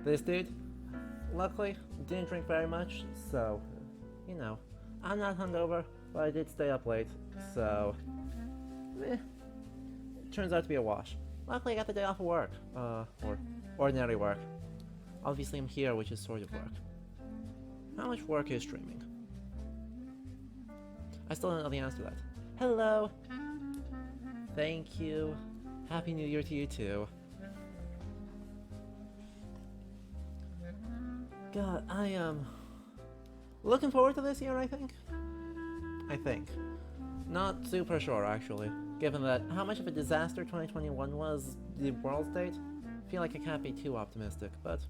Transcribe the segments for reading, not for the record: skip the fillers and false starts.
This dude, luckily, didn't drink very much, so, you know, I'm not hungover, but I did stay up late, so, it turns out to be a wash. Luckily, I got the day off of work, or ordinary work. Obviously, I'm here, which is sort of work. How much work is streaming? I still don't know the answer to that. Hello! Thank you. Happy New Year to you too. God, I am looking forward to this year, I think. Not super sure, actually. Given that how much of a disaster 2021 was, the world state, I feel like I can't be too optimistic, but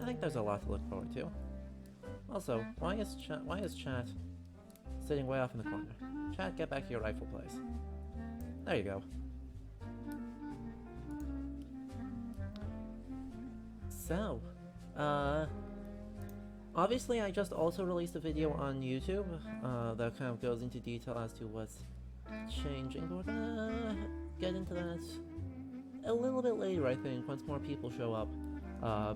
I think there's a lot to look forward to. Also, why is chat sitting way off in the corner? Chat, get back to your rightful place. There you go. So, obviously I just also released a video on YouTube that kind of goes into detail as to what's changing. We're gonna get into that a little bit later, I think, once more people show up,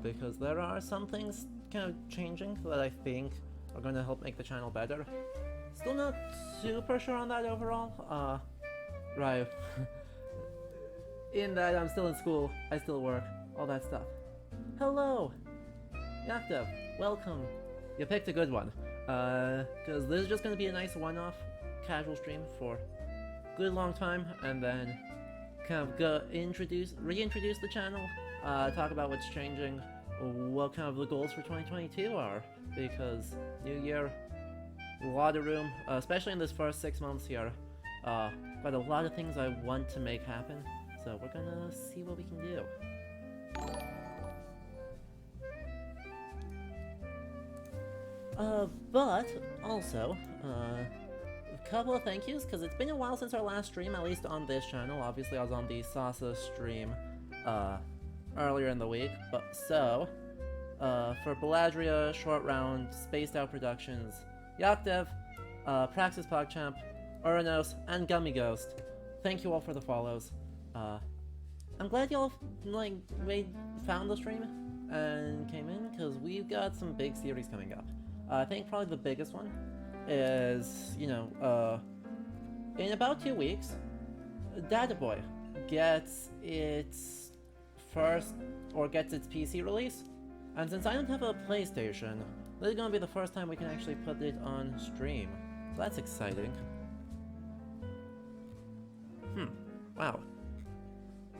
because there are some things kind of changing that I think are gonna help make the channel better. Still not super sure on that overall, right. In that I'm still in school, I still work, all that stuff. Hello! Yakta, welcome. You picked a good one. Cause this is just gonna be a nice one-off casual stream for a good long time, and then kind of reintroduce the channel, talk about what's changing, what kind of the goals for 2022 are, because new year, a lot of room, especially in this first 6 months here, got a lot of things I want to make happen, so we're gonna see what we can do. But also, a couple of thank yous, because it's been a while since our last stream, at least on this channel. Obviously I was on the Sasa stream, earlier in the week, but so, for Baladria, Short Round, Spaced Out Productions, Yakdev, Praxis PogChamp, Uranos, and Gummy Ghost, thank you all for the follows. I'm glad y'all, like, found the stream and came in, because we've got some big series coming up. I think probably the biggest one is, you know, in about 2 weeks, Data Boy gets its PC release, and since I don't have a PlayStation, this is gonna be the first time we can actually put it on stream, so that's exciting. Wow.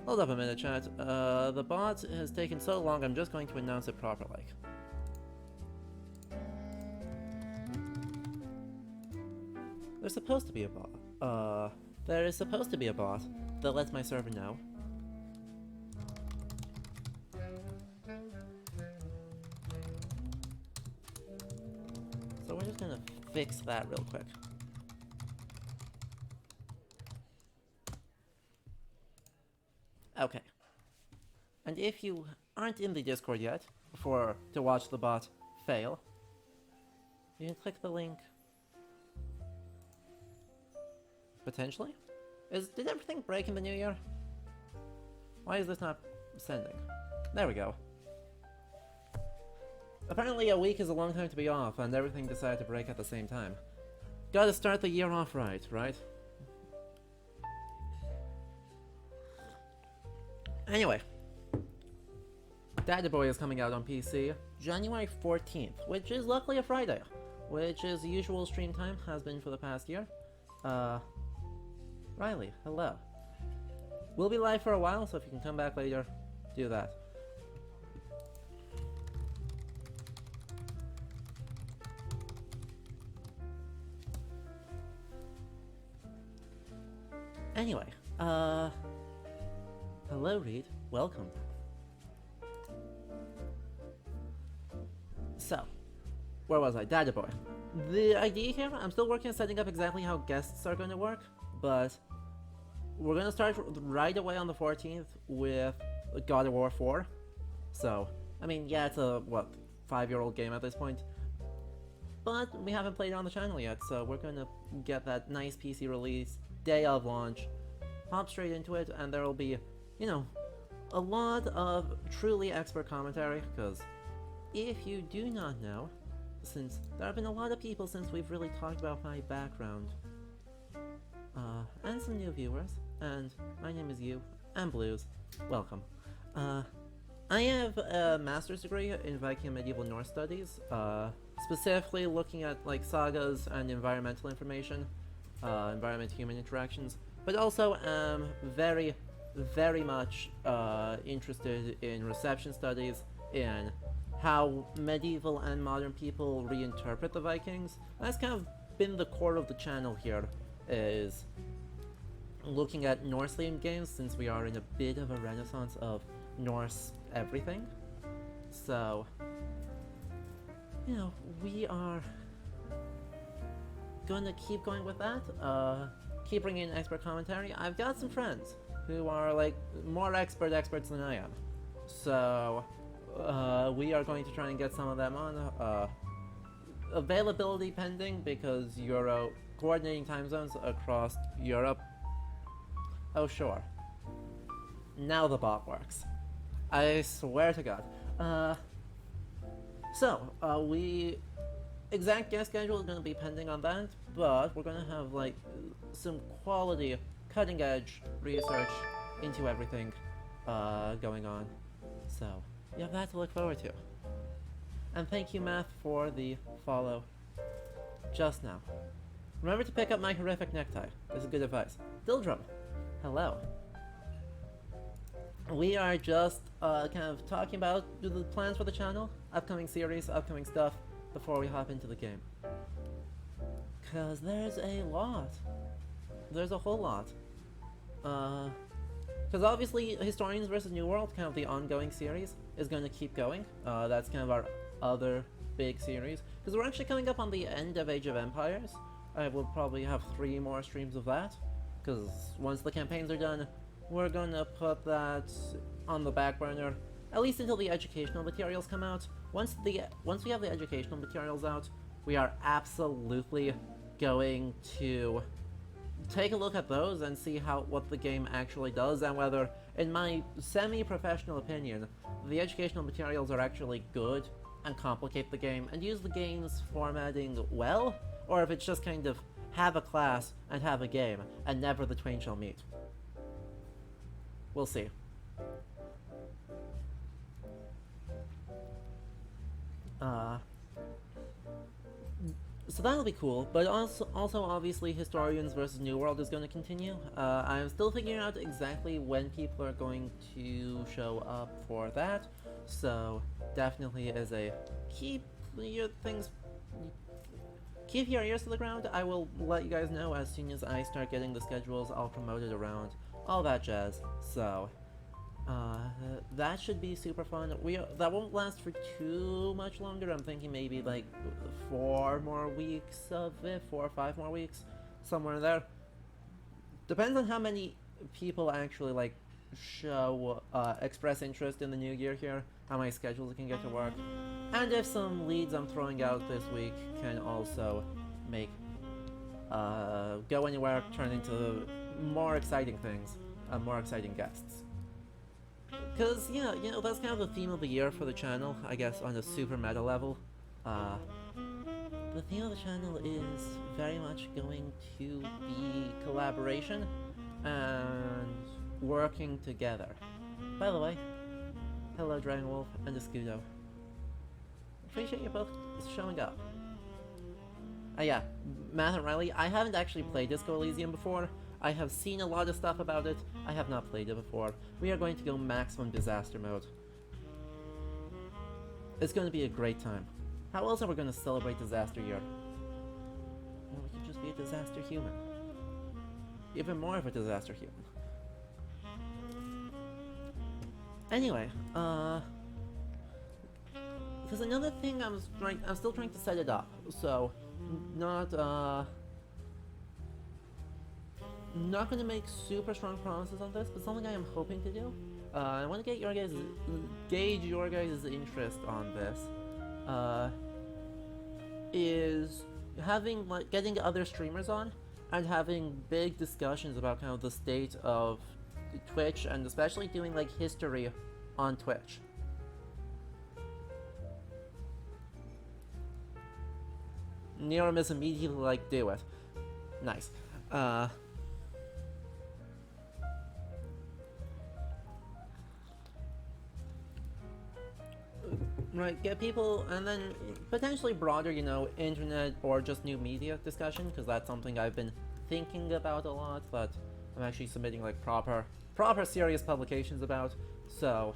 Hold up a minute, chat. The bot has taken so long, I'm just going to announce it properly. There's supposed to be a bot. There is supposed to be a bot that lets my server know. So we're just gonna fix that real quick. Okay. And if you aren't in the Discord yet, to watch the bot fail, you can click the link. Potentially? Did everything break in the new year? Why is this not sending? There we go. Apparently a week is a long time to be off, and everything decided to break at the same time. Gotta start the year off right? Anyway. Data Boy is coming out on PC January 14th, which is luckily a Friday, which is the usual stream time, has been for the past year. Riley, hello. We'll be live for a while, so if you can come back later, do that. Anyway, hello Reed, welcome. So, where was I? Data Boy. The idea here, I'm still working on setting up exactly how guests are going to work, but we're going to start right away on the 14th with God of War 4. So, I mean, yeah, it's a, 5-year-old game at this point. But we haven't played it on the channel yet, so we're going to get that nice PC release, day of launch, hop straight into it, and there will be, you know, a lot of truly expert commentary, because if you do not know, since there have been a lot of people since we've really talked about my background, and some new viewers, and my name is you, and Blues, welcome. I have a master's degree in Viking and Medieval Norse Studies, specifically looking at like sagas and environmental information, environment-human interactions, but also am very, very much interested in reception studies, in how medieval and modern people reinterpret the Vikings. That's kind of been the core of the channel here, is looking at Norse-themed games, since we are in a bit of a renaissance of Norse everything. So, you know, we are gonna keep going with that, keep bringing in expert commentary. I've got some friends who are like more experts than I am, so we are going to try and get some of them on. Availability pending, because Euro coordinating time zones across Europe. Oh sure, now the bot works, I swear to God. We exact guest schedule is going to be pending on that, but we're going to have like some quality, cutting edge research into everything going on. So you have that to look forward to. And thank you, Math, for the follow just now. Remember to pick up my horrific necktie. This is good advice. Dildrum, hello. We are just kind of talking about the plans for the channel, upcoming series, upcoming stuff, before we hop into the game. Cause there's a lot. There's a whole lot. Cause obviously Historians vs. New World, kind of the ongoing series, is going to keep going. That's kind of our other big series. Cause we're actually coming up on the end of Age of Empires. I will probably have 3 more streams of that. Cause once the campaigns are done, we're gonna put that on the back burner, at least until the educational materials come out. Once we have the educational materials out, we are absolutely going to take a look at those and see what the game actually does, and whether, in my semi-professional opinion, the educational materials are actually good and complicate the game and use the game's formatting well, or if it's just kind of have a class and have a game, and never the twain shall meet. We'll see. So that'll be cool, but also obviously Historians vs. New World is going to continue. I'm still figuring out exactly when people are going to show up for that, so definitely as a keep your ears to the ground. I will let you guys know as soon as I start getting the schedules. I'll promote it around, all that jazz. So that should be super fun. That won't last for too much longer. I'm thinking maybe like 4 more weeks of it, 4 or 5 more weeks, somewhere in there. Depends on how many people actually like express interest in the new year here, how many schedules can get to work, and if some leads I'm throwing out this week can also make Go Anywhere turn into more exciting things, more exciting guests. Because, yeah, you know, that's kind of the theme of the year for the channel, I guess, on a super meta level. The theme of the channel is very much going to be collaboration and working together. By the way, hello Dragon Wolf and Escudo. Appreciate you both showing up. Yeah, Matt and Riley, I haven't actually played Disco Elysium before. I have seen a lot of stuff about it. I have not played it before. We are going to go maximum disaster mode. It's going to be a great time. How else are we going to celebrate disaster year? Well, we can just be a disaster human. Even more of a disaster human. Anyway, there's another thing I'm still trying to set it up. So, not going to make super strong promises on this, but something I am hoping to do. I want to get gauge your guys' interest on this. Is getting other streamers on and having big discussions about kind of the state of Twitch, and especially doing like history on Twitch. Nerum is immediately like, do it. Nice. Right, get people, and then potentially broader, you know, internet or just new media discussion, because that's something I've been thinking about a lot, but I'm actually submitting like proper serious publications about. So,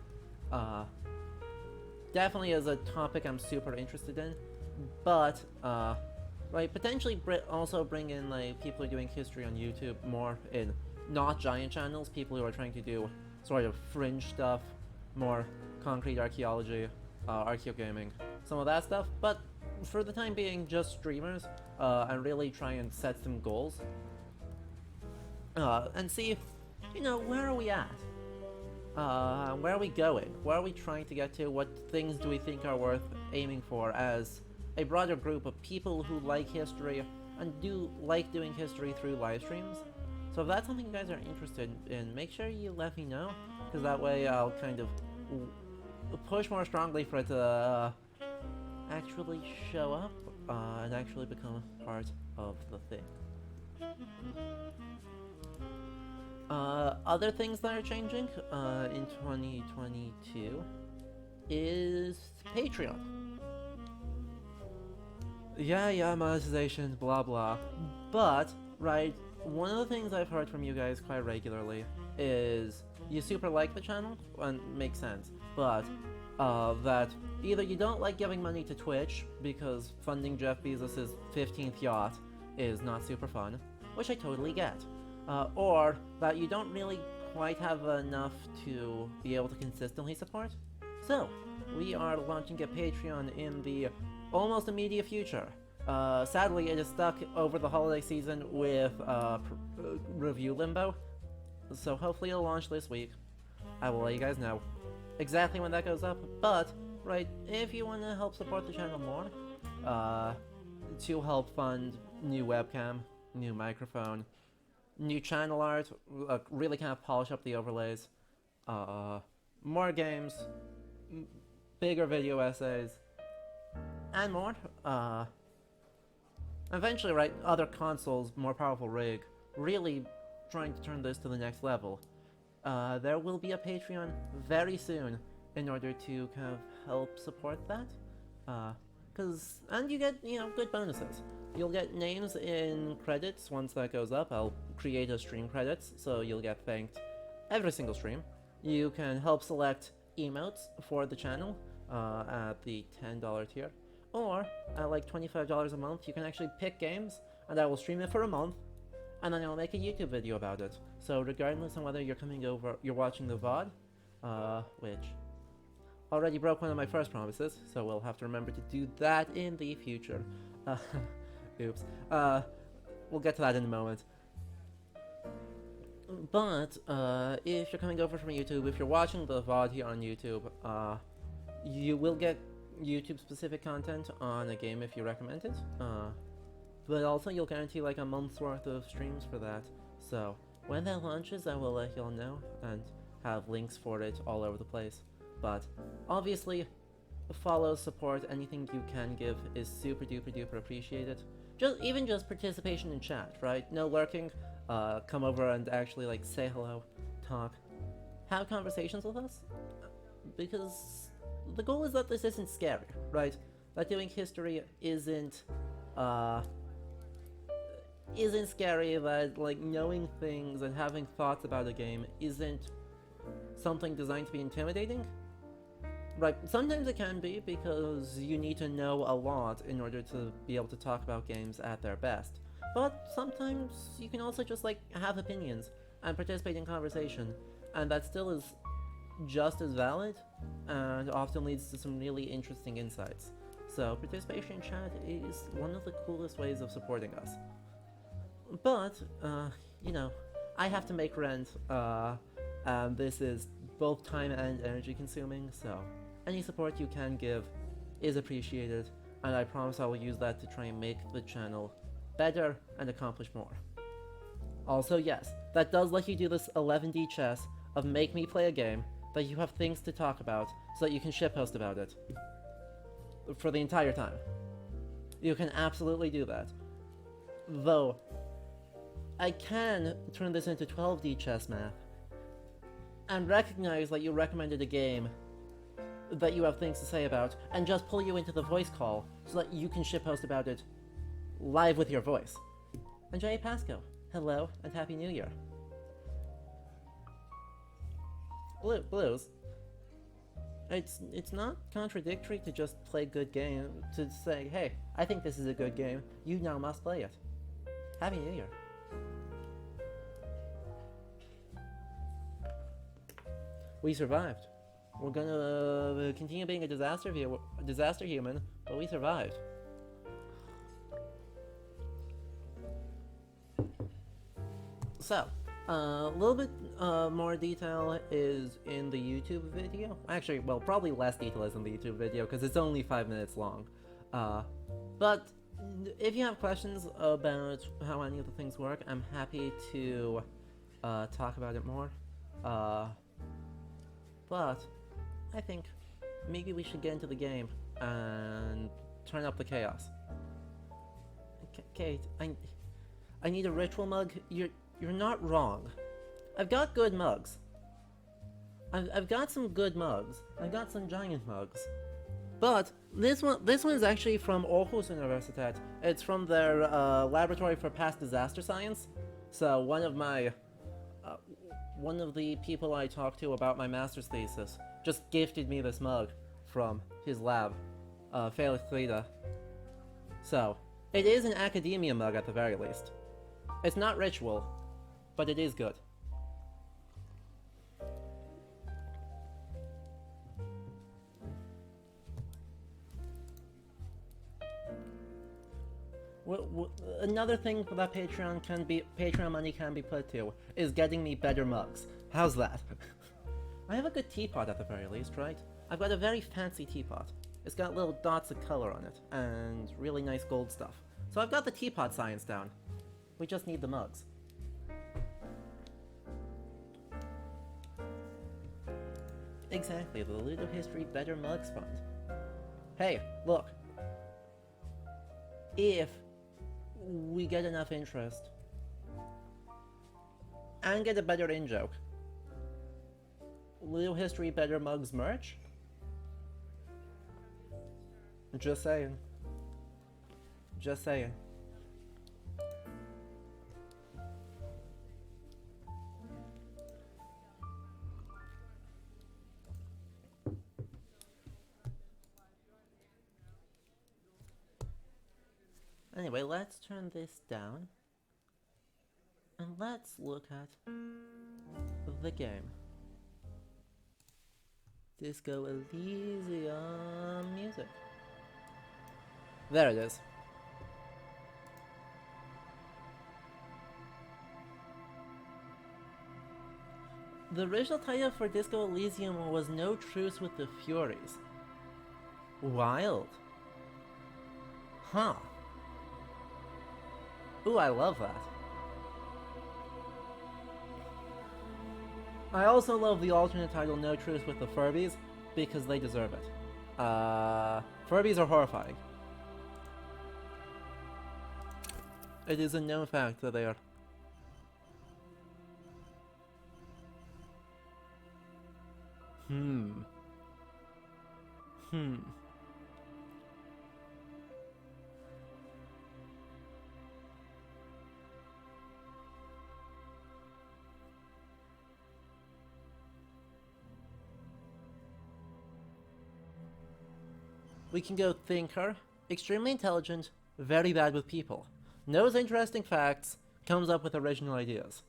definitely is a topic I'm super interested in, but right, potentially also bring in like people who are doing history on YouTube more in not giant channels, people who are trying to do sort of fringe stuff, more concrete archaeology, archaeogaming, some of that stuff, but for the time being just streamers, and really try and set some goals, and see if, you know, where are we at? Where are we going? Where are we trying to get to? What things do we think are worth aiming for as a broader group of people who like history and do like doing history through live streams? So if that's something you guys are interested in, make sure you let me know, because that way I'll kind of push more strongly for it to actually show up and actually become part of the thing. Other things that are changing in 2022 is Patreon. Yeah, monetization, blah blah. But, right, one of the things I've heard from you guys quite regularly is you super like the channel, and makes sense, but that either you don't like giving money to Twitch because funding Jeff Bezos' 15th yacht is not super fun, which I totally get, or that you don't really quite have enough to be able to consistently support. So, we are launching a Patreon in the almost immediate future. Sadly, it is stuck over the holiday season with review limbo, so hopefully it'll launch this week. I will let you guys know exactly when that goes up, but, right, if you want to help support the channel more, to help fund new webcam, new microphone, new channel art, really kind of polish up the overlays, more games, bigger video essays, and more, eventually, right, other consoles, more powerful rig, really trying to turn this to the next level. There will be a Patreon very soon in order to kind of help support that. And you get, you know, good bonuses. You'll get names in credits once that goes up. I'll create a stream credits, so you'll get thanked every single stream. You can help select emotes for the channel at the $10 tier. Or at like $25 a month, you can actually pick games, and I will stream it for a month, and then I'll make a YouTube video about it. So regardless of whether you're coming over, you're watching the VOD, which already broke one of my first promises, so we'll have to remember to do that in the future. Oops. We'll get to that in a moment. But, if you're coming over from YouTube, if you're watching the VOD here on YouTube, you will get YouTube-specific content on a game if you recommend it, but also you'll guarantee like a month's worth of streams for that. So when that launches, I will let y'all know and have links for it all over the place. But obviously, follow, support, anything you can give is super duper duper appreciated. Even just participation in chat, right? No lurking. Come over and actually like say hello, talk, have conversations with us, because the goal is that this isn't scary, right? That doing history isn't scary, that like knowing things and having thoughts about a game isn't something designed to be intimidating. Right, sometimes it can be because you need to know a lot in order to be able to talk about games at their best. But sometimes you can also just like have opinions and participate in conversation, and that still is just as valid and often leads to some really interesting insights. So participation in chat is one of the coolest ways of supporting us. But, you know, I have to make rent, and this is both time and energy consuming, so any support you can give is appreciated, and I promise I will use that to try and make the channel better and accomplish more. Also, yes, that does let you do this 11D chess of make me play a game that you have things to talk about so that you can shitpost about it for the entire time. You can absolutely do that. Though, I can turn this into 12D chess math and recognize that you recommended a game that you have things to say about and just pull you into the voice call so that you can shitpost about it live with your voice. And Jay Pasco, hello and Happy New Year. Blues. It's not contradictory to just play good game, to say, hey, I think this is a good game, you now must play it. Happy New Year. We survived. We're gonna continue being a disaster human, but we survived. So, a little bit more detail is in the YouTube video. Actually, well, probably less detail is in the YouTube video because it's only 5 minutes long. But if you have questions about how any of the things work, I'm happy to talk about it more. But I think maybe we should get into the game and turn up the chaos. Kate, I need a ritual mug. You're not wrong. I've got good mugs. I've got some good mugs. I've got some giant mugs. But this one is actually from Aarhus Universitet. It's from their laboratory for past disaster science. So one of the people I talked to about my master's thesis just gifted me this mug from his lab, Felix Grida. So it is an academia mug at the very least. It's not ritual, but it is good. Another thing that Patreon money can be put to is getting me better mugs. How's that? I have a good teapot at the very least, right? I've got a very fancy teapot. It's got little dots of color on it, and really nice gold stuff. So I've got the teapot science down. We just need the mugs. Exactly, the Ludo History Better Mugs Fund. Hey, look. If we get enough interest and get a better in-joke, Ludo History Better Mugs merch? Just saying. Just saying. Anyway, let's turn this down and let's look at the game. Disco Elysium music. There it is. The original title for Disco Elysium was No Truce with the Furies. Wild. Huh. Ooh, I love that. I also love the alternate title No Truce with the Furbies, because they deserve it. Furbies are horrifying. It is a known fact that they are. We can go thinker, extremely intelligent, very bad with people, knows interesting facts, comes up with original ideas.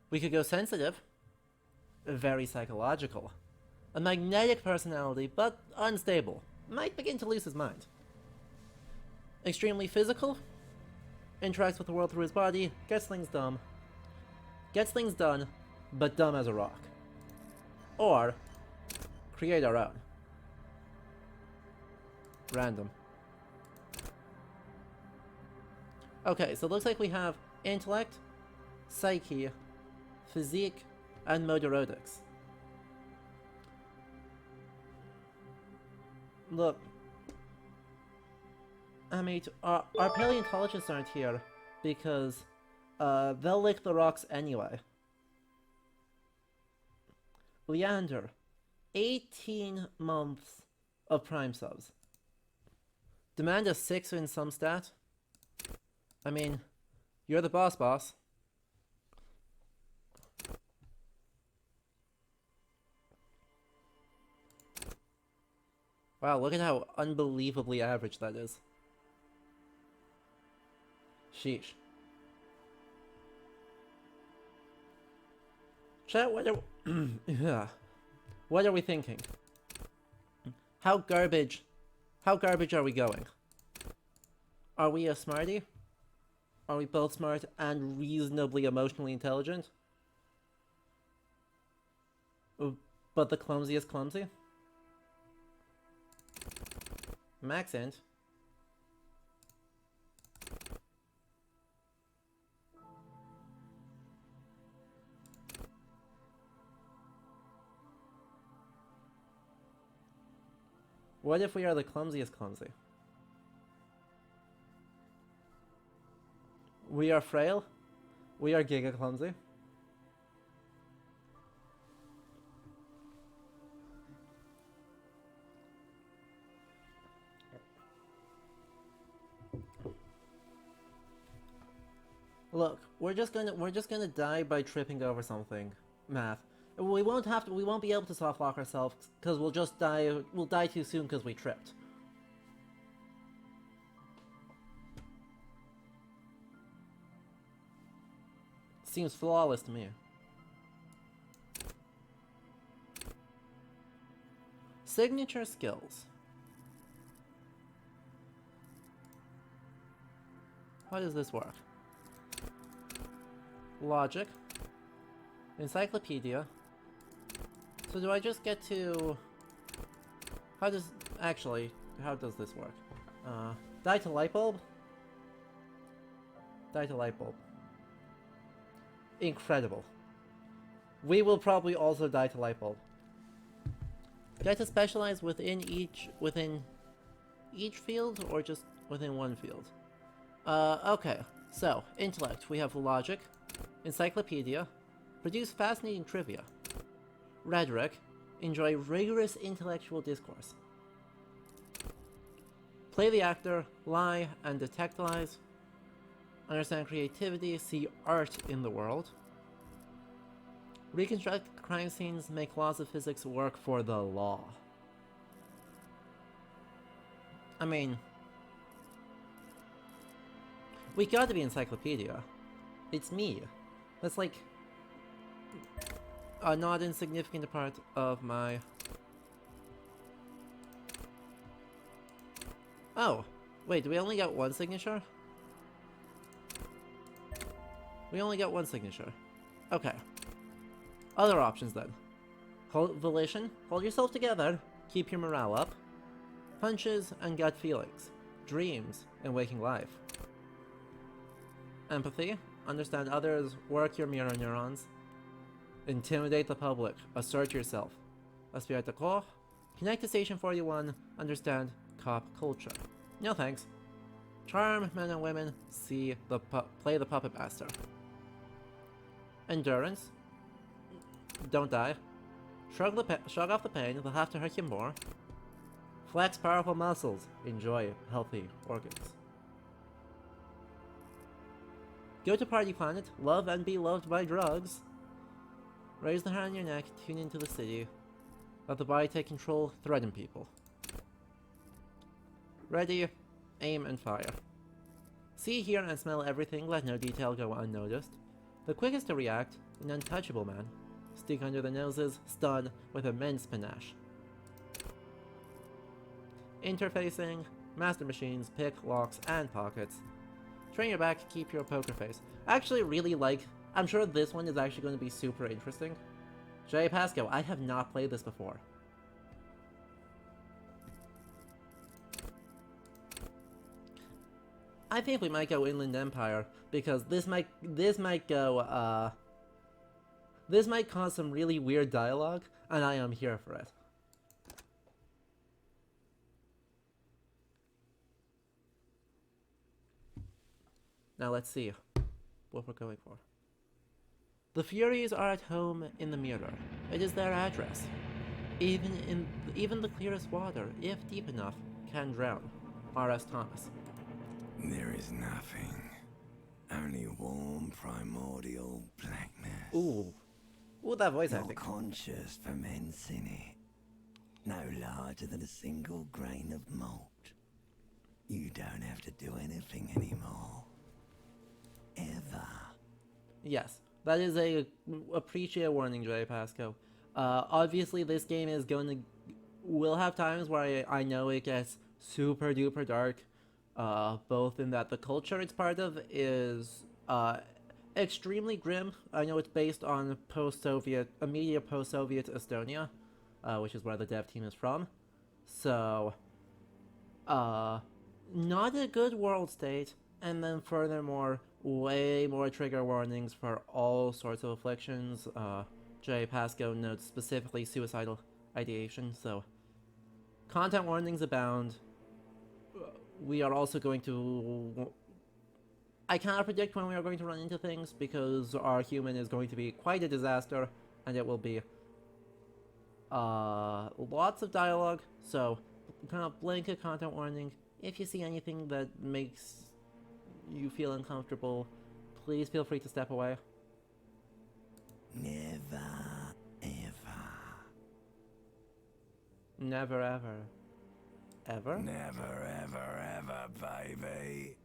We could go sensitive, very psychological, a magnetic personality but unstable, might begin to lose his mind. Extremely physical, interacts with the world through his body, gets things done, but dumb as a rock. Or, create our own. Random. Okay, so it looks like we have Intellect, psyche, physique, and motorics. Look, I mean, our paleontologists aren't here because they'll lick the rocks anyway. Leander, 18 months of prime subs. Demand a 6 in some stat. I mean, you're the boss. Wow, look at how unbelievably average that is. Sheesh. Chat, what are yeah. What are we thinking? How garbage are we going? Are we a smarty? Are we both smart and reasonably emotionally intelligent? But the clumsiest clumsy? Max int. What if we are the clumsiest clumsy? We are frail. We are giga clumsy. Look, we're just gonna die by tripping over something. Math. We won't be able to soft lock ourselves because we'll just die. We'll die too soon because we tripped. Seems flawless to me. Signature skills. How does this work? Logic. Encyclopedia. So do I just get to... how does this work? Die to light bulb? Die to light bulb. Incredible. We will probably also die to light bulb. Get to specialize within each field or just within one field? Okay. So, intellect. We have logic, encyclopedia, produce fascinating trivia, rhetoric, enjoy rigorous intellectual discourse, play the actor, lie and detect lies, understand creativity, see art in the world, reconstruct crime scenes, make laws of physics work for the law. I mean, we gotta be encyclopedia. It's me. That's like a not insignificant part of my... oh, wait, do we only get one signature? We only get one signature. Okay. Other options then. Volition, hold yourself together, keep your morale up. Hunches and gut feelings, dreams and waking life. Empathy, understand others, work your mirror neurons. Intimidate the public, assert yourself. Aspire to corps, connect to Station 41, understand cop culture. No thanks. Charm men and women, play the puppet master. Endurance, don't die. Shrug off the pain, they'll have to hurt you more. Flex powerful muscles, enjoy healthy organs. Go to Party Planet, love and be loved by drugs. Raise the hair on your neck, tune into the city. Let the body take control, threaten people. Ready, aim and fire. See, hear and smell everything, let no detail go unnoticed. The quickest to react, an untouchable man. Stick under the noses, stun with immense panache. Interfacing, master machines, pick, locks, and pockets. Train your back, keep your poker face. I actually really like... I'm sure this one is actually going to be super interesting. J. Pasco, I have not played this before. I think we might go Inland Empire because this might cause some really weird dialogue, and I am here for it. Now let's see what we're going for. The Furies are at home in the mirror. It is their address. Even the clearest water, if deep enough, can drown. R.S. Thomas. There is nothing. Only warm primordial blackness. Ooh, that voice Your acting. conscious ferments in it. No larger than a single grain of malt. You don't have to do anything anymore. Ever. Yes, that is a appreciate warning, J. Pasco. Obviously, this game is will have times where I know it gets super duper dark. Both in that the culture it's part of is extremely grim. I know it's based on immediate post-Soviet Estonia, which is where the dev team is from. So, not a good world state. And then furthermore, way more trigger warnings for all sorts of afflictions. J. Pasco notes specifically suicidal ideation, so content warnings abound. We are also going to... I cannot predict when we are going to run into things because our human is going to be quite a disaster, and it will be lots of dialogue, so kind of blanket content warning. If you see anything that makes you feel uncomfortable, please feel free to step away. Never, ever. Never ever. Ever? Never, ever, baby.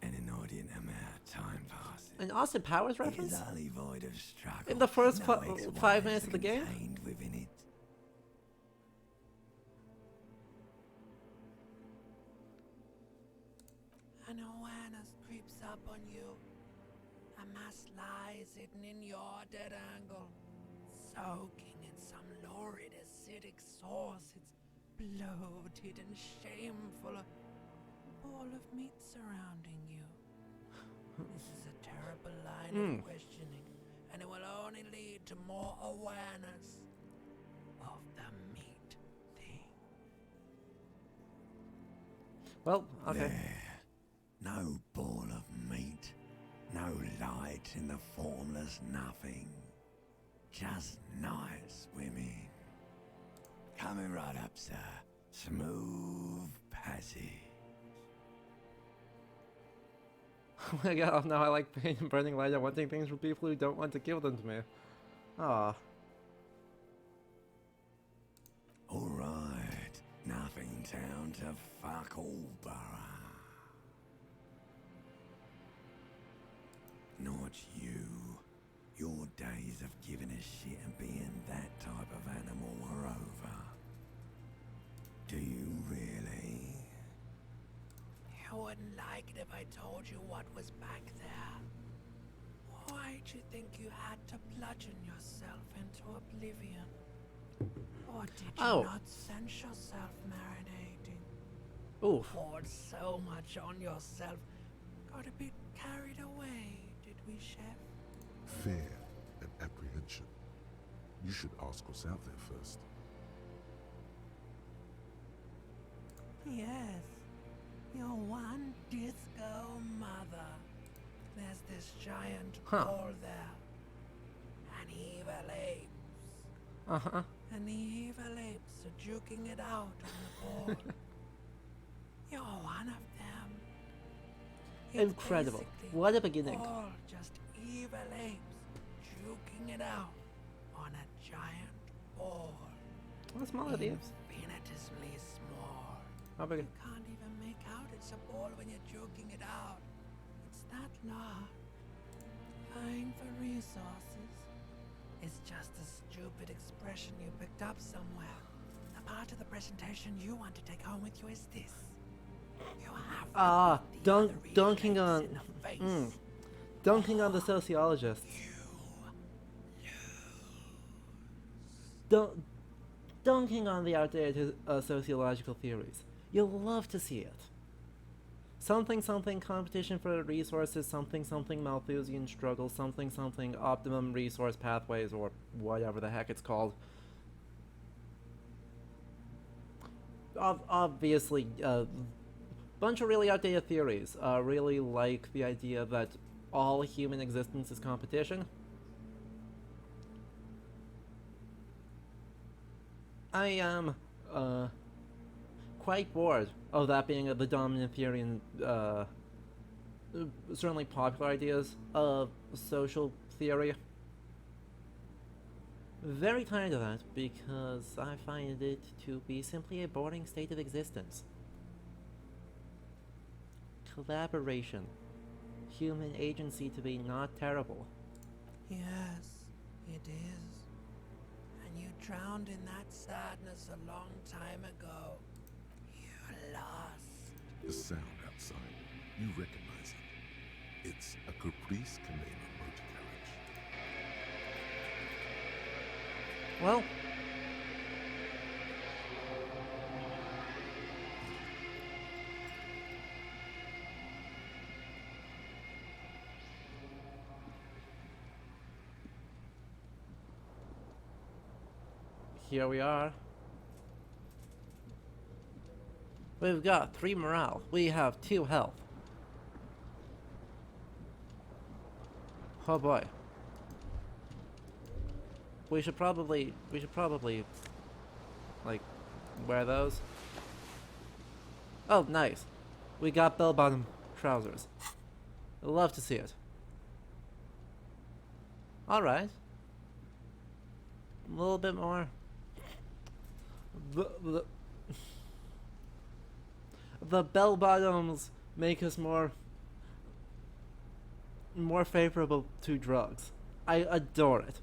An inordinate amount of time passes. An Austin Powers It is reference? utterly void of struggle. In the first No 5 minutes of the game? contained within it. An awareness creeps up on you. A mass lies hidden in your dead angle, soaking in some lurid acidic sauce. It's bloated and shameful. A ball of meat surrounding you. This is a terrible line of questioning, and it will only lead to more awareness of the meat thing. Well, okay. There. No ball of meat. No light in the formless nothing. Just nice women. Coming right up, sir. Smooth passage. Oh my god, now I like pain and burning light and wanting things from people who don't want to give them to me. Ah. Alright. Nothing town to fuck all borough. Not you. Your days of giving a shit and being that type of animal are over. Do you really? You wouldn't like it if I told you what was back there. Why'd you think you had to bludgeon yourself into oblivion? Or did you not sense yourself marinating? Oof. Poured so much on yourself. Got a bit carried away, did we, Chef? Fear and apprehension. You should ask what's out there first. Yes. Your one disco mother. There's this giant ball there. An evil apes. Uh-huh. And the evil apes are juking it out on the ball. You're one of them. It's Incredible. basically What a beginning. all just evil apes juking it out on a giant ball. How small are the apes? Infinitesimally small. How big? You can't even make out it's a ball when you're joking it out. It's that large. Vying for resources. It's just a stupid expression you picked up somewhere. The part of the presentation you want to take home with you is this. You have to look the other dunking idiots on... in the face. Dunking on the sociologists. Dunking on the outdated sociological theories. You'll love to see it. something something competition for resources, something something Malthusian struggle, something something optimum resource pathways, or whatever the heck it's called. Obviously, bunch of really outdated theories. Really like the idea that all human existence is competition. I am quite bored of that being the dominant theory in certainly popular ideas of social theory. Very tired of that because I find it to be simply a boring state of existence. Collaboration. Human agency to be not terrible. Yes, it is. And you drowned in that sadness a long time ago. You lost. The sound outside, you recognize it. It's a Caprice Canena motor carriage. Well, here we are. We've got 3 morale. We have 2 health. Oh boy. We should probably, like, wear those. Oh, nice. We got bell-bottom trousers. I'd love to see it. Alright. A little bit more. The bell-bottoms make us more favorable to drugs. I adore it.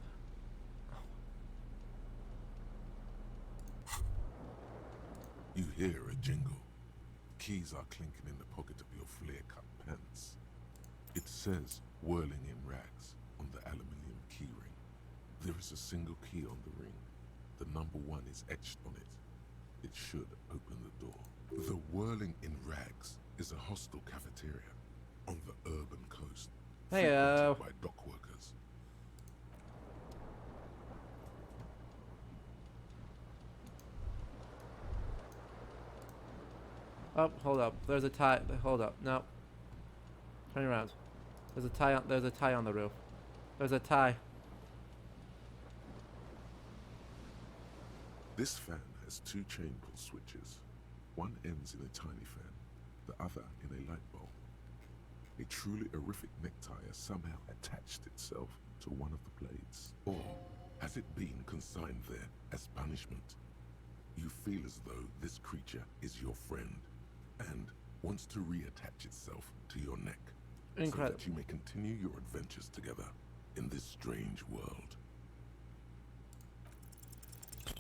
You hear a jingle. Keys are clinking in the pocket of your flare-cut pants. It says whirling in rags on the aluminium keyring. There is a single key on the ring. The number 1 is etched on it. It should open the door. The whirling in rags is a hostel cafeteria on the urban coast. Hey, frequented by dock workers. Oh, hold up. There's a tie. Hold up. No. Turn around. There's a tie on the roof. There's a tie. This fan has 2 chain pull switches. One ends in a tiny fan, the other in a light bulb. A truly horrific necktie has somehow attached itself to one of the blades. Or has it been consigned there as punishment? You feel as though this creature is your friend and wants to reattach itself to your neck. Incredible. So that you may continue your adventures together in this strange world.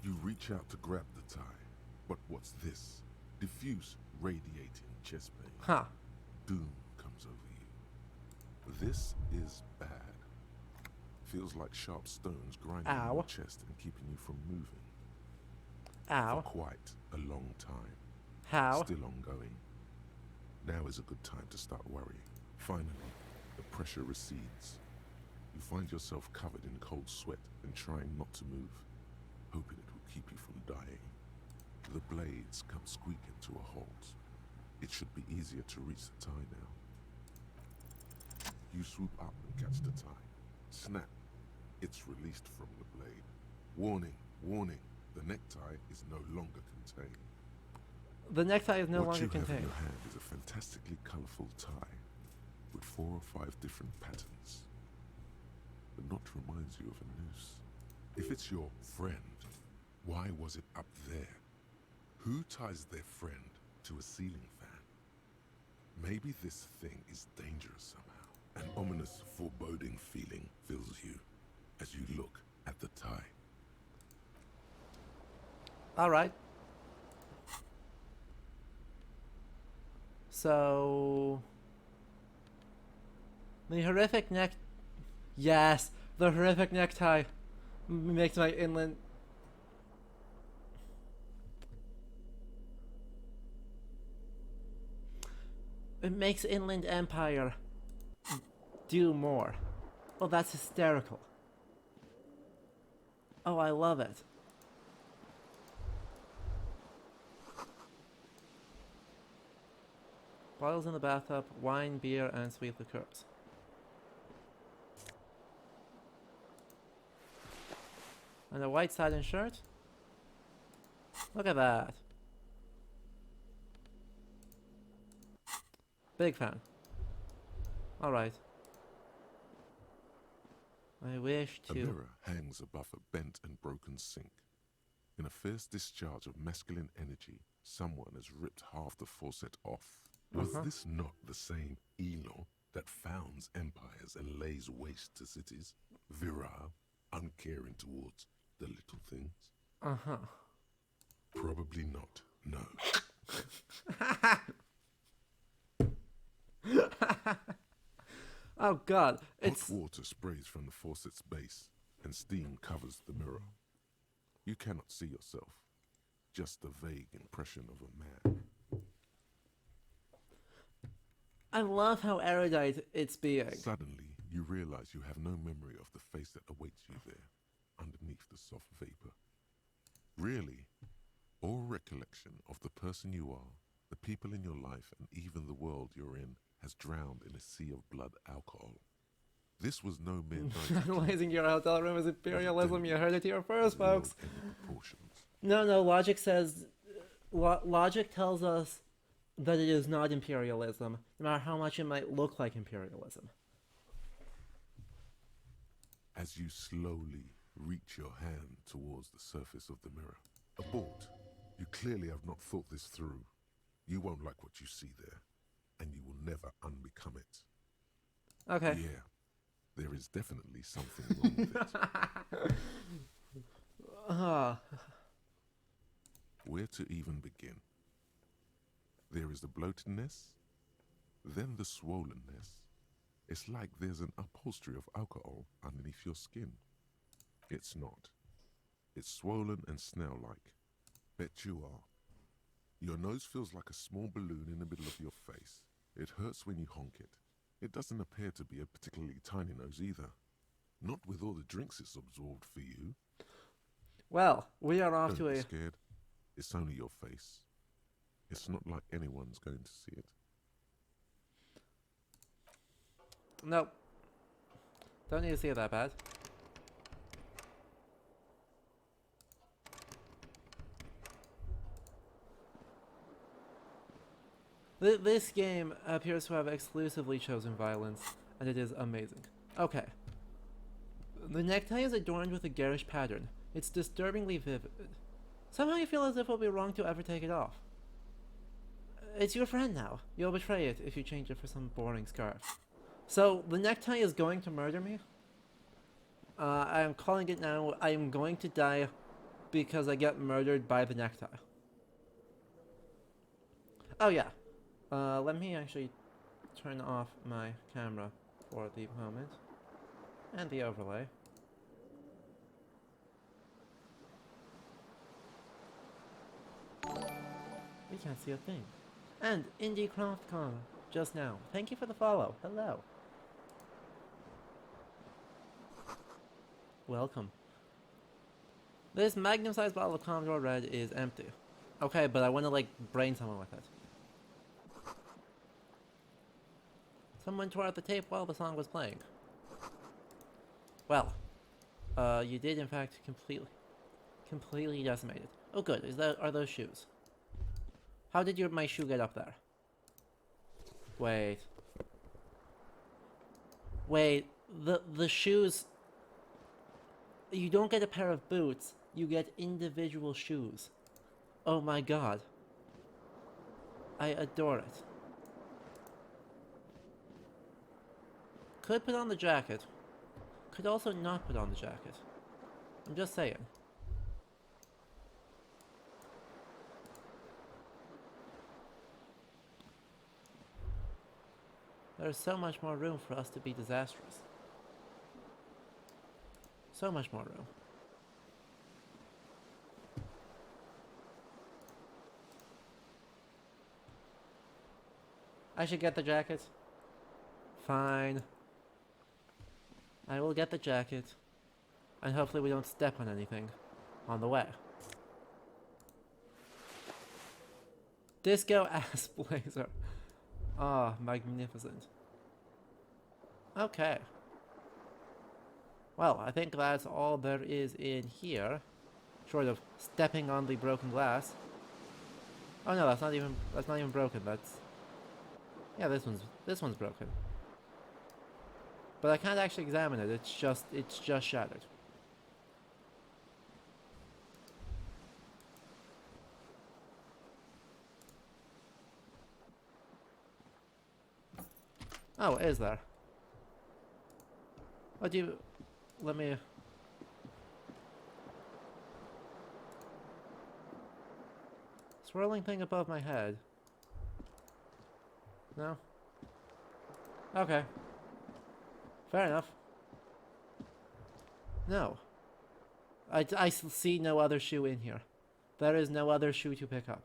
You reach out to grab the tie, but what's this? Diffuse, radiating chest pain. Huh. Doom comes over you. This is bad. Feels like sharp stones grinding Ow. on your chest and keeping you from moving. Ow. For quite a long time. How? Still ongoing. Now is a good time to start worrying. Finally, the pressure recedes. You find yourself covered in cold sweat and trying not to move, hoping it will keep you from dying. The blades come squeaking to a halt. It should be easier to reach the tie now. You swoop up and catch the tie. Snap. It's released from the blade. Warning, warning. The necktie is no longer contained. The necktie is no What longer you have in contained. your hand is a fantastically colorful tie with 4 or 5 different patterns. The knot reminds you of a noose. If it's your friend, why was it up there? Who ties their friend to a ceiling fan? Maybe this thing is dangerous somehow. An ominous, foreboding feeling fills you as you look at the tie. Alright. So... the horrific neck... Yes! The horrific necktie makes my inland... It makes Inland Empire do more. Oh, that's hysterical. Oh, I love it. Bottles in the bathtub, wine, beer, and sweet liqueurs. And a white satin shirt. Look at that. Big fan. Alright. I wish A to... mirror hangs above a bent and broken sink. In a fierce discharge of masculine energy, someone has ripped half the faucet off. Was this not the same Elo that founds empires and lays waste to cities? Virile, uncaring towards the little things? Uh-huh. Probably not, no. Oh god, it's... Hot water sprays from the faucet's base, and steam covers the mirror. You cannot see yourself, just the vague impression of a man. I love how erudite it's being. Suddenly, you realize you have no memory of the face that awaits you there, underneath the soft vapor. Really, all recollection of the person you are, the people in your life, and even the world you're in has drowned in a sea of blood alcohol. This was no mere night. Analyzing your hotel room is imperialism. You heard it here first, folks. Proportions. No, logic says... logic tells us that it is not imperialism, no matter how much it might look like imperialism. As you slowly reach your hand towards the surface of the mirror. Abort. You clearly have not thought this through. You won't like what you see there, and you will never unbecome it. Okay. Yeah, there is definitely something wrong with it. Where to even begin? There is the bloatedness, then the swollenness. It's like there's an upholstery of alcohol underneath your skin. It's not. It's swollen and snail-like. Bet you are. Your nose feels like a small balloon in the middle of your face. It hurts when you honk it. It doesn't appear to be a particularly tiny nose either. Not with all the drinks it's absorbed for you. Well, we are off Don't to be a... scared. It's only your face. It's not like anyone's going to see it. Nope. Don't need to see it that bad. This game appears to have exclusively chosen violence, and it is amazing. Okay. The necktie is adorned with a garish pattern. It's disturbingly vivid. Somehow you feel as if it would be wrong to ever take it off. It's your friend now. You'll betray it if you change it for some boring scarf. So, the necktie is going to murder me. I am calling it now. I am going to die because I get murdered by the necktie. Oh yeah. Let me actually turn off my camera for the moment. And the overlay. We can't see a thing. And Indie CraftCon just now. Thank you for the follow. Hello. Welcome. This magnum-sized bottle of Commodore Red is empty. Okay, but I want to, like, brain someone with it. Someone tore out the tape while the song was playing. Well, you did in fact completely decimate it. Oh good, are those shoes? How did my shoe get up there? Wait. Wait, the shoes... You don't get a pair of boots, you get individual shoes. Oh my god. I adore it. Could put on the jacket. Could also not put on the jacket. I'm just saying. There's so much more room for us to be disastrous. So much more room. I should get the jacket. Fine. I will get the jacket. And hopefully we don't step on anything on the way. Disco ass blazer. Ah, magnificent. Okay. Well, I think that's all there is in here. Short of stepping on the broken glass. Oh no, that's not even broken. Yeah, this one's broken. But I can't actually examine it. It's just shattered. Oh, is there? What do you... Let me... Swirling thing above my head. No? Okay. Fair enough. No. I see no other shoe in here. There is no other shoe to pick up.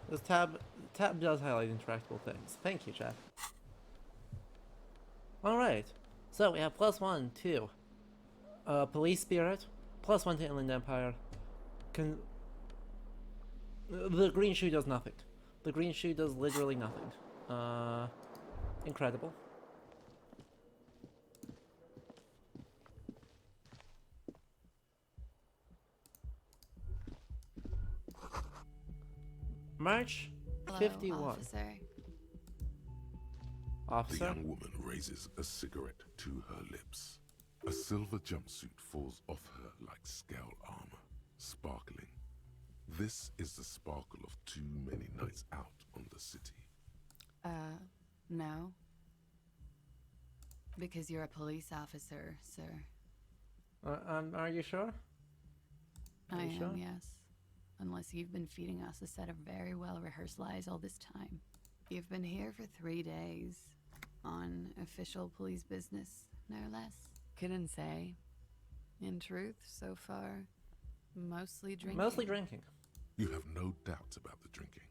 This tab does highlight interactable things. Thank you, chat. Alright. So we have +1 to Police Spirit, +1 to Inland Empire. The green shoe does nothing. The green shoe does literally nothing. Incredible. March Hello, 51. Officer. The Officer? young woman raises a cigarette to her lips. A silver jumpsuit falls off her like scale armor, sparkling. This is the sparkle of too many nights out on the city. No. Because you're a police officer, sir. Are you sure? Are I you am, sure? yes. Unless you've been feeding us a set of very well-rehearsed lies all this time. You've been here for 3 days. On official police business, no less. Couldn't say. In truth, so far, mostly drinking. Mostly drinking. You have no doubt about the drinking.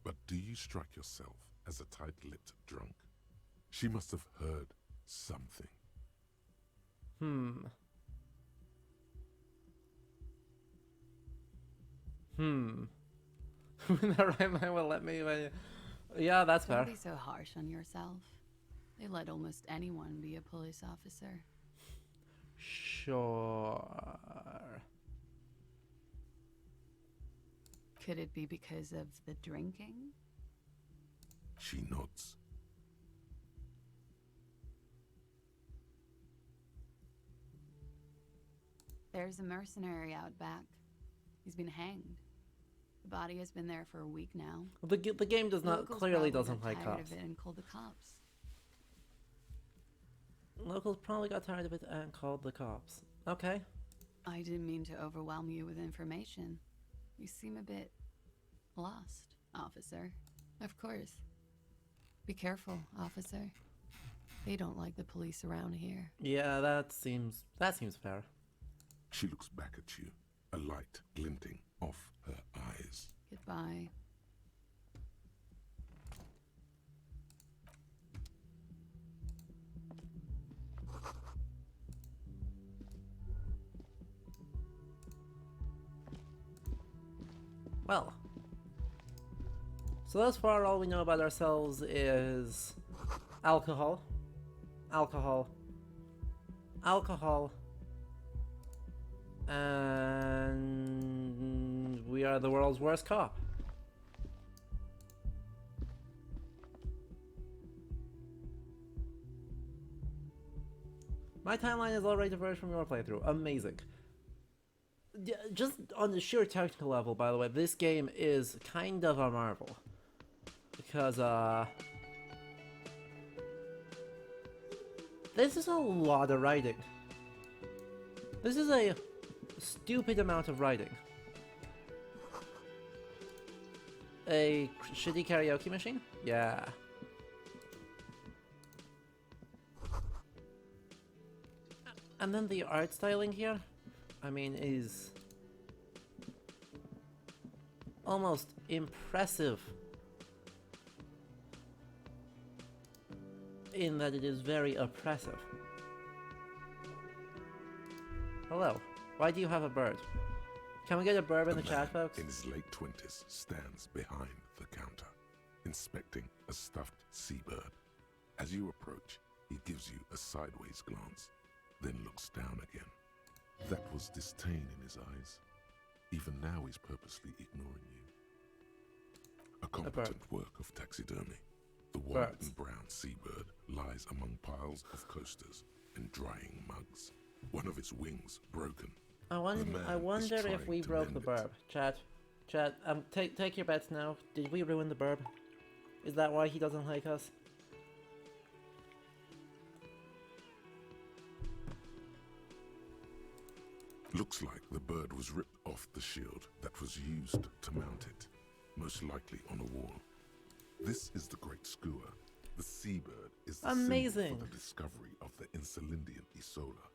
But do you strike yourself as a tight-lipped drunk? She must have heard something. That right mind will let me... Yeah, that's Don't fair. be so harsh on yourself. They let almost anyone be a police officer. Sure. Could it be because of the drinking? She nods. There's a mercenary out back. He's been hanged. The body has been there for a week now. The game does not Locals clearly probably doesn't got like tired cops. of it and called the cops. Locals probably got tired of it and called the cops. Okay. I didn't mean to overwhelm you with information. You seem a bit lost, officer. Of course. Be careful, officer. They don't like the police around here. Yeah, that seems fair. She looks back at you, a light glinting off her eyes. Goodbye. Well. So thus far all we know about ourselves is alcohol. Alcohol. Alcohol. And we are the world's worst cop. My timeline is already diverged from your playthrough. Amazing. Just on the sheer technical level, by the way, this game is kind of a marvel. Because, this is a lot of writing. This is a stupid amount of writing. A shitty karaoke machine? Yeah. And then the art styling here, I mean, is almost impressive in that it is very oppressive. Hello. Why do you have a bird? Can we get a bird in the chat, folks? In his late 20s stands behind the counter, inspecting a stuffed seabird. As you approach, he gives you a sideways glance, then looks down again. That was disdain in his eyes. Even now he's purposely ignoring you. A competent work of taxidermy. The white and brown seabird lies among piles of coasters and drying mugs. One of its wings broken. I wonder if we broke the burb. Chat, take your bets now. Did we ruin the burb? Is that why he doesn't like us? Looks like the bird was ripped off the shield that was used to mount it, most likely on a wall. This is the Great Skua. The seabird is the symbol for the discovery of the Insulindian Isola,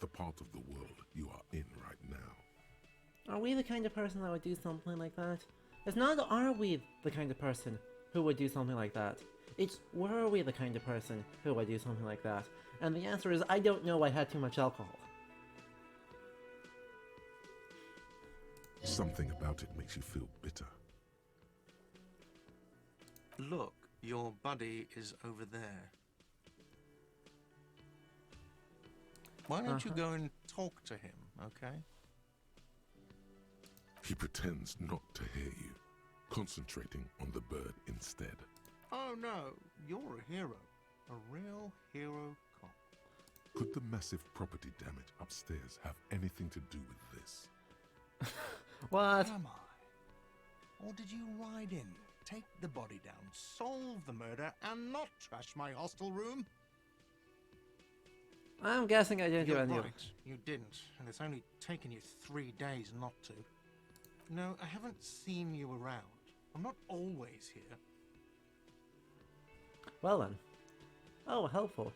the part of the world you are in right now. Are we the kind of person that would do something like that? It's not are we the kind of person who would do something like that. It's were we the kind of person who would do something like that? And the answer is I don't know, I had too much alcohol. Something about it makes you feel bitter. Look, your buddy is over there. Why don't you go and talk to him, okay? He pretends not to hear you, concentrating on the bird instead. Oh no, you're a hero. A real hero cop. Could the massive property damage upstairs have anything to do with this? What? Am I? Or did you ride in, take the body down, solve the murder, and not trash my hostel room? I'm guessing I didn't do You're any of it. right, you didn't, and it's only taken you 3 days not to. No, I haven't seen you around. I'm not always here. Well then. Oh, helpful.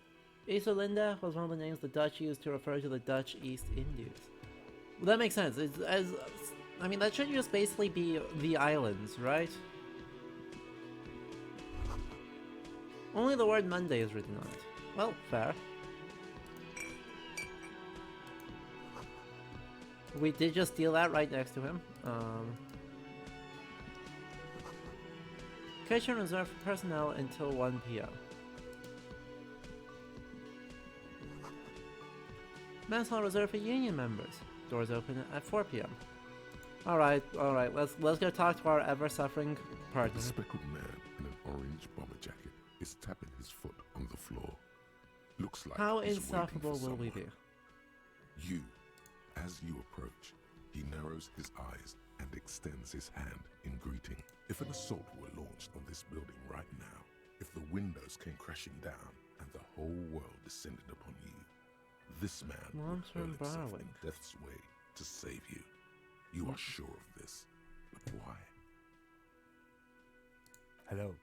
Isolinda was one of the names the Dutch used to refer to the Dutch East Indies. Well, that makes sense. I mean, that should just basically be the islands, right? Only the word Monday is written on it. Well, fair. We did just steal that right next to him. Kitchen reserved for personnel until 1 p.m. Mess hall reserved for union members. Doors open at 4 p.m. Alright, let's go talk to our ever-suffering partner. A speckled man in an orange bomber jacket is tapping his foot on the floor. Looks like How he's insufferable waiting for will we someone. be? As you approach, he narrows his eyes and extends his hand in greeting. If an assault were launched on this building right now, if the windows came crashing down and the whole world descended upon you, this man would hurl Long-term himself borrowing. in death's way to save you. You are sure of this, but why? Hello,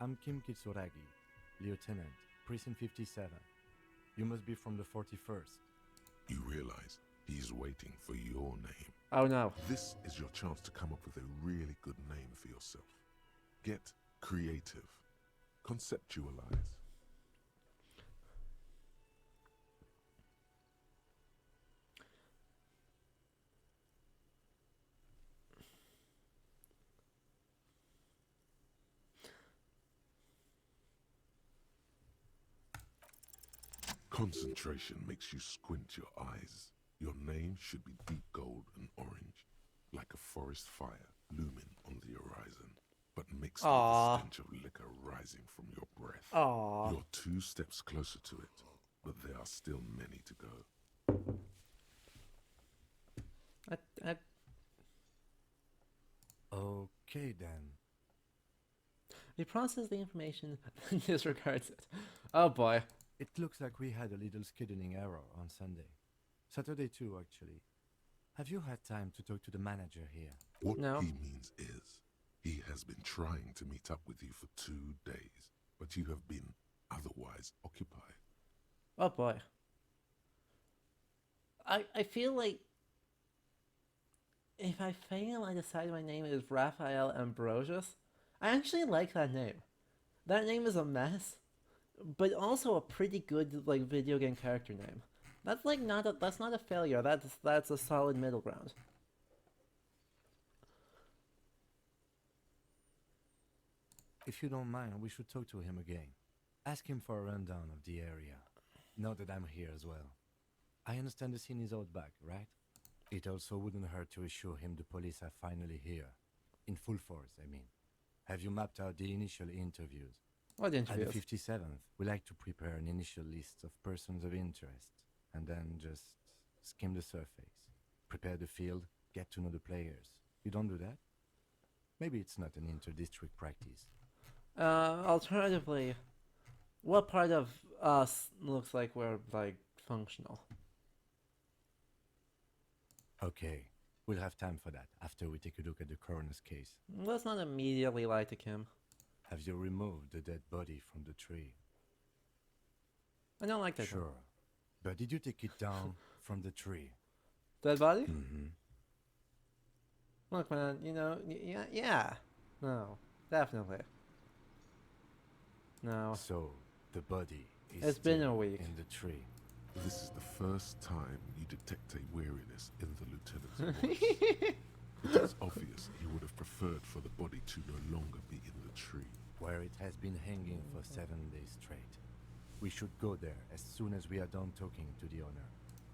I'm Kim Kitsuragi, Lieutenant, Prison 57. You must be from the 41st. You realize he's waiting for your name. Oh no. This is your chance to come up with a really good name for yourself. Get creative. Conceptualize. Concentration makes you squint your eyes. Your name should be deep gold and orange, like a forest fire looming on the horizon, but mixed with the stench of liquor rising from your breath. Aww. You're 2 steps closer to it, but there are still many to go. Okay then. We process the information and disregards it. Oh boy. It looks like we had a little scheduling error on Sunday. Saturday too, actually. Have you had time to talk to the manager here? What No. he means is, he has been trying to meet up with you for 2 days, but you have been otherwise occupied. Oh boy. I feel like if I fail, I decide my name is Raphael Ambrosius. I actually like that name. That name is a mess, but also a pretty good like video game character name. That's like that's not a failure. That's a solid middle ground. If you don't mind, we should talk to him again. Ask him for a rundown of the area. Now that I'm here as well. I understand the scene is out back, right? It also wouldn't hurt to assure him the police are finally here. In full force, I mean. Have you mapped out the initial interviews? What At the interviews? 57th, we like to prepare an initial list of persons of interest, and then just skim the surface. Prepare the field, get to know the players. You don't do that? Maybe it's not an inter-district practice. Alternatively, what part of us looks like we're like functional? Okay, we'll have time for that after we take a look at the coroner's case. Let's not immediately lie to Kim. Have you removed the dead body from the tree? I don't like that. Sure. But did you take it down from the tree? Dead body? Mm-hmm. Look, man, you know, yeah. No, definitely. No. So, the body is It's been still a week. in the tree. This is the first time you detect a weariness in the lieutenant's voice. It is obvious he would have preferred for the body to no longer be in the tree. Where it has been hanging for 7 days straight. We should go there as soon as we are done talking to the owner.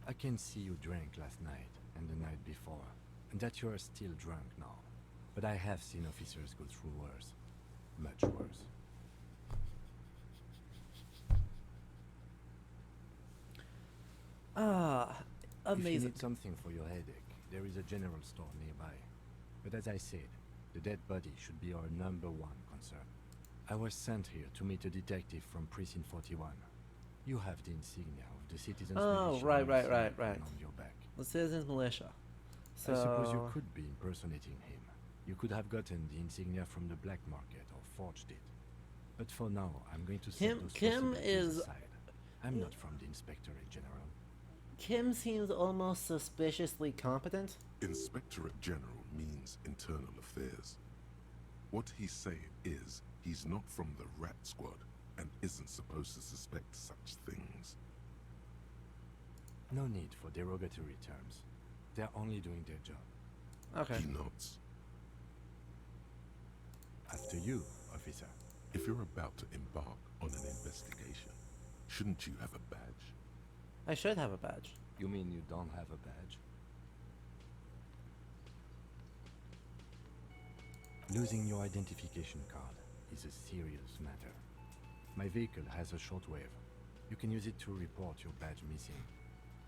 I can see you drank last night and the night before, and that you are still drunk now. But I have seen officers go through worse. Much worse. Ah, If you amazing. need something for your headache, there is a general store nearby. But as I said, the dead body should be our #1 concern. I was sent here to meet a detective from Precinct 41. You have the insignia of the Citizens Oh, Militia right, on right, your right, sleeve right. and on your back. The Citizens Militia. So, I suppose you could be impersonating him. You could have gotten the insignia from the black market or forged it. But for now, I'm going to set those Kim possibilities is- aside. I'm not from the Inspectorate General. Kim seems almost suspiciously competent. Inspectorate General means internal affairs. What he's saying is, he's not from the rat squad and isn't supposed to suspect such things. No need for derogatory terms. They're only doing their job. Okay. He nods. After you, officer. If you're about to embark on an investigation, shouldn't you have a badge? I should have a badge. You mean you don't have a badge? Losing your identification card is a serious matter. My vehicle has a shortwave. You can use it to report your badge missing.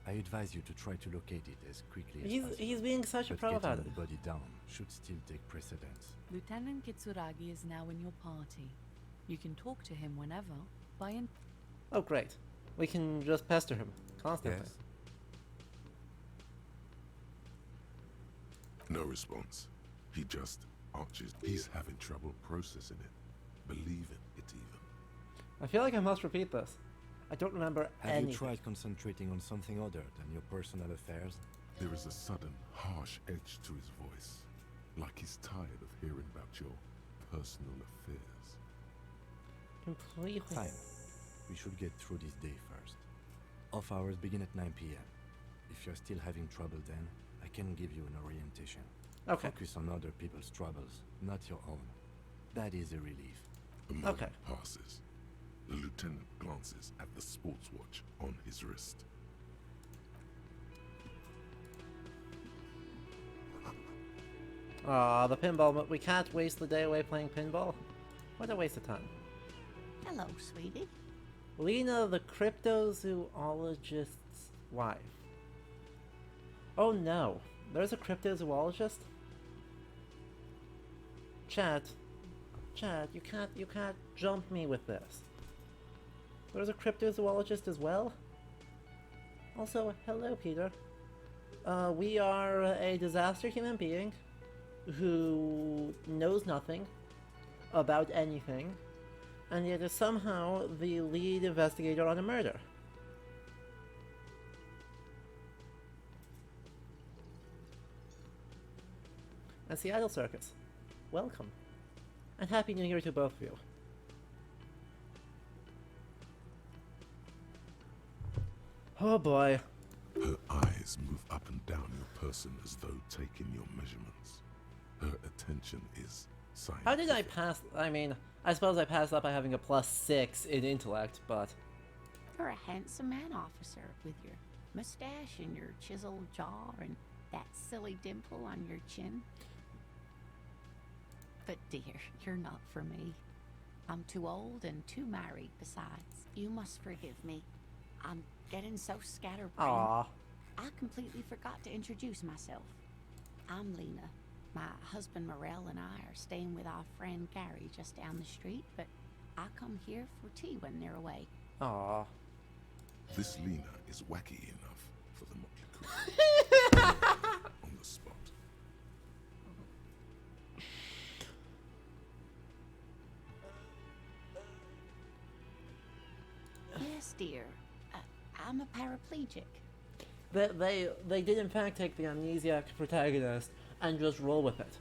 I advise you to try to locate it as quickly as possible. He's being such a But pro about getting it. the body down should still take precedence. Lieutenant Kitsuragi is now in your party. You can talk to him whenever, by an Oh, great. We can just pester him constantly. Yes. No response. He just arches. He's having trouble processing it, believing it even. I feel like I must repeat this. I don't remember Have anything. you tried concentrating on something other than your personal affairs? There is a sudden, harsh edge to his voice, like he's tired of hearing about your personal affairs. Completely. Fine. We should get through this day first. Off hours begin at 9 p.m. If you're still having trouble then, I can give you an orientation. Okay. Focus on other people's troubles, not your own. That is a relief. A moment Okay. passes. The lieutenant glances at the sports watch on his wrist. Aw, the pinball. We can't waste the day away playing pinball. What a waste of time. Hello, sweetie. Lena, the cryptozoologist's wife. Oh no, there's a cryptozoologist? Chat, you can't jump me with this. There's a cryptozoologist as well? Also, hello, Peter. We are a disaster human being who knows nothing about anything, and yet is somehow the lead investigator on a murder. And Seattle Circus, welcome. And Happy New Year to both of you. Oh boy. Her eyes move up and down your person as though taking your measurements. Her attention is scientific. How did I pass? I mean, I suppose I passed up by having a +6 in intellect, but... You're a handsome man, officer, with your mustache and your chiseled jaw and that silly dimple on your chin. But dear, you're not for me. I'm too old and too married besides. You must forgive me. I'm getting so scatterbrained. Aww. I completely forgot to introduce myself. I'm Lena. My husband Morel and I are staying with our friend Gary just down the street, but I come here for tea when they're away. Aww. This Lena is wacky enough for the motley crew. On the spot. Yes, dear. I'm a paraplegic. They did in fact take the amnesiac protagonist and just roll with it.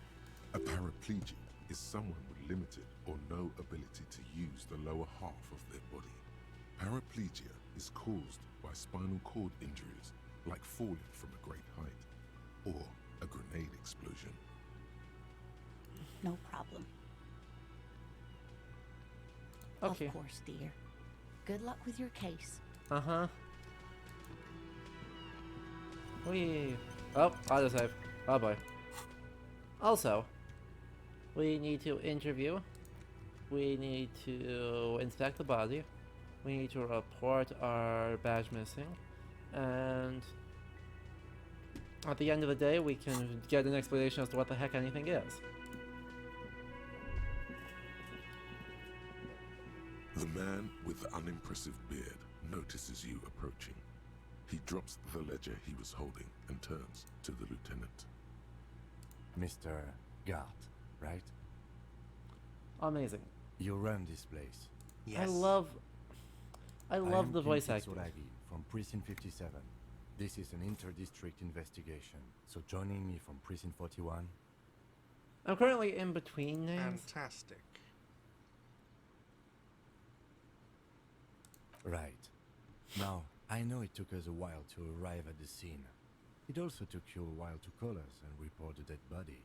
A paraplegic is someone with limited or no ability to use the lower half of their body. Paraplegia is caused by spinal cord injuries, like falling from a great height, or a grenade explosion. No problem. Okay. Of course, dear. Good luck with your case. Uh-huh. Wee. Oh, autosave. Oh boy. Also, we need to interview. We need to inspect the body. We need to report our badge missing. And at the end of the day, we can get an explanation as to what the heck anything is. The man with the unimpressive beard notices you approaching. He drops the ledger he was holding and turns to the lieutenant. Mr. Gart, right? Amazing. You run this place. Yes. I love the voice Kim acting. Kitsuragi from Precinct 57. This is an inter-district investigation, so joining me from Precinct 41. I'm currently in between names. Fantastic. Right. Now, I know it took us a while to arrive at the scene. It also took you a while to call us and report the dead body.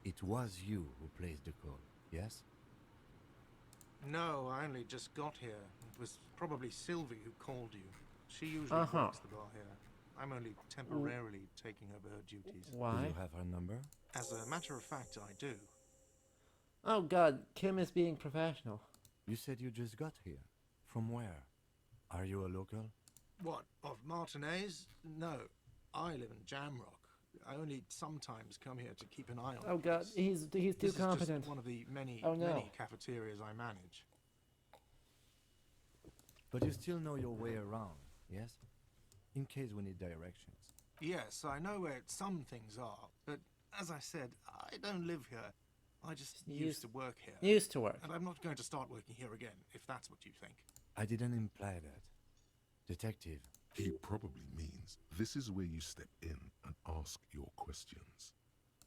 It was you who placed the call, yes? No, I only just got here. It was probably Sylvie who called you. She usually Uh-huh. works the bar here. I'm only temporarily taking over her duties. Do Why? you have her number? As a matter of fact, I do. Oh god, Kim is being professional. You said you just got here. From where? Are you a local? What, of Martinez? No, I live in Jamrock. I only sometimes come here to keep an eye on Oh god, things. he's too This is competent. just one of the many, Oh, no. many cafeterias I manage. But you still know your way around, yes? In case we need directions. Yes, I know where some things are, but as I said, I don't live here. I just used to work here. Used to work. And I'm not going to start working here again, if that's what you think. I didn't imply that. Detective, He probably means this is where you step in and ask your questions.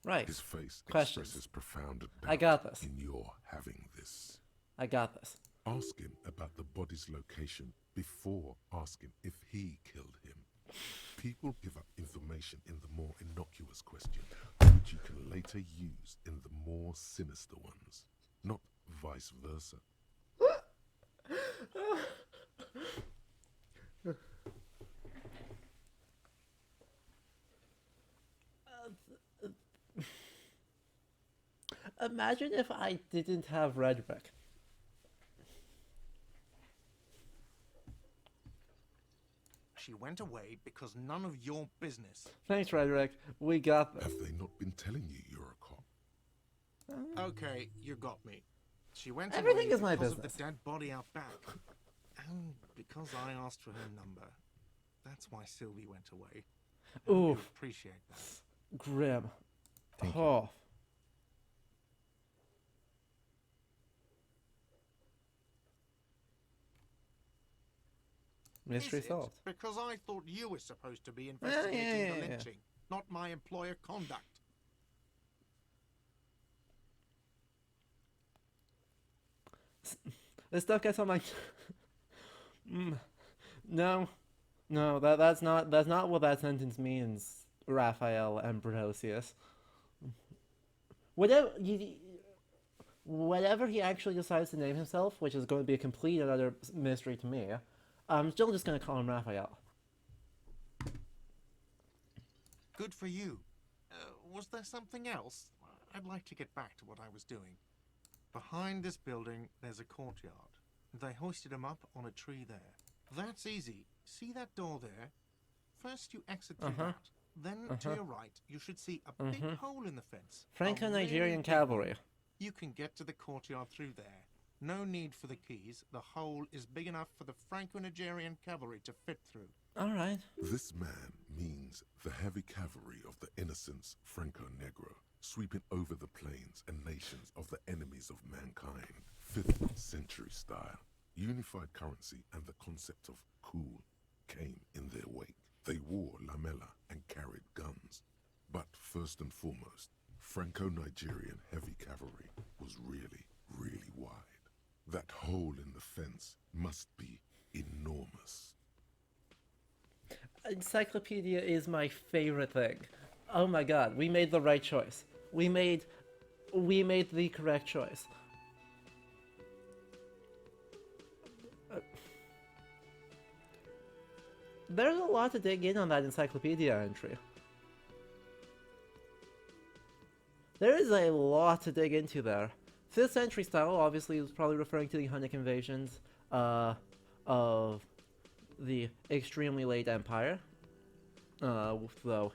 Right. His face Questions. expresses profound doubt I got this. in your having this. I got this. Ask him about the body's location before asking if he killed him. People give up information in the more innocuous question, which you can later use in the more sinister ones, not vice versa. Imagine if I didn't have Redrick. She went away because none of your business. Thanks, Redrick. We got this. Have they not been telling you you're a cop? Okay, you got me. She went Everything away is my because business. of the dead body out back. And because I asked for her number. That's why Sylvie went away. I hope you Oof. appreciate that. Grim. Thank you. Oh. Mystery Is it? solved. Because I thought you were supposed to be yeah, investigating yeah, the yeah. lynching, not my employer conduct. This stuff gets on my. No, no, that's not what that sentence means, Raphael Ambrosius. Whatever whatever he actually decides to name himself, which is going to be a complete and utter mystery to me, I'm still just going to call him Raphael. Good for you. Was there something else? I'd like to get back to what I was doing. Behind this building, there's a courtyard. They hoisted him up on a tree there. That's easy. See that door there? First you exit through that. Then to your right, you should see a big hole in the fence. A Franco-Nigerian really big cavalry. one. You can get to the courtyard through there. No need for the keys. The hole is big enough for the Franco-Nigerian cavalry to fit through. Alright. This man means the heavy cavalry of the innocents Franco Negro, sweeping over the plains and nations of the enemies of mankind. 5th century style. Unified currency and the concept of cool came in their wake. They wore lamella and carried guns. But first and foremost, Franco-Nigerian heavy cavalry was really, really wide. That hole in the fence must be enormous. Encyclopedia is my favorite thing. Oh my god, we made the right choice. We made the correct choice. There's a lot to dig in on that encyclopedia entry. There is a lot to dig into there. 5th century style obviously is probably referring to the Hunnic invasions of the extremely late empire. Though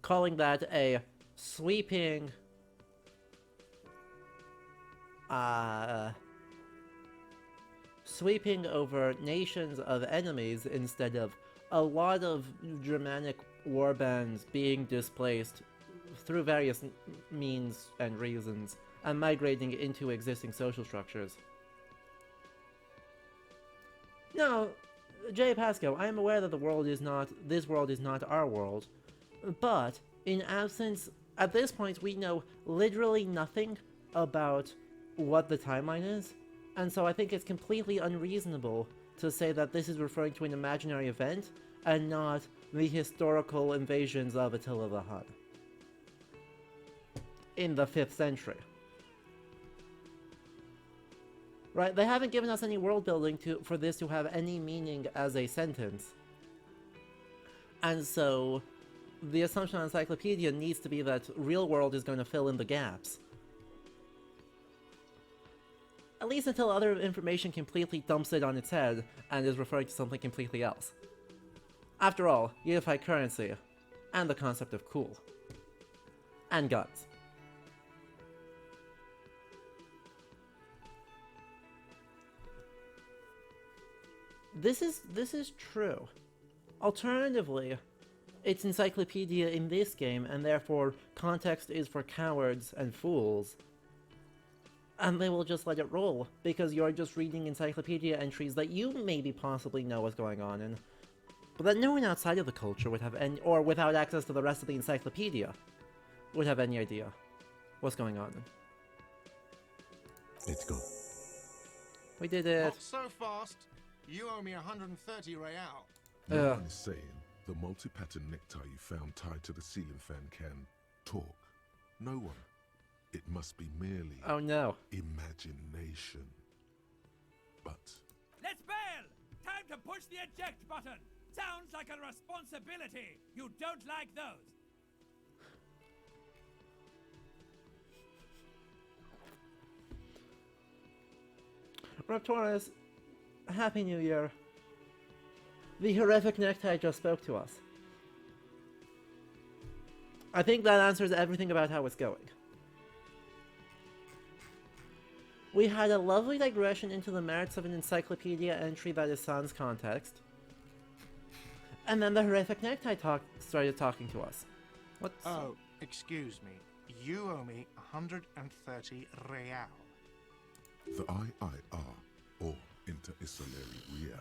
calling that a sweeping sweeping over nations of enemies instead of a lot of Germanic warbands being displaced through various means and reasons and migrating into existing social structures. Now, Jay Pasco, I am aware that this world is not our world, but in absence, at this point we know literally nothing about what the timeline is, and so I think it's completely unreasonable to say that this is referring to an imaginary event and not the historical invasions of Attila the Hun in the 5th century. Right, they haven't given us any world building for this to have any meaning as a sentence. And so, the assumption on Encyclopedia needs to be that real world is going to fill in the gaps. At least until other information completely dumps it on its head and is referring to something completely else. After all, unified currency, and the concept of cool. And guns. This is true. Alternatively, it's encyclopedia in this game, and therefore context is for cowards and fools. And they will just let it roll, because you're just reading encyclopedia entries that you maybe possibly know what's going on in, but that no one outside of the culture would have any, or without access to the rest of the encyclopedia, would have any idea what's going on in. Let's go. We did it. Not so fast. You owe me 130 real. No one is saying the multi-pattern necktie you found tied to the ceiling fan can talk. No one. It must be merely Oh no. imagination. But Let's bail! Time to push the eject button! Sounds like a responsibility! You don't like those! Raptoris, Happy New Year. The horrific necktie just spoke to us. I think that answers everything about how it's going. We had a lovely digression into the merits of an encyclopedia entry that is sans context. And then the horrific necktie started talking to us. What? Oh, excuse me. You owe me 130 real. The IIR, or Inter-Isolary Real,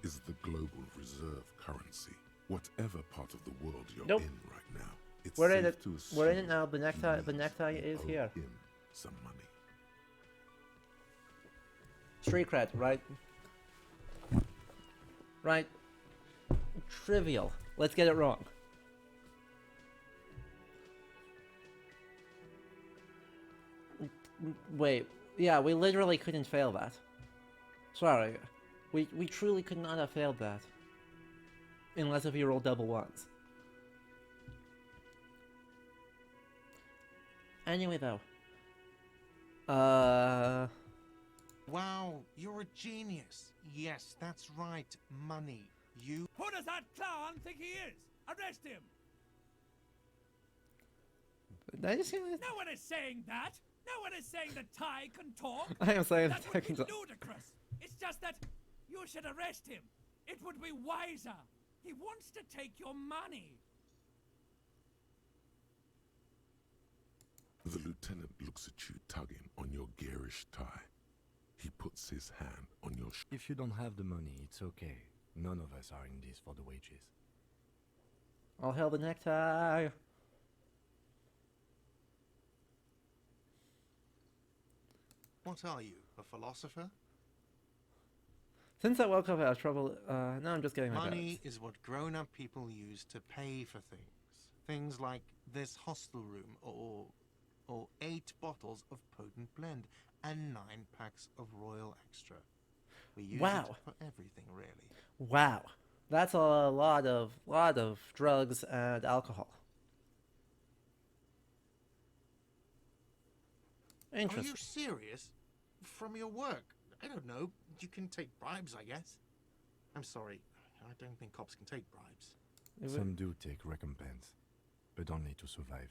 is the global reserve currency. Whatever part of the world you're Nope. in right now, it's We're safe in it. to We're in it assume now. The you necktie need is to here. owe him some money. Street cred, right? Right. Trivial. Let's get it wrong. Wait. Yeah, we literally couldn't fail that. Sorry. We truly could not have failed that. Unless if you roll double ones. Anyway, though. Wow, you're a genius. Yes, that's right. Money. You. Who does that clown think he is? Arrest him! I just No one is saying that! No one is saying that Ty can talk! I am saying That that I would can be ludicrous! It's just that you should arrest him! It would be wiser! He wants to take your money! The lieutenant looks at you tugging on your garish tie. He puts his hand on your If you don't have the money, it's okay. None of us are in this for the wages. I'll hail the necktie. What are you, a philosopher? Since I woke up, I have trouble. No, I'm just getting my Money balance. is what grown-up people use to pay for things. Things like this hostel room, or 8 bottles of potent blend, and 9 packs of Royal Extra. We use Wow. it for everything, really. Wow, that's a lot of drugs and alcohol. Are Interesting. you serious? From your work? I don't know. You can take bribes, I guess. I'm sorry. I don't think cops can take bribes. Some do take recompense, but only to survive.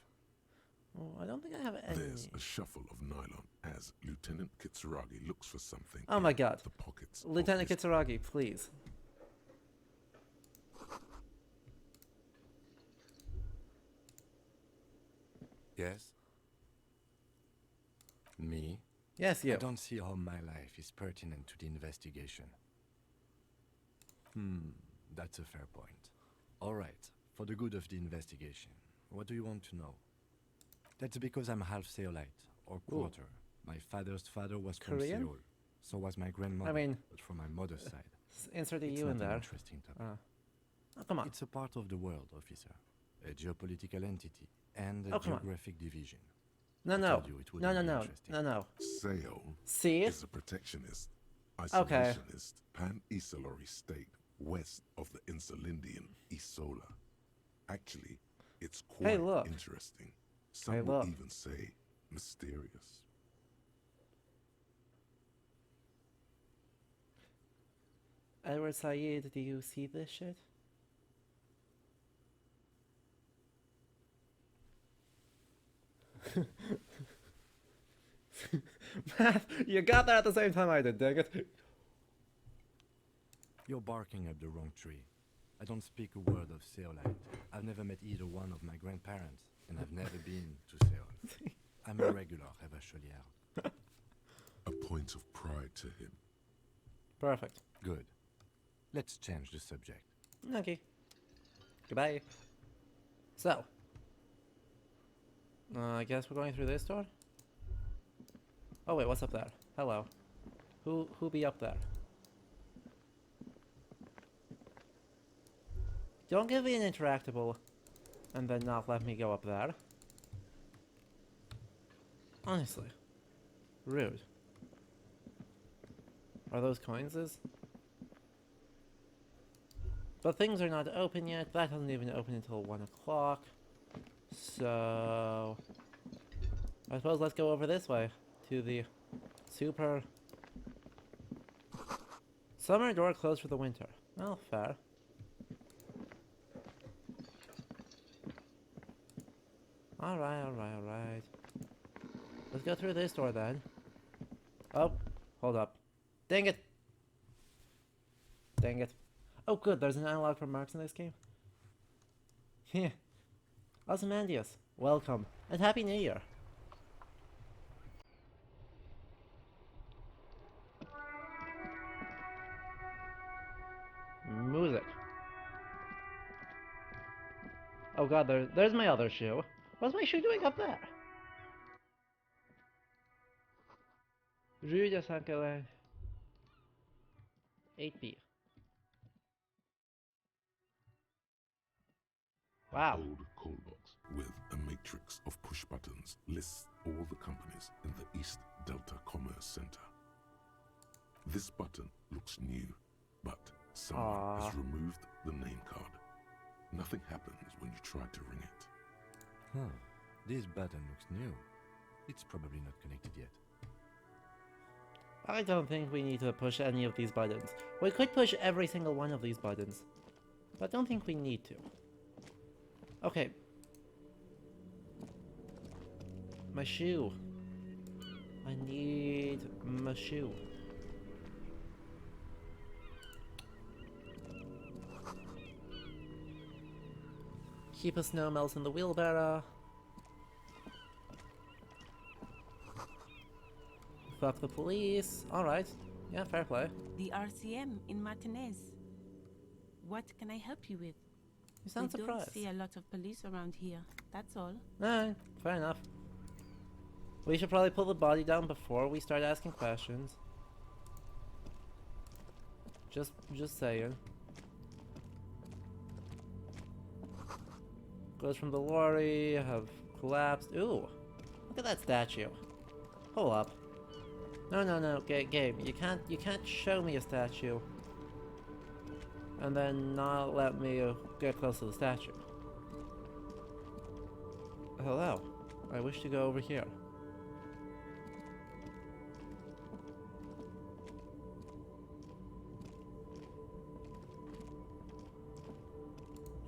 Oh, I don't think I have any. There's a shuffle of nylon as Lieutenant Kitsuragi looks for something. Oh my in god. The pockets. of Lieutenant his- Kitsuragi, please. Yes? Me? Yes, I you. don't see how my life is pertinent to the investigation. That's a fair point. All right, for the good of the investigation, what do you want to know? That's because I'm half Seolite, or quarter. My father's father was from Korean? Seoul. So was my grandmother, mean- but from my mother's side. Insert a It's U not in an there. interesting topic. Oh, come on. It's a part of the world, officer. A geopolitical entity and a Oh, come on. geographic division. No, I no. told you it No, wouldn't no, be no. interesting. No, no. Seoul See? is a protectionist, Okay. isolationist, pan-Isolary state west of the Insulindian Isola. Actually, it's quite Hey, look. interesting. Some Hey, will look. even say mysterious. Edward Said, do you see this shit? Math, you got that at the same time I did, dang it. You're barking up the wrong tree. I don't speak a word of Seolite. I've never met either one of my grandparents, and I've never been to Seoul. I'm a regular Revacholière. A point of pride to him. Perfect. Good. Let's change the subject. Okay. Goodbye. So. I guess we're going through this door? Oh wait, what's up there? Hello. Who be up there? Don't give me an interactable and then not let me go up there. Honestly. Rude. Are those coins? But things are not open yet. That doesn't even open until 1 o'clock. So I suppose let's go over this way to the super summer door closed for the winter. Well, fair. Alright. Let's go through this door then. Oh, hold up. Dang it. Oh good, there's an analog for marks in this game. Heh. Ozymandias, welcome, and Happy New Year. Music. Oh god, there's my other shoe. What's my shoe doing up there? Rue de Saint-Gallen. 8B. Wow. Old call box with a matrix of push buttons lists all the companies in the East Delta Commerce Center. This button looks new, but someone has removed the name card. Nothing happens when you try to ring it. Huh. This button looks new. It's probably not connected yet. I don't think we need to push any of these buttons. We could push every single one of these buttons, but I don't think we need to. Okay. My shoe. I need my shoe. Keep a snow melt in the wheelbarrow. Fuck the police. Alright. Yeah, fair play. The RCM in Martinez. What can I help you with? You sound We surprised. don't see a lot of police around here. That's all. Alright, fair enough. We should probably pull the body down before we start asking questions. Just saying. Goes from the lorry, have collapsed. Ooh, look at that statue. Hold up. No, game. You can't show me a statue and then not let me get close to the statue. Hello. I wish to go over here.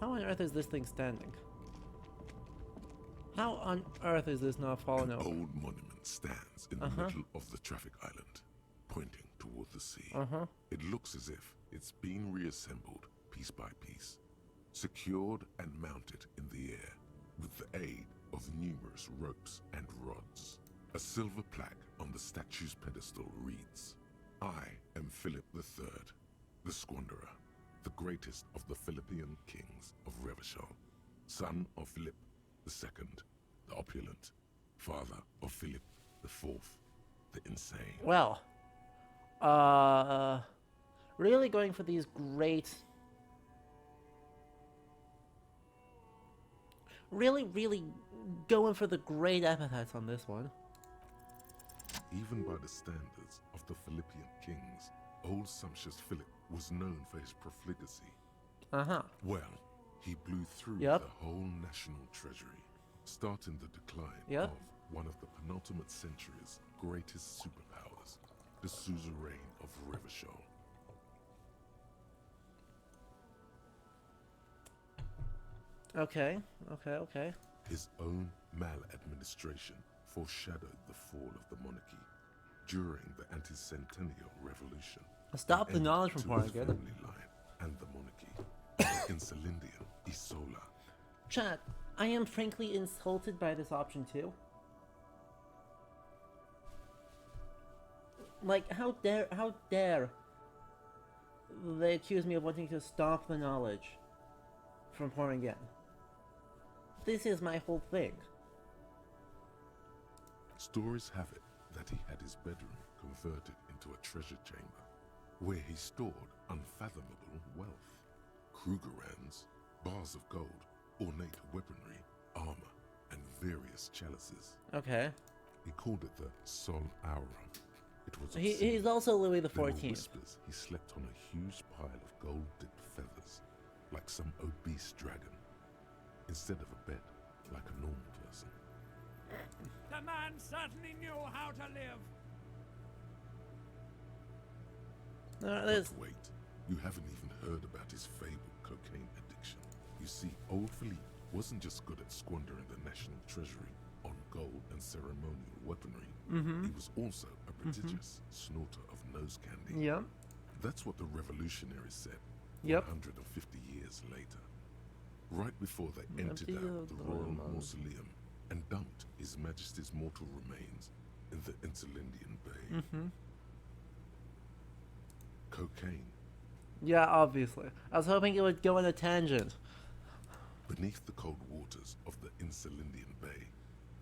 How on earth is this thing standing? How on earth is this not falling An over? old monument stands in the middle of the traffic island, pointing toward the sea. It looks as if it's been reassembled piece by piece, secured and mounted in the air with the aid of numerous ropes and rods. A silver plaque on the statue's pedestal reads, "I am Philip III, the Squanderer, the greatest of the Philippian kings of Revachol, son of Philip II, the opulent, father of Philip IV, the insane." Well, really going for these great... Really going for the great epithets on this one. Even by the standards of the Philippian kings, old sumptuous Philip was known for his profligacy. Well, he blew through the whole national treasury, starting the decline of one of the penultimate century's greatest superpowers, the suzerain of Revachol. Okay. His own maladministration foreshadowed the fall of the monarchy during the anti-centennial revolution. Stop the knowledge from pouring the again. family line and the monarchy in Celindian Isola. Chat, I am frankly insulted by this option too. Like, how dare they accuse me of wanting to stop the knowledge from pouring in. This is my whole thing. Stories have it that he had his bedroom converted into a treasure chamber, where he stored unfathomable wealth. Krugerrands, bars of gold, ornate weaponry, armor, and various chalices. Okay. He called it the Sol Aurum. It was He's also Louis the There were 14th. whispers he slept on a huge pile of gold-dipped feathers, like some obese dragon, instead of a bed, like a normal person. The man certainly knew how to live. There's... But wait, you haven't even heard about his fabled cocaine addiction. You see, old Philippe wasn't just good at squandering the national treasury on gold and ceremonial weaponry. He was also a prodigious snorter of nose candy. Yeah. That's what the revolutionaries said. Yep. 150 years later, right before they entered Empty out the the royal royal mausoleum and dumped His Majesty's mortal remains in the Interlindian Bay. Mm-hmm. Cocaine, Yeah, obviously. I was hoping it would go on a tangent. beneath the cold waters of the Interlindian Bay,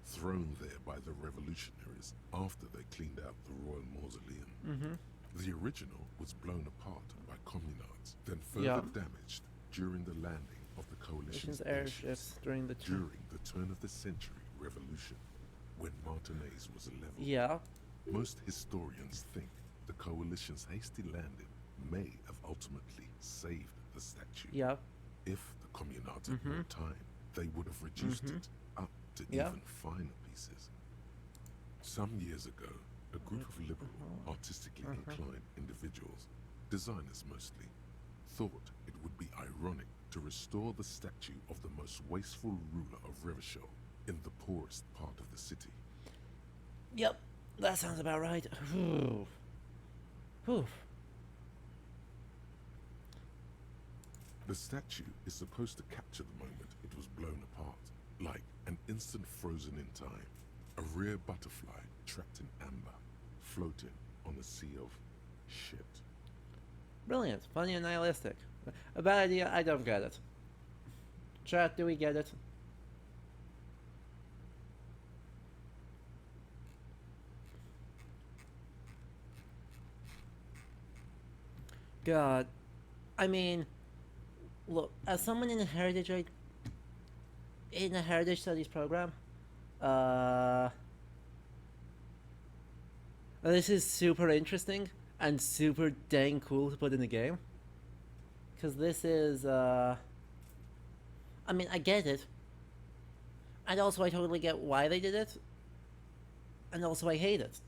thrown there by the revolutionaries after they cleaned out the royal mausoleum. Mm-hmm. The original was blown apart by communards, then further Yeah. damaged during the landing of the coalition's Nation's airships during the during the turn of the century revolution, when Martinez was leveled. Yeah. Most historians think the coalition's hasty landing may have ultimately saved the statue. Yeah. If the communards had more time, they would have reduced it up to Yeah. even finer pieces. Some years ago, a group of liberal, artistically inclined individuals, designers mostly, thought it would be ironic to restore the statue of the most wasteful ruler of Revachol in the poorest part of the city. Yep. That sounds about right. Whew. Whew. The statue is supposed to capture the moment it was blown apart, like an instant frozen in time, a rare butterfly trapped in amber, floating on a sea of shit. Brilliant. Funny and nihilistic. A bad idea, I don't get it. Chat, do we get it? God. I mean, look, as someone in a heritage studies program, this is super interesting and super dang cool to put in the game. Cause this is, I mean, I get it. And also I totally get why they did it. And also I hate it.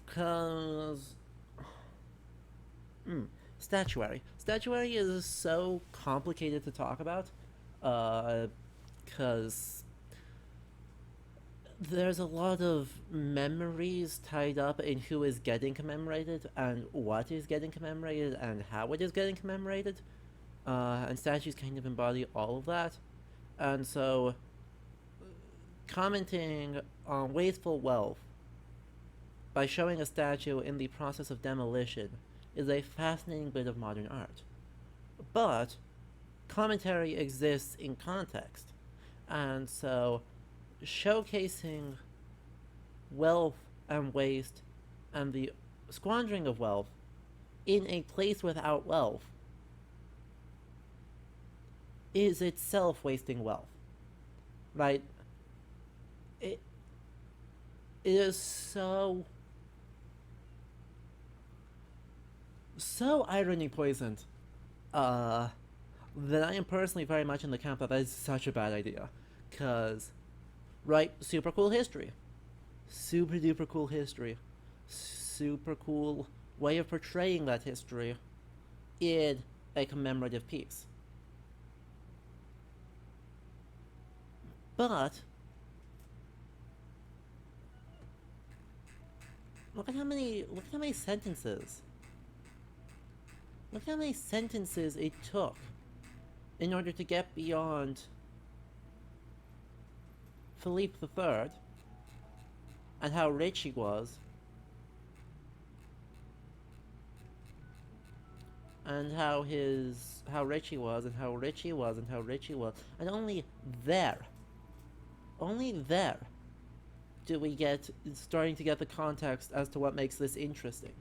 Cause... Statuary. Statuary is so complicated to talk about. Cause... there's a lot of memories tied up in who is getting commemorated and what is getting commemorated and how it is getting commemorated. And statues kind of embody all of that. And so, commenting on wasteful wealth by showing a statue in the process of demolition is a fascinating bit of modern art. But, commentary exists in context. And so, showcasing wealth and waste and the squandering of wealth in a place without wealth is itself wasting wealth. Right? It is so irony poisoned that I am personally very much in the camp that is such a bad idea. Cause, right, super cool history. Super duper cool history. Super cool way of portraying that history in a commemorative piece. But look at how many sentences. Look how many sentences it took in order to get beyond Philippe III and how rich he was, and how rich he was, and how rich he was, and how rich he was, and only there do we starting to get the context as to what makes this interesting.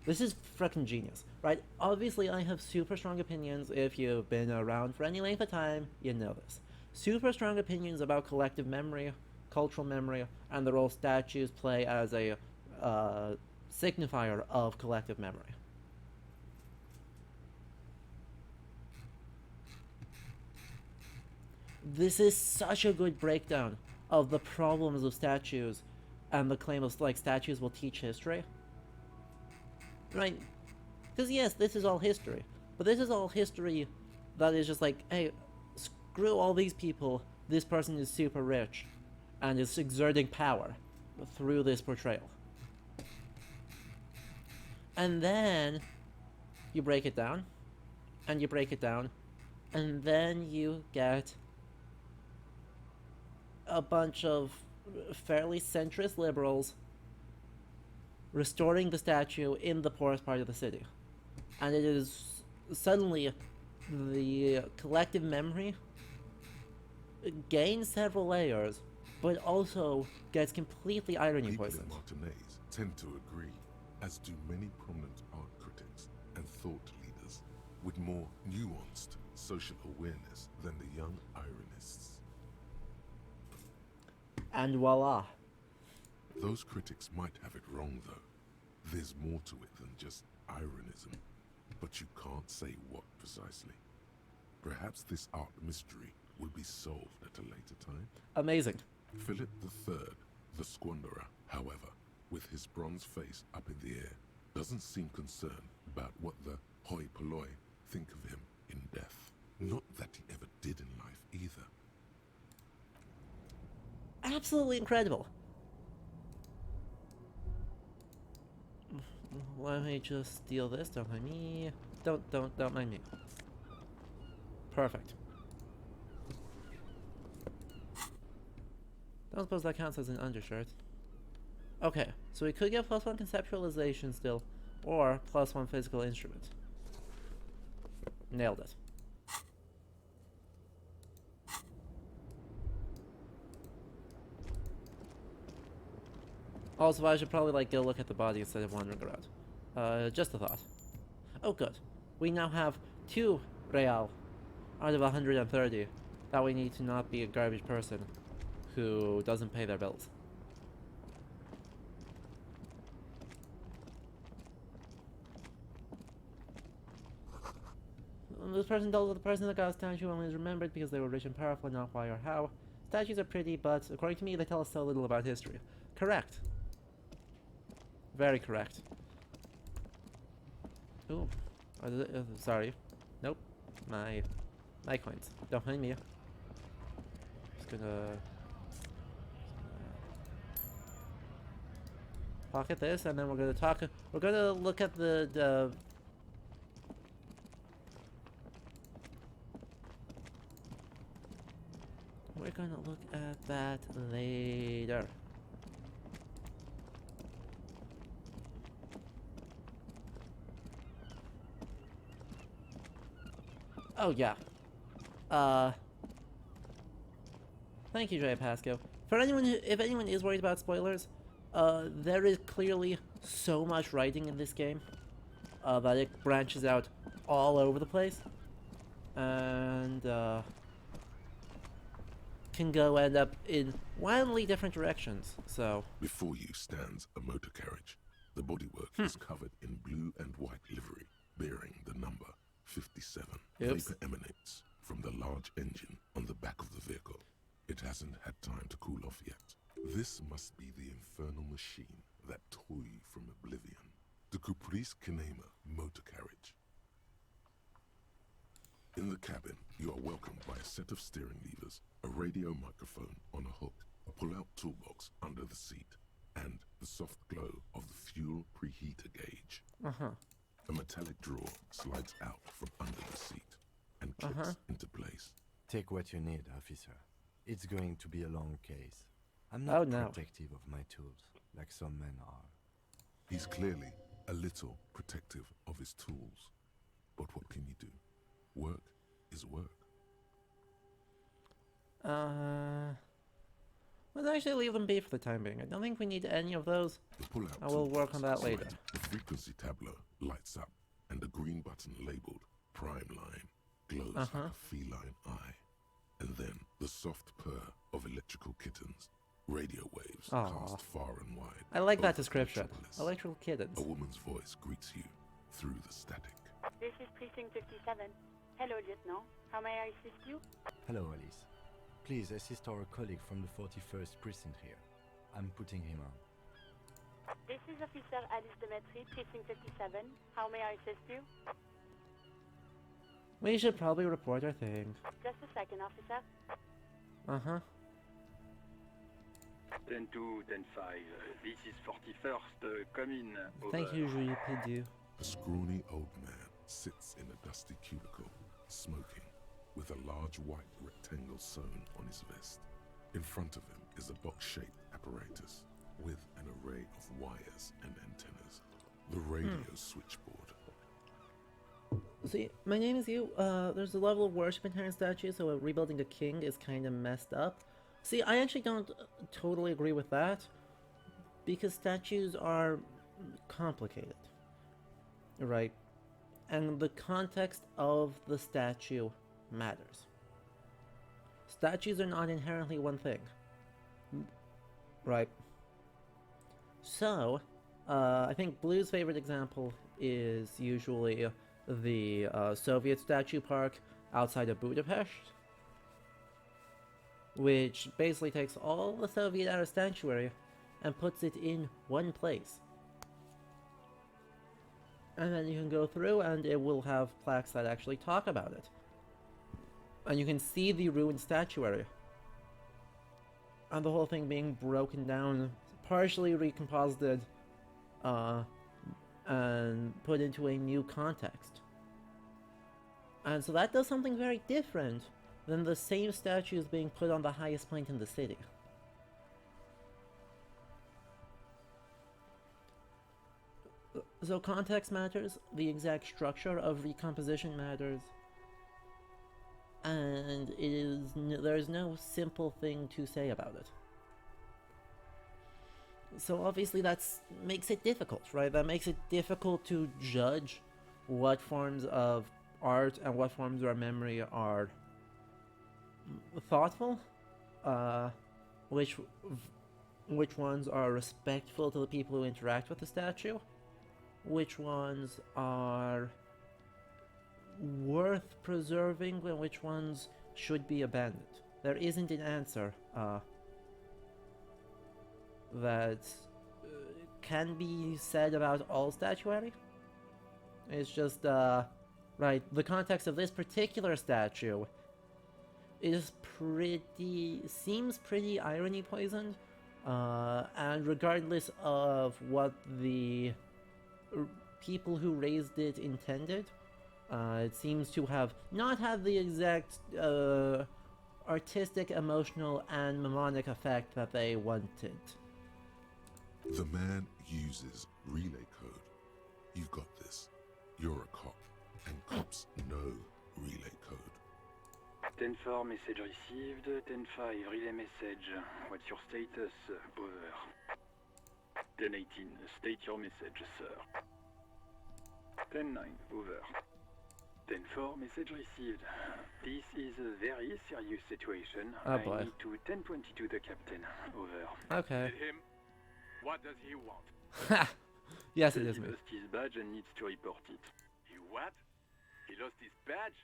This is freaking genius, right? Obviously, I have super strong opinions. If you've been around for any length of time, you know this. Super strong opinions about collective memory, cultural memory, and the role statues play as a signifier of collective memory. This is such a good breakdown of the problems of statues and the claim of, like, statues will teach history. Right? Because yes, this is all history. But this is all history that is just like, hey, screw all these people, this person is super rich and is exerting power through this portrayal. And then you break it down, and you break it down, and then you get a bunch of fairly centrist liberals restoring the statue in the poorest part of the city. And it is suddenly the collective memory gains several layers, but also gets completely irony People in poisoned. Martinez tend to agree, as do many prominent art critics and thought leaders with more nuanced social awareness than the young ironists. And voila. Those critics might have it wrong, though. There's more to it than just ironism, but you can't say what precisely. Perhaps this art mystery will be solved at a later time. Amazing. Philip III, the squanderer, however, with his bronze face up in the air, doesn't seem concerned about what the hoi polloi think of him in death. Not that he ever did in life either. Absolutely incredible. Let me just steal this. Don't mind me. Don't mind me. Perfect. Don't suppose that counts as an undershirt. Okay, so we could get +1 conceptualization still, or +1 physical instrument. Nailed it. Also, I should probably like go look at the body instead of wandering around. Just a thought. Oh, good. We now have 2 real out of 130 that we need to not be a garbage person who doesn't pay their bills. This person told the person that got a statue only is remembered because they were rich and powerful, not why or how. Statues are pretty, but according to me, they tell us so little about history. Correct. Very correct. Ooh. Sorry. Nope. My coins. Don't mind me. Just gonna pocket this, and then we're gonna talk. We're gonna look at the we're gonna look at that later. Oh yeah. Thank you, Jay Pasco. For anyone if anyone is worried about spoilers, there is clearly so much writing in this game that it branches out all over the place, and can go end up in wildly different directions. So Before you stands a motor carriage. The bodywork is covered in blue and white livery, bearing the number 57. Oops. Vapor emanates from the large engine on the back of the vehicle. It hasn't had time to cool off yet. This must be the infernal machine that tore you from oblivion. The Caprice Kinema motor carriage. In the cabin, you are welcomed by a set of steering levers, a radio microphone on a hook, a pull-out toolbox under the seat, and the soft glow of the fuel preheater gauge. A metallic drawer slides out from under the seat and clicks into place. Take what you need, officer. It's going to be a long case. I'm not Oh, no. protective of my tools, like some men are. He's clearly a little protective of his tools. But what can you do? Work is work. Let's actually leave them be for the time being. I don't think we need any of those. The pull-out I will work toolbox on that later. slides. The frequency tableau lights up, and the green button labeled Prime Line glows like a feline eye. And then the soft purr of electrical kittens, radio waves Aw. cast far and wide. I like that over the description. metropolis. Electrical kittens. A woman's voice greets you through the static. This is Precinct 57. Hello, Lieutenant. How may I assist you? Hello, Alice. Please assist our colleague from the 41st precinct here. I'm putting him on. This is Officer Alice Demetri, Precinct 57. How may I assist you? We should probably report our thing. Just a second, officer. 10-2, 10-5. This is 41st. Come in. Thank Over. you, Julie. A scrawny old man sits in a dusty cubicle, smoking, with a large white rectangle sewn on his vest. In front of him is a box-shaped apparatus with an array of wires and antennas. The radio switchboard. See, my name is you. There's a level of worship inherent statue, so rebuilding the king is kind of messed up. See, I actually don't totally agree with that, because statues are complicated, right? And the context of the statue matters. Statues are not inherently one thing, right? So, I think Blue's favorite example is usually the Soviet statue park outside of Budapest, which basically takes all the Soviet era statuary and puts it in one place. And then you can go through and it will have plaques that actually talk about it. And you can see the ruined statuary. And the whole thing being broken down, partially recomposited, and put into a new context. And so that does something very different than the same statues being put on the highest point in the city. So context matters, the exact structure of recomposition matters, and there's no simple thing to say about it. So obviously that makes it difficult, right? That makes it difficult to judge what forms of art and what forms of memory are thoughtful, which ones are respectful to the people who interact with the statue, which ones are worth preserving, and which ones should be abandoned. There isn't an answer that can be said about all statuary. It's just, right, the context of this particular statue is seems pretty irony poisoned, and regardless of what the people who raised it intended, it seems to have not had the exact artistic, emotional, and mnemonic effect that they wanted. The man uses relay code. You've got this. You're a cop, and cops know relay code. 10-4, message received. 10-5, relay message. What's your status? Over. 10-18, state your message, sir. 10-9, over. 10-4, message received. This is a very serious situation. Oh boy. I need to 10-22 the captain. Over. Okay. Him. What does he want? Yes, it is He me. lost his badge and needs to report it. He what? He lost his badge?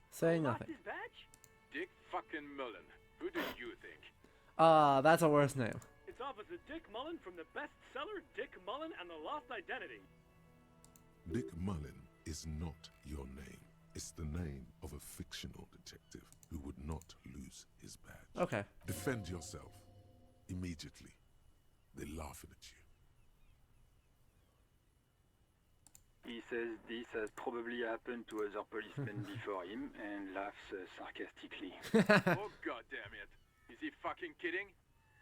Say nothing. His badge? Dick fucking Mullen. Who do you think? That's a worse name. It's Officer Dick Mullen from the bestseller Dick Mullen and the Lost Identity. Dick Mullen is not your name. It's the name of a fictional detective who would not lose his badge. Okay. Defend yourself. Immediately. They're laughing at you. He says this has probably happened to other policemen before him and laughs sarcastically. Oh, goddammit. Is he fucking kidding?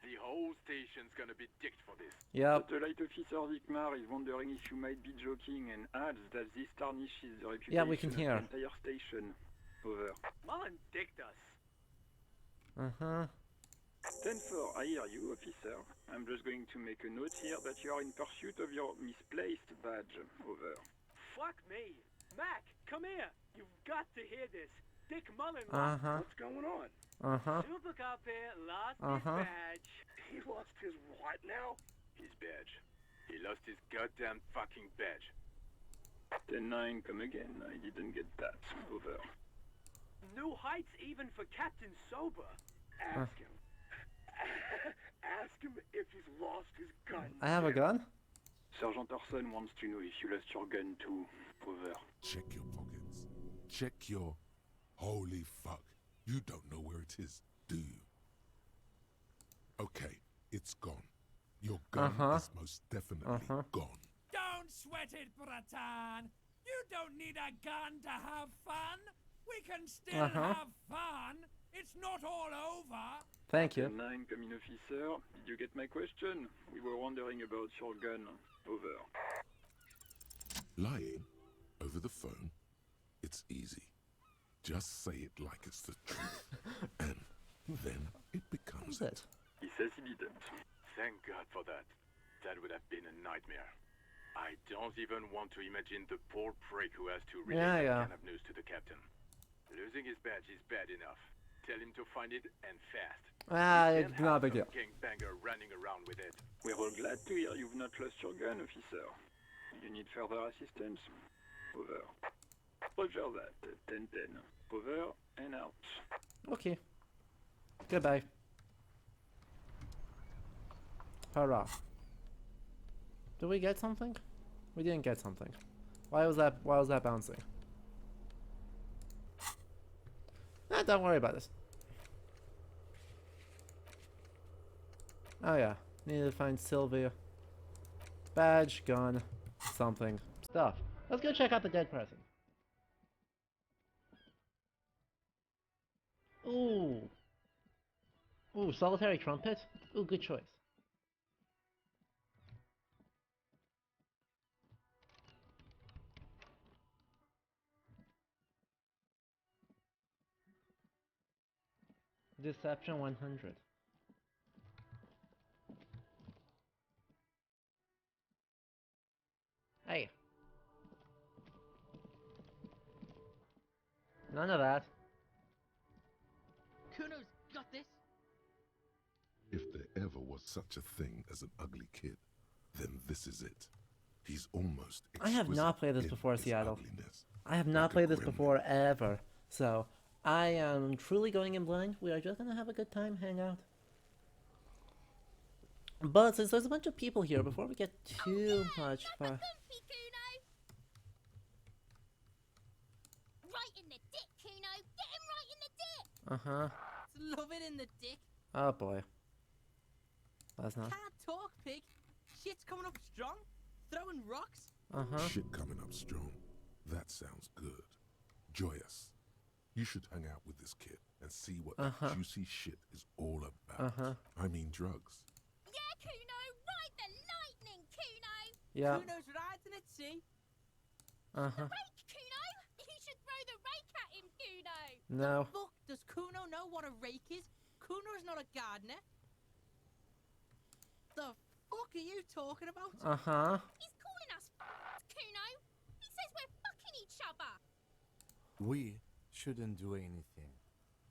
The whole station's gonna be dicked for this. Yep. Satellite officer Vikmar is wondering if you might be joking and adds that this tarnishes the reputation Yeah, we can of hear. the entire station. Over. Mullen dicked us. Uh-huh. 10-4, I hear you, officer. I'm just going to make a note here that you are in pursuit of your misplaced badge. Over. Fuck me. Mac, come here. You've got to hear this. Dick Mullen. Uh-huh. What's going on? Uh-huh. Super Cop here lost Uh-huh. his badge. He lost his what now? His badge. He lost his goddamn fucking badge. 10-9, come again. I didn't get that. Over. New heights even for Captain Sober. Ask him. Ask him if he's lost his gun. I have a gun? Sergeant Orson wants to know if you lost your gun too. Over. Check your pockets. Check your... Holy fuck. You don't know where it is, do you? Okay, It's gone. Your gun is most definitely gone. Don't sweat it, Bratan. You don't need a gun to have fun. We can still have fun. It's not all over. Thank you. 9, coming officer. Did you get my question? We were wondering about your gun. Over. Lying over the phone? It's easy. Just say it like it's the truth. And then it becomes it. He says he didn't. Thank God for that. That would have been a nightmare. I don't even want to imagine the poor prick who has to relay that kind of news to the captain. Losing his badge is bad enough. Tell him to find it and fast. It's not a big deal. Gangbanger running around with it. We're all glad to hear you've not lost your gun, officer. You need further assistance? Over. Roger that. 10-10. Over and out. Okay. Goodbye. Hurrah. Did we get something? We didn't get something. Why was that bouncing? Nah, don't worry about this. Oh yeah. Need to find Sylvia. Badge, gun, something. Stuff. Let's go check out the dead person. Ooh. Ooh, solitary trumpet? Ooh, good choice. Deception 100. Hey. None of that. Kuno's got this. If there ever was such a thing as an ugly kid, then this is it. He's almost I have not played this before, Seattle. I have not played this before, ever. So, I am truly going in blind. We are just gonna have a good time, hang out. But since there's a bunch of people here, before we get too much far... Right in the dick, Kuno! Get him right in the dick! Uh-huh. Love it in the dick. Oh boy. That's not... Can't talk, pig. Shit's coming up strong. Throwing rocks. Uh-huh. Shit coming up strong. That sounds good. Joyous. You should hang out with this kid and see what that juicy shit is all about. I mean drugs. Yeah, Kuno! Ride the lightning, Kuno! Yeah. Kuno's riding at sea. Uh-huh. Rake, Kuno! You should throw the rake at him, Kuno! No. The fuck does Kuno know what a rake is? Kuno's not a gardener. The fuck are you talking about? Uh-huh. He's calling us Kuno. He says we're fucking each other. We shouldn't do anything.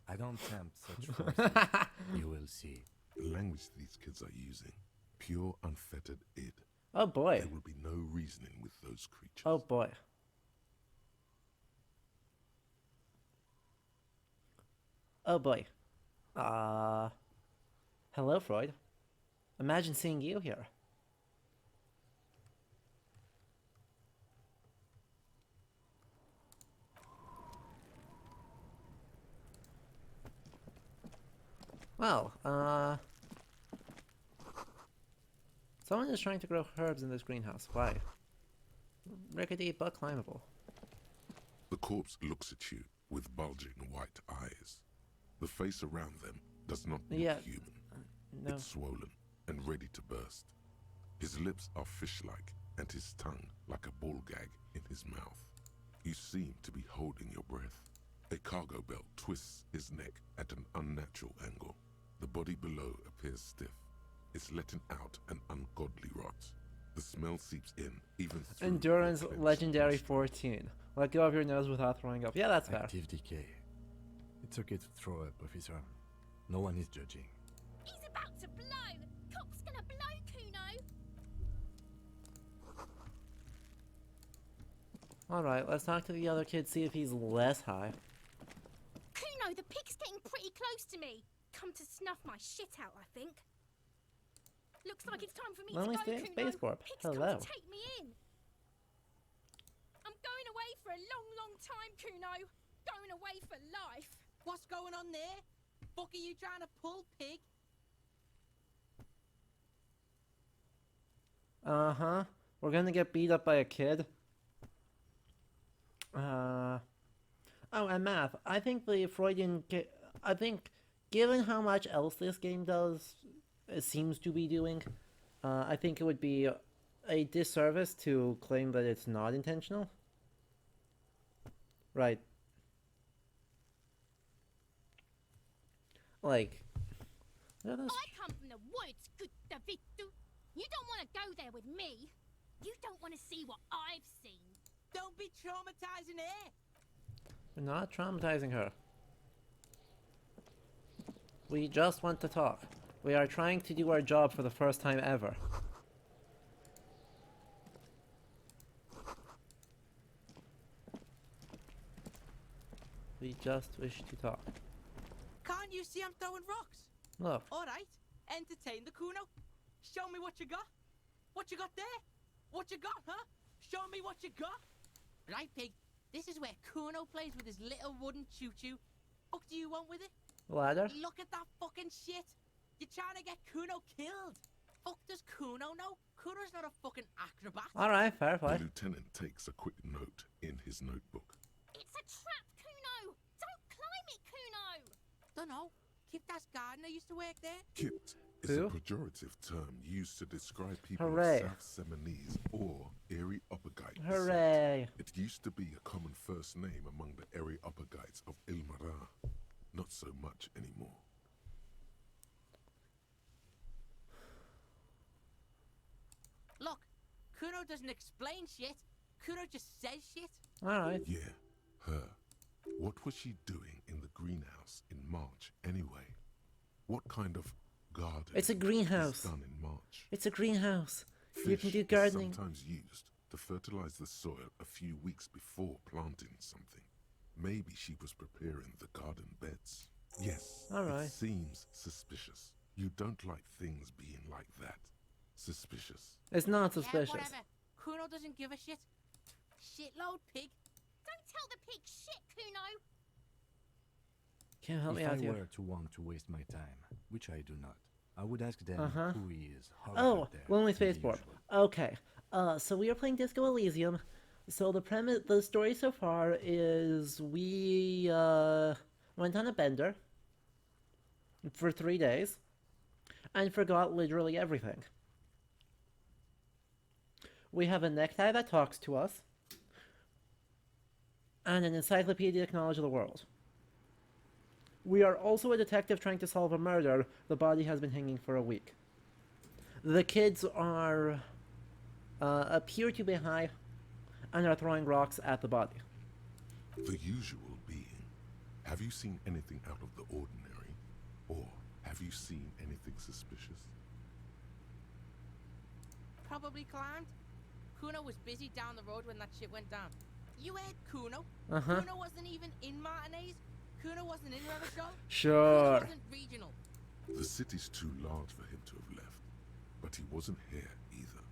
I don't tempt such forces. You will see. The language these kids are using. Pure, unfettered id. Oh boy. There will be no reasoning with those creatures. Oh boy. Oh boy. Hello, Freud. Imagine seeing you here. Well, someone is trying to grow herbs in this greenhouse. Why? Rickety but climbable. The corpse looks at you with bulging white eyes. The face around them does not look human. No. It's swollen and ready to burst. His lips are fish-like and his tongue like a ball gag in his mouth. You seem to be holding your breath. A cargo belt twists his neck at an unnatural angle. The body below appears stiff. It's letting out an ungodly rot. The smell seeps in, even through Endurance your clenched legendary nostrils. 14. Let go of your nose without throwing up. Yeah, that's fair. Active decay. It's okay to throw up, officer. No one is judging. He's about to blow. Cock's gonna blow, Kuno. Alright, let's talk to the other kid, see if he's less high. Kuno, the pig's getting pretty close to me. Come to snuff my shit out, I think. Looks like it's time for me Lonely to go, Space Kuno. Corp. Pig's Hello. come to take me in. I'm going away for a long, long time, Kuno. Going away for life. What's going on there? Fuck are you trying to pull, pig? Uh-huh. We're gonna get beat up by a kid. Oh, and math. I think the Freudian... I think, given how much else this game does, it seems to be doing, I think it would be a disservice to claim that it's not intentional. Right. Like... I come from the woods, good Davidu. You don't want to go there with me. You don't want to see what I've seen. Don't be traumatizing her. We're not traumatizing her. We just want to talk. We are trying to do our job for the first time ever. We just wish to talk. Can't you see I'm throwing rocks? Look. Alright, entertain the Kuno. Show me what you got. What you got there? What you got, huh? Show me what you got. Right, pig. This is where Kuno plays with his little wooden choo-choo. What do you want with it? Ladder? Look at that fucking shit. You're trying to get Kuno killed. Fuck does Kuno know? Kuno's not a fucking acrobat. Alright, fair play. The lieutenant takes a quick note in his notebook. It's a trap, Kuno. Don't climb it, Kuno. Dunno. Kiptas Gardner used to work there. Kipt is a pejorative term used to describe people Hooray. of South Seminese or Erie Uppergite Hooray. descent. It used to be a common first name among the Erie Uppergites of Ilmara. Not so much anymore. Look, Kuno doesn't explain shit. Kuno just says shit. Alright. Yeah, her. What was she doing in the greenhouse in March anyway? What kind of garden? It's a greenhouse. Is done in March? It's a greenhouse. Fish You can do is gardening. sometimes used to fertilize the soil a few weeks before planting something. Maybe she was preparing the garden beds. Yes, Alright. it seems suspicious. You don't like things being like that. Suspicious. It's not suspicious. Yeah, whatever. Kuno doesn't give a shit. Shitload pig. Don't tell the pig shit, Kuno. Can't help me If out I here. were to want to waste my time, which I do not, I would ask them Uh-huh. who he is. How he Oh, got there, Lonely and the Spaceport. usual. Okay. So we are playing Disco Elysium. So the story so far is we went on a bender for 3 days and forgot literally everything. We have a necktie that talks to us and an encyclopedic knowledge of the world. We are also a detective trying to solve a murder. The body has been hanging for a week. The kids are appear to be high and are throwing rocks at the body. The usual being. Have you seen anything out of the ordinary? Or have you seen anything suspicious? Probably climbed. Kuno was busy down the road when that shit went down. You heard Kuno? Uh-huh. Kuno wasn't even in Martinez. Kuno wasn't in Revershaw. Sure. Kuno wasn't regional. The city's too large for him to have left. But he wasn't here either.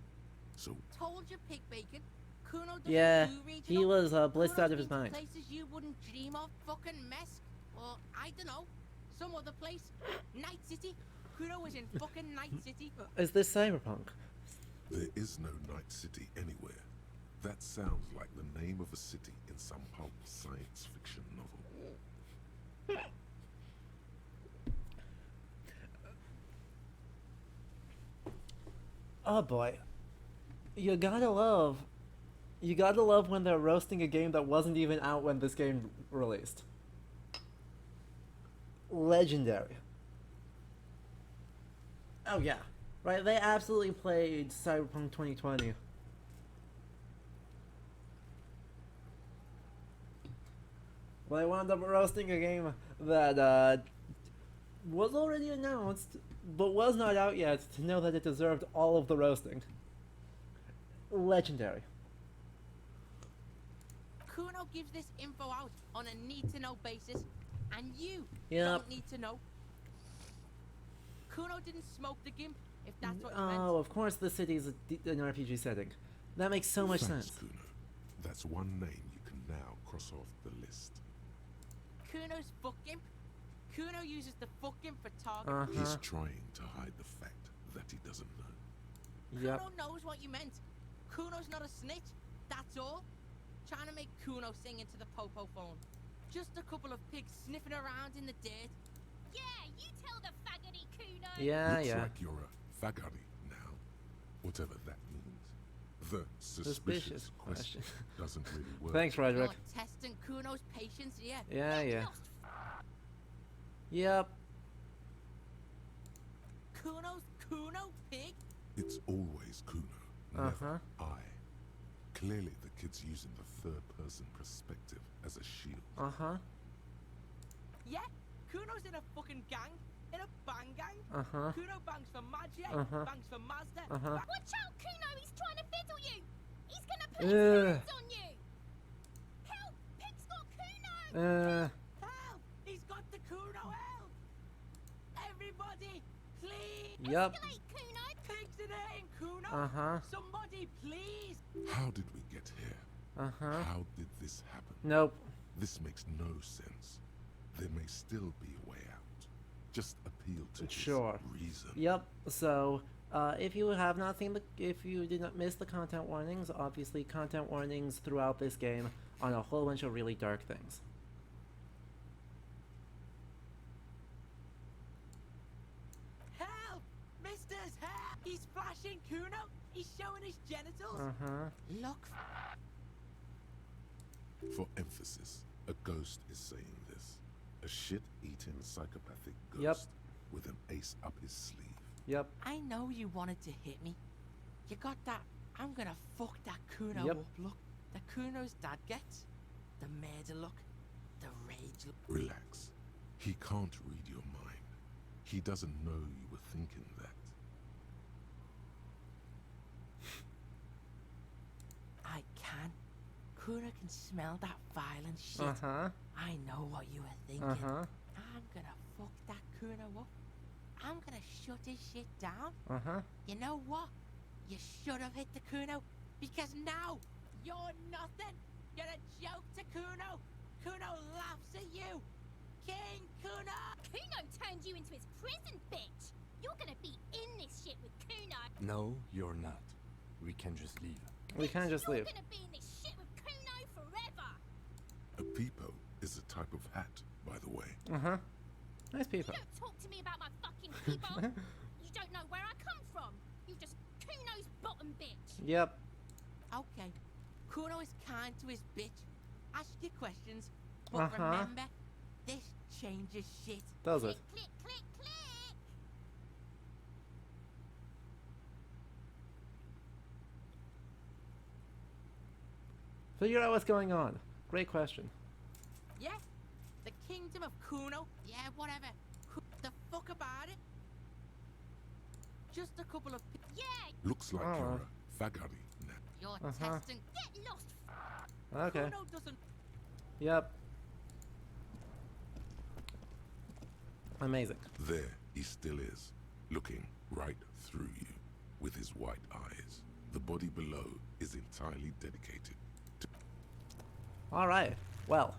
So Told you, pig bacon. Kuno doesn't Yeah, do regional. he was blissed Kuno's out of his been to mind. places you wouldn't dream of. Fucking Mesk. Or, I don't know. Some other place. Night City. Kuno was in fucking Night City. Is this cyberpunk? there is no Night City anywhere. That sounds like the name of a city in some pulp science fiction novel. Oh boy. You gotta love when they're roasting a game that wasn't even out when this game released. Legendary. Oh yeah. Right, they absolutely played Cyberpunk 2020. They wound up roasting a game that was already announced, but was not out yet to know that it deserved all of the roasting. Legendary. Kuno gives this info out on a need-to-know basis, and you Yep. don't need to know. Kuno didn't smoke the gimp, if that's what you meant. Oh, of course the city is an RPG setting. That makes so much Thanks, sense. Kuno. That's one name you can now cross off the list. Kuno's fuck gimp. Kuno uses the fuck gimp for target. Uh-huh. He's trying to hide the fact that he doesn't know. Yep. Kuno knows what you meant. Kuno's not a snitch, that's all. Trying to make Kuno sing into the popo phone. Just a couple of pigs sniffing around in the dirt. Yeah, you tell the faggoty Kuno. Yeah, Looks yeah. like you're a fagari now, whatever that means. The suspicious question doesn't really work. Thanks, Frederick. You're testing Kuno's patience here. Yeah, yeah. Lost Yep. Kuno's Kuno pig? It's always Kuno, never Uh-huh. I. Clearly the kid's using the third-person perspective as a shield. Uh-huh. Yeah, Kuno's in a fucking gang. In a bang gang. Uh-huh. Kuno bangs for Magic, Uh-huh. bangs for Mazda. Uh-huh. Watch out, Kuno! He's trying to fiddle you! He's gonna put his hands on you! Help! Pig's got Kuno! Help! He's got the Kuno, help! Everybody, please! Yep. Escalate, Kuno! Pigs in here in Kuno! Uh-huh. Somebody, please! How did we get here? Uh-huh. How did this happen? Nope. This makes no sense. There may still be a way out. Just appeal to Sure. his reason. Yep. So, if you have not seen if you did not miss the content warnings, obviously content warnings throughout this game on a whole bunch of really dark things. Help! Misters, help! He's flashing Kuno! He's showing his genitals! Uh-huh. Look. For emphasis, a ghost is saying this. A shit-eating psychopathic ghost Yep. with an ace up his sleeve. Yep. I know you wanted to hit me. You got that I'm gonna fuck that Kuno Yep. up look. The Kuno's dad gets. The murder look. The rage look. Relax. He can't read your mind. He doesn't know you were thinking that. I can. Kuno can smell that violent shit. Uh-huh. I know what you were thinking. Uh-huh. I'm gonna fuck that Kuno up. I'm gonna shut his shit down. Uh-huh. You know what? You should have hit the Kuno, because now you're nothing. You're a joke to Kuno. Kuno laughs at you. King Kuno! Kuno turned you into his prison, bitch! You're gonna be in this shit with Kuno! No, you're not. We can just leave. We can't just leave. You're gonna be in this shit with Kuno forever! A peepo is a type of hat, by the way. Uh-huh. Nice people. You don't talk to me about my fucking people! You don't know where I come from! You just Kuno's bottom bitch! Yep. Okay. Kuno is kind to his bitch. Ask your questions. But Uh-huh. remember, this changes shit. Does it? Click, click, click! Figure out what's going on. Great question. Yeah? The kingdom of Kuno? Yeah, whatever. The fuck about it? Just a couple of... Yeah! Looks like Oh. you're a fagari now. You're Uh-huh. testing... Get lost! Okay. Kuno doesn't... Yep. Amazing. There he still is, looking right through you with his white eyes. The body below is entirely dedicated to... Alright. Well.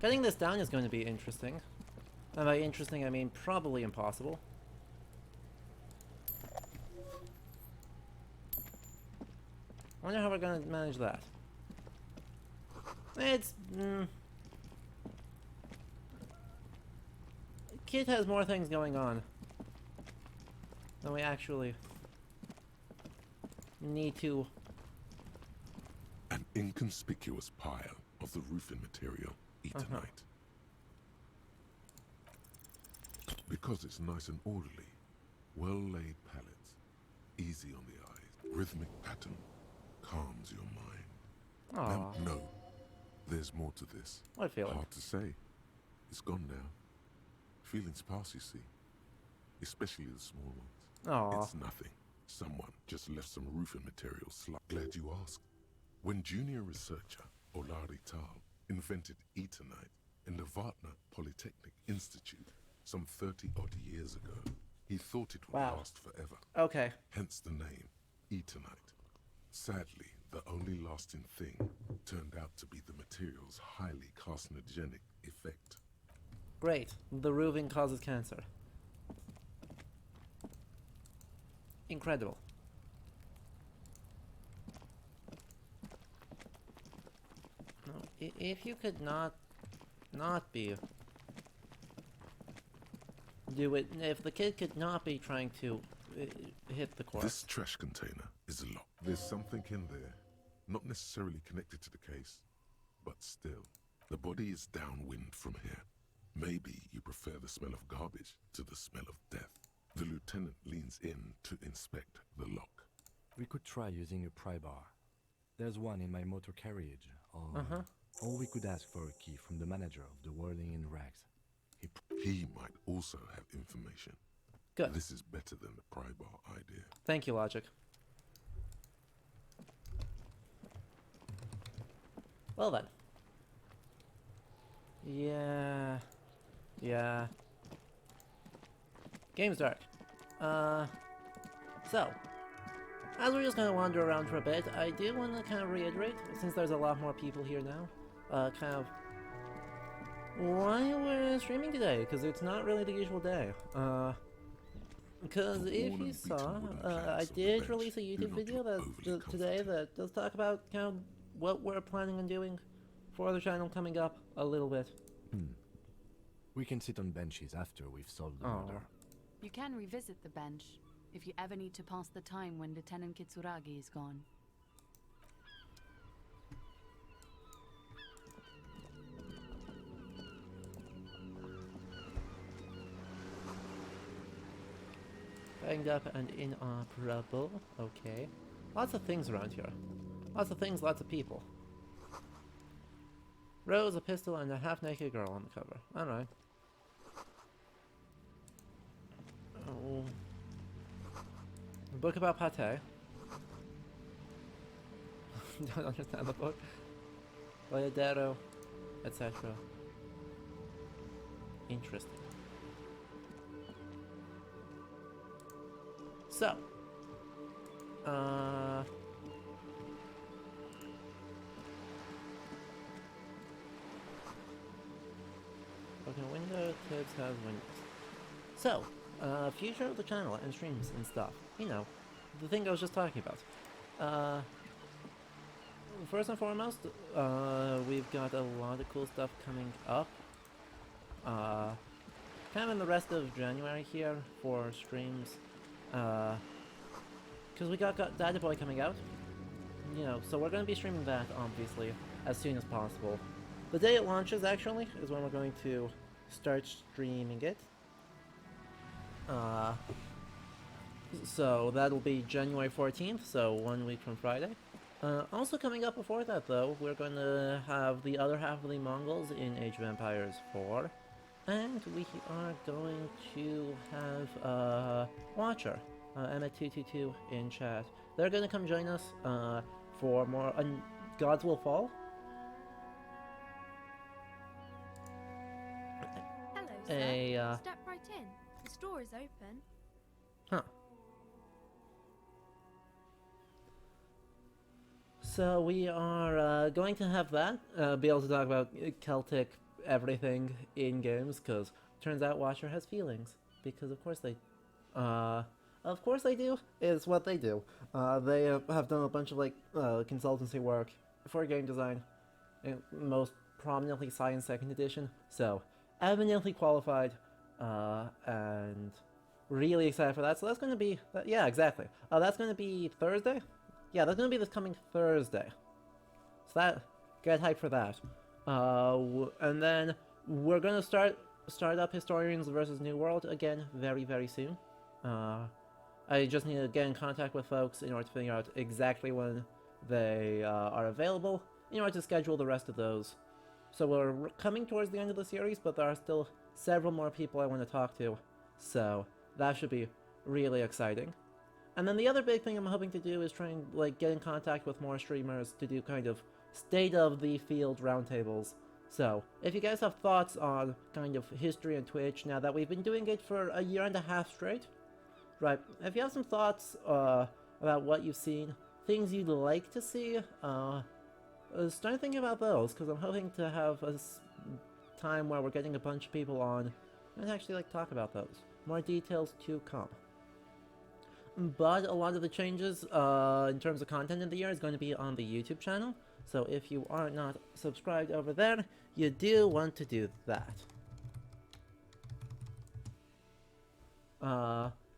Getting this down is going to be interesting. And by interesting, I mean probably impossible. I wonder how we're going to manage that. It's... Kid has more things going on than we actually need to. An inconspicuous pile of the roofing material, Eternite. Because it's nice and orderly, well-laid pallets, easy on the eyes, rhythmic pattern, calms your mind. Aw. And no, there's more to this. What feeling? Hard to say. It's gone now. Feelings pass, you see. Especially the small ones. Aw. It's nothing. Someone just left some roofing material Glad you asked. When junior researcher Olari Tal invented Eternite in the Vartner Polytechnic Institute some 30-odd years ago, he thought it would Wow. last forever. Okay. Hence the name, Eternite. Sadly, the only lasting thing turned out to be the material's highly carcinogenic effect. Great. The roofing causes cancer. incredible. No, if you could not be do it, if the kid could not be trying to hit the corpse. This trash container is locked. There's something in there, not necessarily connected to the case, but still. The body is downwind from here. Maybe you prefer the smell of garbage to the smell of death. The lieutenant leans in to inspect the lock. We could try using a pry bar. There's one in my motor carriage. Or we could ask for a key from the manager of the Whirling in Rags. He might also have information. Good. This is better than the pry bar idea. Thank you, Logic. Well then. Yeah. Game's dark. So, as we're just gonna wander around for a bit, I do want to kind of reiterate, since there's a lot more people here now, kind of why we're streaming today, because it's not really the usual day. Because if you saw, I did release a YouTube video today that does talk about kind of what we're planning on doing for the channel coming up a little bit. We can sit on benches after we've solved the murder. You can revisit the bench if you ever need to pass the time when Lieutenant Kitsuragi is gone. Banged up and inoperable. Okay. Lots of things around here. Lots of things, lots of people. Rose, a pistol, and a half-naked girl on the cover. Alright. Oh. A book about pate. Don't understand the book. Boyadero, etc. Interesting. So, broken window, tips have windows. So, future of the channel and streams and stuff. You know, the thing I was just talking about. First and foremost, we've got a lot of cool stuff coming up. Kind of in the rest of January here for streams. Because we got Data Boy coming out. You know, so we're going to be streaming that, obviously, as soon as possible. The day it launches, actually, is when we're going to start streaming it. So that'll be January 14th, so 1 week from Friday. Also coming up before that, though, we're going to have the other half of the Mongols in Age of Empires 4. And we are going to have Watcher, Emmet222 in chat. They're going to come join us for more Gods Will Fall. Hello, sir. Step right in. The store is open. Huh. So we are going to have that, be able to talk about Celtic everything in games, because turns out Watcher has feelings, because of course they do, is what they do. They have done a bunch of consultancy work for game design, and most prominently Science 2nd Edition, so eminently qualified, and really excited for that. So that's going to be, yeah, exactly. That's going to be Thursday? Yeah, that's going to be this coming Thursday. So get hyped for that. And then we're going to start up Historians versus New World again very, very soon. I just need to get in contact with folks in order to figure out exactly when they are available, in order to schedule the rest of those. So we're coming towards the end of the series, but there are still several more people I want to talk to, so that should be really exciting. And then the other big thing I'm hoping to do is try and get in contact with more streamers to do kind of state-of-the-field roundtables. So, if you guys have thoughts on kind of history and Twitch, now that we've been doing it for a year and a half straight, right, if you have some thoughts about what you've seen, things you'd like to see, start thinking about those, because I'm hoping to have a time where we're getting a bunch of people on and actually talk about those. More details to come. but a lot of the changes in terms of content in the year is going to be on the YouTube channel. So if you are not subscribed over there, you do want to do that.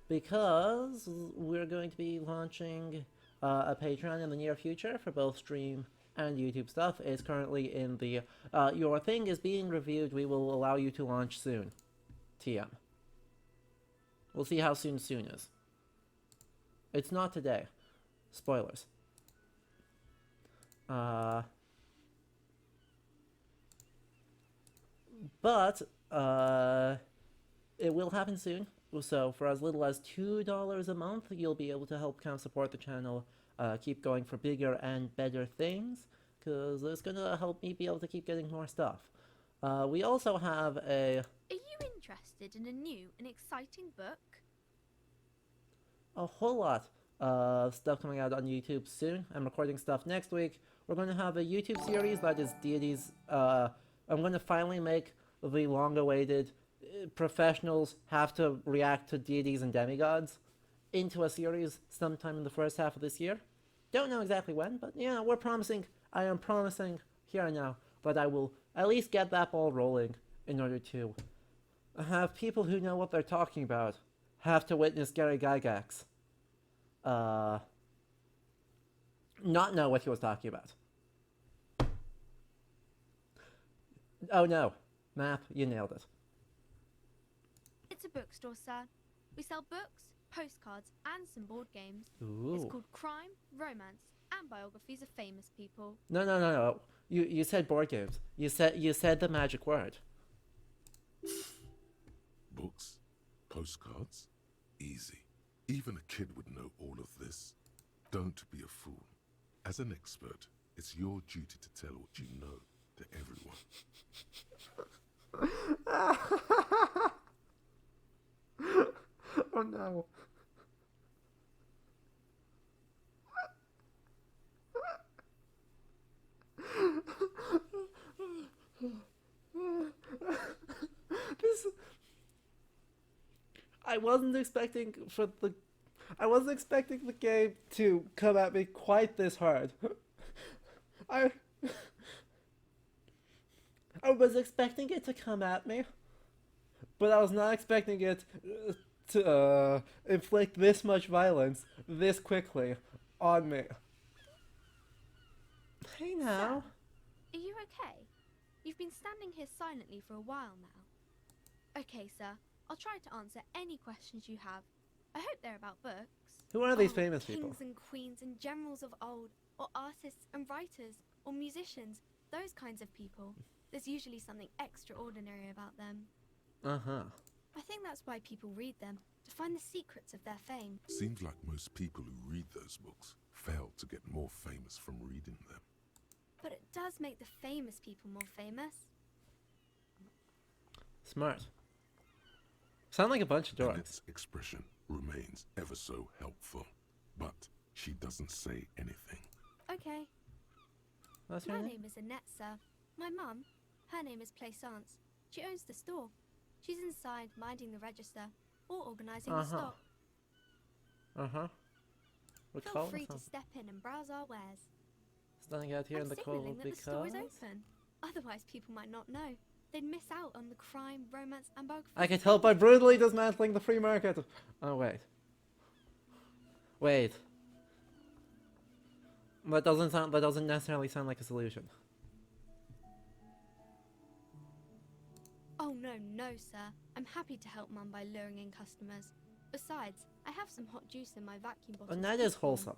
Because we're going to be launching a Patreon in the near future for both stream and YouTube stuff. It's currently in the your thing is being reviewed. We will allow you to launch soon. TM. We'll see how soon is. It's not today. Spoilers. But it will happen soon. So for as little as $2 a month, you'll be able to help kind of support the channel, keep going for bigger and better things, because it's gonna help me be able to keep getting more stuff. We also have a... Are you interested in a new and exciting book? a whole lot of stuff coming out on YouTube soon. I'm recording stuff next week. We're going to have a YouTube series that is deities. I'm going to finally make the long-awaited professionals have to react to deities and demigods into a series sometime in the first half of this year. Don't know exactly when, but yeah, we're promising. I am promising here and now that I will at least get that ball rolling in order to have people who know what they're talking about have to witness Gary Gygax not know what he was talking about. Oh no, Map, you nailed it. It's a bookstore, sir. We sell books, postcards, and some board games. Ooh. It's called Crime, Romance, and Biographies of Famous People. No. You said board games. You said the magic word. Books? Postcards? Easy. Even a kid would know all of this. Don't be a fool. As an expert, it's your duty to tell what you know to everyone. Oh no. I wasn't expecting the game to come at me quite this hard. I was expecting it to come at me, but I was not expecting it to inflict this much violence this quickly on me. Hey now. Are you okay? You've been standing here silently for a while now. Okay, sir. I'll try to answer any questions you have. I hope they're about books. Who are these famous kings people? and queens and generals of old, or artists and writers, or musicians, those kinds of people. There's usually something extraordinary about them. Uh-huh. I think that's why people read them, to find the secrets of their fame. Seems like most people who read those books fail to get more famous from reading them. But it does make the famous people more famous. Smart. Sound like a bunch of dorks. And its expression remains ever so helpful, but she doesn't say anything. Okay. What's My your name is Annette, sir. My mum, her name is Plaisance. She owns the store. She's inside minding the register or organising the stock. Uh-huh. Feel free to step in and browse our wares. Standing out here in the cold signaling that because... the store is open. Otherwise, people might not know. They'd miss out on the crime, romance, and biography. I can tell by brutally dismantling the free market. Oh, wait. Wait. That doesn't necessarily sound like a solution. Oh, no, sir. I'm happy to help Mum by luring in customers. Besides, I have some hot juice in my vacuum bottle. And that is wholesome.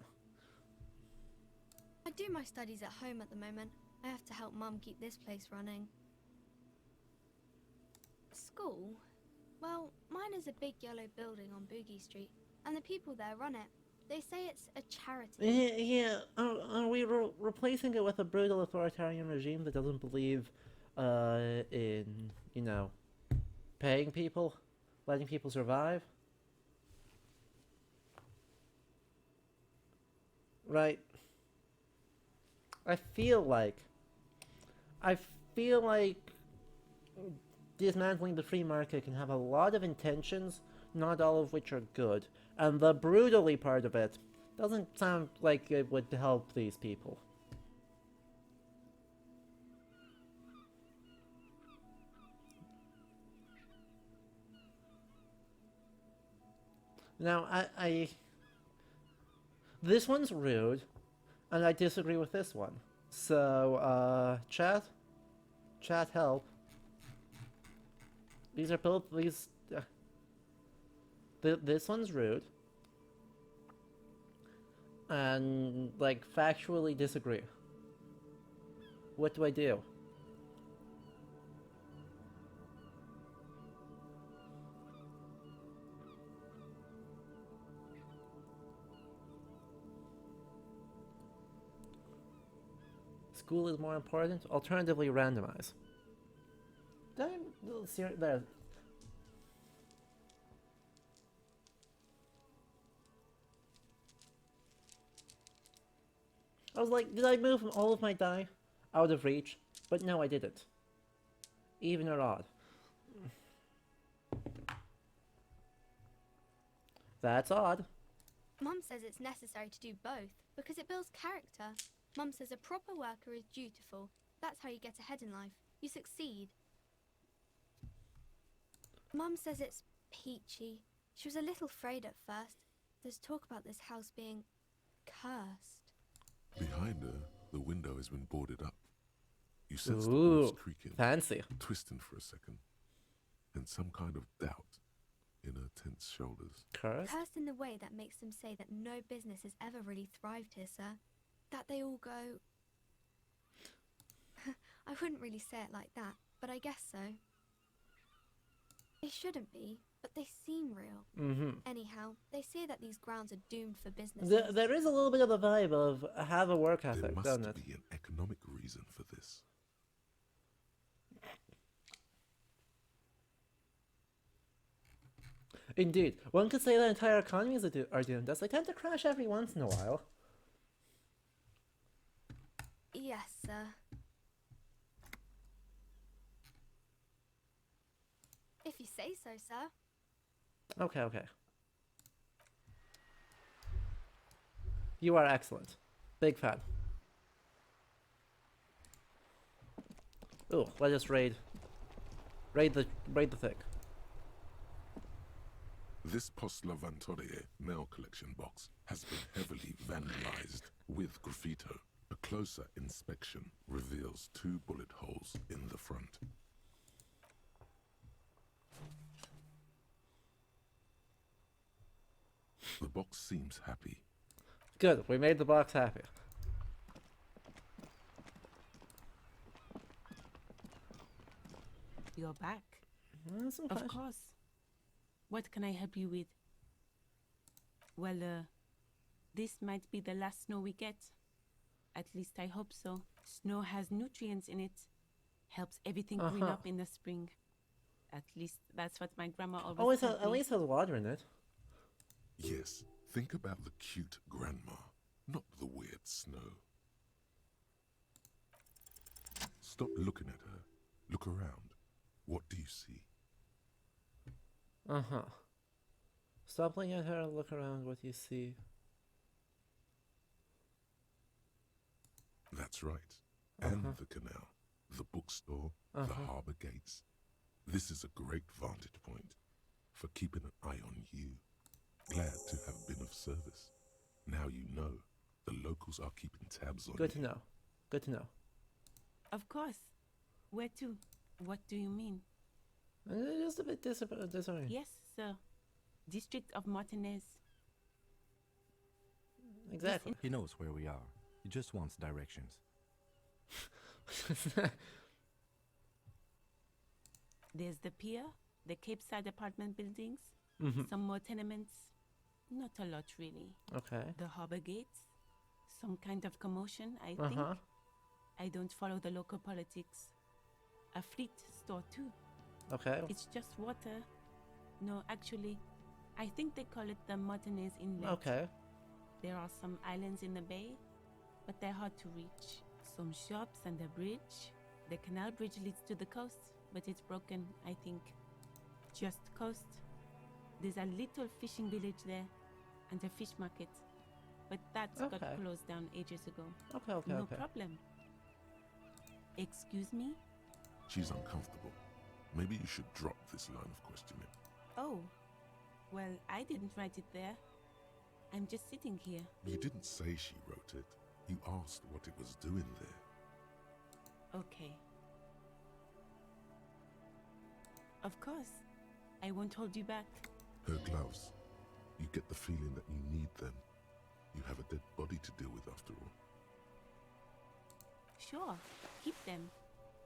I do my studies at home at the moment. I have to help Mum keep this place running. School? Well, mine is a big yellow building on Boogie Street, and the people there run it. They say it's a charity. Yeah. Are we replacing it with a brutal authoritarian regime that doesn't believe in, you know, paying people, letting people survive? Right. I feel like dismantling the free market can have a lot of intentions not all of which are good. And the brutally part of it doesn't sound like it would help these people. Now, this one's rude, and I disagree with this one. So, chat, help. These are both these. This one's rude, and like factually disagree. What do I do? School is more important. Alternatively, randomize. There. I was like, did I move all of my die out of reach? But no, I didn't. Even or odd. That's odd. Mum says it's necessary to do both because it builds character. Mum says a proper worker is dutiful. That's how you get ahead in life. You succeed. Mum says it's peachy. She was a little afraid at first. There's talk about this house being cursed. Behind her, the window has been boarded up. You sense the Ooh, boards creaking, fancy. twisting for a second, and some kind of doubt in her tense shoulders. Cursed? Cursed in the way that makes them say that no business has ever really thrived here, sir. That they all go... I wouldn't really say it like that, but I guess so. They shouldn't be, but they seem real. Mm-hmm. Anyhow, they say that these grounds are doomed for business. There is a little bit of a vibe of have a work ethic, There doesn't must it? be an economic reason for this. Indeed. One could say that entire economies are doomed, as they tend to crash every once in a while. Yes, sir. If you say so, sir. Okay. You are excellent. Big fan. Ooh, let us raid the thing. This Post Lavantorie mail collection box has been heavily vandalized with graffito. A closer inspection reveals 2 bullet holes in the front. The box seems happy. Good, we made the box happy. You're back. Some Of course. What can I help you with? Well, this might be the last snow we get. At least I hope so. Snow has nutrients in it. Helps everything green up in the spring. At least that's what my grandma always told me. At least has water in it. Yes, think about the cute grandma, not the weird snow. Stop looking at her. Look around. What do you see? Stop looking at her, look around, what you see. That's right. And the canal, the bookstore, the harbour gates. This is a great vantage point for keeping an eye on you. Glad to have been of service. Now you know the locals are keeping tabs on you. Good to know. Good to know. Of course. Where to? What do you mean? Just a bit disappointed. Yes, sir. District of Martinez. Exactly. He knows where we are. He just wants directions. There's the pier, the Cape Side apartment buildings, some more tenements. Not a lot, really. Okay. The harbor gates, some kind of commotion, I think. I don't follow the local politics. A fleet store, too. Okay. It's just water. No, actually, I think they call it the Martinez Inlet. Okay. There are some islands in the bay, but they're hard to reach. Some shops and a bridge. The canal bridge leads to the coast, but it's broken, I think. Just coast. There's a little fishing village there, and a fish market. But that got Okay. closed down ages ago. Okay, No okay. problem. Excuse me? She's uncomfortable. Maybe you should drop this line of questioning. Oh, well, I didn't write it there. I'm just sitting here. You didn't say she wrote it. You asked what it was doing there. Okay. Of course. I won't hold you back. Her gloves. You get the feeling that you need them. You have a dead body to deal with after all. Sure, keep them.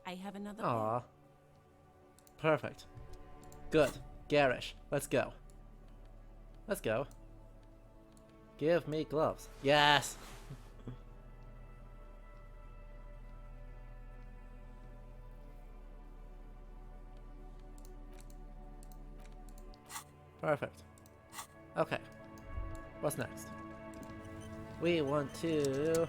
I have another Aww. Perfect. Good. Garish. Let's go. Let's go. Give me gloves. Yes! Perfect. Okay. What's next? We want to...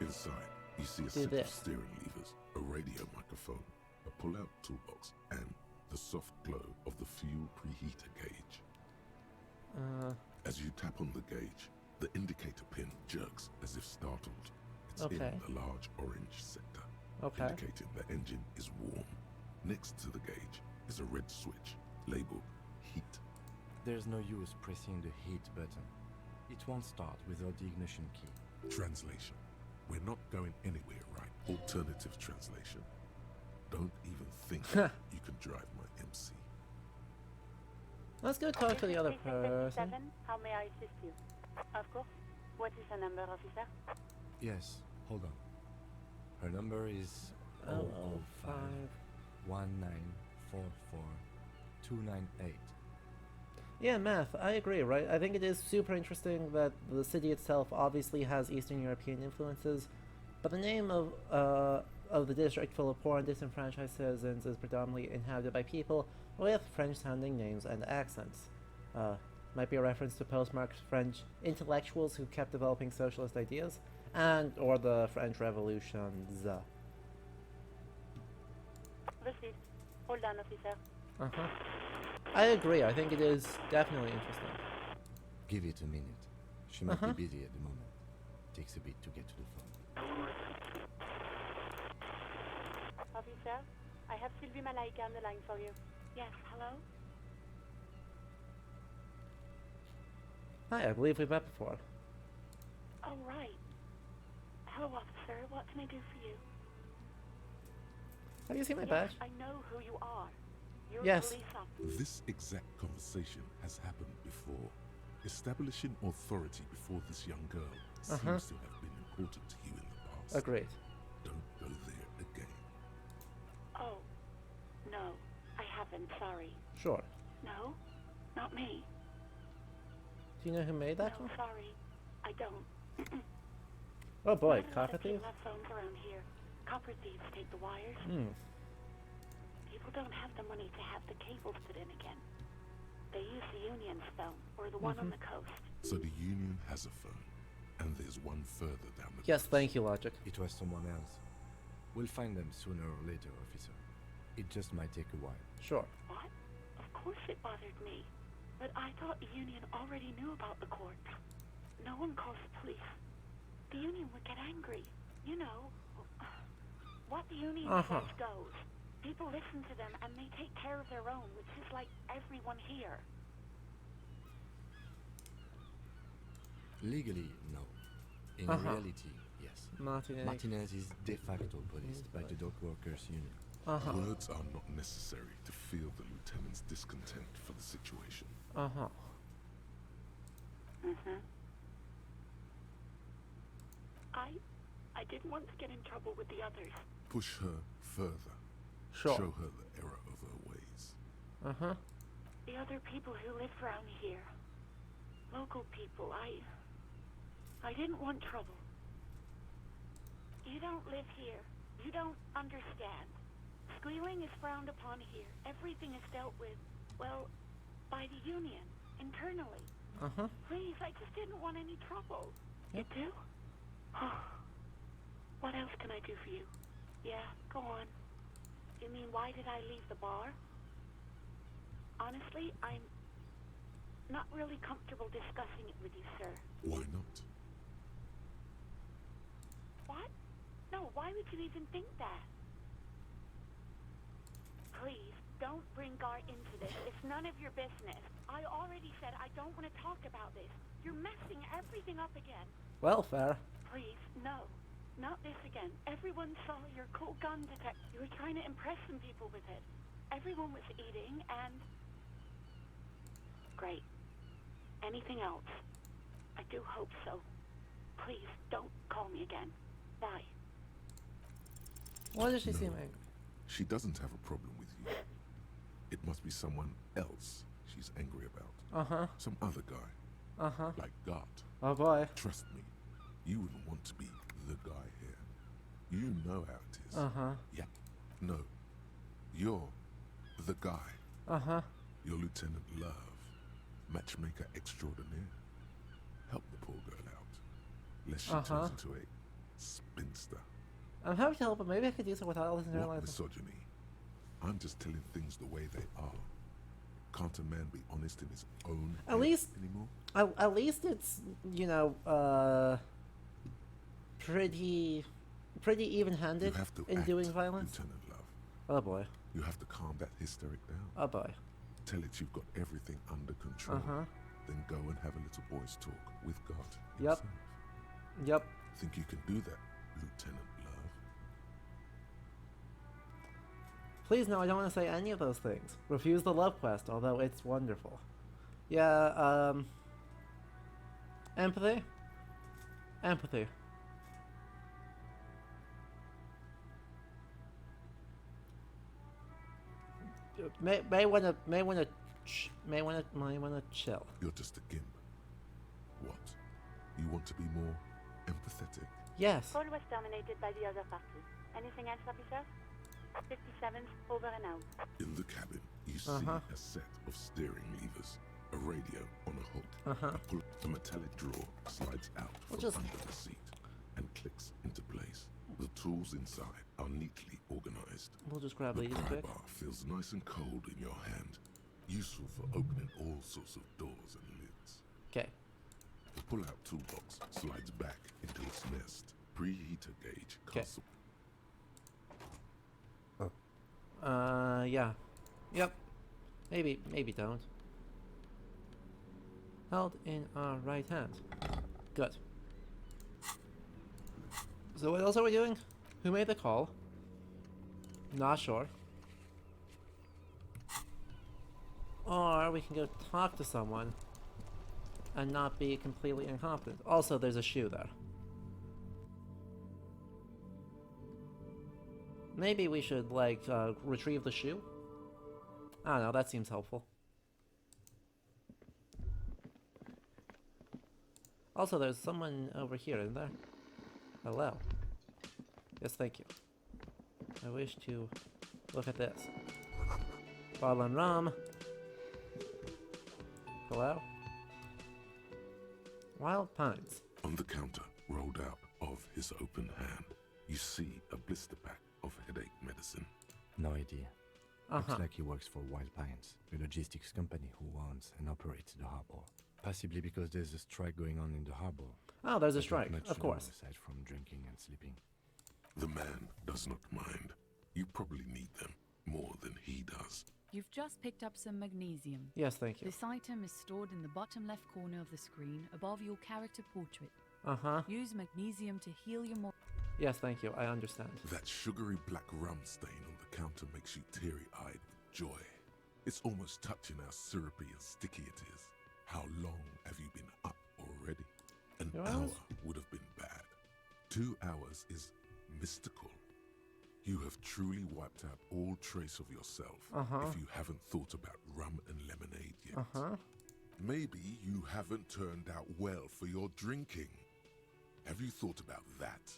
Inside, you see a Do set this. of steering levers, a radio microphone, a pull-out toolbox, and the soft glow of the fuel preheater gauge. As you tap on the gauge, the indicator pin jerks as if startled. It's in Okay. the large orange sector, Okay. indicating the engine is warm. Next to the gauge is a red switch labeled heat. There's no use pressing the heat button. It won't start without the ignition key. Translation. We're not going anywhere, right? Alternative translation. Don't even think you can drive my MC. Let's go talk to the other person. How may I assist you? Of course. What is the number, officer? Yes, hold on. Her number is 005 1944 298. Yeah, math. I agree, right? I think it is super interesting that the city itself obviously has Eastern European influences, but the name of the district full of poor and disenfranchised citizens is predominantly inhabited by people with French-sounding names and accents. Might be a reference to postmarked French intellectuals who kept developing socialist ideas, or the French Revolutions. Received. Hold on, officer. I agree. I think it is definitely interesting. Give it a minute. She might be busy at the moment. Takes a bit to get to the phone. Officer, I have Sylvie Malaika on the line for you. Yes, hello? Hi, I believe we've met before. Oh, right. Hello, officer. What can I do for you? Have you seen my Yes, badge? I know who you are. You're Yes. a police officer. This exact conversation has happened before. Establishing authority before this young girl seems to have been important to you in the past. Agreed. Don't go there again. Oh, no. I haven't, sorry. Sure. No? Not me. Do you know who made that No, one? sorry. I don't. Oh boy, Not a lot copper of thief? people have phones around here. Copper thieves take the wires. People don't have the money to have the cables put in again. They use the Union's phone, or the one on the coast. So the Union has a phone, and there's one further down the Yes, thank you, Logic. It was someone else. We'll find them sooner or later, officer. It just might take a while. Sure. What? Of course it bothered me. But I thought the Union already knew about the court. No one calls the police. The Union would get angry. You know, what the Union says goes. People listen to them and they take care of their own, which is like everyone here. Legally, no. In reality, yes. Martinez is de facto policed by the Dock Workers Union. Words are not necessary to feel the lieutenant's discontent for the situation. I didn't want to get in trouble with the others. Push her further. Sure. Show her the error of her ways. The other people who live around here. Local people, I didn't want trouble. You don't live here. You don't understand. Squealing is frowned upon here. Everything is dealt with, well, by the Union, internally. Please, I just didn't want any trouble. You do? What else can I do for you? Yeah, go on. You mean, why did I leave the bar? Honestly, I'm not really comfortable discussing it with you, sir. Why not? What? No, why would you even think that? Please, don't bring Gar into this. It's none of your business. I already said I don't want to talk about this. You're messing everything up again. Well, fair. Please, no. Not this again. Everyone saw your cool gun detector. You were trying to impress some people with it. Everyone was eating and... Great. Anything else? I do hope so. Please, don't call me again. Bye. Why does she No, seem angry? she doesn't have a problem with you. It must be someone else she's angry about. Uh-huh. Some other guy. Uh-huh. Like Gart. Oh boy. Trust me, you wouldn't want to be the guy here. You know how it is. Uh-huh. Yeah. No. You're the guy. Uh-huh. You're Lieutenant Love, matchmaker extraordinaire. Help the poor girl out, lest she turns into a spinster. I'm happy to help, but maybe I could do so without listening to her What license. misogyny? I'm just telling things the way they are. Can't a man be honest in his own At head least, anymore? at least it's, you know, pretty even-handed You have to in act, doing violence. Lieutenant Love. Oh boy. You have to calm that hysteric down. Oh boy. Tell it you've got everything under control. Then go and have a little boys' talk with God Yep. himself. Yep. Think you can do that, Lieutenant Love? Please, no, I don't want to say any of those things. Refuse the love quest, although it's wonderful. Yeah, empathy? Empathy. May wanna chill. You're just a gimp. What? You want to be more empathetic? Yes. Paul was terminated by the other party. Anything else, officer? 57's over and out. In the cabin, you see a set of steering levers, a radio on a hook. You pull the metallic drawer slides out from under the seat and clicks into place. The tools inside are neatly organized. We'll just grab the these pry quick. bar feels nice and cold in your hand, useful for opening all sorts of doors and lids. Okay. The pull-out toolbox slides back into its nest. Preheater gauge casts. Yeah. Yep. Maybe don't. Held in our right hand. Good. So what else are we doing? Who made the call? Not sure. Or we can go talk to someone and not be completely incompetent. Also, there's a shoe there. Maybe we should, like, retrieve the shoe? I don't know, that seems helpful. Also, there's someone over here, isn't there? Hello. Yes, thank you. I wish to look at this. Bottle and rum. Hello? Wild pines. On the counter, rolled out of his open hand, you see a blister pack of headache medicine. No idea. Looks like he works for Wild Pines, a logistics company who owns and operates the harbor. Possibly because there's a strike going on in the harbor. Oh, there's a There's not strike, much of to know course. aside from drinking and sleeping. The man does not mind. You probably need them more than he does. You've just picked up some magnesium. Yes, thank you. This item is stored in the bottom left corner of the screen above your character portrait. Use magnesium to heal your Yes, thank you. I understand. That sugary black rum stain on the counter makes you teary-eyed with joy. It's almost touching how syrupy and sticky it is. How long have you been up already? An hour would have been bad. 2 hours is mystical. You have truly wiped out all trace of yourself if you haven't thought about rum and lemonade yet. Maybe you haven't turned out well for your drinking. Have you thought about that?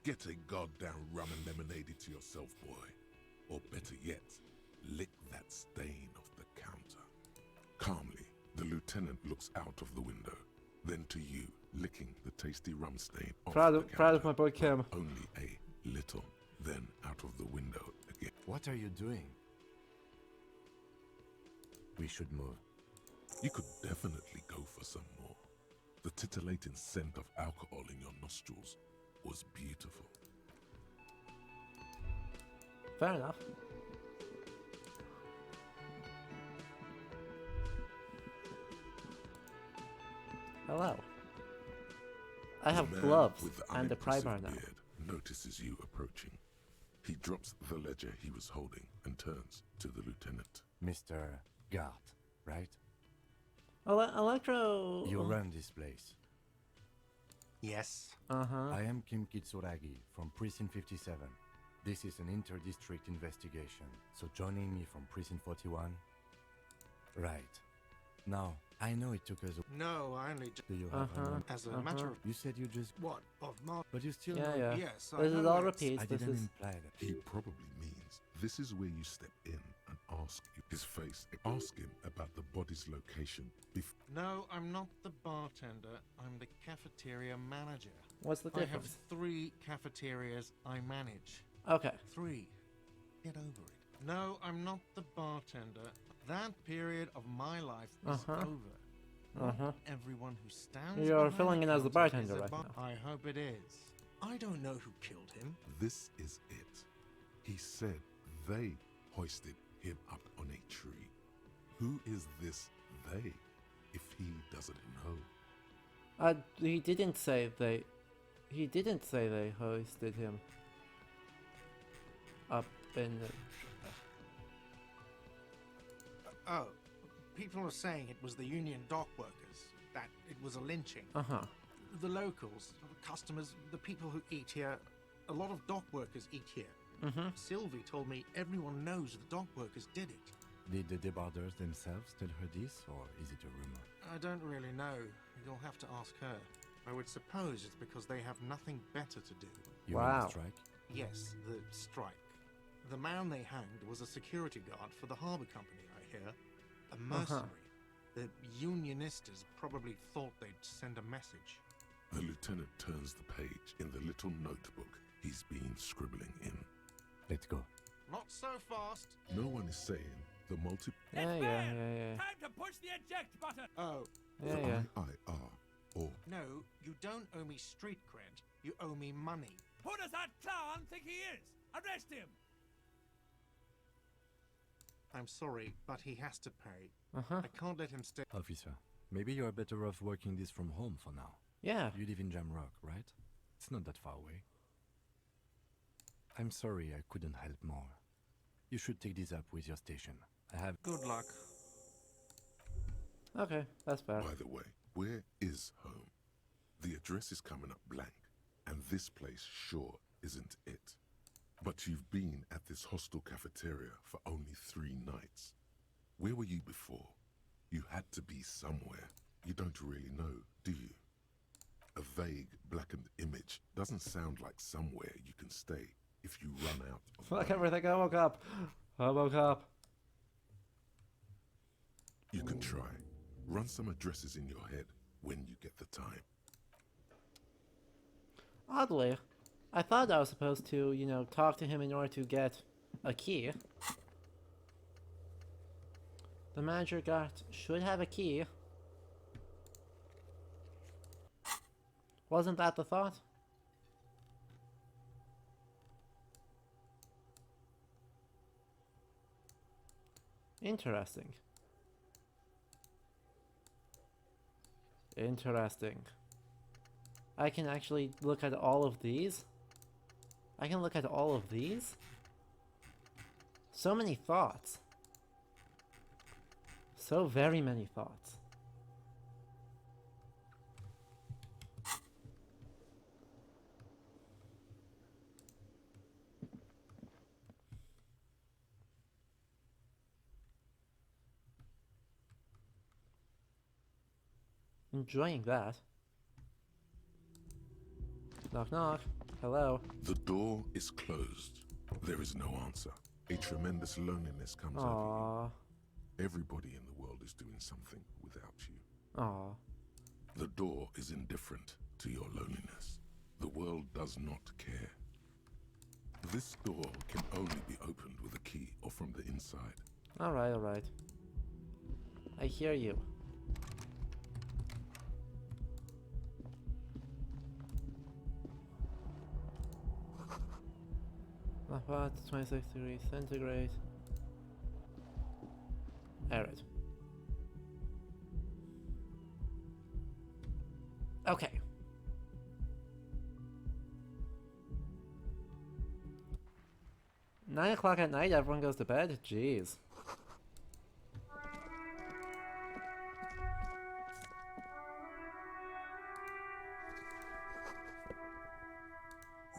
Get a goddamn rum and lemonade into yourself, boy. Or better yet, lick that stain off the counter. Calmly, the lieutenant looks out of the window, then to you, licking the tasty rum stain off the counter. Proud of my boy Kim. Only a little, then out of the window again. What are you doing? We should move. You could definitely go for some more. The titillating scent of alcohol in your nostrils was beautiful. Fair enough. Hello. I have The man gloves with the and a pry bar unimpressive now. beard notices you approaching. He drops the ledger he was holding and turns to the lieutenant. Mr. Gart, right? Electro... You run this place. Yes. Uh-huh. I am Kim Kitsuragi from Precinct 57. This is an inter-district investigation, so joining me from Precinct 41? Right. Now, I know it took us a... No, I only... Do you have As a matter of... You said you just... What? Of Mark? But you still Yeah, know... yeah. Yes, I This is know all it's- repeats. I This didn't is... imply that. He probably means this is where you step in and ask his face. Ask him about the body's location. No, I'm not the bartender. I'm the cafeteria manager. What's the I have difference? 3 cafeterias I manage. Okay. 3. Get over it. No, I'm not the bartender. That period of my life is over. Uh-huh. Everyone who stands You're behind filling in as the counter is bartender a right now. I hope it is. I don't know who killed him. This is it. He said they hoisted him up on a tree. Who is this they, if he doesn't know? He didn't say they... He didn't say they hoisted him up in the... Oh, people are saying it was the union dock workers, that it was a lynching. Uh-huh. The locals, the customers, the people who eat here, a lot of dock workers eat here. Sylvie told me everyone knows the dock workers did it. Did the debarders themselves tell her this, or is it a rumor? I don't really know. You'll have to ask her. I would suppose it's because they have nothing better to do. You're on the strike? Yes, the strike. The man they hanged was a security guard for the harbour company, I hear. A mercenary. The unionistas probably thought they'd send a message. The lieutenant turns the page in the little notebook he's been scribbling in. Let's go. Not so fast. No one is saying the multi... Yeah. Time to push the eject button. Oh. The IIR, or... No, you don't owe me street cred. You owe me money. Who does that clown think he is? Arrest him. I'm sorry, but he has to pay. I can't let him stay. Officer, maybe you're better off working this from home for now. Yeah. You live in Jamrock, right? It's not that far away. I'm sorry I couldn't help more. You should take this up with your station. I have... Good luck. Okay, that's fair. By the way, where is home? The address is coming up blank, and this place sure isn't it. But you've been at this hostel cafeteria for only 3 nights. Where were you before? You had to be somewhere. You don't really know, do you? A vague, blackened image doesn't sound like somewhere you can stay if you run out of Fuck money. everything, I woke up. I woke up. You can try. Run some addresses in your head when you get the time. Oddly, I thought I was supposed to, you know, talk to him in order to get a key. The manager should have a key. Wasn't that the thought? Interesting. Interesting. I can actually look at all of these? I can look at all of these? So many thoughts. So very many thoughts. Enjoying that. Knock knock. Hello. The door is closed. There is no answer. A tremendous loneliness comes over Aww. you. Everybody in the world is doing something without you. Aww. The door is indifferent to your loneliness. The world does not care. This door can only be opened with a key or from the inside. Alright, alright. I hear you. About 26 degrees centigrade. Alright. Okay. Nine o'clock at night, everyone goes to bed? Jeez.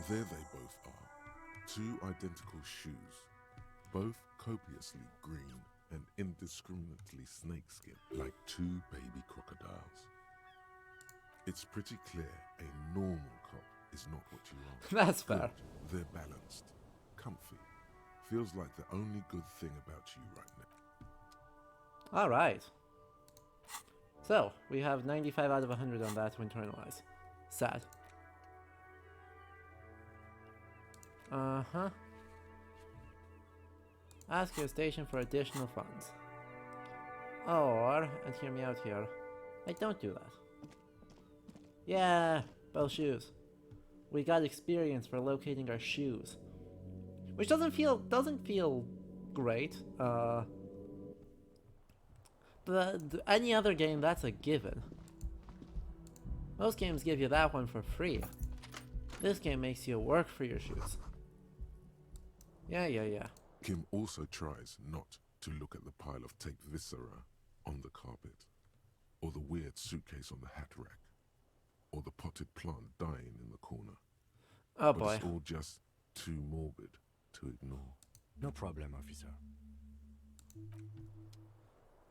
There they both are. Two identical shoes. Both copiously green and indiscriminately snakeskin, like two baby crocodiles. It's pretty clear a normal cop is not what you are. That's fair. Good. They're balanced, comfy. Feels like the only good thing about you right now. Alright. So, we have 95 out of 100 on that to internalize. Sad. Uh-huh. Ask your station for additional funds. Or, and hear me out here, I don't do that. Yeah, both shoes. We got experience for locating our shoes. Which doesn't feel great. Any other game, that's a given. Most games give you that one for free. This game makes you work for your shoes. Yeah. Kim also tries not to look at the pile of tape viscera on the carpet, or the weird suitcase on the hat rack, or the potted plant dying in the corner. Oh but boy. It's all just too morbid to ignore. No problem, officer.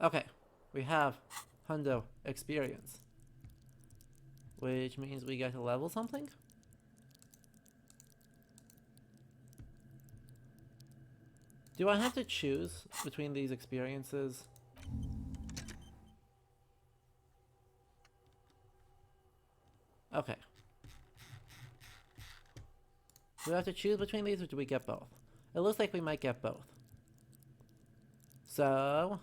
Okay, we have Hundo experience. Which means we get to level something? Do I have to choose between these experiences? Okay. Do we have to choose between these or do we get both? It looks like we might get both. So...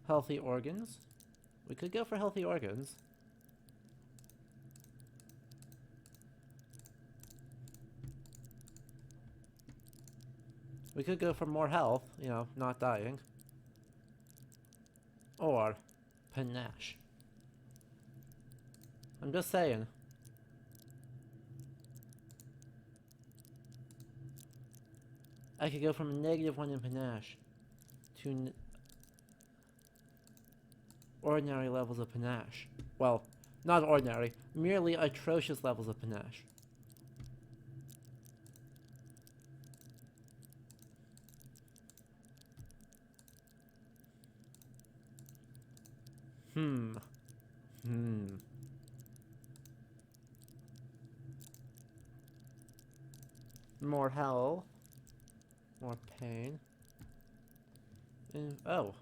healthy organs. We could go for healthy organs. We could go for more health, you know, not dying. Or panache. I'm just saying. I could go from -1 in panache to ordinary levels of panache. Well, not ordinary, merely atrocious levels of panache. More health. More pain. And, oh,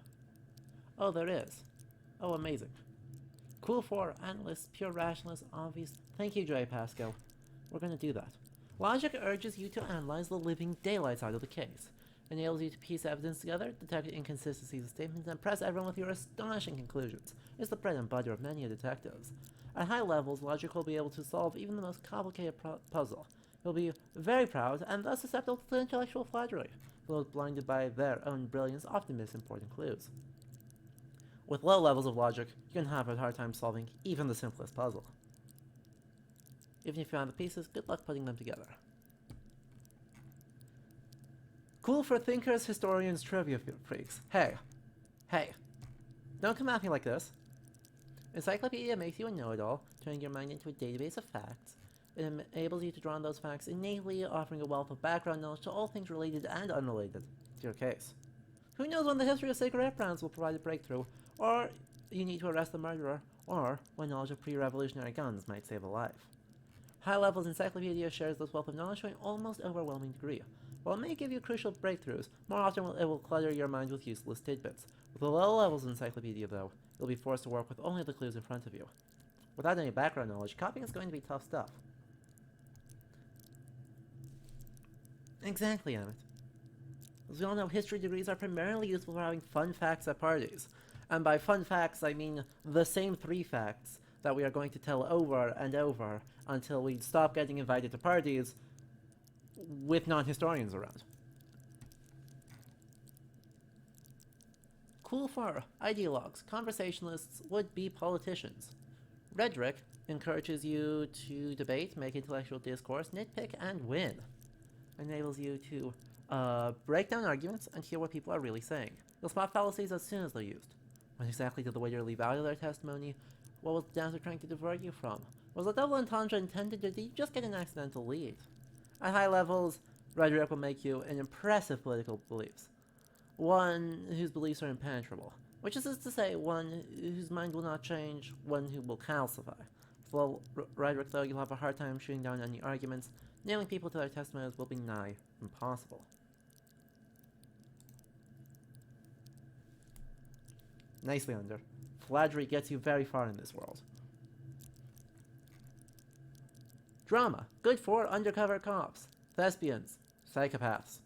there is. Oh, amazing. Cool for analysts, pure rationalists, obvious. Thank you, Dre Pasco. We're gonna do that. Logic urges you to analyze the living daylights out of the case. Enables you to piece evidence together, detect inconsistencies of statements, and impress everyone with your astonishing conclusions. It's the bread and butter of many detectives. At high levels, logic will be able to solve even the most complicated puzzle. You'll be very proud and thus susceptible to intellectual flattery. Those blinded by their own brilliance often miss important clues. With low levels of logic, you can have a hard time solving even the simplest puzzle. Even if you found the pieces, good luck putting them together. Cool for thinkers, historians, trivia freaks. Hey. Don't come at me like this. Encyclopedia makes you a know-it-all, turning your mind into a database of facts. It enables you to draw on those facts innately, offering a wealth of background knowledge to all things related and unrelated to your case. Who knows when the history of cigarette brands will provide a breakthrough, or you need to arrest the murderer, or when knowledge of pre-revolutionary guns might save a life. High Levels Encyclopedia shares this wealth of knowledge to an almost overwhelming degree. While it may give you crucial breakthroughs, more often it will clutter your mind with useless tidbits. With the low levels Encyclopedia, though, you'll be forced to work with only the clues in front of you. Without any background knowledge, copying is going to be tough stuff. Exactly, Emmett. As we all know, history degrees are primarily useful for having fun facts at parties. And by fun facts, I mean the same 3 facts that we are going to tell over and over until we stop getting invited to parties with non-historians around. Cool for ideologues, conversationalists, would-be politicians. Rhetoric encourages you to debate, make intellectual discourse, nitpick, and win. Enables you to break down arguments and hear what people are really saying. You'll spot fallacies as soon as they're used. What exactly did the waiter leave out of their testimony? What was the dancer trying to divert you from? Was a double entendre intended, or did you just get an accidental lead? At high levels, rhetoric will make you an impressive political beliefs. One whose beliefs are impenetrable, which is to say, one whose mind will not change, one who will calcify. With low rhetoric, though, you'll have a hard time shooting down any arguments. Nailing people to their testimonies will be nigh impossible. Nicely under. Flattery gets you very far in this world. Drama. Good for undercover cops, thespians, psychopaths.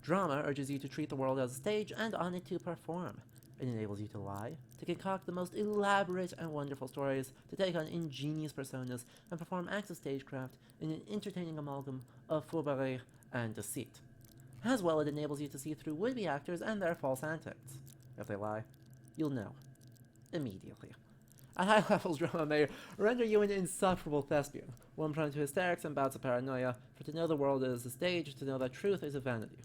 Drama urges you to treat the world as a stage and on it to perform. It enables you to lie, to concoct the most elaborate and wonderful stories, to take on ingenious personas, and perform acts of stagecraft in an entertaining amalgam of fourberie and deceit. As well, it enables you to see through would-be actors and their false antics. If they lie, you'll know. Immediately. At high levels, drama may render you an insufferable thespian, one prone to hysterics and bouts of paranoia, for to know the world is a stage, to know that truth is a vanity.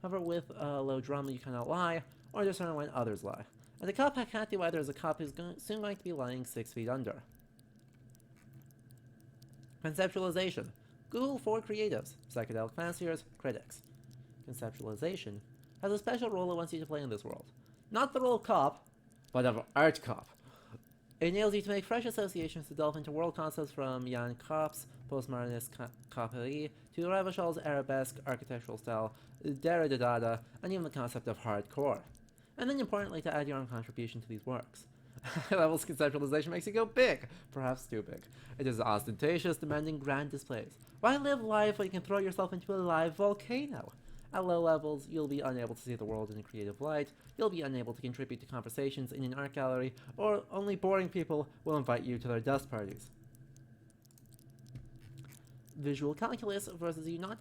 However, with low drama, you cannot lie, or discern when others lie. And a cop can't do either, as a cop is soon going to be lying 6 feet under. Conceptualization. Google for creatives, psychedelic fanciers, critics. Conceptualization has a special role it wants you to play in this world. Not the role of cop, but of art cop. It enables you to make fresh associations to delve into world concepts from Jan Kopp's postmodernist coperie to Ravachol's arabesque architectural style, Dada, and even the concept of hardcore. And then importantly, to add your own contribution to these works. Levels conceptualization makes you go big, perhaps too big. It is ostentatious, demanding grand displays. Why live life when you can throw yourself into a live volcano? At low levels, you'll be unable to see the world in a creative light, you'll be unable to contribute to conversations in an art gallery, or only boring people will invite you to their dust parties. Visual calculus versus you not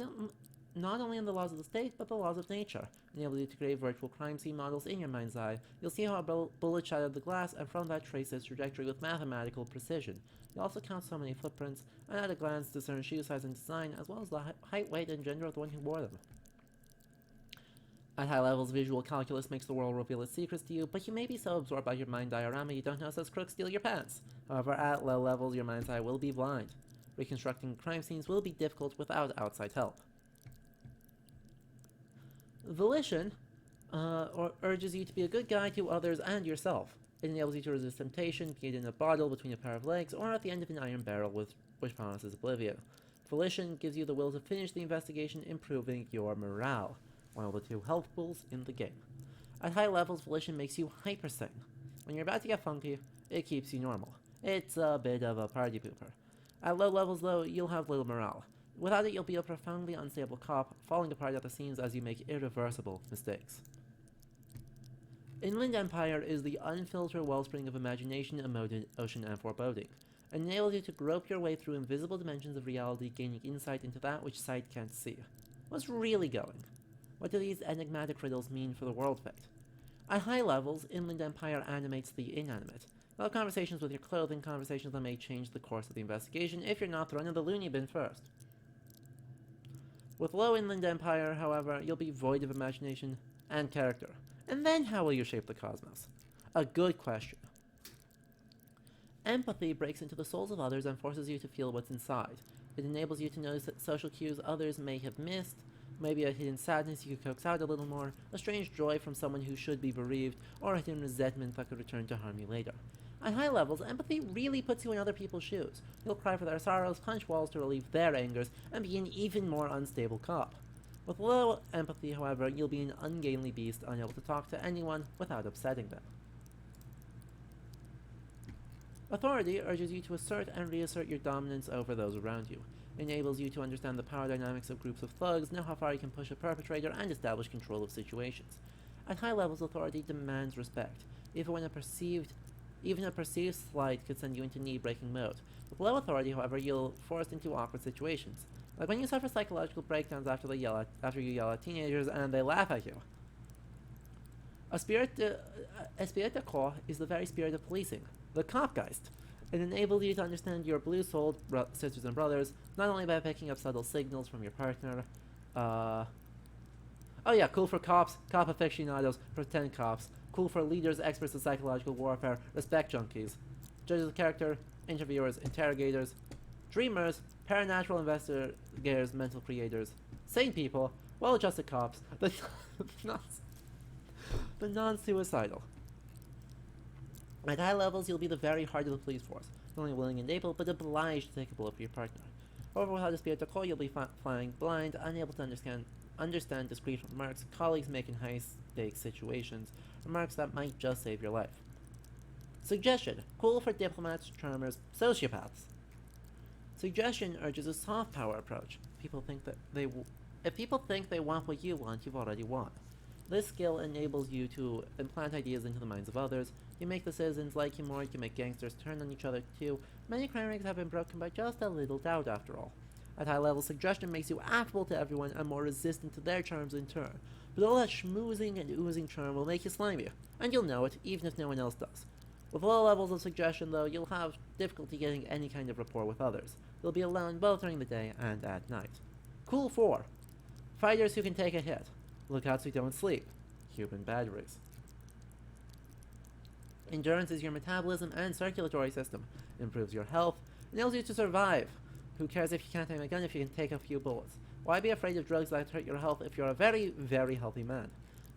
only in the laws of the state, but the laws of nature, enable you to create virtual crime scene models in your mind's eye. You'll see how a bullet shattered the glass, and from that trace its trajectory with mathematical precision. You'll also count so many footprints, and at a glance discern shoe size and design, as well as the height, weight, and gender of the one who wore them. At high levels, visual calculus makes the world reveal its secrets to you, but you may be so absorbed by your mind diorama you don't notice as crooks steal your pants. However, at low levels, your mind's eye will be blind. Reconstructing crime scenes will be difficult without outside help. Volition urges you to be a good guide to others and yourself. It enables you to resist temptation, be it in a bottle between a pair of legs, or at the end of an iron barrel which promises oblivion. Volition gives you the will to finish the investigation, improving your morale. One of the 2 health pools in the game. At high levels, volition makes you hypersane. When you're about to get funky, it keeps you normal. It's a bit of a party pooper. At low levels, though, you'll have little morale. Without it, you'll be a profoundly unstable cop, falling apart at the seams as you make irreversible mistakes. Inland Empire is the unfiltered wellspring of imagination, emotion, and foreboding. It enables you to grope your way through invisible dimensions of reality, gaining insight into that which sight can't see. What's really going? What do these enigmatic riddles mean for the world fate? At high levels, Inland Empire animates the inanimate. You'll have conversations with your clothing, conversations that may change the course of the investigation if you're not thrown in the loony bin first. With low Inland Empire, however, you'll be void of imagination and character. And then how will you shape the cosmos? A good question. Empathy breaks into the souls of others and forces you to feel what's inside. It enables you to notice that social cues others may have missed, maybe a hidden sadness you could coax out a little more, a strange joy from someone who should be bereaved, or a hidden resentment that could return to harm you later. At high levels, empathy really puts you in other people's shoes. You'll cry for their sorrows, punch walls to relieve their angers, and be an even more unstable cop. With low empathy, however, you'll be an ungainly beast, unable to talk to anyone without upsetting them. Authority urges you to assert and reassert your dominance over those around you. enables you to understand the power dynamics of groups of thugs, know how far you can push a perpetrator, and establish control of situations. At high levels, authority demands respect, even a perceived slight could send you into knee-breaking mode. With low authority, however, you'll forced into awkward situations, like when you suffer psychological breakdowns after you yell at teenagers and they laugh at you. Esprit de corps is the very spirit of policing, the Kopgeist. It enables you to understand your blue-souled sisters and brothers, not only by picking up subtle signals from your partner. Oh yeah, cool for cops, cop aficionados, pretend cops. Cool for leaders, experts in psychological warfare, respect junkies. Judges of character, interviewers, interrogators. Dreamers, paranatural investigators, mental creators. Sane people, well-adjusted cops, the non-suicidal. At high levels, you'll be the very heart of the police force, not only willing and able, but obliged to take a bullet for your partner. However, without a spirit to call, you'll be flying blind, unable to understand discreet remarks colleagues make in high-stakes situations, remarks that might just save your life. Suggestion: cool for diplomats, charmers, sociopaths. Suggestion urges a soft power approach. If people think they want what you want, you've already won. This skill enables you to implant ideas into the minds of others. You make the citizens like you more, you make gangsters turn on each other too. Many crime rings have been broken by just a little doubt after all. At high level, suggestion makes you affable to everyone and more resistant to their charms in turn. But all that schmoozing and oozing charm will make you slimy, and you'll know it, even if no one else does. With low levels of suggestion, though, you'll have difficulty getting any kind of rapport with others. You'll be alone both during the day and at night. Cool 4. Fighters who can take a hit. Lookouts who don't sleep. Human batteries. Endurance is your metabolism and circulatory system. Improves your health. Enables you to survive. Who cares if you can't aim a gun if you can take a few bullets? Why be afraid of drugs that hurt your health if you're a very, very healthy man?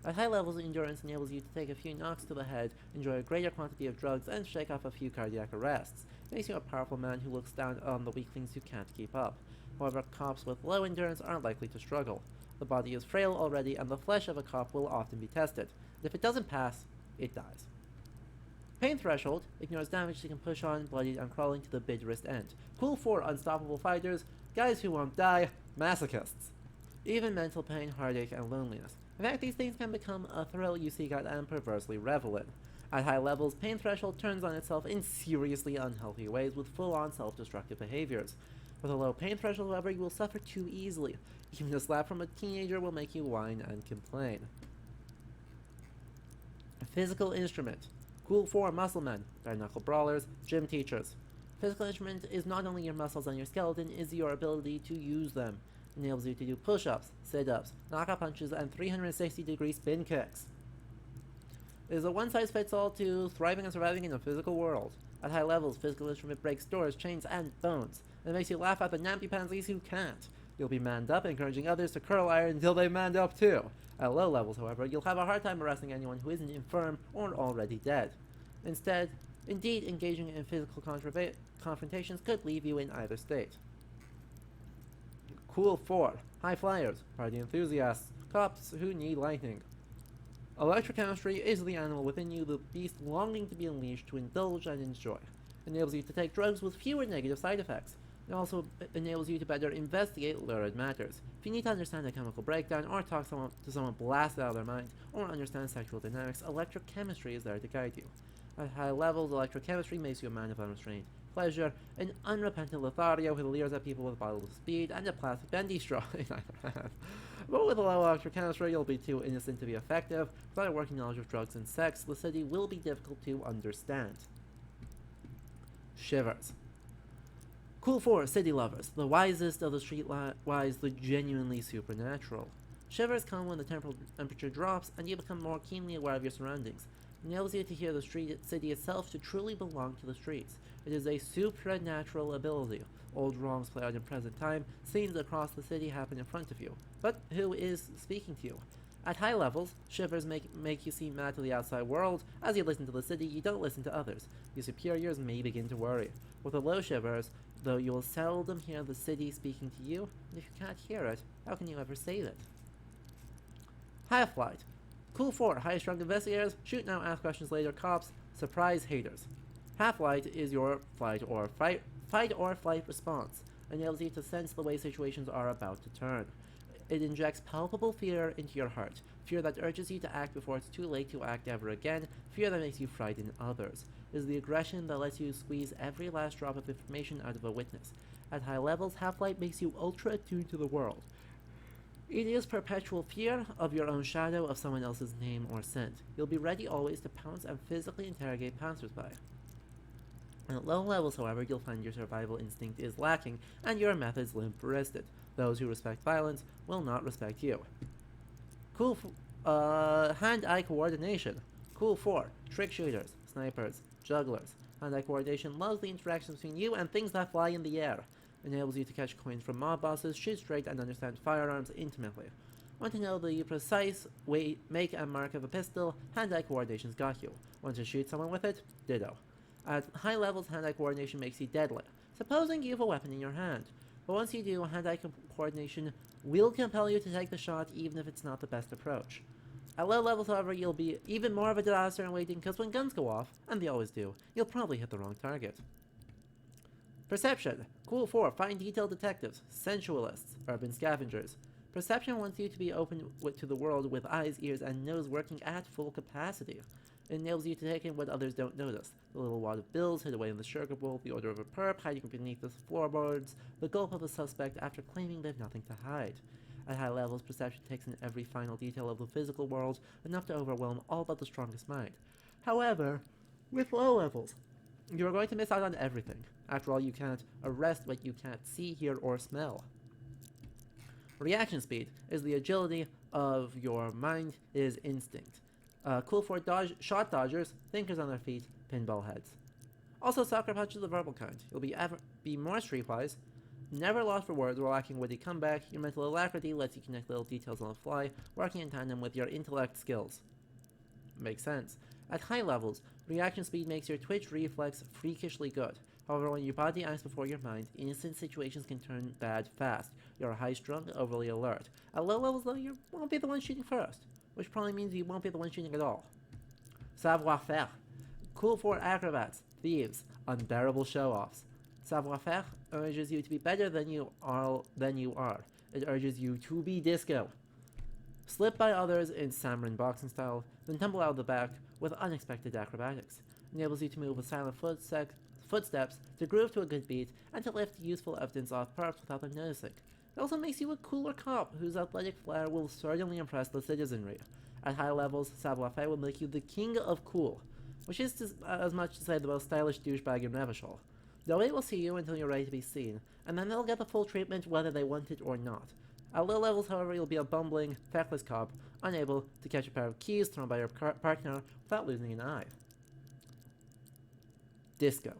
At high levels, endurance enables you to take a few knocks to the head, enjoy a greater quantity of drugs, and shake off a few cardiac arrests. It makes you a powerful man who looks down on the weaklings who can't keep up. However, cops with low endurance aren't likely to struggle. The body is frail already, and the flesh of a cop will often be tested. And if it doesn't pass, it dies. Pain threshold ignores damage you can push on, bloodied, and crawling to the bitterest end. Cool 4 unstoppable fighters, guys who won't die, masochists. Even mental pain, heartache, and loneliness. In fact, these things can become a thrill you seek out and perversely revel in. At high levels, pain threshold turns on itself in seriously unhealthy ways with full-on self-destructive behaviors. With a low pain threshold, however, you will suffer too easily. Even a slap from a teenager will make you whine and complain. Physical instrument. Cool 4 muscle men, bare-knuckle brawlers, gym teachers. Physical instrument is not only your muscles and your skeleton, it is your ability to use them. It enables you to do push-ups, sit-ups, knockout punches, and 360-degree spin kicks. It is a one-size-fits-all to thriving and surviving in a physical world. At high levels, physical instrument breaks doors, chains, and bones. It makes you laugh at the nampy-pansies who can't. You'll be manned up, encouraging others to curl iron until they manned up too. At low levels, however, you'll have a hard time arresting anyone who isn't infirm or already dead. Indeed, engaging in physical confrontations could leave you in either state. Cool 4. High flyers, party enthusiasts, cops who need lightning. Electrochemistry is the animal within you, the beast longing to be unleashed to indulge and enjoy. It enables you to take drugs with fewer negative side effects. It also enables you to better investigate lurid matters. If you need to understand a chemical breakdown, or talk to someone blasted out of their mind, or understand sexual dynamics, electrochemistry is there to guide you. At high levels, electrochemistry makes you a man of unrestrained pleasure, an unrepentant Lothario who leers at people with bottles of speed, and a plastic bendy straw in either hand. But with a low electrochemistry, you'll be too innocent to be effective. Without a working knowledge of drugs and sex, the city will be difficult to understand. Shivers. Cool 4, city lovers, the wisest of the streetwise, the genuinely supernatural. Shivers come when the temperature drops and you become more keenly aware of your surroundings. It enables you to hear the city itself to truly belong to the streets. It is a supernatural ability. Old wrongs play out in present time, scenes across the city happen in front of you. But who is speaking to you? At high levels, shivers make you seem mad to the outside world. As you listen to the city, you don't listen to others. Your superiors may begin to worry. With the low shivers, though, you will seldom hear the city speaking to you, and if you can't hear it, how can you ever save it? Half-Flight. Cool 4, high-strung investigators, shoot now, ask questions later, cops, surprise haters. Half-Flight is your fight or flight response. enables you to sense the way situations are about to turn. It injects palpable fear into your heart, fear that urges you to act before it's too late to act ever again, fear that makes you frighten others. It is the aggression that lets you squeeze every last drop of information out of a witness. At high levels, Half-Light makes you ultra attuned to the world. It is perpetual fear of your own shadow, of someone else's name or scent. You'll be ready always to pounce and physically interrogate passersby. At low levels, however, you'll find your survival instinct is lacking, and your methods limp-wristed. Those who respect violence will not respect you. Hand-eye coordination. Cool 4. Trick shooters, snipers, jugglers. Hand-eye coordination loves the interactions between you and things that fly in the air. Enables you to catch coins from mob bosses, shoot straight, and understand firearms intimately. Want to know the precise weight, make, and mark of a pistol? Hand-eye coordination's got you. Want to shoot someone with it? Ditto. At high levels, hand-eye coordination makes you deadly, supposing you have a weapon in your hand. But once you do, hand-eye coordination will compel you to take the shot even if it's not the best approach. At low levels, however, you'll be even more of a disaster in waiting, because when guns go off, and they always do, you'll probably hit the wrong target. Perception. Cool 4. Fine detail detectives, sensualists, urban scavengers. Perception wants you to be open to the world with eyes, ears, and nose working at full capacity. It enables you to take in what others don't notice. The little wad of bills hid away in the sugar bowl, the odor of a perp hiding beneath the floorboards, the gulp of a suspect after claiming they've nothing to hide. At high levels, perception takes in every final detail of the physical world, enough to overwhelm all but the strongest mind. However, with low levels, you are going to miss out on everything. After all, you can't arrest what you can't see, hear, or smell. Reaction speed is the agility of your mind, is instinct. Cool 4 shot dodgers, thinkers on their feet, pinball heads. Also, soccer punch is the verbal kind. You'll be more streetwise, never lost for words or lacking witty comeback. Your mental alacrity lets you connect little details on the fly, working in tandem with your intellect skills. Makes sense. At high levels, reaction speed makes your twitch reflex freakishly good. However, when your body acts before your mind, innocent situations can turn bad fast. You're high-strung, overly alert. At low levels, though, you won't be the one shooting first, which probably means you won't be the one shooting at all. Savoir-faire. Cool 4 acrobats, thieves, unbearable show-offs. Savoir-faire urges you to be better than you are. It urges you to be disco. Slip by others in samurai boxing style, then tumble out of the back with unexpected acrobatics. Enables you to move with silent footsteps, to groove to a good beat, and to lift useful evidence off perps without them noticing. It also makes you a cooler cop, whose athletic flair will certainly impress the citizenry. At high levels, savoir-faire will make you the king of cool, which is as much to say the most stylish douchebag in Revachol. Nobody will see you until you're ready to be seen, and then they'll get the full treatment whether they want it or not. At low levels, however, you'll be a bumbling, feckless cop, unable to catch a pair of keys thrown by your partner without losing an eye. Disco.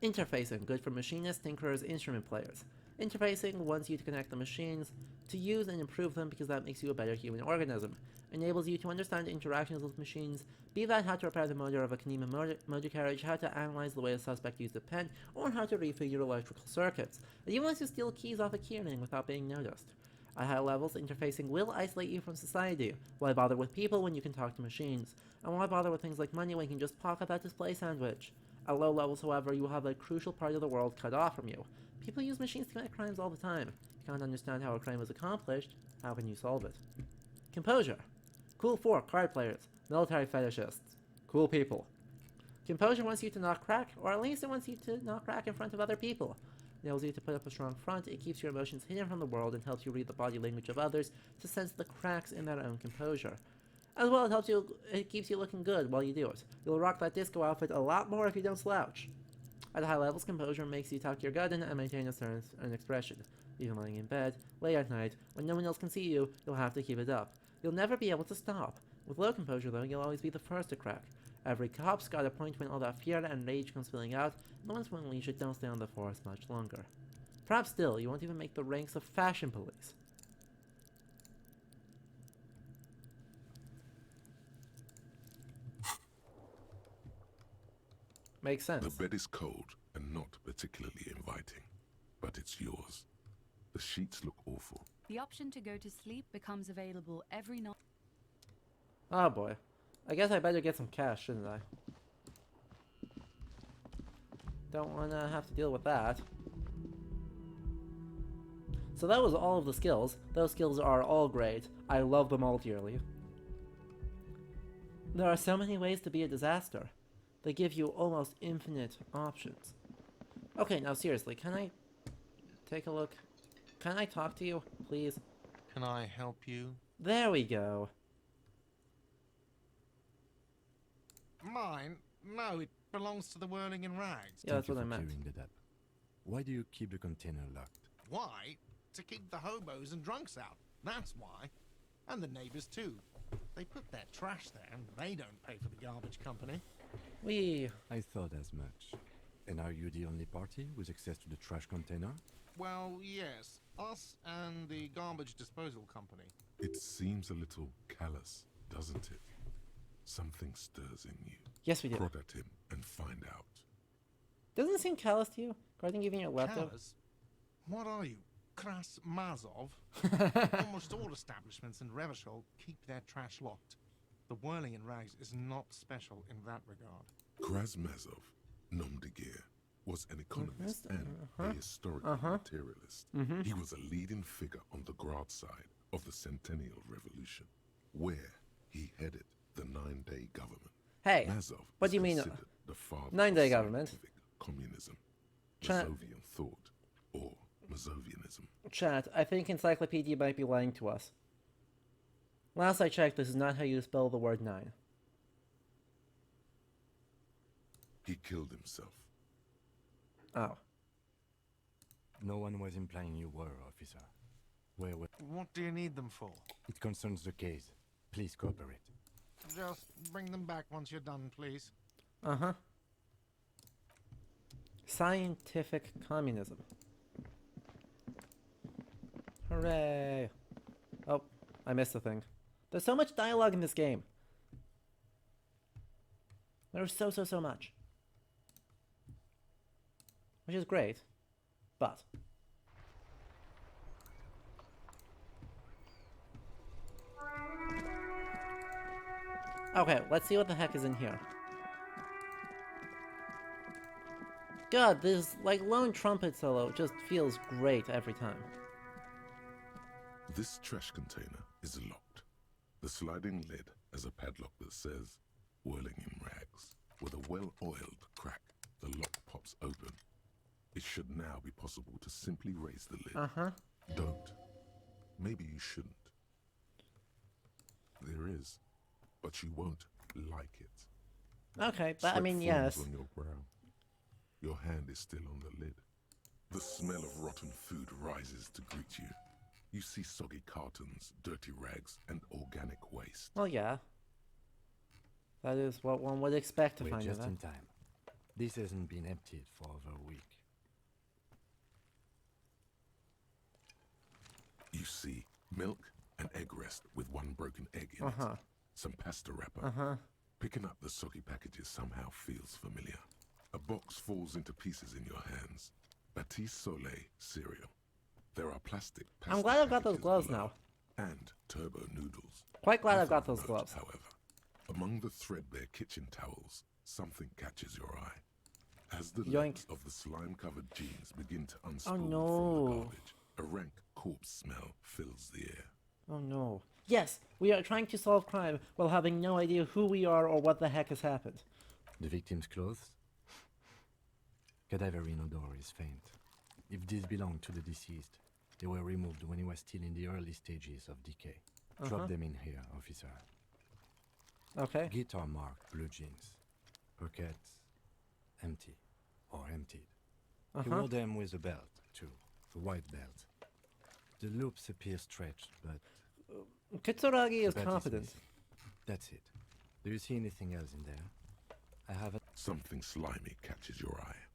Interfacing, good for machinists, tinkerers, instrument players. Interfacing wants you to connect the machines, to use and improve them because that makes you a better human organism. Enables you to understand interactions with machines, be that how to repair the motor of a Kanema motor carriage, how to analyze the way a suspect used a pen, or how to refigure electrical circuits. It even lets you steal keys off a keyring without being noticed. At high levels, interfacing will isolate you from society. Why bother with people when you can talk to machines? And why bother with things like money when you can just pocket that display sandwich? At low levels, however, you will have a crucial part of the world cut off from you. People use machines to commit crimes all the time. If you can't understand how a crime was accomplished, how can you solve it? Composure. Cool 4 card players, military fetishists, cool people. Composure wants you to not crack, or at least it wants you to not crack in front of other people. It enables you to put up a strong front, it keeps your emotions hidden from the world, and helps you read the body language of others to sense the cracks in their own composure. As well, it keeps you looking good while you do it. You'll rock that disco outfit a lot more if you don't slouch. At high levels, composure makes you tuck your gut in and maintain a certain expression. Even lying in bed, late at night, when no one else can see you, you'll have to keep it up. You'll never be able to stop. With low composure, though, you'll always be the first to crack. Every cop's got a point when all that fear and rage comes spilling out, and the ones who unleash it don't stay on the force much longer. Perhaps still, you won't even make the ranks of fashion police. Makes sense. The bed is cold and not particularly inviting, but it's yours. The sheets look awful. The option to go to sleep becomes available every night. Oh boy. I guess I better get some cash, shouldn't I? Don't wanna have to deal with that. So that was all of the skills. Those skills are all great. I love them all dearly. There are so many ways to be a disaster. They give you almost infinite options. Okay, now seriously, can I take a look? Can I talk to you, please? Can I help you? There we go. Mine? No, it belongs to the Whirling in Rags. Yeah, that's what I meant. Clearing the debt. Why do you keep the container locked? Why? To keep the hobos and drunks out. That's why. And the neighbors too. They put their trash there and they don't pay for the garbage company. I thought as much. And are you the only party with access to the trash container? Well, yes. Us and the garbage disposal company. It seems a little callous, doesn't it? Something stirs in you. Yes, we do. Prod at him and find out. Doesn't it seem callous to you? Regarding giving your laptop? Callous? What are you? Kras Mazov? Almost all establishments in Revachol keep their trash locked. The Whirling in Rags is not special in that regard. Krasmazov, nom de guerre, was an economist and a historical materialist. He was a leading figure on the Grad side of the Centennial Revolution, where he headed the 9-day government. Hey, Mazov what do you mean, the father 9-day of government? scientific communism, Chat. Mazovian thought, or Mazovianism. Chat, I think Encyclopedia might be lying to us. Last I checked, this is not how you spell the word 9. He killed himself. Oh. No one was implying you were, officer. Where? What do you need them for? It concerns the case. Please cooperate. Just bring them back once you're done, please. Uh-huh. Scientific communism. Hooray! Oh, I missed a thing. There's so much dialogue in this game. There's so much. Which is great, but... Okay, let's see what the heck is in here. God, this, like, lone trumpet solo just feels great every time. This trash container is locked. The sliding lid has a padlock that says, Whirling in Rags. With a well-oiled crack, the lock pops open. It should now be possible to simply raise the lid. Uh-huh. Don't. Maybe you shouldn't. There is, but you won't like it. Okay, but I Sweat mean, forms yes. on your brow. Your hand is still on the lid. The smell of rotten food rises to greet you. You see soggy cartons, dirty rags, and organic waste. Well, yeah. That is what one would expect to We're find in just that. in time. This hasn't been emptied for over a week. You see milk and egg rest with one broken egg in it. Some pasta wrapper. Picking up the soggy packages somehow feels familiar. A box falls into pieces in your hands. Batiste Soleil cereal. There are plastic pasta I'm glad I've got those packages gloves below, now. And turbo noodles. Quite glad I've Nothing got those remote, gloves. However, among the threadbare kitchen towels, something catches your eye. As the legs of the slime-covered jeans begin to unspool from the garbage, a rank corpse smell fills the air. Oh no. Yes, we are trying to solve crime while having no idea who we are or what the heck has happened. The victim's clothes? Cadaverine odor is faint. If these belong to the deceased, they were removed when he was still in the early stages of decay. Drop them in here, officer. Okay. Guitar marked blue jeans. Pockets empty or emptied. He wore them with a belt, too. A white belt. The loops appear stretched, but... Kitsuragi is competent. That's it. Do you see anything else in there? I have a... Something slimy catches your eye.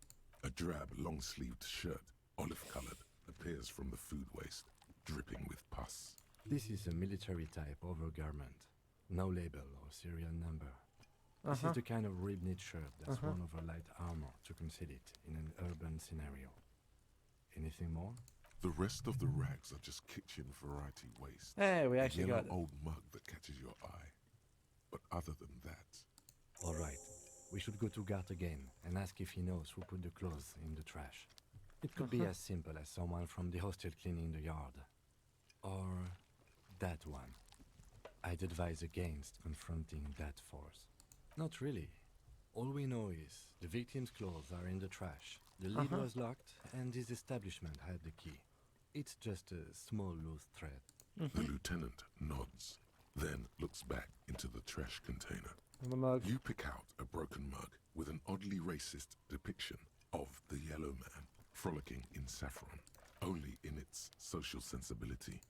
A drab, long-sleeved shirt, olive-colored, appears from the food waste, dripping with pus. This is a military-type overgarment. No label or serial number. This is the kind of rib-knit shirt that's worn over light armor to conceal it in an urban scenario. Anything more? The rest of the rags are just kitchen variety waste. Hey, we actually a yellow got it. old mug that catches your eye. But other than that... All right. We should go to Gart again and ask if he knows who put the clothes in the trash. It could be as simple as someone from the hostel cleaning the yard. Or that one. I'd advise against confronting that force. Not really. All we know is the victim's clothes are in the trash. The lid was locked, and his establishment had the key. It's just a small loose thread. The lieutenant nods, then looks back into the trash container. The mug. You pick out a broken mug with an oddly racist depiction of the yellow man frolicking in saffron, only in its social sensibility.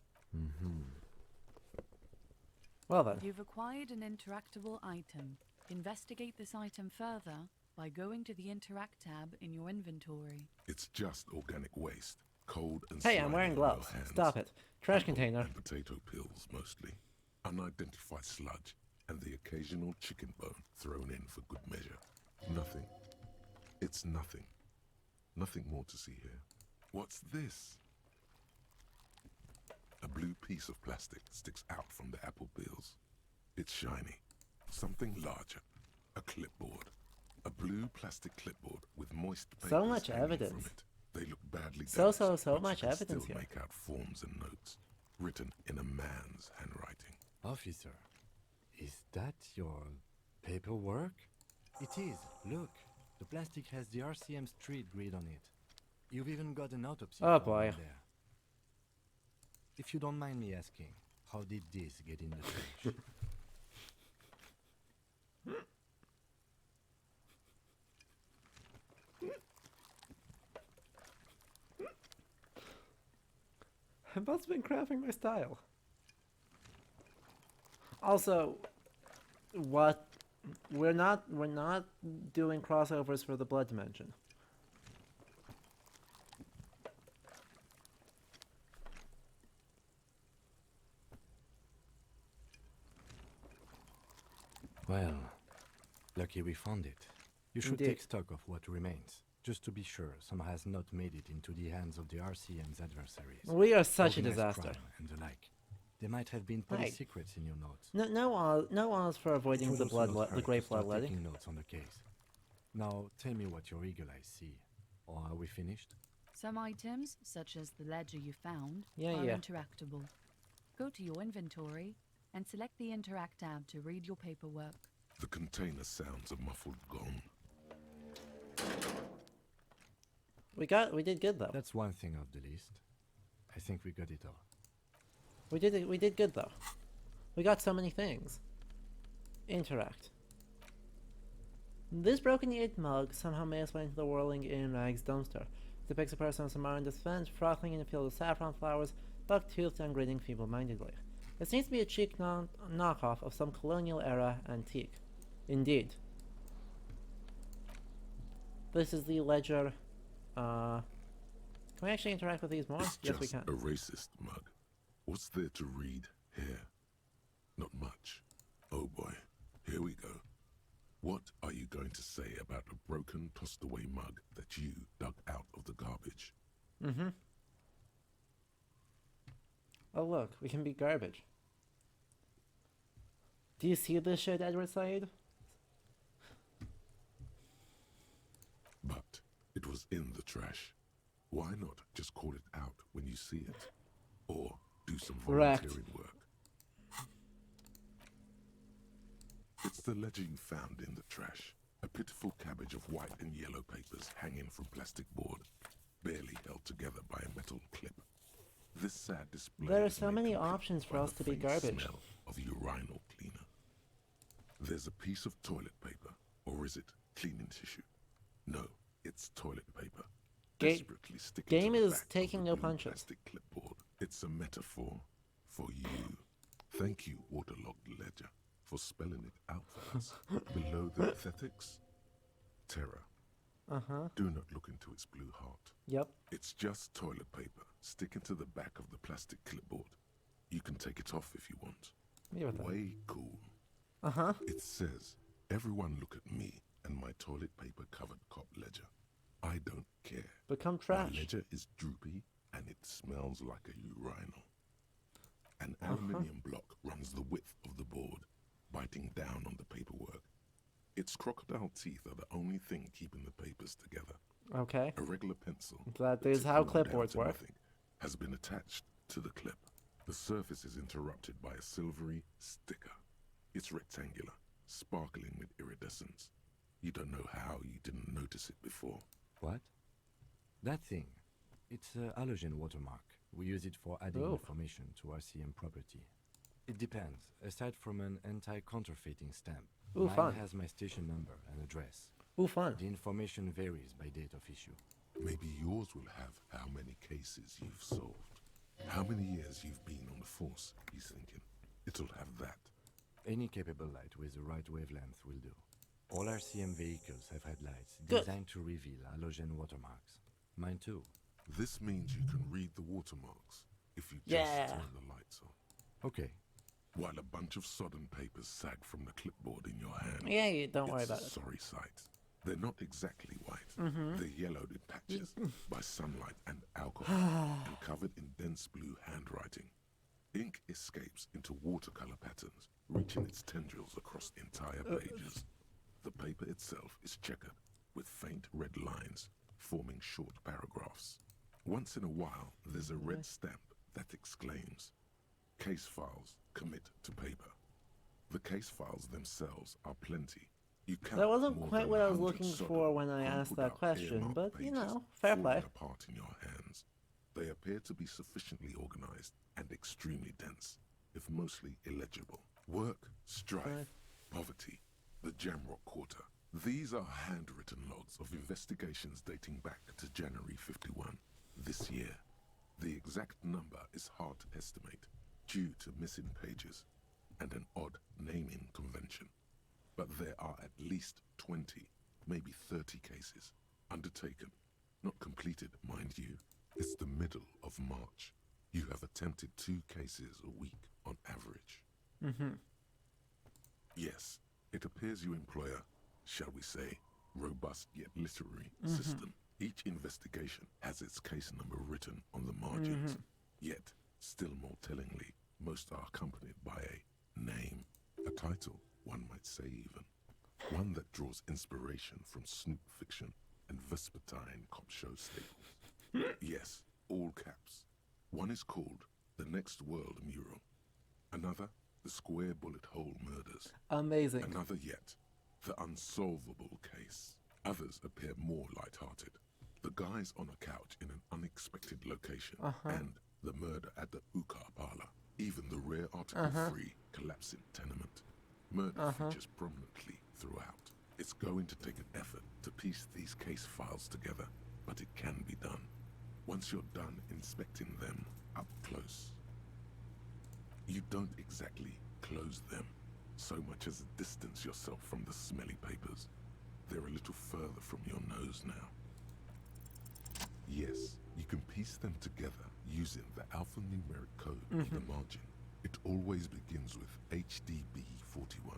Well then. You've acquired an interactable item. Investigate this item further by going to the Interact tab in your inventory. It's just organic waste, cold and Hey, slimy I'm wearing in your gloves. hands. Stop it. Trash Apple container. and potato peels mostly. Unidentified sludge and the occasional chicken bone thrown in for good measure. Nothing. It's nothing. Nothing more to see here. What's this? A blue piece of plastic sticks out from the apple peels. It's shiny. Something larger. A clipboard. A blue plastic clipboard with moist papers So much hanging evidence. from it. They look badly So damaged, much but you can evidence still here. make out forms and notes written in a man's handwriting. Officer, is that your paperwork? It is. Look, the plastic has the RCM street grid on it. You've even got an autopsy Oh, form boy. in there. If you don't mind me asking, how did this get in the trash? But's been crafting my style. Also, what we're not doing crossovers for the blood dimension. Well, lucky we found it. You should Indeed. take stock of what remains, just to be sure some has not made it into the hands of the RCM's adversaries. We are such a Organized disaster. crime and the like. There might have been police Right. secrets in your notes. No odds for It avoiding would the also not the hurt great to start bloodletting. taking notes on the case. Now, tell me what your eagle eyes see. Or are we finished? Some items, such as the ledger you found, Yeah, are yeah. interactable. Go to your inventory and select the Interact tab to read your paperwork. The container sounds a muffled gong. We did good though. That's one thing off the list. I think we got it all. We did good though. We got so many things. Interact. This broken-eared mug somehow made its way into the whirling in rags dumpster. It depicts a person on some Samarita's fence, frothing in a field of saffron flowers, buck-toothed and grinning feeble-mindedly. It seems to be a cheap knockoff of some colonial-era antique. Indeed. This is the ledger. Can we actually interact with these more? It's Yes, we just can. a racist mug. What's there to read here? Not much. Oh boy, here we go. What are you going to say about a broken, tossed-away mug that you dug out of the garbage? Mm-hmm. Oh look, we can be garbage. Do you see this shit, Edward Said? But it was in the trash. Why not just call it out when you see it? Or do some Correct. volunteering work? It's the ledger you found in the trash. A pitiful cabbage of white and yellow papers hanging from plastic board, barely held together by a metal clip. This sad display There are is so made many complete options for by us the to be faint garbage. Smell of urinal cleaner. There's a piece of toilet paper, or is it cleaning tissue? No, it's toilet paper. Desperately sticking to Game the is back of taking the no blue punches. plastic clipboard. It's a metaphor for you. Thank you, waterlogged ledger, for spelling it out for us. Below the pathetics, terror. Uh-huh. Do not look into its blue heart. Yep. It's just toilet paper sticking to the back of the plastic clipboard. You can take it off if you want. Yeah, what the- Way cool. Uh-huh. It says, everyone look at me and my toilet paper covered cop ledger. I don't care. Become trash. My ledger is droopy and it smells like a urinal. An aluminium block runs the width of the board, biting down on the paperwork. Its crocodile teeth are the only thing keeping the papers together. Okay. A regular pencil, That the is tip how worn down clipboards to work. nothing, has been attached to the clip. The surface is interrupted by a silvery sticker. It's rectangular, sparkling with iridescence. You don't know how you didn't notice it before. What? That thing. It's a halogen watermark. We use it for adding Oh. information to RCM property. It depends. Aside from an anti-counterfeiting stamp, Ooh, mine fun. has my station number and address. Ooh, fun. The information varies by date of issue. Maybe yours will have how many cases you've solved. How many years you've been on the force, he's thinking. It'll have that. Any capable light with the right wavelength will do. All RCM vehicles have headlights Good. designed to reveal halogen watermarks. Mine too. This means you can read the watermarks if you Yeah. just turn the lights on. Okay. While a bunch of sodden papers sag from the clipboard in your hand. Yeah, you don't worry it's a about it. sorry sight. They're not exactly white. Mhm. They're yellowed in patches by sunlight and alcohol and covered in dense blue handwriting. Ink escapes into watercolor patterns, reaching its tendrils across entire pages. The paper itself is checkered with faint red lines, forming short paragraphs. Once in a while, there's a red stamp that exclaims, "Case files commit to paper." The case files themselves are plenty. You count That wasn't more quite than what I was 100 looking sodden, for when I asked crumpled that out question, earmarked but you pages know, fair falling play. apart in your hands. They appear to be sufficiently organized and extremely dense, if mostly illegible. Work, strife, poverty, the Jamrock Quarter. These are handwritten logs of investigations dating back to January 51, this year. The exact number is hard to estimate due to missing pages and an odd naming convention. But there are at least 20, maybe 30 cases undertaken, not completed, mind you. It's the middle of March. You have attempted 2 cases a week on average. Mm-hmm. Yes, it appears you employ a, shall we say, robust yet literary Mhm. system. Each investigation has its case number written on the margins. Mhm. Yet, still more tellingly, most are accompanied by a name, a title, one might say even. One that draws inspiration from Snoop fiction and Vespertine cop show staples. Yes, all caps. One is called The Next World Mural. Another, The Square Bullet Hole Murders. Amazing. Another yet, The Unsolvable Case. Others appear more light-hearted. The guys on a couch in an unexpected location, and the murder at the Uka Parlor. Even the rare article-free collapsing tenement. Murder features prominently throughout. It's going to take an effort to piece these case files together, but it can be done. Once you're done inspecting them up close. You don't exactly close them, so much as distance yourself from the smelly papers. They're a little further from your nose now. Yes, you can piece them together using the alphanumeric code on the margin. It always begins with HDB 41.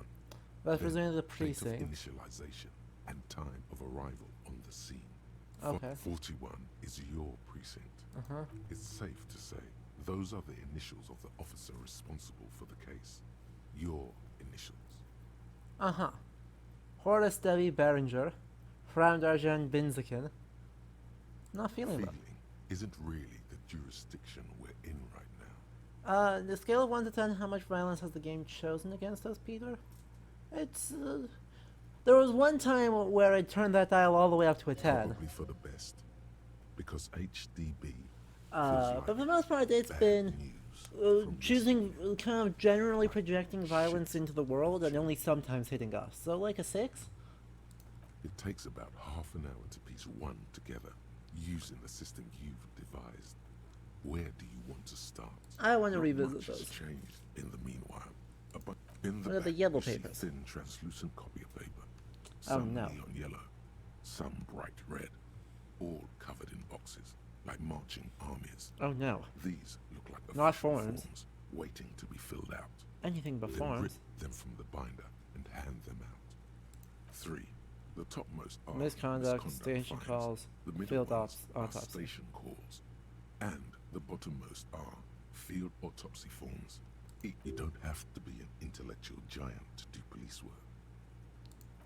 That's presumably the Date of precinct. initialization and time of arrival on the scene. Okay. 41 is your precinct. It's safe to say those are the initials of the officer responsible for the case. Your initials. Horace Debbie Berenger, Frandarjan Binziken. Not feeling that. Feeling isn't really the jurisdiction we're in right now. The scale of 1 to 10, how much violence has the game chosen against us, Peter? It's, there was one time where I turned that dial all the way up to a 10. Probably for the best. Because HDB But for the most part, it's been choosing, kind of generally projecting violence into the world and only sometimes hitting us. So, like a 6? It takes about half an hour to piece one together, using the system you've devised. Where do you want to start? I want to Not revisit much has those. changed in the meanwhile. But in the What are the back, yellow you see papers? thin, translucent copy of paper. Oh, Some no. neon yellow, some bright red, all covered in boxes, like marching armies. Oh no. These look like Not official forms. waiting to be filled out. Anything but Then forms. rip them from the binder and hand them out. 3. The topmost are Misconduct, station fines. calls, The middle field ones are autopsy. station calls. And the bottommost are field autopsy forms. You don't have to be an intellectual giant to do police work.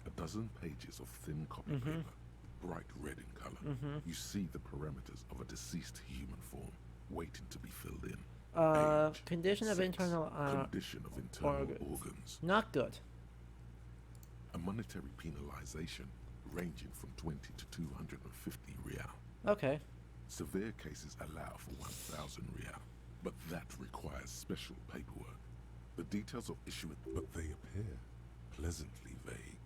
A dozen pages of thin copy paper, bright red in color. You see the parameters of a deceased human form waiting to be filled in. Age, Condition of sex, internal condition of internal organs. Not good. A monetary penalization ranging from 20 to 250 real. Okay. Severe cases allow for 1,000 real, but that requires special paperwork. The details of issuance, but they appear pleasantly vague.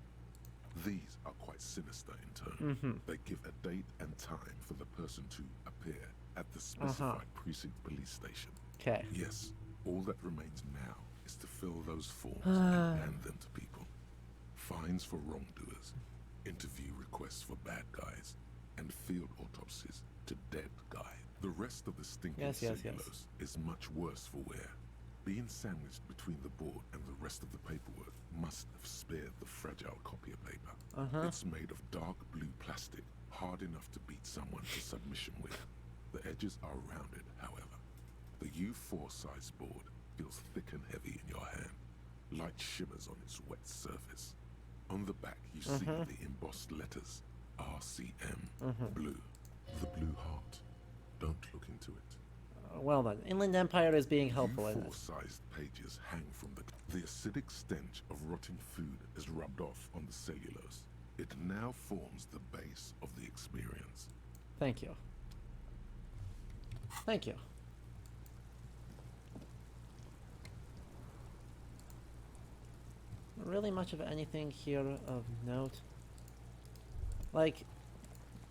These are quite sinister in tone. They give a date and time for the person to appear at the specified precinct police station. Okay. Yes, all that remains now is to fill those forms and hand them to people. Fines for wrongdoers, interview requests for bad guys, and field autopsies to dead guys. The rest of the stinking cellulose is much worse for wear. Being sandwiched between the board and the rest of the paperwork must have spared the fragile copier paper. It's made of dark blue plastic, hard enough to beat someone to submission with. The edges are rounded, however. The U4 size board feels thick and heavy in your hand. Light shimmers on its wet surface. On the back, you see the embossed letters RCM, blue. The blue heart. Don't look into it. Well then, Inland Empire is being helpful in it. U4-sized pages hang from the acidic stench of rotting food is rubbed off on the cellulose. It now forms the base of the experience. Thank you. Thank you. Not really much of anything here of note. Like,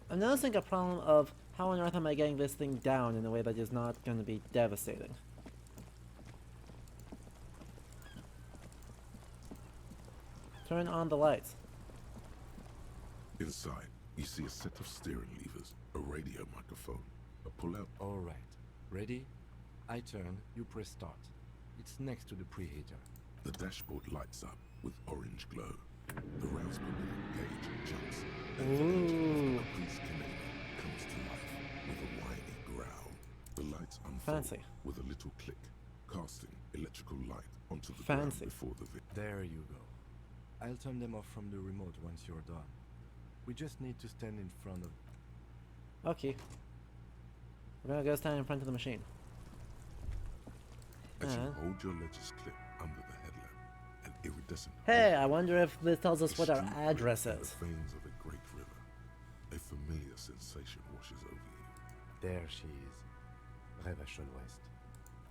I'm noticing a problem of how on earth am I getting this thing down in a way that is not going to be devastating. Turn on the lights. Inside, you see a set of steering levers, a radio microphone, a pull-out. All right. Ready? I turn, you press start. It's next to the preheater. The dashboard lights up with orange glow. The rounds per minute gauge jumps. And the engine of the police Canadian comes to life with a whiny growl. The lights unfold with a little click, casting electrical light onto the ground before the There you go. I'll turn them off from the remote once you're done. We just need to stand in front of... Okay. We're gonna go stand in front of the machine. As you hold your ledger's clip under the headlamp, an iridescent... Hey, I wonder if this tells us what our address is. The veins of a great river. A familiar sensation washes over you. There she is. Revachol West.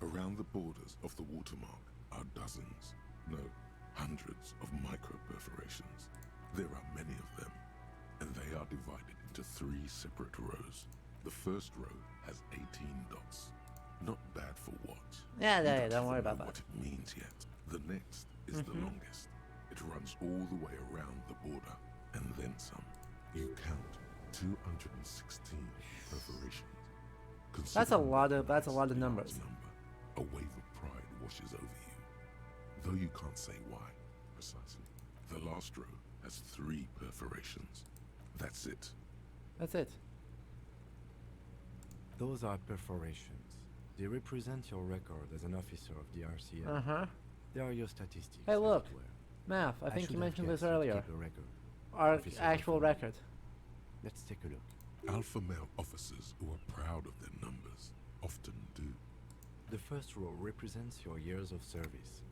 Around the borders of the watermark are dozens, no, hundreds of micro-perforations. There are many of them, and they are divided into 3 separate rows. The first row has 18 dots. Not bad for what? Yeah, don't worry about that. What it means yet. The next is the longest. It runs all the way around the border, and then some. You count 216 perforations. That's a lot of numbers. A wave of pride washes over you, though you can't say why precisely. The last row has 3 perforations. That's it. That's it. Those are perforations. They represent your record as an officer of the RCM. They are your statistics. Hey, look, Math. I think you mentioned this earlier. Our actual record. Let's take a look. Alpha male officers who are proud of their numbers often do. The first row represents your years of service.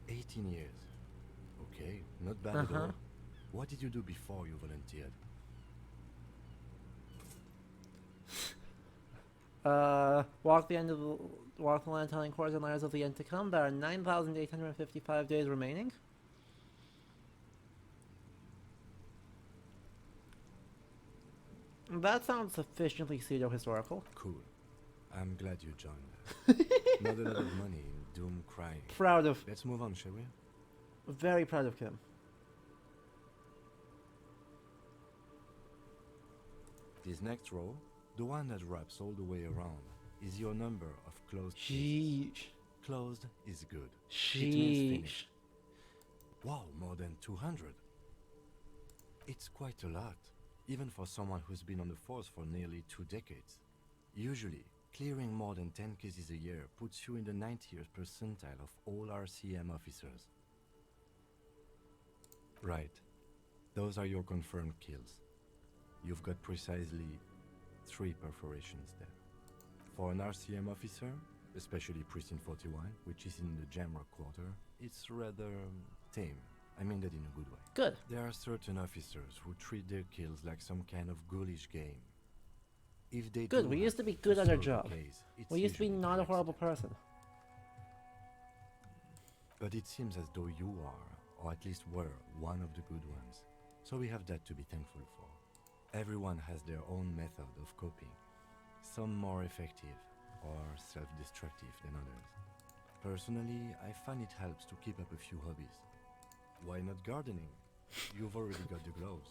18 years. Okay, not bad at all. What did you do before you volunteered? Walk the land telling cores and layers of the end to come. There are 9,855 days remaining. That sounds sufficiently pseudo-historical. Cool. I'm glad you joined. Not a lot of money, doom crying. Proud of... Let's move on, shall we? Very proud of Kim. This next row, the one that wraps all the way around, is your number of closed cases. Closed is good. Sheesh. It means finished. Wow, more than 200. It's quite a lot, even for someone who's been on the force for nearly 2 decades. Usually, clearing more than 10 cases a year puts you in the 90th percentile of all RCM officers. Right. Those are your confirmed kills. You've got precisely 3 perforations there. For an RCM officer, especially Precinct 41, which is in the Jamrock Quarter, it's rather tame. I mean that in a good way. Good. There are certain officers who treat their kills like some kind of ghoulish game. If they Good, do we have used to be good at our solve job. the case, it's We used to be usually not by a horrible accident. person. But it seems as though you are, or at least were, one of the good ones. So we have that to be thankful for. Everyone has their own method of coping, some more effective or self-destructive than others. Personally, I find it helps to keep up a few hobbies. Why not gardening? You've already got the gloves.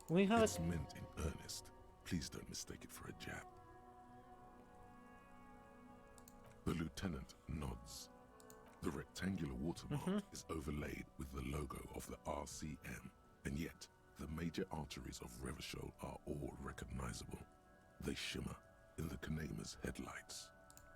We have It's meant in earnest. Please don't mistake it for a jab. The lieutenant nods. The rectangular watermark is overlaid with the logo of the RCM, and yet the major arteries of Revachol are all recognizable. They shimmer in the Kanema's headlights.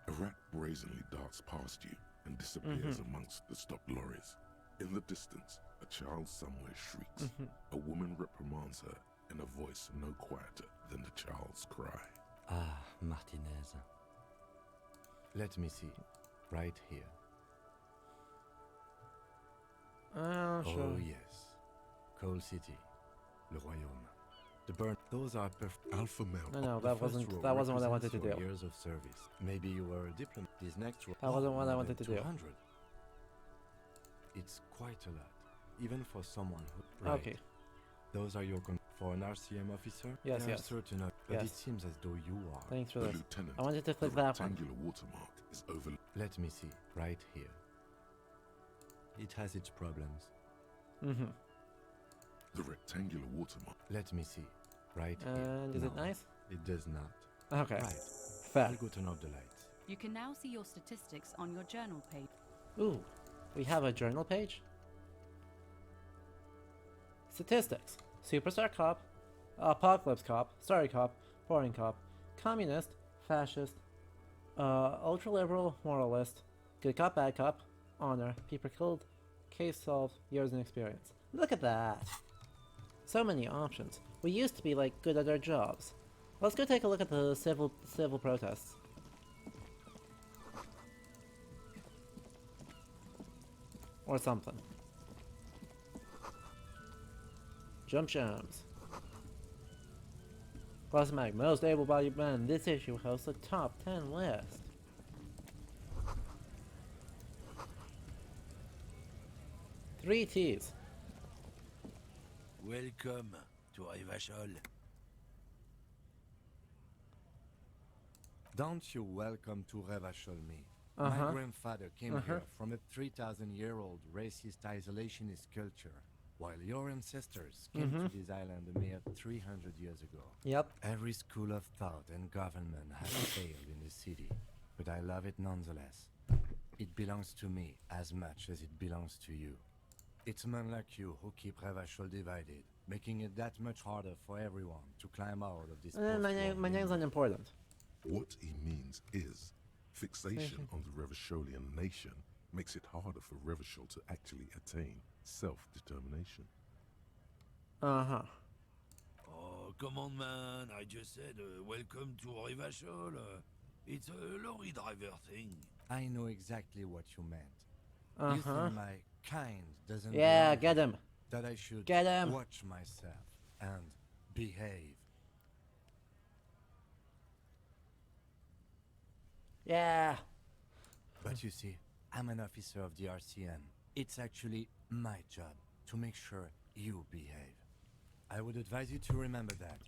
A rat brazenly darts past you and disappears amongst the stopped lorries. In the distance, a child somewhere shrieks. A woman reprimands her in a voice no quieter than the child's cry. Ah, Martinez. Let me see. Right here. sure. Oh yes. Coal City. Le Royaume. The burn. Those are Alpha male. No, The that first wasn't row that wasn't what I wanted represents to your do. Years of service. Maybe you were a diplomat. This next row. That wasn't what I more wanted than to do. 200. It's quite a lot, even for someone who. Right. Okay. Those are your for an RCM officer. Yes, there yes. are certain, but Yes. it seems as though you are. Thanks for The this. lieutenant. I wanted to The click that one. rectangular watermark is over. Let me see. Right here. It has its problems. The rectangular watermark. Let me see. Right here. And is it No, nice? It does not. Okay. Right. Fair. I'll go turn off the lights. You can now see your statistics on your journal page. Ooh, we have a journal page. Statistics: Superstar Cop, Apocalypse Cop, Sorry Cop, Boring Cop, Communist, Fascist, Ultra Liberal, Moralist, Good Cop, Bad Cop, Honor, People Killed, Case Solved, Years and Experience. Look at that! So many options. We used to be like good at our jobs. Let's go take a look at the civil protests. Or something. Jump jams. Classic most able-bodied men. This issue hosts a top 10 list. Three T's. Welcome to Revachol. Don't you welcome to Revachol me. Uh-huh. My grandfather came here from a 3,000-year-old racist isolationist culture, while your ancestors came to this island a mere 300 years ago. Yep. Every school of thought and government has failed in the city, but I love it nonetheless. It belongs to me as much as it belongs to you. It's men like you who keep Revachol divided, making it that much harder for everyone to climb out of this My name's unimportant. What he means is, fixation on the Revacholian nation makes it harder for Revachol to actually attain self-determination. Uh-huh. Oh, come on, man. I just said welcome to Revachol. It's a lorry driver thing. I know exactly what you meant. You Uh-huh. think my kind doesn't Yeah, belong get here, him. that I should Get him. watch myself and behave. Yeah. But you see, I'm an officer of the RCM. It's actually my job to make sure you behave. I would advise you to remember that.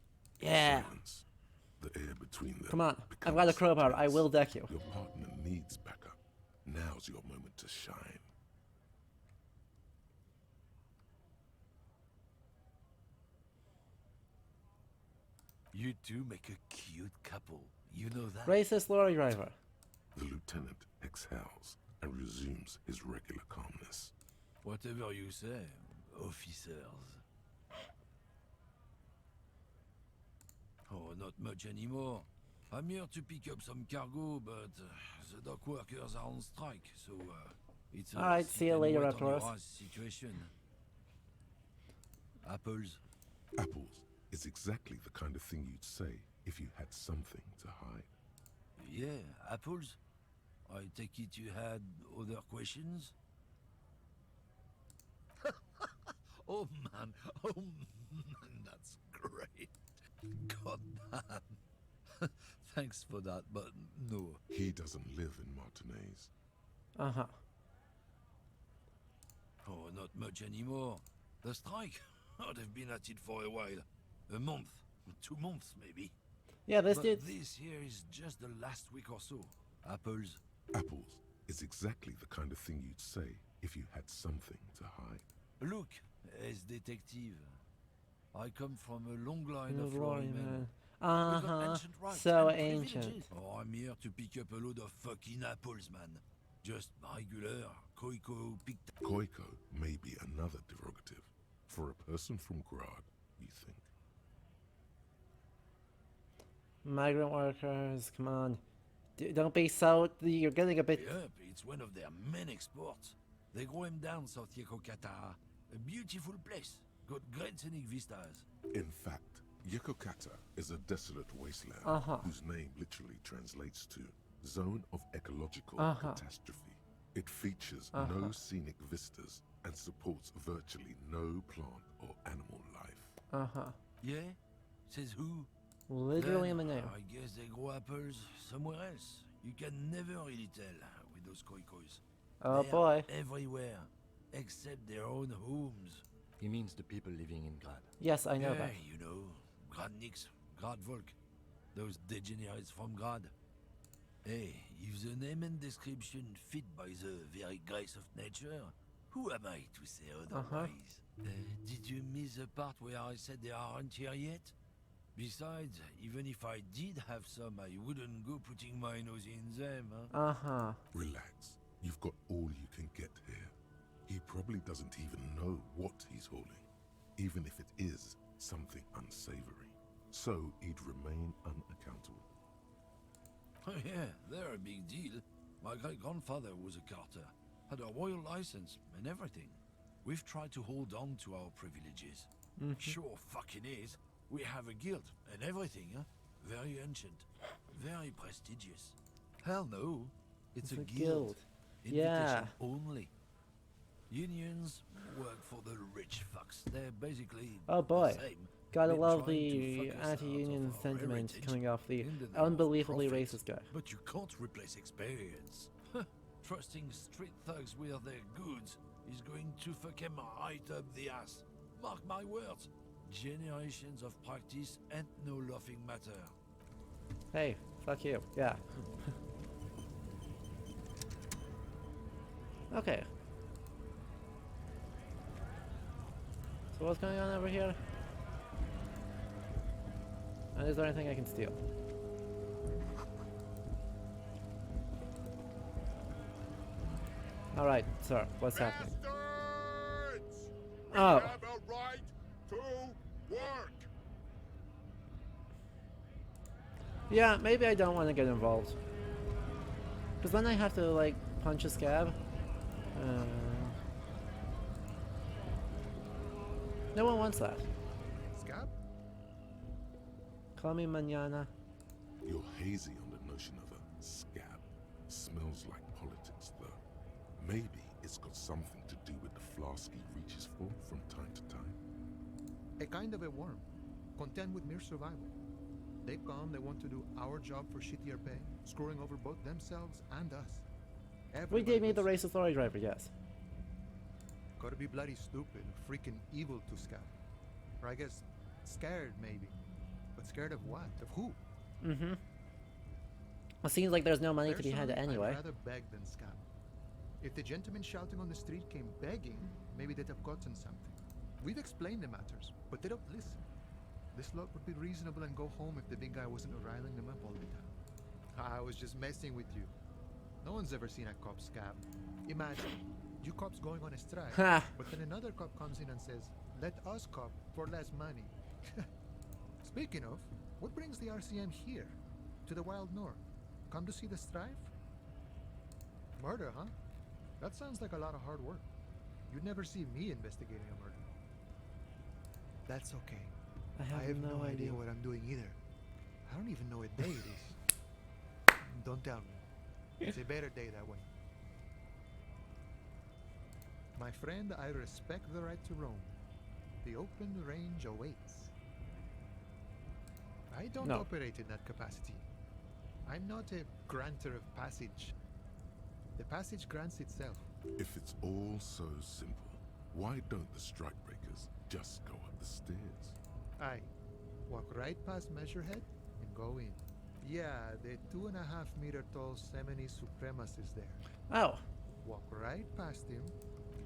Yeah. Silence. The air between them. Come on. I've got a crowbar. I will deck you. Your partner needs backup. Now's your moment to shine. You two make a cute couple. You know that? Racist lorry driver. The lieutenant exhales and resumes his regular calmness. Whatever you say, officers. Oh, not much anymore. I'm here to pick up some cargo, but the dock workers are on strike, so it's a Alright, see you sit and later, wait on your Raptors. ass situation. Apples. Apples. is exactly the kind of thing you'd say if you had something to hide. Yeah, apples? I take it you had other questions? Oh man, that's great. God damn. Thanks for that, but no. He doesn't live in Martinez. Uh-huh. Oh, not much anymore. The strike? Oh, they've been at it for a while. A month, 2 months maybe. Yeah, this but dude's... this here is just the last week or so. Apples? Apples is exactly the kind of thing you'd say if you had something to hide. Look, as detective, I come from a long line of lawmen. We've got ancient rights So and ancient. privileges. Oh, I'm here to pick up a load of fucking apples, man. Just regular Koiko picked. Koiko may be another derogative for a person from Grad, you think. Migrant workers, come on. Don't be so... You're getting a bit... Yep, it's one of their main exports. They grow him down South Yekokata. A beautiful place. Got great scenic vistas. In fact, Yekokata is a desolate wasteland whose name literally translates to Zone of Ecological Catastrophe. It features no scenic vistas and supports virtually no plant or animal life. Yeah? Says who? Literally Then, in the name. I guess they grow apples somewhere else. You can never really tell with those Koikos. Oh They're boy. everywhere, except their own homes. He means the people living in Grad. Yes, I know yeah, that. you know, Gradniks, Gradvolk, those degenerates from Grad. Hey, if the name and description fit by the very grace of nature, who am I to say otherwise? Did you miss the part where I said they aren't here yet? Besides, even if I did have some, I wouldn't go putting my nose in them, huh? Relax. You've got all you can get here. He probably doesn't even know what he's hauling, even if it is something unsavory. So he'd remain unaccountable. Oh yeah, they're a big deal. My great-grandfather was a carter, had a royal license and everything. We've tried to hold on to our privileges. Sure fucking is. We have a guild and everything, huh? Very ancient, very prestigious. Hell no, it's a guild. Yeah. Invitation only. Unions work for the rich fucks. They're basically Oh boy. the same. Gotta Been love trying to the fuck us out anti-union of our sentiment heritage coming off the in the name of unbelievably profit. racist guy. But you can't replace experience. Trusting street thugs with their goods is going to fuck him right up the ass. Mark my words. Generations of practice and no laughing matter. Hey, fuck you. Yeah. Okay. So what's going on over here? And is there anything I can steal? Alright, sir, what's happening? We Oh. have a right to work. Yeah, maybe I don't want to get involved. Because then I have to, like, punch a scab. No one wants that. Scab? Call me mañana. You're hazy on the notion of a scab. Smells like politics, though. Maybe it's got something to do with the flask he reaches for from time to time. A kind of a worm, content with mere survival. They come, they want to do our job for shittier pay, screwing over both themselves and us. We did meet the racist lorry driver, yes. Gotta be bloody stupid, freaking evil to scab. Or I guess, scared maybe. But scared of what? Of who? Mm-hmm. It seems like there's no money to be had anyway. I'd rather beg than scab. If the gentleman shouting on the street came begging, maybe they'd have gotten something. We've explained the matters, but they don't listen. This lot would be reasonable and go home if the big guy wasn't riling them up all the time. I was just messing with you. No one's ever seen a cop scab. Imagine, you cops going on a strike, but then another cop comes in and says, let us cop for less money. Speaking of, what brings the RCM here? To the wild north? Come to see the strife? Murder, huh? That sounds like a lot of hard work. You'd never see me investigating a murder. That's okay. I have no idea what I'm doing either. I don't even know what day it is. Don't tell me. It's a better day that way. My friend, I respect the right to roam. The open range awaits. I don't operate in that capacity. I'm not a granter of passage. The passage grants itself. If it's all so simple, why don't the strikebreakers just go up the stairs? Aye. Walk right past Measurehead and go in. Yeah, the 2.5 meter tall Semini Supremus is there. Oh. Walk right past him,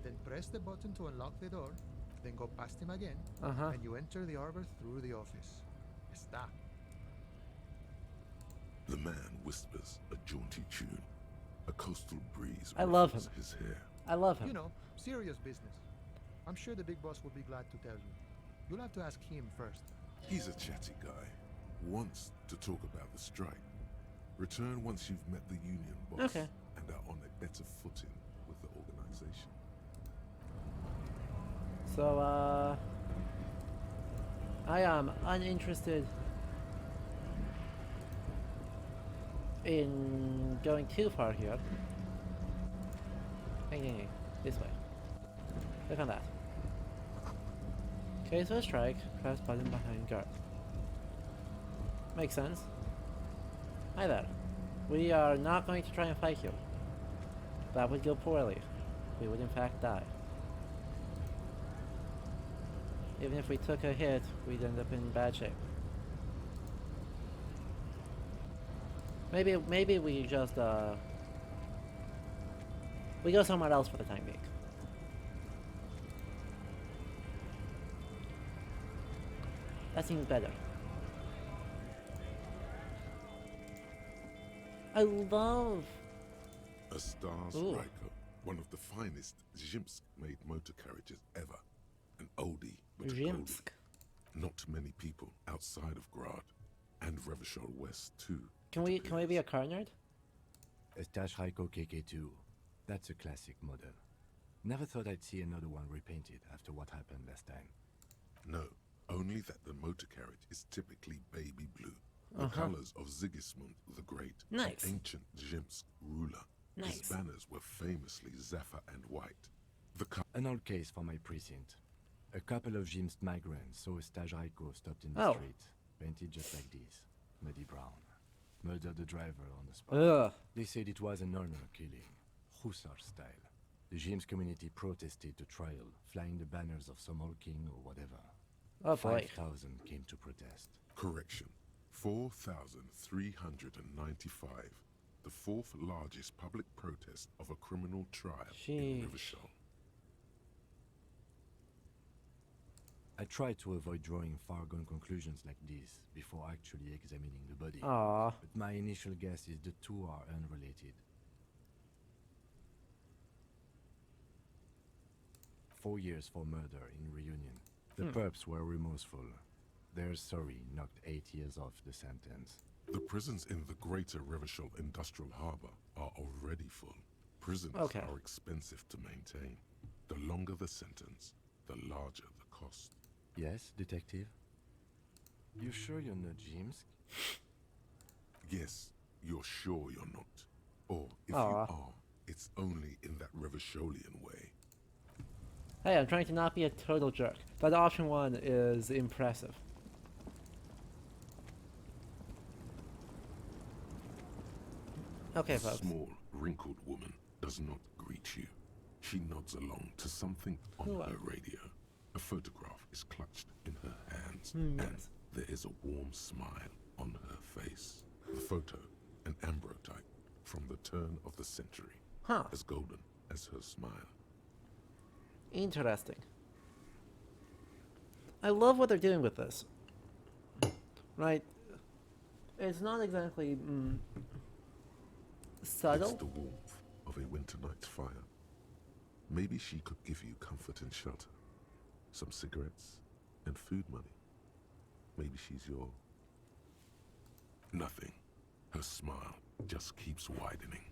then press the button to unlock the door, then go past him again, and you enter the arbor through the office. Está. The man whispers a jaunty tune. A coastal breeze I love ruffles him. his hair. I love him. You know, serious business. I'm sure the big boss will be glad to tell you. You'll have to ask him first. He's a chatty guy. Wants to talk about the strike. Return once you've met the union boss and are on a better footing with the organization. So, I am uninterested in going too far here. Hey, this way. Click on that. Okay, so strike. Press button behind guard. Makes sense. Hi there. We are not going to try and fight you. That would go poorly. We would in fact die. Even if we took a hit, we'd end up in bad shape. Maybe we just we go somewhere else for the time being. That seems better. I love A Stars Riker, one of the finest Zhimsk-made motor carriages ever. An oldie, but a goldie. Not many people outside of Grad and Revachol West too. Can we be a car nerd? A Stash Raiko KK2. That's a classic model. Never thought I'd see another one repainted after what happened last time. No, only that the motor carriage is typically baby blue. The colors of Sigismund the Great, Nice. the ancient Zhimsk ruler. Nice. His banners were famously zephyr and white. An old case for my precinct. A couple of Zhimsk migrants saw a Stash Raiko stopped in the street, painted just like this, muddy brown. Murdered the driver on the spot. Ugh. They said it was an honor killing, Hussar style. The Zhimsk community protested the trial, flying the banners of some old king or whatever. Oh boy. 5,000 came to protest. Correction. 4,395. The fourth largest public protest of a criminal trial in Revachol. I try to avoid drawing far-gone conclusions like this before actually examining the body. Aww. But my initial guess is the two are unrelated. 4 years for murder in Reunion. The perps were remorseful. Their sorry knocked 8 years off the sentence. The prisons in the greater Revachol Industrial Harbour are already full. Prisons are expensive to maintain. The longer the sentence, the larger the cost. Yes, detective? You sure you're not Zhimsk? Yes, you're sure you're not. Or if you are, it's only in that Revacholian way. Hey, I'm trying to not be a total jerk. But option 1 is impressive. Okay, folks. A small, wrinkled woman does not greet you. She nods along to something on her radio. A photograph is clutched in her hands, and there is a warm smile on her face. The photo, an ambrotype from the turn of the century, as golden as her smile. Interesting. I love what they're doing with this. Right? It's not exactly subtle. It's the warmth of a winter night's fire. Maybe she could give you comfort and shelter. Some cigarettes and food money. Maybe she's your... Nothing. Her smile just keeps widening.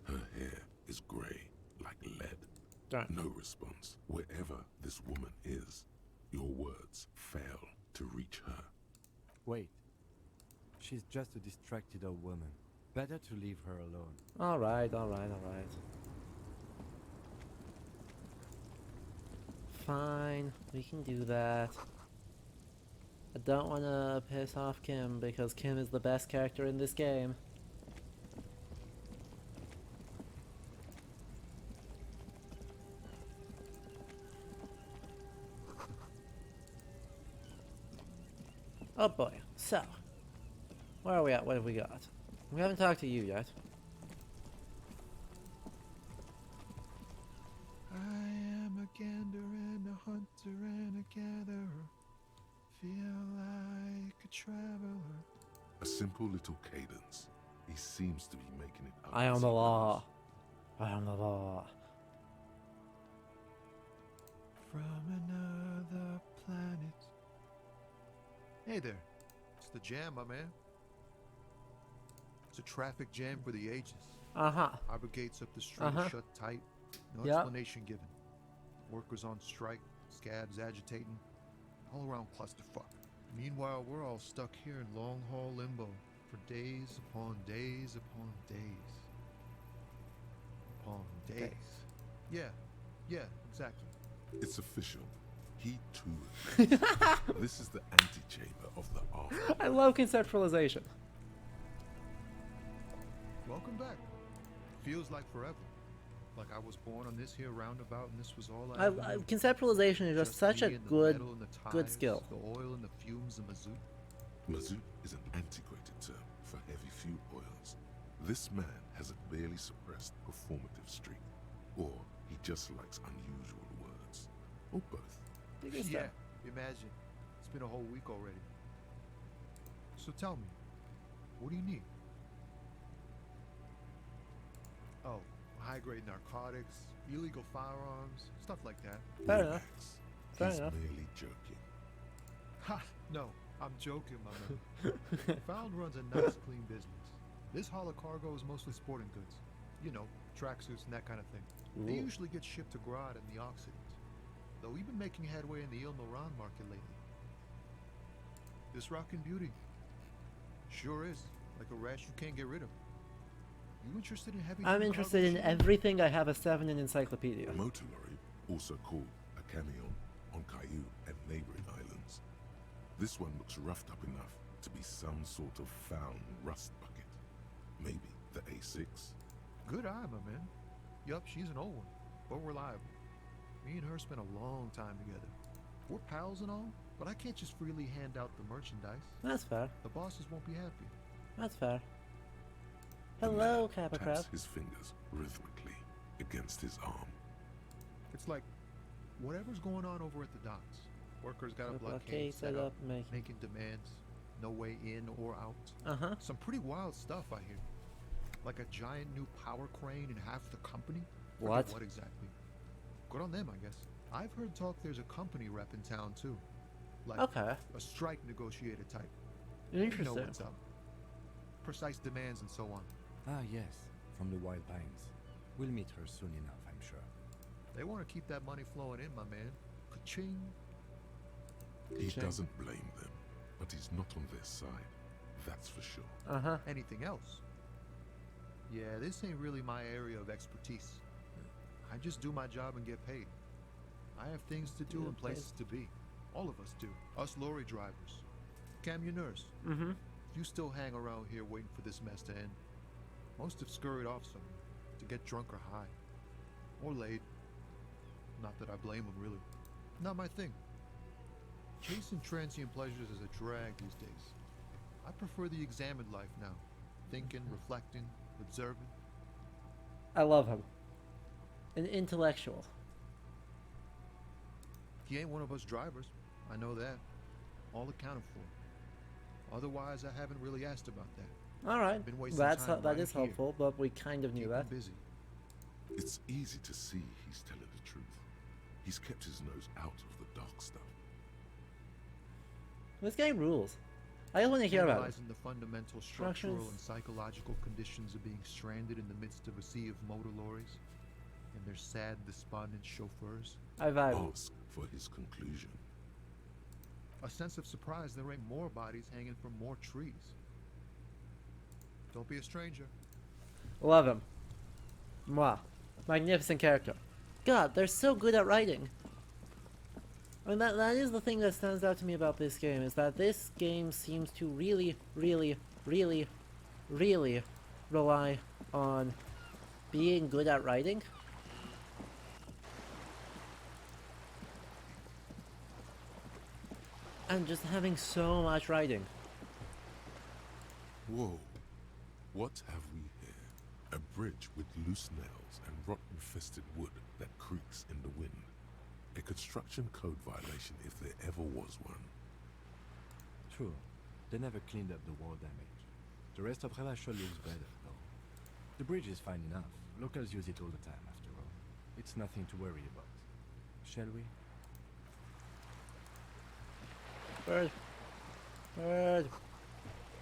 Her hair is grey like lead. No response. Wherever this woman is, your words fail to reach her. Wait. She's just a distracted old woman. Better to leave her alone. Alright, alright, alright. Fine, we can do that. I don't want to piss off Kim because Kim is the best character in this game. Oh boy, so, where are we at? What have we got? We haven't talked to you yet. I am a gander and a hunter and a gatherer. Feel like a traveler. A simple little cadence. He seems to be making it up. I am the law. I am the law. From another planet. Hey there. It's the jam, my man. It's a traffic jam for the ages. Uh-huh. Harbor gates up the street are shut tight. No Yep. explanation given. Workers on strike, scabs agitating. All around clusterfuck. Meanwhile, we're all stuck here in long-haul limbo for days upon days upon days. Upon days. Yeah, exactly. It's official. He too. This is the antechamber of the after. I love conceptualization. Welcome back. Feels like forever. Like I was born on this here roundabout and this was all I ever knew. Conceptualization is just such me a and the good metal and the good ties, skill. The oil and the fumes of mazout. Mazout is an antiquated term for heavy fuel oils. This man has a barely suppressed performative streak, or he just likes unusual words, or both. Yeah, imagine. It's been a whole week already. So tell me, what do you need? Oh, high-grade narcotics, illegal firearms, stuff like that. Fair enough. Fair He's enough. merely joking. Ha! No, I'm joking, my man. Found runs a nice, clean business. This haul of cargo is mostly sporting goods. You know, tracksuits and that kind of thing. They Ooh. usually get shipped to Grad and the Occident. Though we've been making headway in the Il Moran market lately. This rockin' beauty. Sure is. Like a rash you can't get rid of. You interested in heavy I'm duty interested cargo in shipping? everything I have a 7 in encyclopedia. A motor lorry, also called a camion, on Caillou and neighboring islands. This one looks roughed up enough to be some sort of found rust bucket. Maybe the A6. Good eye, my man. Yup, she's an old one, but reliable. Me and her spent a long time together. We're pals and all, but I can't just freely hand out the merchandise. That's fair. The bosses won't be happy. That's fair. The Hello, man Kappa taps Crab. his fingers rhythmically against his arm. It's like whatever's going on over at the docks. Workers got a The blockade set up, making demands. No way in or out. Uh-huh. Some pretty wild stuff, I hear. Like a giant new power crane in half the company. Forget What? What exactly? Good on them, I guess. I've heard talk there's a company rep in town, too. Like Okay. a strike negotiator type. Interesting. You know what's up. Precise demands and so on. Ah, yes, from the Wild Pines. We'll meet her soon enough, I'm sure. They want to keep that money flowing in, my man. Ka-ching. He Ka-ching. doesn't blame them, but he's not on their side. That's for sure. Uh-huh. Anything else? Yeah, this ain't really my area of expertise. I just do my job and get paid. I have things to do Yeah, and places to be. All of us do. Us lorry drivers. Camionneurs. Mm-hmm. If you still hang around here waiting for this mess to end, most have scurried off somewhere to get drunk or high. Or laid. Not that I blame them, really. Not my thing. Chasing transient pleasures is a drag these days. I prefer the examined life now. Thinking, reflecting, observing. I love him. An intellectual. He ain't one of us drivers. I know that. All accounted for. Otherwise, I haven't really asked about that. All right. Been wasting That time is right here. helpful, but we kind of knew Keep that. him busy. It's easy to see he's telling the truth. He's kept his nose out of the dark stuff. This game rules. I just want to hear about it. Analyzing the fundamental structural Structures. and psychological conditions of being stranded in the midst of a sea of motor lorries and their sad, despondent chauffeurs. I vibe. Ask for his conclusion. A sense of surprise there ain't more bodies hanging from more trees. Don't be a stranger. Love him. Mwah. Magnificent character. God, they're so good at writing. I mean, that is the thing that stands out to me about this game, is that this game seems to really rely on being good at writing. And just having so much writing. Whoa. What have we here? A bridge with loose nails and rot-infested wood that creaks in the wind. A construction code violation if there ever was one. True. They never cleaned up the war damage. The rest of Relachol looks better, though. The bridge is fine enough. Locals use it all the time, after all. It's nothing to worry about. Shall we? Bird. Bird.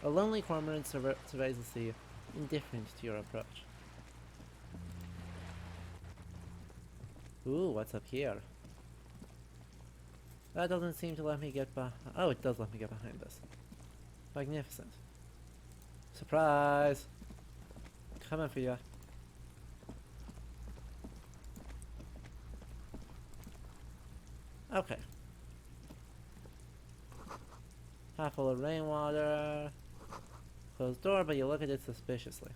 A lonely cormorant surveys the sea, indifferent to your approach. Ooh, what's up here? That doesn't seem to let me get behind. Oh, it does let me get behind this. Magnificent. Surprise! Coming for ya. Okay. Half full of rainwater. Closed door, but you look at it suspiciously.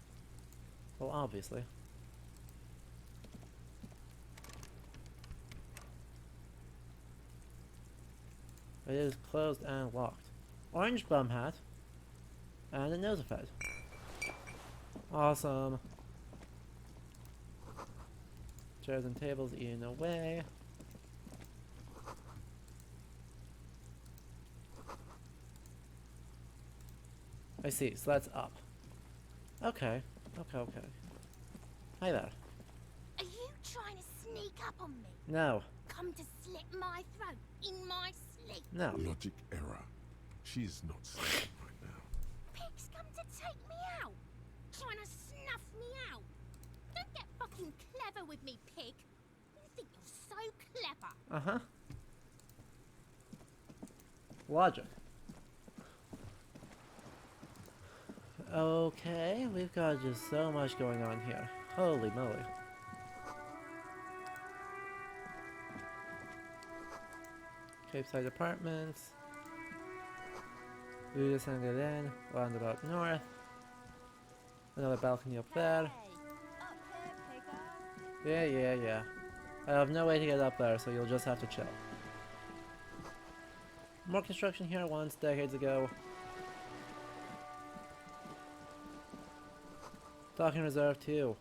Well, obviously. It is closed and locked. Orange bum hat. And a nose fed. Awesome. Chairs and tables eaten away. I see, so that's up. Okay. Okay. Hi there. Are you trying to sneak up on me? No. Come to slit my throat in my sleep? No. Logic error. She is not sleeping right now. Pigs come to take me out. Trying to snuff me out. Don't get fucking clever with me, pig. You think you're so clever. Uh-huh. Logic. Okay, we've got just so much going on here. Holy moly. Capeside Apartments. Rue de Saint-Gallen, roundabout north. Another balcony up there. Yeah. I have no way to get up there, so you'll just have to chill. More construction here once, decades ago. Docking Reserve 2.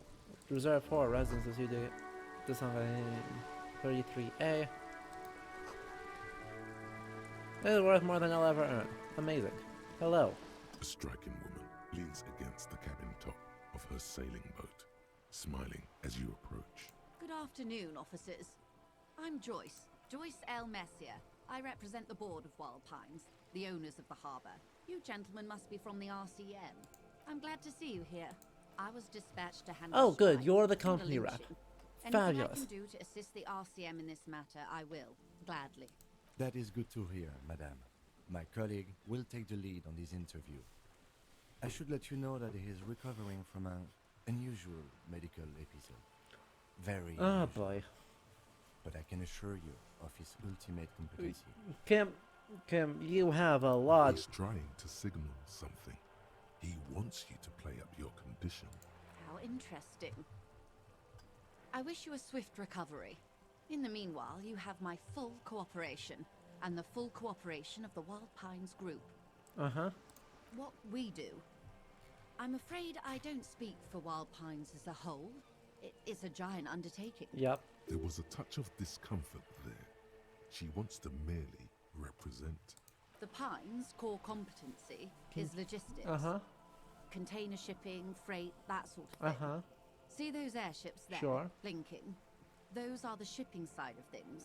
Reserve 4, Residence of Rue de Saint-Gallen 33A. This is worth more than I'll ever earn. Amazing. Hello. A striking woman leans against the cabin top of her sailing boat, smiling as you approach. Good afternoon, officers. I'm Joyce L. Messier. I represent the board of Wild Pines, the owners of the harbour. You gentlemen must be from the RCM. I'm glad to see you here. I was dispatched to handle. Oh, good. You're the company rep. Anything Fabulous. I can do to assist the RCM in this matter, I will gladly. That is good to hear, madame. My colleague will take the lead on this interview. I should let you know that he is recovering from an unusual medical episode. Very Oh unusual. boy. But I can assure you of his ultimate competency. Kim, you have a lot. He's trying to signal something. He wants you to play up your condition. How interesting. I wish you a swift recovery. In the meanwhile, you have my full cooperation, and the full cooperation of the Wild Pines group. Uh-huh. What we do. I'm afraid I don't speak for Wild Pines as a whole. It is a giant undertaking. Yep. There was a touch of discomfort there. She wants to merely represent. The Pines' core competency is logistics. Uh-huh. Container shipping, freight, that sort of thing. Uh-huh. See those airships there, Sure. blinking? Those are the shipping side of things.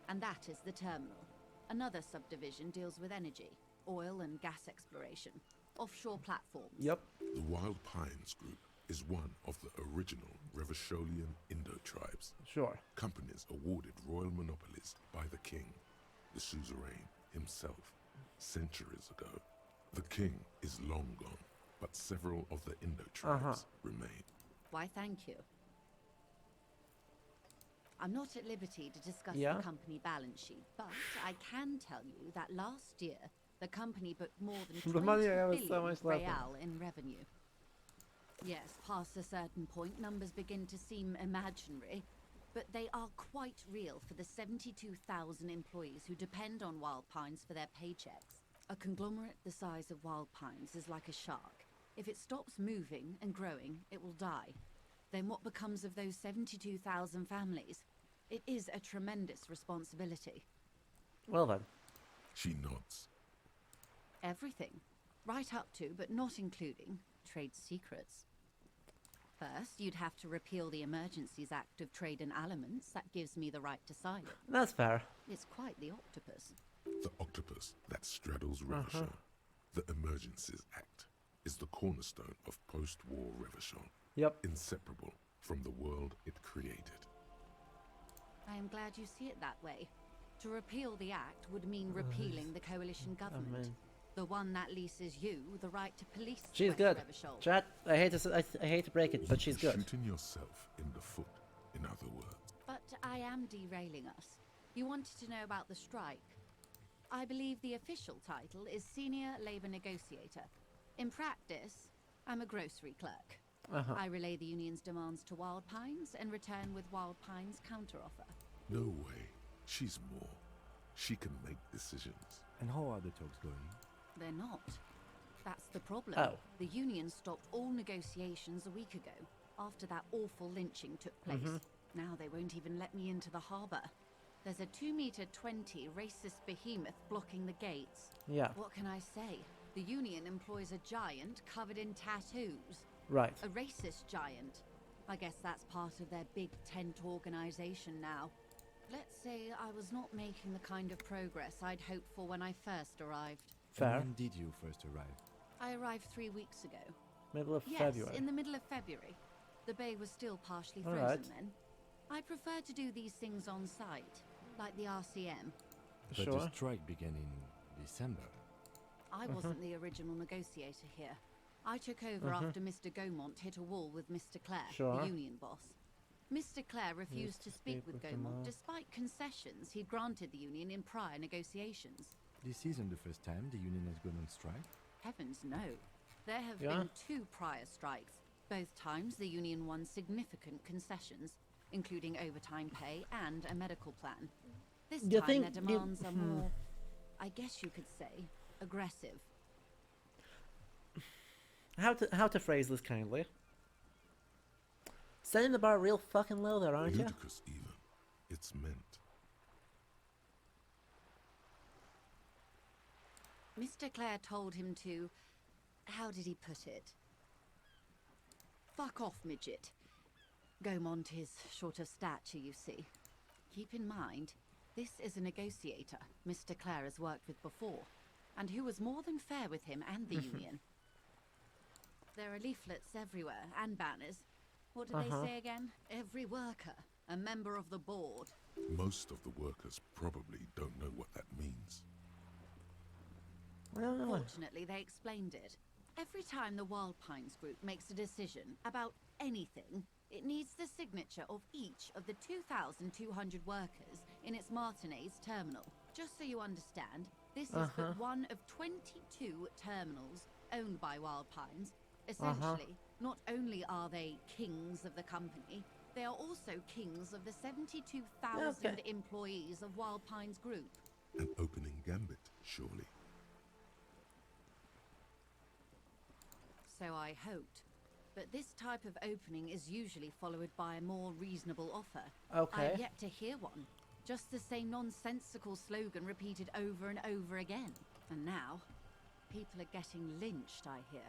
And that is the terminal. Another subdivision deals with energy, oil and gas exploration, offshore platforms. Yep. The Wild Pines Group is one of the original Revacholian Indo-tribes. Sure. Companies awarded royal monopolies by the king. the suzerain himself, centuries ago. The king is long gone, but several of the Indo tribes remain. Why, thank you. I'm not at liberty to discuss Yeah? the company balance sheet, but I can tell you that last year, the company booked more than The 20 money I have is so billion much left. real in revenue. Yes, past a certain point, numbers begin to seem imaginary, but they are quite real for the 72,000 employees who depend on Wild Pines for their paychecks. A conglomerate the size of Wild Pines is like a shark. If it stops moving and growing, it will die. Then what becomes of those 72,000 families? It is a tremendous responsibility. Well then. She nods. Everything. Right up to, but not including, trade secrets. First, you'd have to repeal the Emergencies Act of Trade and Aliments. That gives me the right to silence. That's fair. It's quite the octopus. The octopus that straddles Revachol, the Emergencies Act, is the cornerstone of post-war Revachol. Yep. Inseparable from the world it created. I am glad you see it that way. To repeal the act would mean repealing the coalition government. The one that leases you the right to police She's West good. Revachol. Chat, I hate to break it, but she's good. Shooting yourself in the foot, in other words. But I am derailing us. You wanted to know about the strike. I believe the official title is Senior Labor Negotiator. In practice, I'm a grocery clerk. I relay the union's demands to Wild Pines and return with Wild Pines' counteroffer. No way. She's more. She can make decisions. And how are the talks going? They're not. That's the problem. Oh. The union stopped all negotiations a week ago, after that awful lynching took place. Now they won't even let me into the harbour. There's a 2-meter 20 racist behemoth blocking the gates. Yeah. What can I say? The union employs a giant covered in tattoos. Right. A racist giant. I guess that's part of their big tent organization now. Let's say I was not making the kind of progress I'd hoped for when I first arrived. Fair. When did you first arrive? I arrived 3 weeks ago. Middle of Yes, February. in the middle of February. The bay was still partially All frozen right. then. I prefer to do these things on site, like the RCM. But Sure. the strike began in December. I wasn't the original negotiator here. I took over after Mr. Gaumont hit a wall with Mr. Clare, Sure. the union boss. Mr. Clare refused to speak with Gaumont despite concessions he'd granted the union in prior negotiations. This isn't the first time the union has gone on strike. Heavens no. There have Yeah? been 2 prior strikes. Both times the union won significant concessions, including overtime pay and a medical plan. This You time think their demands are more, I guess you could say, aggressive. How to phrase this kindly? Setting the bar real fucking low there, aren't you? Ludicrous even. It's meant. Mr. Clare told him to... How did he put it? Fuck off, midget. Gaumont is short of stature, you see. Keep in mind, this is a negotiator Mr. Clare has worked with before, and who was more than fair with him and the union. There are leaflets everywhere, and banners. What do they say again? Every worker, a member of the board. Most of the workers probably don't know what that means. Fortunately, they explained it. Every time the Wild Pines group makes a decision about anything, it needs the signature of each of the 2,200 workers in its Martinez terminal. Just so you understand, this is but one of 22 terminals owned by Wild Pines. Essentially, not only are they kings of the company, they are also kings of the 72,000 employees of Wild Pines Group. An opening gambit, surely. So I hoped. But this type of opening is usually followed by a more reasonable offer. Okay. I've yet to hear one. Just the same nonsensical slogan repeated over and over again. And now, people are getting lynched, I hear.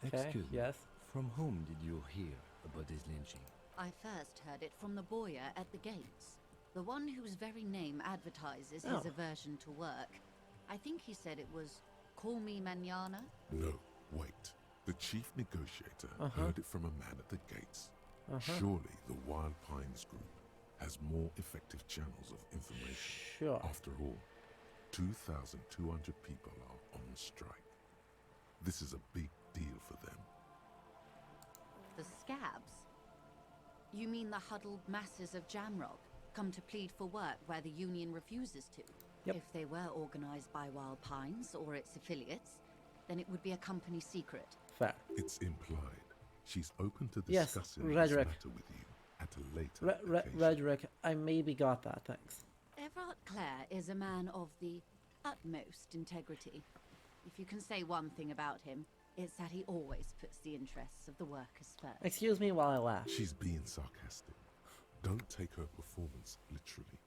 Excuse me. Yes. From whom did you hear about this lynching? I first heard it from the bowyer at the gates. The one whose very name advertises his aversion to work. I think he said it was, "Call me manana." No, wait. The chief negotiator heard it from a man at the gates. Surely the Wild Pines Group has more effective channels of information. Sure. After all, 2,200 people are on strike. This is a big deal for them. The scabs? You mean the huddled masses of Jamrock come to plead for work where the union refuses to? Yep. If they were organized by Wild Pines or its affiliates, then it would be a company secret. Fair. It's implied. She's open to Yes, discussing this Redrick. matter with you at a later occasion. Redrick, I maybe got that, thanks. Everard Clare is a man of the utmost integrity. If you can say one thing about him, it's that he always puts the interests of the workers first. Excuse me while I laugh. She's being sarcastic. Don't take her performance literally.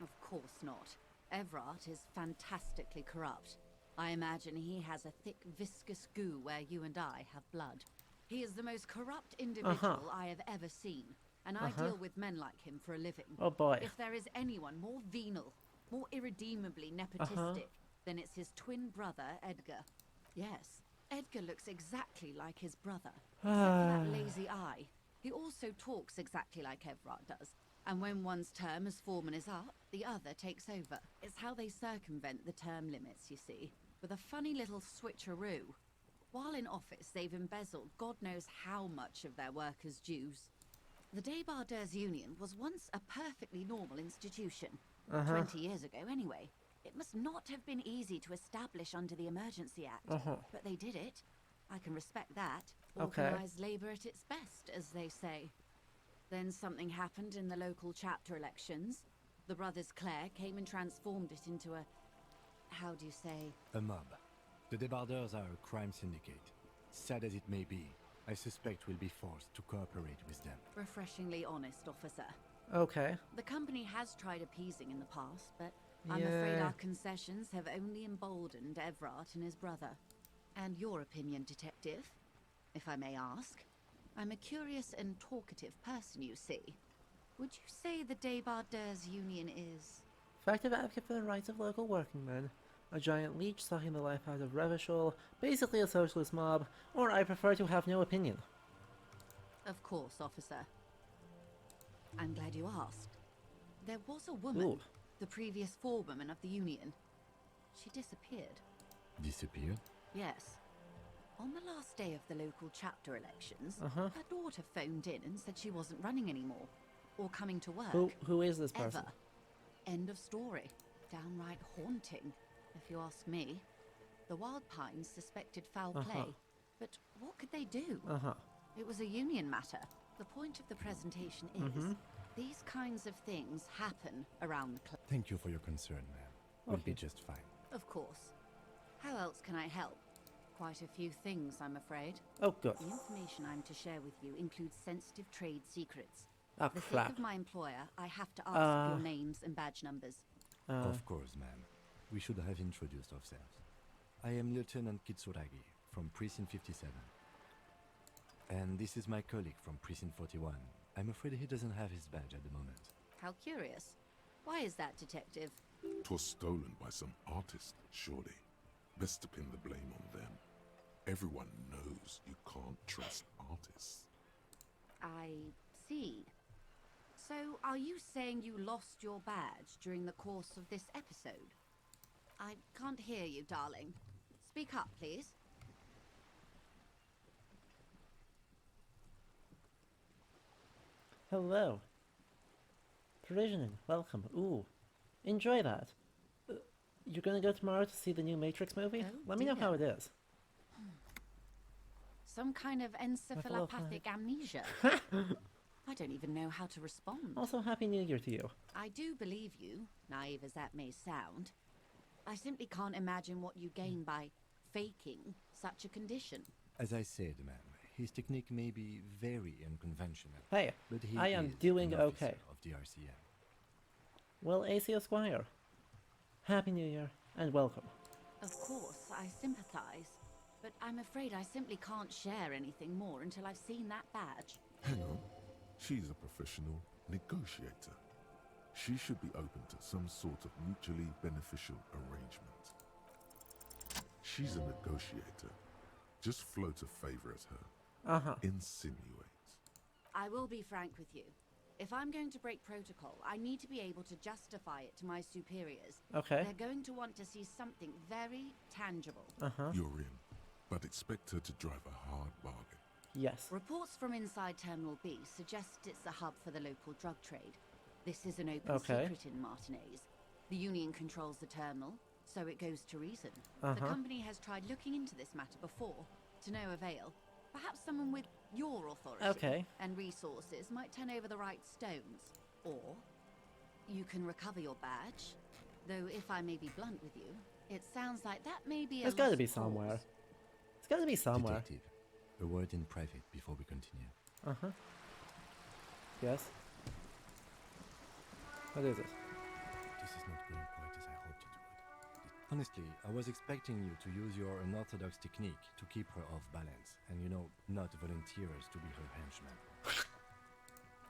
Of course not. Everard is fantastically corrupt. I imagine he has a thick, viscous goo where you and I have blood. He is the most corrupt individual I have ever seen, and I deal with men like him for a living. Oh boy. If there is anyone more venal, more irredeemably nepotistic, then it's his twin brother, Edgar. Yes, Edgar looks exactly like his brother, except for that lazy eye. He also talks exactly like Everard does. And when one's term as foreman is up, the other takes over. It's how they circumvent the term limits, you see, with a funny little switcheroo. While in office, they've embezzled God knows how much of their workers' dues. The Débardeurs Union was once a perfectly normal institution. 20 years ago, anyway. It must not have been easy to establish under the Emergency Act, but they did it. I can respect that. Organised labour at its best, as they say. Then something happened in the local chapter elections. The brothers Clare came and transformed it into a... how do you say? A mob. The Débardeurs are a crime syndicate. Sad as it may be, I suspect we'll be forced to cooperate with them. Refreshingly honest, officer. Okay. The company has tried appeasing in the past, but I'm afraid our concessions have only emboldened Everard and his brother. And your opinion, detective, if I may ask? I'm a curious and talkative person, you see. Would you say the Débardeurs Union is... Effective advocate for the rights of local working men, a giant leech sucking the life out of Revachol, basically a socialist mob, or I prefer to have no opinion. Of course, officer. I'm glad you asked. There was a woman, the previous forewoman of the union. She disappeared. Disappeared? Yes. On the last day of the local chapter elections, her daughter phoned in and said she wasn't running anymore, or coming to work. Who is this person? Ever. End of story. Downright haunting, if you ask me. The Wild Pines suspected foul play, but what could they do? It was a union matter. The point of the presentation is, these kinds of things happen around the club. Thank you for your concern, ma'am. We'll be just fine. Of course. How else can I help? Quite a few things, I'm afraid. Oh, good. The information I'm to share with you includes sensitive trade secrets. Oh, For the crap. sake of my employer, I have to ask your names and badge numbers. Of course, ma'am. We should have introduced ourselves. I am Lieutenant Kitsuragi from Precinct 57. And this is my colleague from Precinct 41. I'm afraid he doesn't have his badge at the moment. How curious. Why is that, detective? 'Twas stolen by some artist, surely. Best to pin the blame on them. Everyone knows you can't trust artists. I see. So, are you saying you lost your badge during the course of this episode? I can't hear you, darling. Speak up, please. Hello. Provisioning, welcome. Ooh, enjoy that. You're gonna go tomorrow to see the new Matrix movie? Oh, Let me know how it is. Some kind of encephalopathic amnesia. I don't even know how to respond. Also, Happy New Year to you. I do believe you, naive as that may sound. I simply can't imagine what you gain by faking such a condition. As I said, ma'am, his technique may be very unconventional. Hey, but he I am is doing an okay. officer of the RCM. Well, AC Esquire, Happy New Year, and welcome. Of course, I sympathize. But I'm afraid I simply can't share anything more until I've seen that badge. Hang on. She's a professional negotiator. She should be open to some sort of mutually beneficial arrangement. She's a negotiator. Just float a favor at her. Insinuate. I will be frank with you. If I'm going to break protocol, I need to be able to justify it to my superiors. Okay. They're going to want to see something very tangible. You're in, but expect her to drive a hard bargain. Yes. Reports from inside Terminal B suggest it's a hub for the local drug trade. This is an open secret in Martinez. The Union controls the terminal, so it goes to reason. The company has tried looking into this matter before, to no avail. Perhaps someone with your authority and resources might turn over the right stones. Or you can recover your badge. Though if I may be blunt with you, it sounds like that may be There's gotta be somewhere. It's gotta be somewhere. Detective, a word in private before we continue. Yes. What is it? This is not going quite as I hoped it would. Honestly, I was expecting you to use your unorthodox technique to keep her off balance, and not volunteer us to be her henchmen.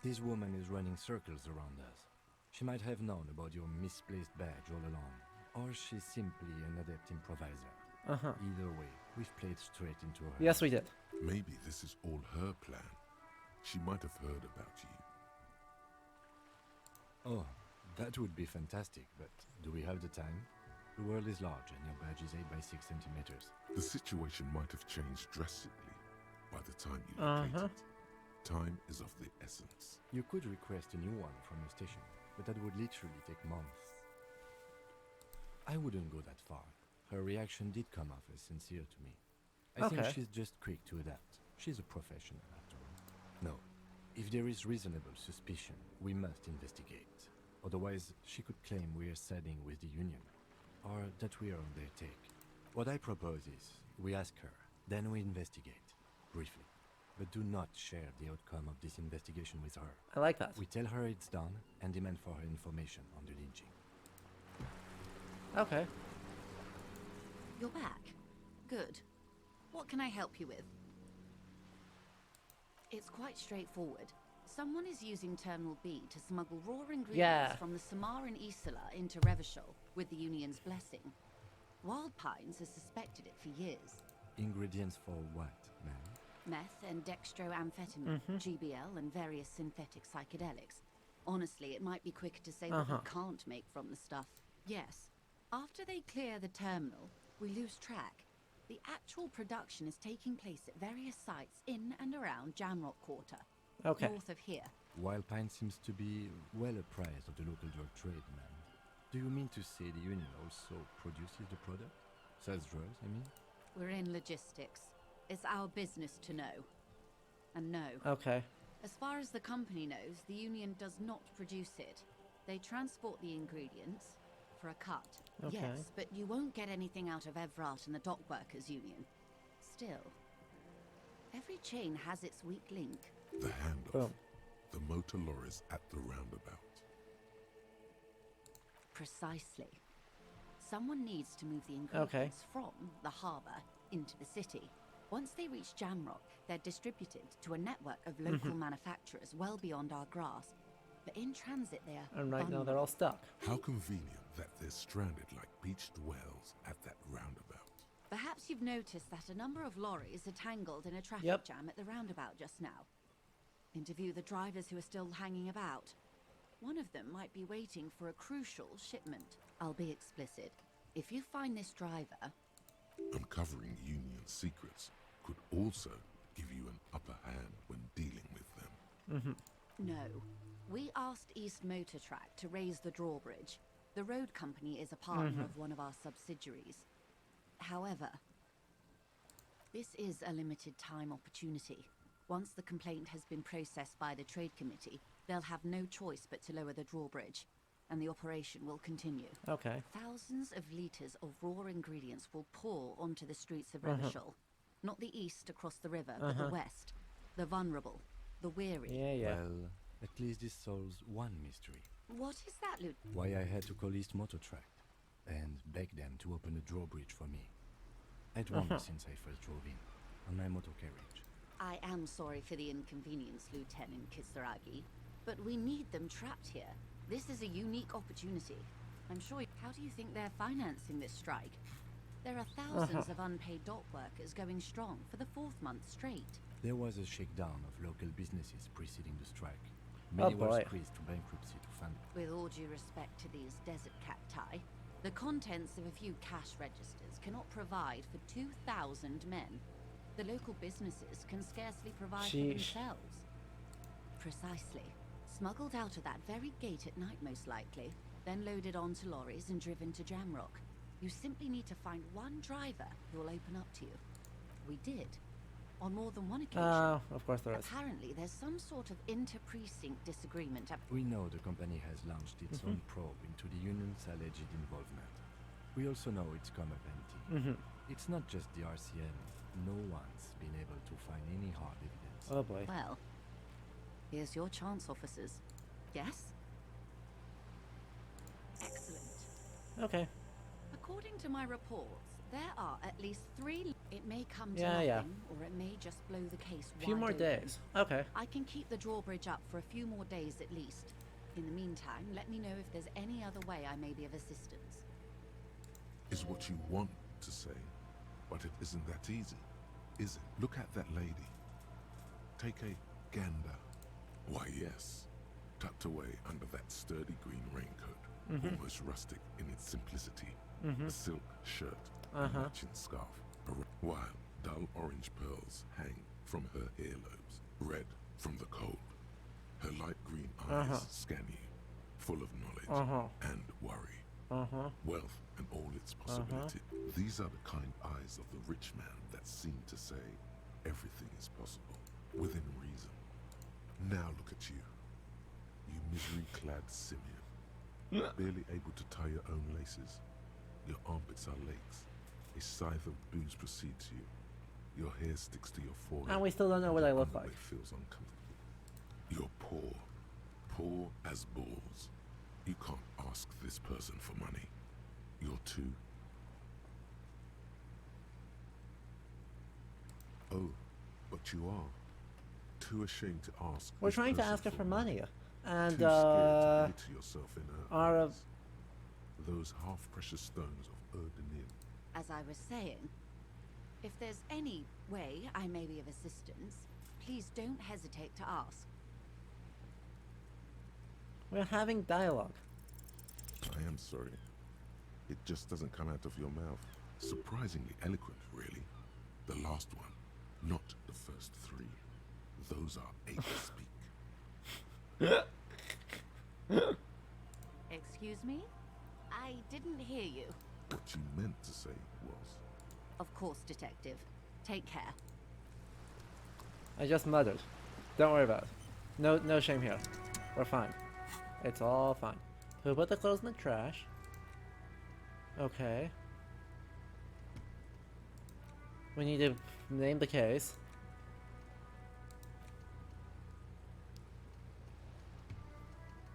This woman is running circles around us. She might have known about your misplaced badge all along, or she's simply an adept improviser. Either way, we've played straight into her. Yes, we did. Maybe this is all her plan. She might have heard about you. Oh, that would be fantastic, but do we have the time? The world is large and your badge is 8 by 6 centimeters. The situation might have changed drastically by the time you locate it. Time is of the essence. You could request a new one from the station, but that would literally take months. I wouldn't go that far. Her reaction did come off as sincere to me. I think she's just quick to adapt. She's a professional after all. No, if there is reasonable suspicion, we must investigate. Otherwise, she could claim we are siding with the Union, or that we are on their take. What I propose is, we ask her, then we investigate, briefly. But do not share the outcome of this investigation with her. I like that. We tell her it's done, and demand for her information on the lynching. Okay. You're back. Good. What can I help you with? It's quite straightforward. Someone is using Terminal B to smuggle raw ingredients from the Samar and Isola into Revachol with the Union's blessing. Wild Pines has suspected it for years. Ingredients for what, ma'am? Meth and dextroamphetamine, GBL, and various synthetic psychedelics. Honestly, it might be quicker to say what we can't make from the stuff. Yes. After they clear the terminal, we lose track. The actual production is taking place at various sites in and around Jamrock Quarter, north of here. Wild Pine seems to be well apprised of the local drug trade, ma'am. Do you mean to say the Union also produces the product? Sells drugs, I mean? We're in logistics. It's our business to know. And no. Okay. As far as the company knows, the Union does not produce it. They transport the ingredients for a cut. Yes, but you won't get anything out of Evrat and the Dock Workers Union. Still, every chain has its weak link. The handoff. The motor lorries at the roundabout. Precisely. Someone needs to move the ingredients from the harbour into the city. Once they reach Jamrock, they're distributed to a network of local manufacturers well beyond our grasp. But in transit, they are And right now they're all stuck. How convenient that they're stranded like beached whales at that roundabout. Perhaps you've noticed that a number of lorries are tangled in a traffic jam at the roundabout just now. Interview the drivers who are still hanging about. One of them might be waiting for a crucial shipment. I'll be explicit. If you find this driver... Uncovering Union secrets could also give you an upper hand when dealing with them. No. We asked East Motor Track to raise the drawbridge. The road company is a partner of one of our subsidiaries. However, this is a limited time opportunity. Once the complaint has been processed by the Trade Committee, they'll have no choice but to lower the drawbridge, and the operation will continue. Thousands of litres of raw ingredients will pour onto the streets of Revachol. Not the east across the river, but the west. The vulnerable, the weary. Well, at least this solves one mystery. What is that, Lud? Why I had to call East Motor Track and beg them to open a drawbridge for me. I'd wondered since I first drove in, on my motor carriage. I am sorry for the inconvenience, Lieutenant Kisaragi, but we need them trapped here. This is a unique opportunity. I'm sure... How do you think they're financing this strike? There are thousands of unpaid dock workers going strong for the 4th month straight. There was a shakedown of local businesses preceding the strike. Many were boy. squeezed to bankruptcy to fund. With all due respect to these desert cacti, the contents of a few cash registers cannot provide for 2,000 men. The local businesses can scarcely provide for Sheesh. themselves. Precisely. Smuggled out of that very gate at night, most likely, then loaded onto lorries and driven to Jamrock. You simply need to find one driver who will open up to you. We did. On more than one occasion. Of course there is. Apparently, there's some sort of inter-precinct disagreement. We know the company has launched its own probe into the union's alleged involvement. We also know it's come up empty. It's not just the RCM. No one's been able to find any hard evidence. Oh boy. Well, here's your chance, officers. Yes? Excellent. Okay. According to my reports, there are at least 3. It may come to Yeah, nothing, yeah. or it may just blow the case A few wide more open. days. Okay. I can keep the drawbridge up for a few more days at least. In the meantime, let me know if there's any other way I may be of assistance. Is what you want to say, but it isn't that easy, is it? Look at that lady. Take a gander. Why, yes. Tucked away under that sturdy green raincoat, almost rustic in its simplicity. A silk shirt, a matching scarf, while dull orange pearls hang from her earlobes, red from the cold. Her light green eyes scan you, full of knowledge and worry. Wealth and all its possibility. These are the kind eyes of the rich man that seem to say everything is possible, within reason. Now look at you, you misery-clad simian, barely able to tie your own laces. Your armpits are lakes. A scythe of booze precedes you. Your hair sticks to your forehead. And we still don't know what I look like. It feels uncomfortable. You're poor. Poor as balls. You can't ask this person for money. You're too... Oh, but you are. Too ashamed to ask. We're this trying to person ask her for money. And, too scared to glitter yourself in her our... eyes. Those half-precious stones of Erdenin. As I was saying, if there's any way I may be of assistance, please don't hesitate to ask. We're having dialogue. I am sorry. It just doesn't come out of your mouth. Surprisingly eloquent, really. The last one, not the first 3. Those are able to speak. Excuse me? I didn't hear you. What you meant to say was... Of course, Detective. Take care. I just muttered. Don't worry about it. No shame here. We're fine. It's all fine. Who put the clothes in the trash? Okay. We need to name the case.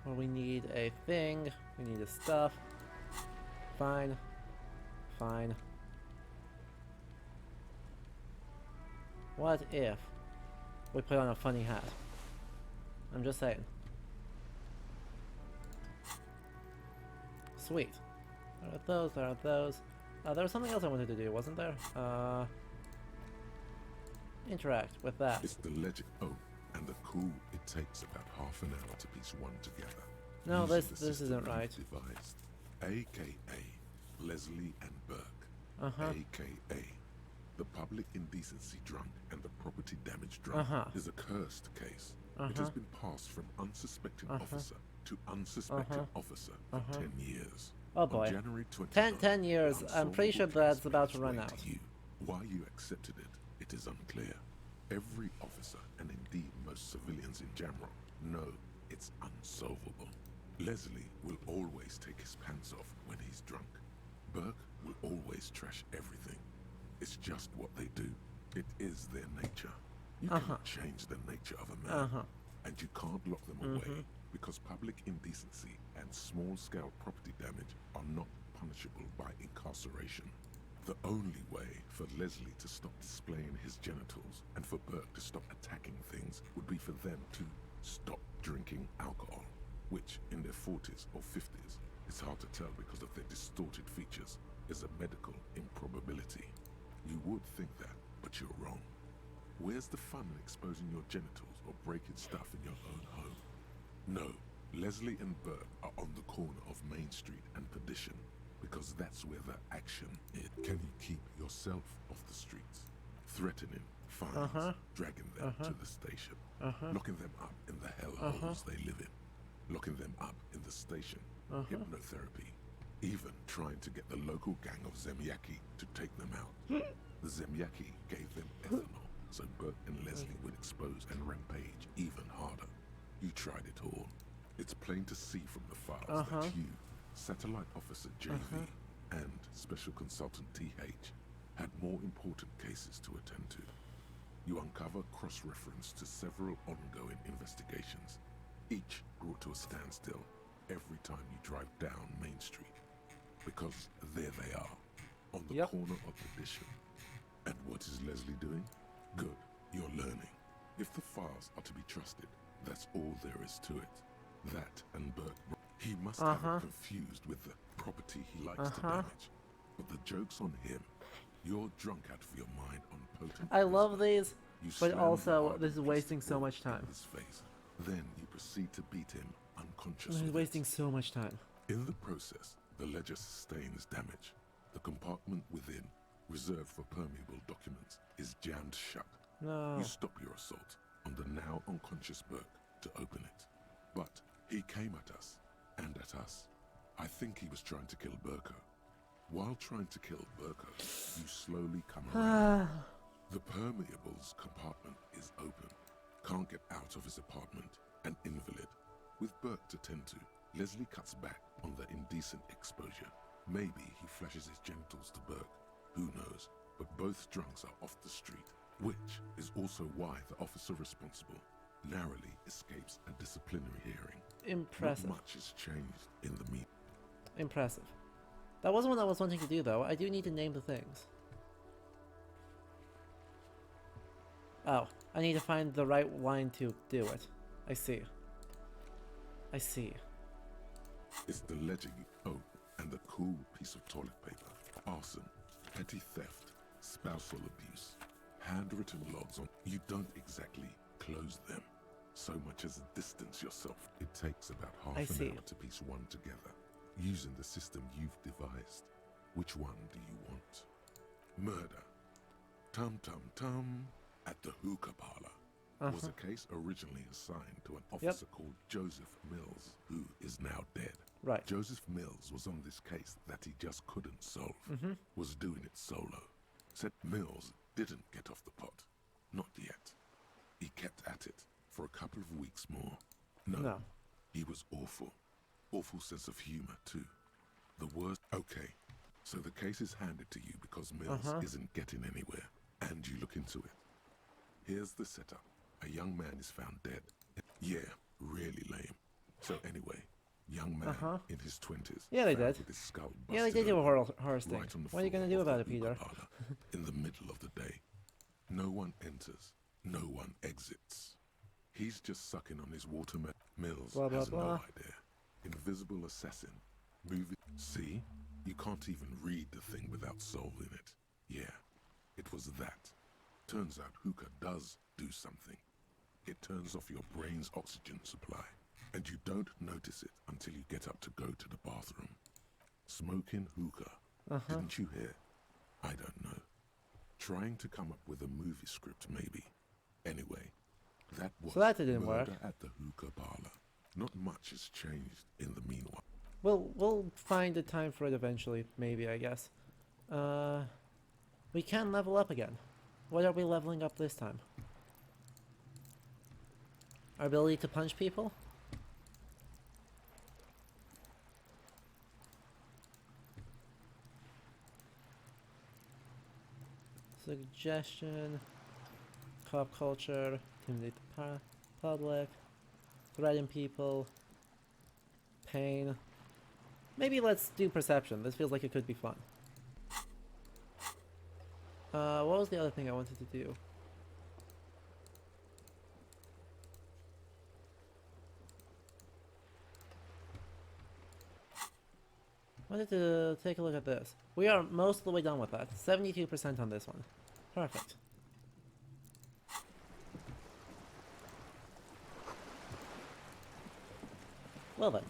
Well, we need a thing. We need a stuff. Fine. Fine. What if we put on a funny hat? I'm just saying. Sweet. There are those, there are those. There was something else I wanted to do, wasn't there? Interact with that. It's the legend. Oh, and the coup, it takes about half an hour to piece one together. No, Using this the system isn't right. Devised. AKA Leslie and Burke. AKA the public indecency drunk and the property damage drunk is a cursed case. It has been passed from unsuspecting officer to unsuspecting officer for 10 years. Oh boy. On January 29th, 10 years. I'm pretty sure that's about to run out. Why you accepted it, it is unclear. Every officer, and indeed most civilians in Jamrock, know it's unsolvable. Leslie will always take his pants off when he's drunk. Burke will always trash everything. It's just what they do. It is their nature. You cannot change the nature of a man. And you can't lock them away because public indecency and small-scale property damage are not punishable by incarceration. The only way for Leslie to stop displaying his genitals and for Burke to stop attacking things would be for them to stop drinking alcohol, which in their 40s or 50s, it's hard to tell because of their distorted features, is a medical improbability. You would think that, but you're wrong. Where's the fun in exposing your genitals or breaking stuff in your own home? No, Leslie and Burke are on the corner of Main Street and Perdition, because that's where the action is. Can you keep yourself off the streets? Threatening fines, dragging them to the station, locking them up in the hellholes they live in, locking them up in the station, hypnotherapy, even trying to get the local gang of Zemyaki to take them out. The Zemyaki gave them ethanol, so Burke and Leslie would expose and rampage even harder. You tried it all. It's plain to see from the files that you, Satellite Officer JV, and Special Consultant TH had more important cases to attend to. You uncover cross-reference to several ongoing investigations, each brought to a standstill every time you drive down Main Street. Because there they are, on the corner of Perdition. And what is Leslie doing? Good, you're learning. If the files are to be trusted, that's all there is to it. That and Burke, he must have it confused with the property he likes to damage. But the joke's on him. You're drunk out of your mind on potent. I love these, You but slam also the this is hard wasting pistol so much time. in his face. Then you proceed to beat him unconscious. He's wasting so much time. In the process, the ledger sustains damage. The compartment within, reserved for permeable documents, is jammed shut. No. You stop your assault on the now unconscious Burke to open it. But he came at us, and at us. I think he was trying to kill Burko. While trying to kill Burko, you slowly come around. The permeables compartment is open. Can't get out of his apartment. An invalid. With Burke to tend to, Leslie cuts back on the indecent exposure. Maybe he flashes his genitals to Burke. Who knows? But both drunks are off the street, which is also why the officer responsible narrowly escapes a disciplinary hearing. Impressive. Not much has changed in the meet. Impressive. That wasn't what I was wanting to do, though. I do need to name the things. Oh, I need to find the right line to do it. I see. I see. It's the ledger you owe, and the cool piece of toilet paper. Arson, petty theft, spousal abuse, handwritten logs on. You don't exactly close them so much as distance yourself. It takes about half an hour to piece one together, using the system you've devised. Which one do you want? Murder. Tum tum tum. At the hookah parlor. Was a case originally assigned to an officer called Joseph Mills, who is now dead. Right. Joseph Mills was on this case that he just couldn't solve. Was doing it solo. Said Mills didn't get off the pot. Not yet. He kept at it for a couple of weeks more. No. He was awful. Awful sense of humor, too. The worst. Okay, so the case is handed to you because Mills isn't getting anywhere, and you look into it. Here's the setup. A young man is found dead. Yeah, really lame. So anyway, young man in his 20s. Yeah, they did. With his skull Yeah, they did do a horror sting. Right on the what are you gonna do about it, Peter? In the middle of the day. No one enters. No one exits. He's just sucking on his watermelon. Mills has no idea. Invisible assassin. Movie. See? You can't even read the thing without solving it. Yeah, it was that. Turns out hookah does do something. It turns off your brain's oxygen supply, and you don't notice it until you get up to go to the bathroom. Smoking hookah. Didn't you hear? I don't know. Trying to come up with a movie script, maybe. Anyway, that was so that didn't work. At the hookah parlor. Not much has changed in the meanwhile. We'll find a time for it eventually, maybe, I guess. We can level up again. What are we leveling up this time? Our ability to punch people? Suggestion. Cop culture. Intimidate the public. Threaten people. Pain. Maybe let's do perception. This feels like it could be fun. What was the other thing I wanted to do? Wanted to take a look at this. We are most of the way done with that. 72% on this one. Perfect. Well then,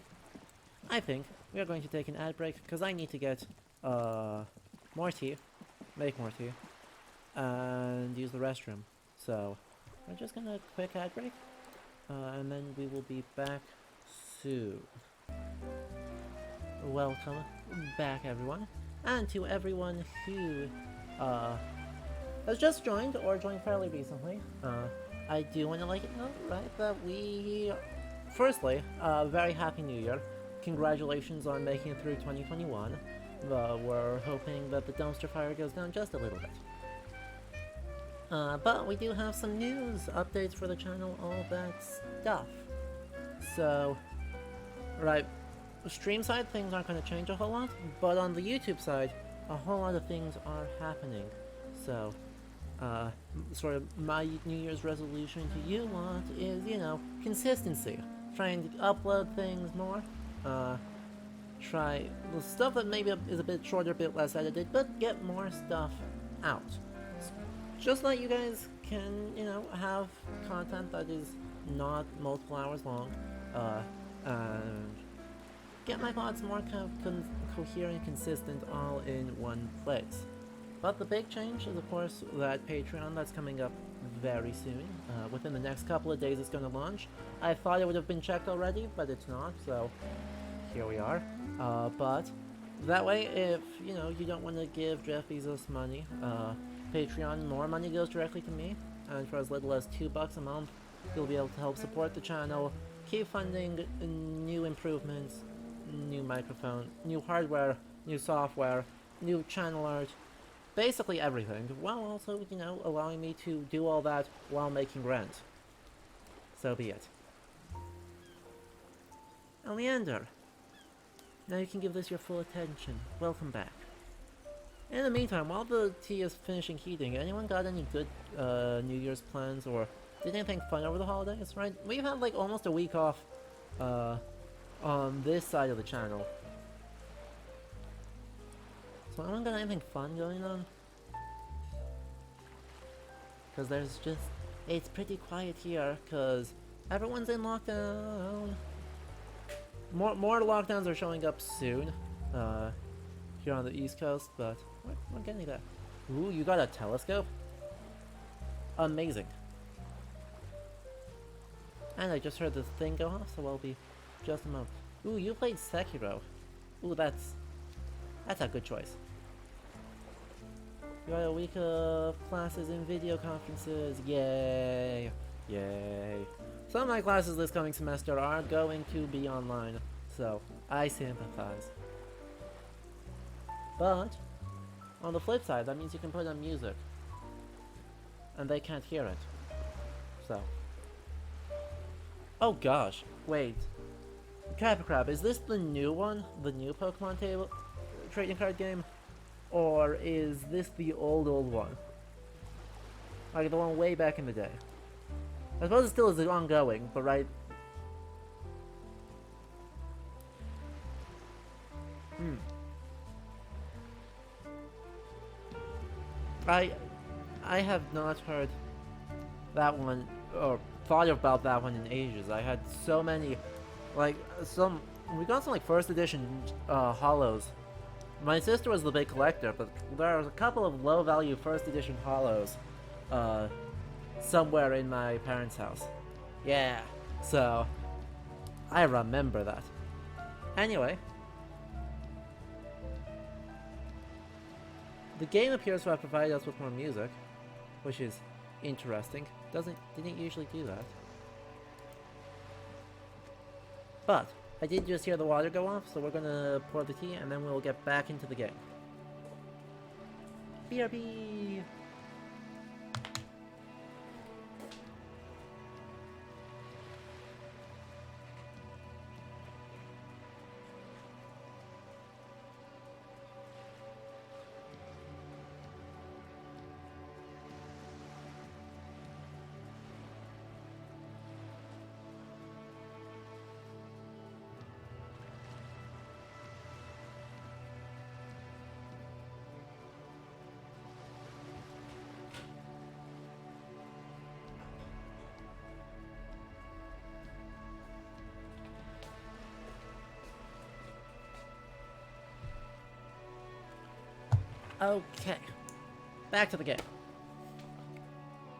I think we are going to take an ad break because I need to get more tea, make more tea, and use the restroom. So we're just gonna quick ad break, and then we will be back soon. Welcome back, everyone, and to everyone who has just joined or joined fairly recently. I do want to let you know, right, that we, firstly, very happy New Year. Congratulations on making it through 2021. We're hoping that the dumpster fire goes down just a little bit. But we do have some news, updates for the channel, all that stuff. So, right, stream side, things aren't going to change a whole lot, but on the YouTube side, a whole lot of things are happening. So, sort of my New Year's resolution to you lot is, you know, consistency. Trying to upload things more. Try the stuff that maybe is a bit shorter, a bit less edited, but get more stuff out. Just like you guys can, you know, have content that is not multiple hours long, and get my thoughts more kind of coherent, consistent, all in one place. But the big change is, of course, that Patreon that's coming up very soon. Within the next couple of days it's going to launch. I thought it would have been checked already, but it's not, so here we are. But that way, if, you know, you don't want to give Jeff Bezos money, Patreon, more money goes directly to me, and for as little as $2 a month, you'll be able to help support the channel, keep funding new improvements, new microphone, new hardware, new software, new channel art, basically everything, while also, you know, allowing me to do all that while making rent. So be it. Leander, now you can give this your full attention. Welcome back. In the meantime, while the tea is finishing heating, anyone got any good New Year's plans or did anything fun over the holidays, right? We've had like almost a week off on this side of the channel. So anyone got anything fun going on? Because there's just, it's pretty quiet here because everyone's in lockdown. More lockdowns are showing up soon here on the East Coast, but we're getting there. Ooh, you got a telescope? Amazing. And I just heard this thing go off, so I'll be just a moment. Ooh, you played Sekiro. Ooh, that's a good choice. You got a week of classes and video conferences. Yay! Yay! Some of my classes this coming semester are going to be online, so I sympathize. But, on the flip side, that means you can put on music. And they can't hear it. So. Oh gosh, wait. Crap, is this the new one? The new Pokemon table trading card game? Or is this the old one? Like the one way back in the day? I suppose it still is ongoing, but right... I have not heard that one, or thought about that one in ages. I had so many, like, we got some, like, first edition, holos. My sister was the big collector, but there was a couple of low-value first edition holos, somewhere in my parents' house. Yeah, so, I remember that. Anyway. The game appears to have provided us with more music, which is interesting. Didn't usually do that. But, I did just hear the water go off, so we're gonna pour the tea and then we'll get back into the game. BRB! Okay, back to the game.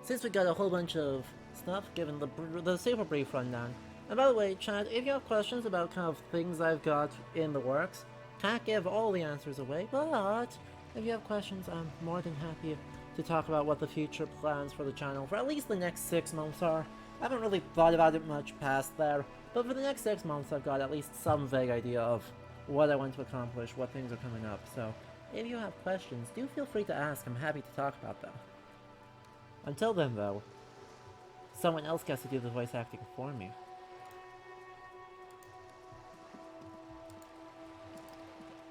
Since we got a whole bunch of stuff, given the super brief rundown. And by the way, chat, if you have questions about kind of things I've got in the works, can't give all the answers away, but if you have questions, I'm more than happy to talk about what the future plans for the channel for at least the next 6 months are. I haven't really thought about it much past there, but for the next 6 months I've got at least some vague idea of what I want to accomplish, what things are coming up, so if you have questions, do feel free to ask, I'm happy to talk about them. Until then though, someone else gets to do the voice acting for me.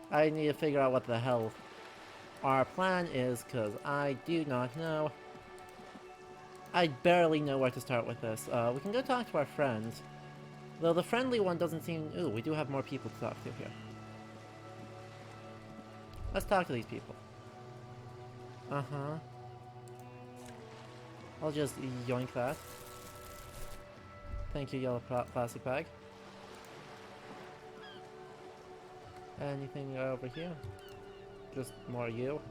I need to figure out what the hell our plan is, because I do not know. I barely know where to start with this. We can go talk to our friends. Though the friendly one doesn't seem... Ooh, we do have more people to talk to here. Let's talk to these people. Uh-huh. I'll just yoink that. Thank you, yellow plastic bag. Anything over here? Just more you.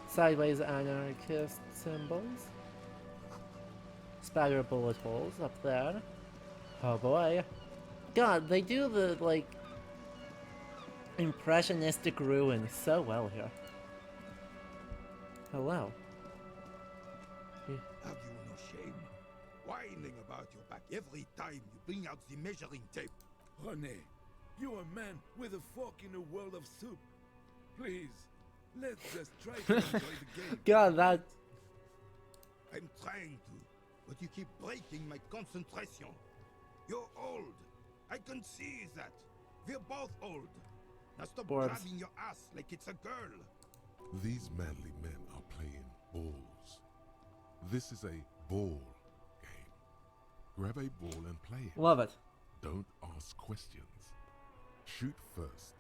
Sideways anarchist symbols. Spatter bullet holes up there. Oh boy. God, they do the, like, impressionistic ruin so well here. Hello. Have you no shame? Whining about your back every time you bring out the measuring tape. René, you're a man with a fork in a world of soup. Please, let's just try to enjoy the game. God, that... I'm trying to, but you keep breaking my concentration. You're old. I can see that. We're both old. Now stop grabbing your ass like it's a girl. These manly men are playing balls. This is a ball game. Grab a ball and play it. Love it. Don't ask questions. Shoot first.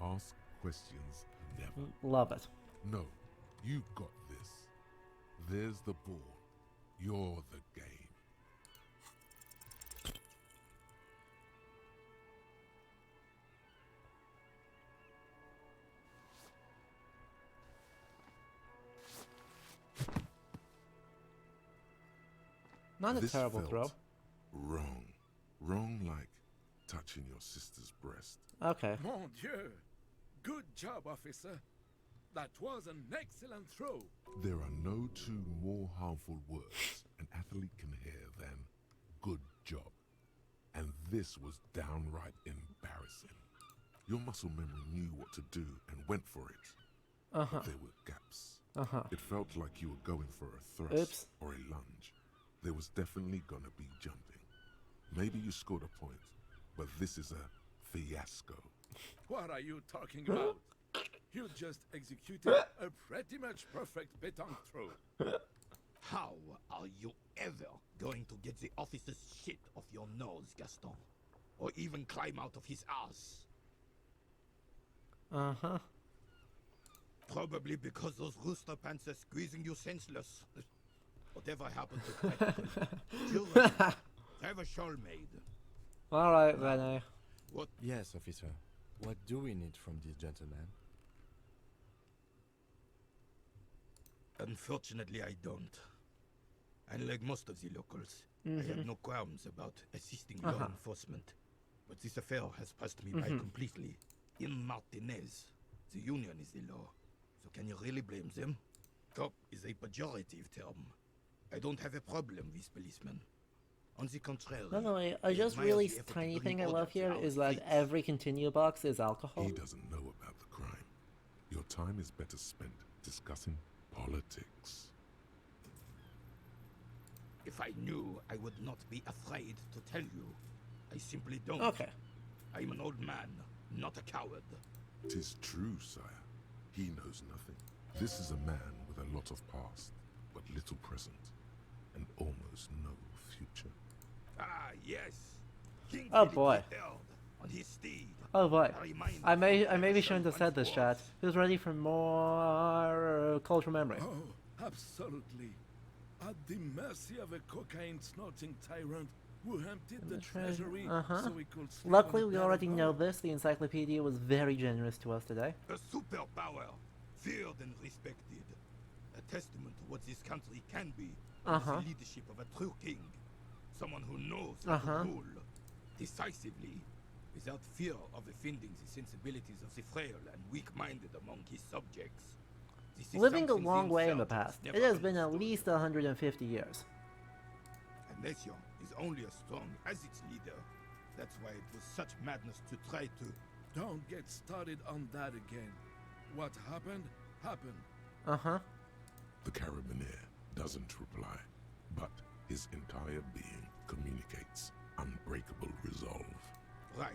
Ask questions never. Love it. No, you got this. There's the ball. You're the game. Not a This terrible felt throw. Wrong. Wrong like touching your sister's breast. Okay. Mon Dieu! Good job, officer. That was an excellent throw. There are no two more harmful words an athlete can hear than good job. And this was downright embarrassing. Your muscle memory knew what to do and went for it. But there were gaps. It felt like you were going for a thrust or a lunge. There was definitely gonna be jumping. Maybe you scored a point, but this is a fiasco. What are you talking about? You just executed a pretty much perfect pétanque throw. How are you ever going to get the officer's shit off your nose, Gaston? Or even climb out of his ass? Probably because those rooster pants are squeezing you senseless. Whatever happened to practical? Children, have a shawl made. Alright, René. What? Yes, officer. What do we need from this gentleman? Unfortunately, I don't. Unlike most of the locals, I have no qualms about assisting law enforcement. But this affair has passed me by completely. In Martinez, the union is the law. So can you really blame them? Cop is a pejorative term. I don't have a problem with policemen. On the contrary. By the way, a just really tiny thing I love here is that every continue box is alcohol. He doesn't know about the crime. Your time is better spent discussing politics. If I knew, I would not be afraid to tell you. I simply don't. Okay. I'm an old man, not a coward. 'Tis true, sire. He knows nothing. This is a man with a lot of past, but little present, and almost no future. Ah, yes. King Oh Philip boy. the Third, on his steed. Oh boy. A reminder I may of be what shouldn't have said this, once chat. was. Who's ready for more cultural memory? Oh, absolutely. At the mercy of a cocaine-snorting tyrant who emptied the treasure. treasury Uh-huh. so we could sleep on Luckily, a we bed already above. know this. The encyclopedia was very generous to us today. A superpower, feared and respected. A testament to what this country can be under the leadership of a true king. Someone who knows how to rule decisively, without fear of offending the sensibilities of the frail and weak-minded among his subjects. This is Living a something long way in the themselves past. never It has been at understood. least 150 years. A nation is only as strong as its leader. That's why it was such madness to try to... Don't get started on that again. What happened, happened. Uh-huh. The Carabiner doesn't reply, but his entire being communicates unbreakable resolve. Right.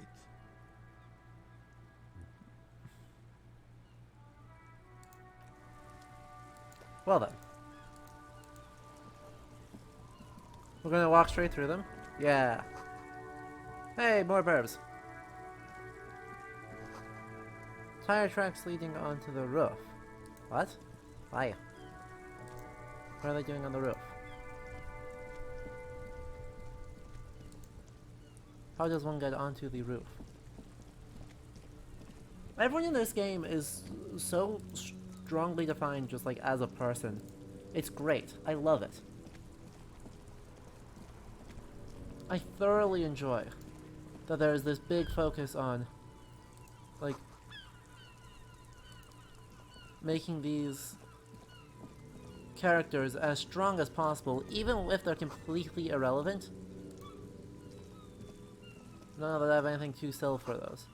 Well then. We're gonna walk straight through them? Yeah. Hey, more burbs. Tire tracks leading onto the roof. What? Why? What are they doing on the roof? How does one get onto the roof? Everyone in this game is so strongly defined just like as a person. It's great. I love it. I thoroughly enjoy that there's this big focus on like making these characters as strong as possible, even if they're completely irrelevant. None of that I have anything to sell for those.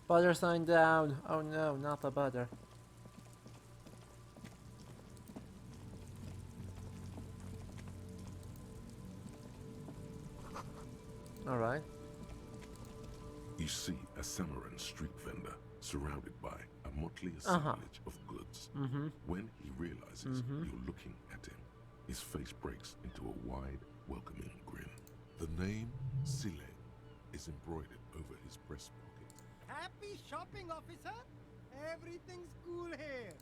Butter sign down. Oh no, not the butter. Alright. You see a Samaran street vendor surrounded by a motley assemblage of goods. When he realizes you're looking at him, his face breaks into a wide, welcoming grin. The name Sile is embroidered over his breast pocket. Happy shopping, officer! Everything's cool here.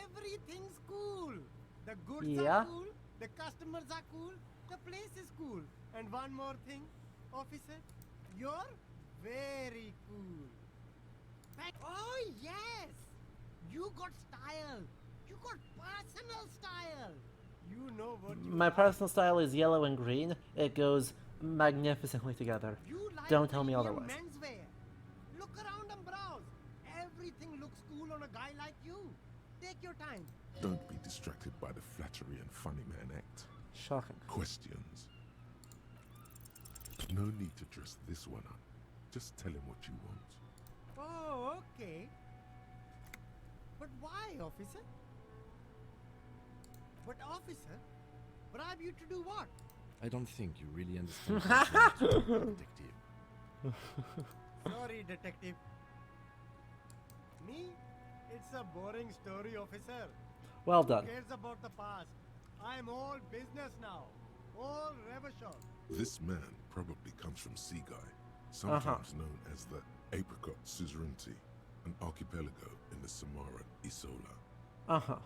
Everything's cool. The goods are cool, the customers are cool, the place is cool. And one more thing, officer, you're very cool. Oh yes! You got style. You got personal style. You know what you My are. personal style is yellow and green. It goes magnificently together. You like Don't tell me premium otherwise. menswear. Look around and browse. Everything looks cool on a guy like you. Take your time. Don't be distracted by the flattery and funny man act. Shocking. Questions. No need to dress this one up. Just tell him what you want. Oh, okay. But why, officer? But officer, bribe you to do what? I don't think you really understand what you're doing, detective. Sorry, detective. Me? It's a boring story, officer. Well done. Who cares about the past? I'm all business now. All revolution. This man probably comes from Seaguy, sometimes known as the Apricot Suzerainty, an archipelago in the Samara Isola.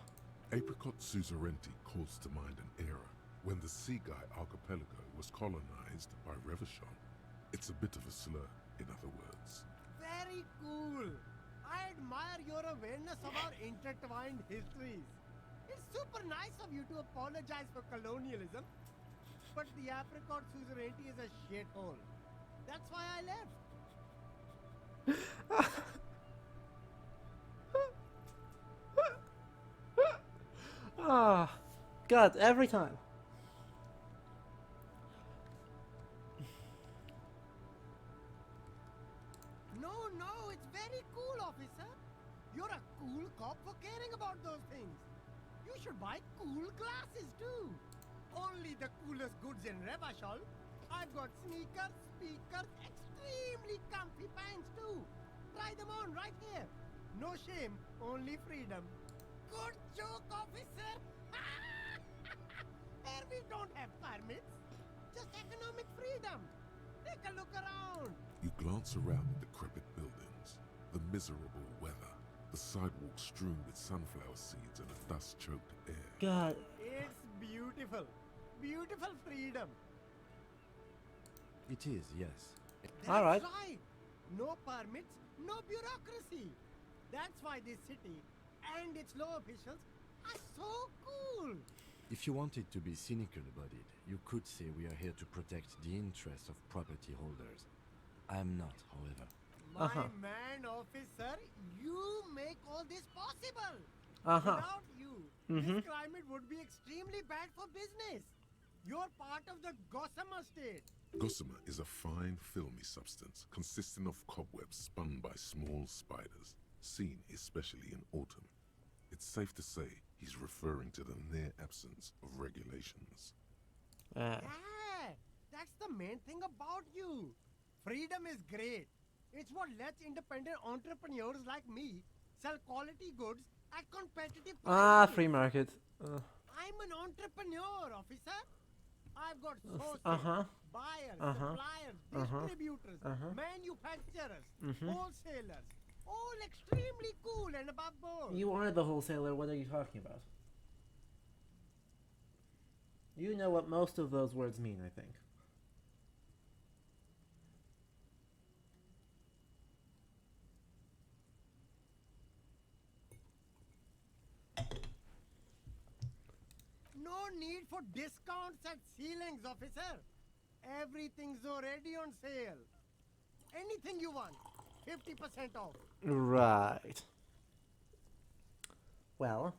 Apricot Suzerainty calls to mind an era when the Seaguy archipelago was colonized by Revachon. It's a bit of a slur, in other words. Very cool. I admire your awareness of our intertwined histories. It's super nice of you to apologize for colonialism. But the Apricot Suzerainty is a shithole. That's why I left. Ah, God, every time. No, it's very cool, officer. You're a cool cop for caring about those things. You should buy cool glasses too. Only the coolest goods in Revachol. I've got sneakers, speakers, extremely comfy pants too. Try them on right here. No shame, only freedom. Good joke, officer. Here we don't have permits. Just economic freedom. Take a look around. You glance around the decrepit buildings, the miserable weather, The sidewalk strewn with sunflower seeds and a dust-choked air. God. It's beautiful. Beautiful freedom. It is, yes. That's right. No permits, no bureaucracy. That's why this city and its law officials are so cool. If you wanted to be cynical about it, you could say we are here to protect the interests of property holders. I am not, however. My man, officer, you make all this possible. Without you, this climate would be extremely bad for business. You're part of the gossamer state. Gossamer is a fine, filmy substance consisting of cobwebs spun by small spiders, seen especially in autumn. It's safe to say he's referring to the near absence of regulations. Yeah, that's the main thing about you. Freedom is great. It's what lets independent entrepreneurs like me sell quality goods at competitive prices. Free market. I'm an entrepreneur, officer. I've got sources, buyers, suppliers, distributors, manufacturers, wholesalers, all extremely cool and above board. You are the wholesaler, what are you talking about? You know what most of those words mean, I think. No need for discounts at ceilings, officer. Everything's already on sale. Anything you want, 50% off. Right. Well.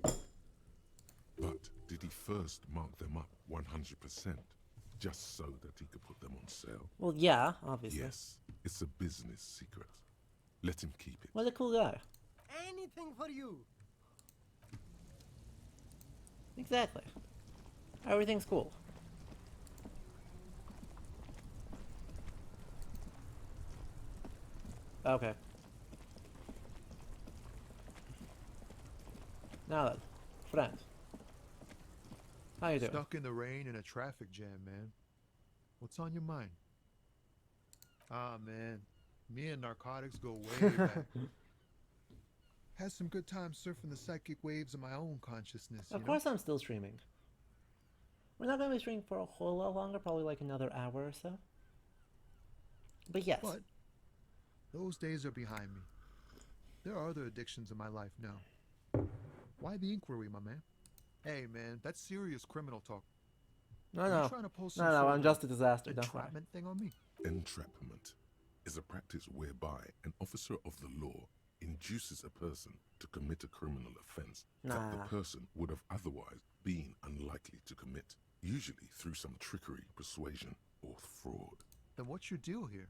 But did he first mark them up 100%, just so that he could put them on sale? Well, yeah, obviously. Yes, it's a business secret. Let him keep it. What a cool guy. Anything for you. Exactly. Everything's cool. Okay. Now then, friend. How you doing? Stuck in the rain in a traffic jam, man. What's on your mind? Ah, man. Me and narcotics go way back. Had some good times surfing the psychic waves of my own consciousness. Of course I'm still streaming. We're not going to be streaming for a whole lot longer, probably like another hour or so. But yes. But those days are behind me. There are other addictions in my life now. Why the inquiry, my man? Hey, man, that's serious criminal talk. No, you trying to pull some no, sort I'm of just a disaster, don't worry. entrapment thing on me? Entrapment is a practice whereby an officer of the law induces a person to commit a criminal offense that the person would have otherwise been unlikely to commit, usually through some trickery, persuasion, or fraud. Then what's your deal here?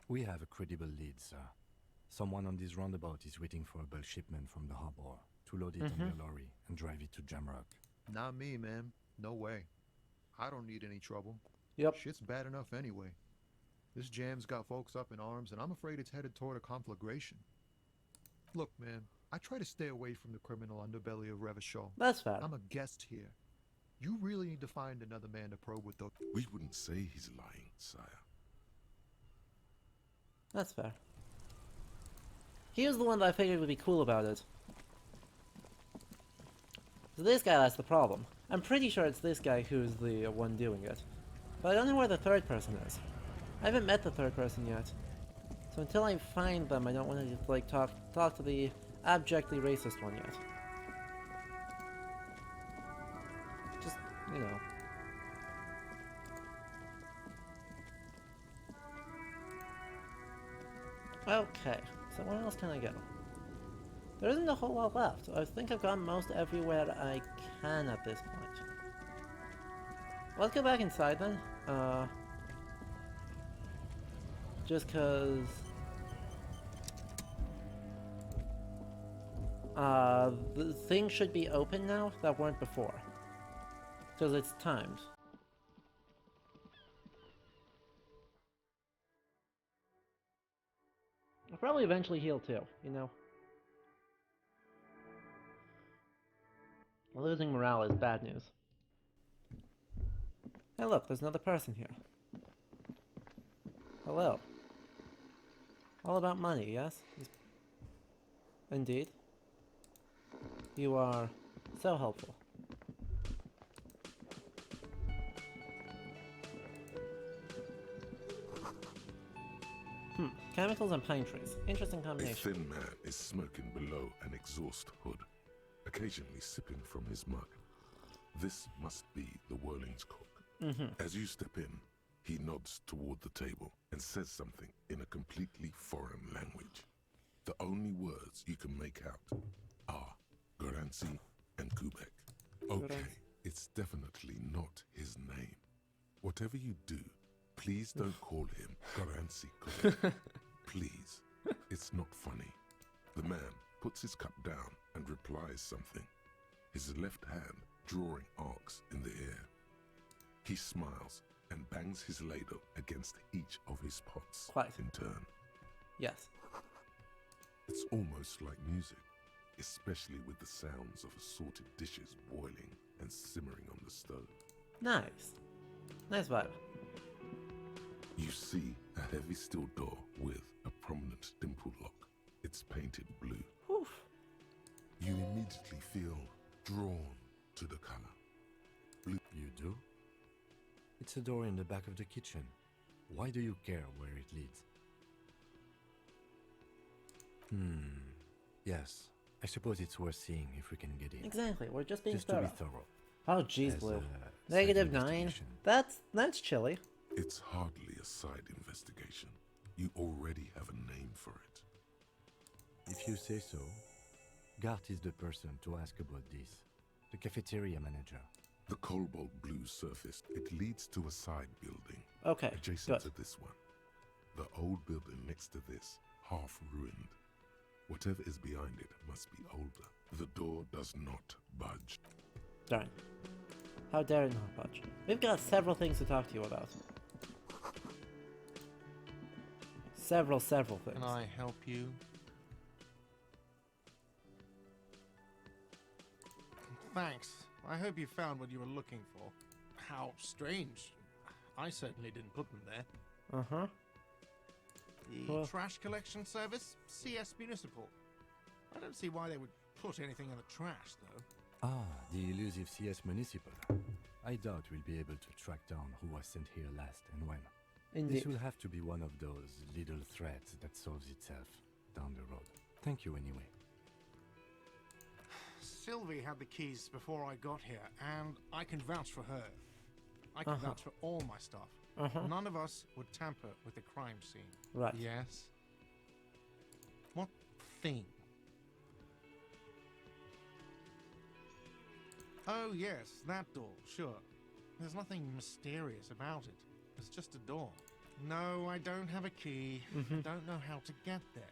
We have a credible lead, sir. Someone on this roundabout is waiting for a bulk shipment from the harbor to load it on their lorry and drive it to Jamrock. Not me, man. No way. I don't need any trouble. Yep. Shit's bad enough anyway. This jam's got folks up in arms, and I'm afraid it's headed toward a conflagration. Look, man, I try to stay away from the criminal underbelly of Revachol. That's fair. I'm a guest here. You really need to find another man to probe with those. We wouldn't say he's lying, sire. That's fair. He was the one that I figured would be cool about it. So this guy, that's the problem. I'm pretty sure it's this guy who's the one doing it. But I don't know where the third person is. I haven't met the third person yet. So until I find them, I don't want to like talk to the abjectly racist one yet. Just, you know. Okay, so where else can I go? There isn't a whole lot left. I think I've gone most everywhere I can at this point. Let's go back inside then. Just cause the things should be open now that weren't before. Because it's timed. I'll probably eventually heal too, you know. Losing morale is bad news. Hey look, there's another person here. Hello. All about money, yes? Indeed. You are so helpful. Chemicals and pine trees. Interesting A combination. thin man is smoking below an exhaust hood, occasionally sipping from his mug. This must be the Whirling's cook. As you step in, he nods toward the table and says something in a completely foreign language. The only words you can make out are Garancy and Kubek. Okay, it's definitely not his name. Whatever you do, please don't call him Garancy Kubek. Please. It's not funny. The man puts his cup down and replies something, his left hand drawing arcs in the air. He smiles and bangs his ladle against each of his pots in turn. Yes. It's almost like music, especially with the sounds of assorted dishes boiling and simmering on the stove. Nice. Nice vibe. You see a heavy steel door with a prominent dimple lock. It's painted blue. Oof. You immediately feel drawn to the color. Blue. You do? It's a door in the back of the kitchen. Why do you care where it leads? Yes. I suppose it's worth seeing if we can get in. Exactly. We're just being Just to be thorough. Oh, jeez, As Blue. a -9. side investigation. That's chilly. It's hardly a side investigation. You already have a name for it. If you say so. Gart is the person to ask about this. The cafeteria manager. The cobalt blue surface, it leads to a side building. Okay, adjacent good. to this one. The old building next to this, half ruined. Whatever is behind it must be older. The door does not budge. Darn. How dare it not budge? We've got several things to talk to you about. Several things. Can I help you? Thanks. I hope you found what you were looking for. How strange. I certainly didn't put them there. Uh-huh. The trash collection service? CS Municipal. I don't see why they would put anything in the trash, though. Ah, the elusive CS Municipal. I doubt we'll be able to track down who was sent here last and when. Indeed. This will have to be one of those little threads that solves itself down the road. Thank you anyway. Sylvie had the keys before I got here, and I can vouch for her. I can vouch for all my stuff. None of us would tamper with the crime scene. Right. Yes? What thing? Oh, yes, that door, sure. There's nothing mysterious about it. It's just a door. No, I don't have a key. I don't know how to get there.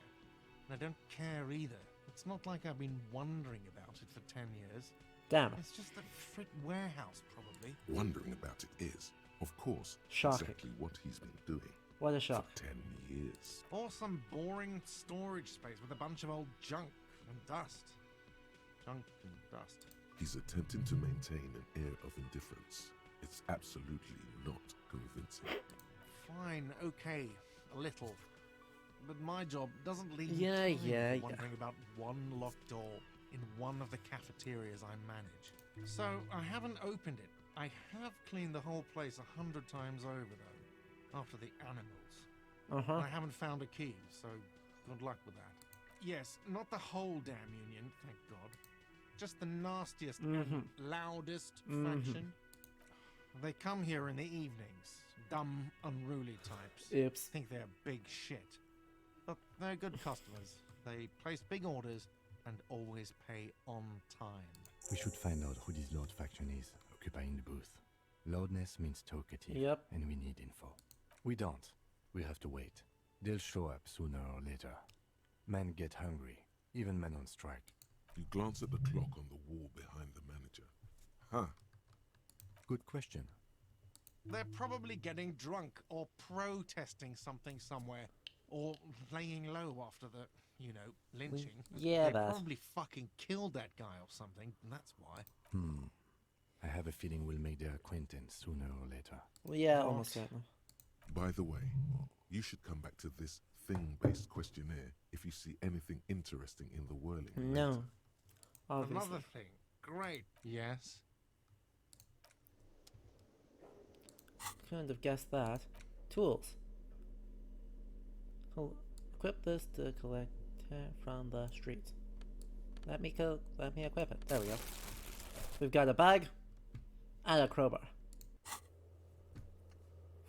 And I don't care either. It's not like I've been wondering about it for 10 years. Damn. It's just a frit warehouse, probably. Wondering about it is, of course, Shocking. exactly what he's been doing. What a shock. For 10 years. Or some boring storage space with a bunch of old junk and dust. Junk and dust. He's attempting to maintain an air of indifference. It's absolutely not convincing. Fine, okay, a little. But my job doesn't leave Yeah, me time yeah, for wondering about one locked door in one of the cafeterias I manage. So I haven't opened it. I have cleaned the whole place 100 times over, though, after the animals. I haven't found a key, so good luck with that. Yes, not the whole damn union, thank God. Just the nastiest and loudest faction. They come here in the evenings. Dumb, unruly types. Oops. Think they're big shit. But they're good customers. They place big orders and always pay on time. We should find out who this Lord faction is, occupying the booth. Loudness means talkative, and we need info. We don't. We have to wait. They'll show up sooner or later. Men get hungry, even men on strike. You glance at the clock on the wall behind the manager. Huh. Good question. They're probably getting drunk or protesting something somewhere. Or laying low after the, lynching. Yeah, they that. probably fucking killed that guy or something, and that's why. I have a feeling we'll make their acquaintance sooner or later. Well, yeah, almost certainly. By the way, You should come back to this thing-based questionnaire if you see anything interesting in the whirling. No. later. Obviously. Another thing. Great. Yes. Couldn't have guessed that. Tools. Equip this to collect from the streets. Let me equip it. There we go. We've got a bag and a crowbar.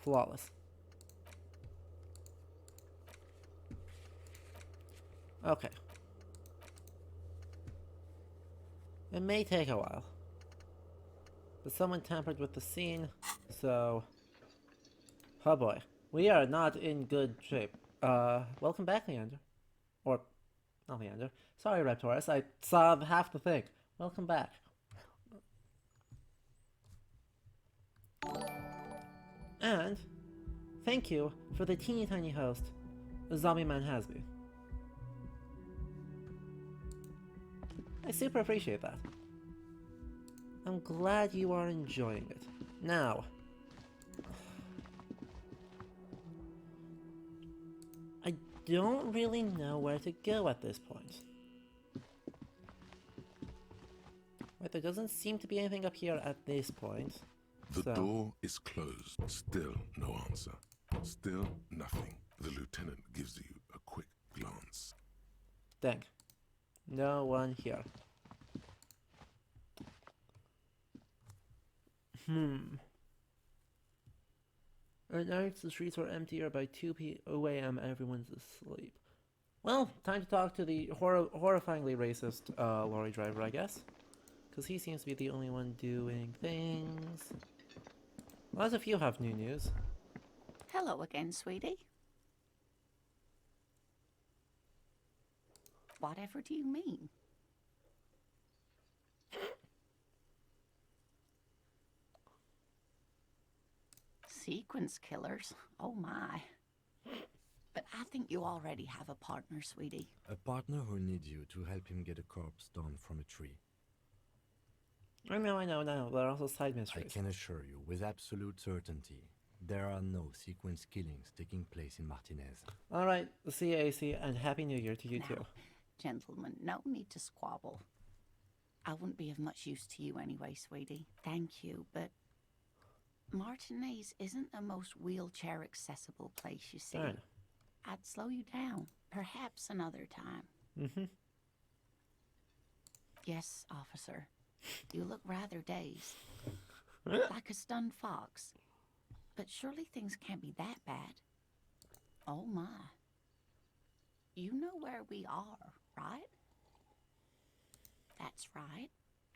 Flawless. Okay. It may take a while. But someone tampered with the scene, so... Oh boy. We are not in good shape. Welcome back, Leander. Or, not Leander. Sorry, Raptorus. I saw half the thing. Welcome back. And, thank you for the teeny tiny host, Zombie Man Hasby. I super appreciate that. I'm glad you are enjoying it. Now, I don't really know where to go at this point. Right, there doesn't seem to be anything up here at this point. The door is closed. Still no answer. Still nothing. The lieutenant gives you a quick glance. Dang. No one here. At night, the streets are emptier. By 2 a.m. everyone's asleep. Well, time to talk to the horrifyingly racist lorry driver, I guess. Because he seems to be the only one doing things. Well, as if you have new news. Hello again, sweetie. Whatever do you mean? Sequence killers? Oh my. But I think you already have a partner, sweetie. A partner who needs you to help him get a corpse down from a tree. I know. There are also side mysteries. I can assure you, with absolute certainty, there are no sequence killings taking place in Martinez. Alright, CAC, and Happy New Year to you too. Gentlemen, no need to squabble. I wouldn't be of much use to you anyway, sweetie. Thank you, but Martinez isn't the most wheelchair accessible place, you see. Darn. I'd slow you down. Perhaps another time. Mm-hmm. Yes, officer. You look rather dazed. Like a stunned fox. But surely things can't be that bad. Oh my. You know where we are, right? That's right.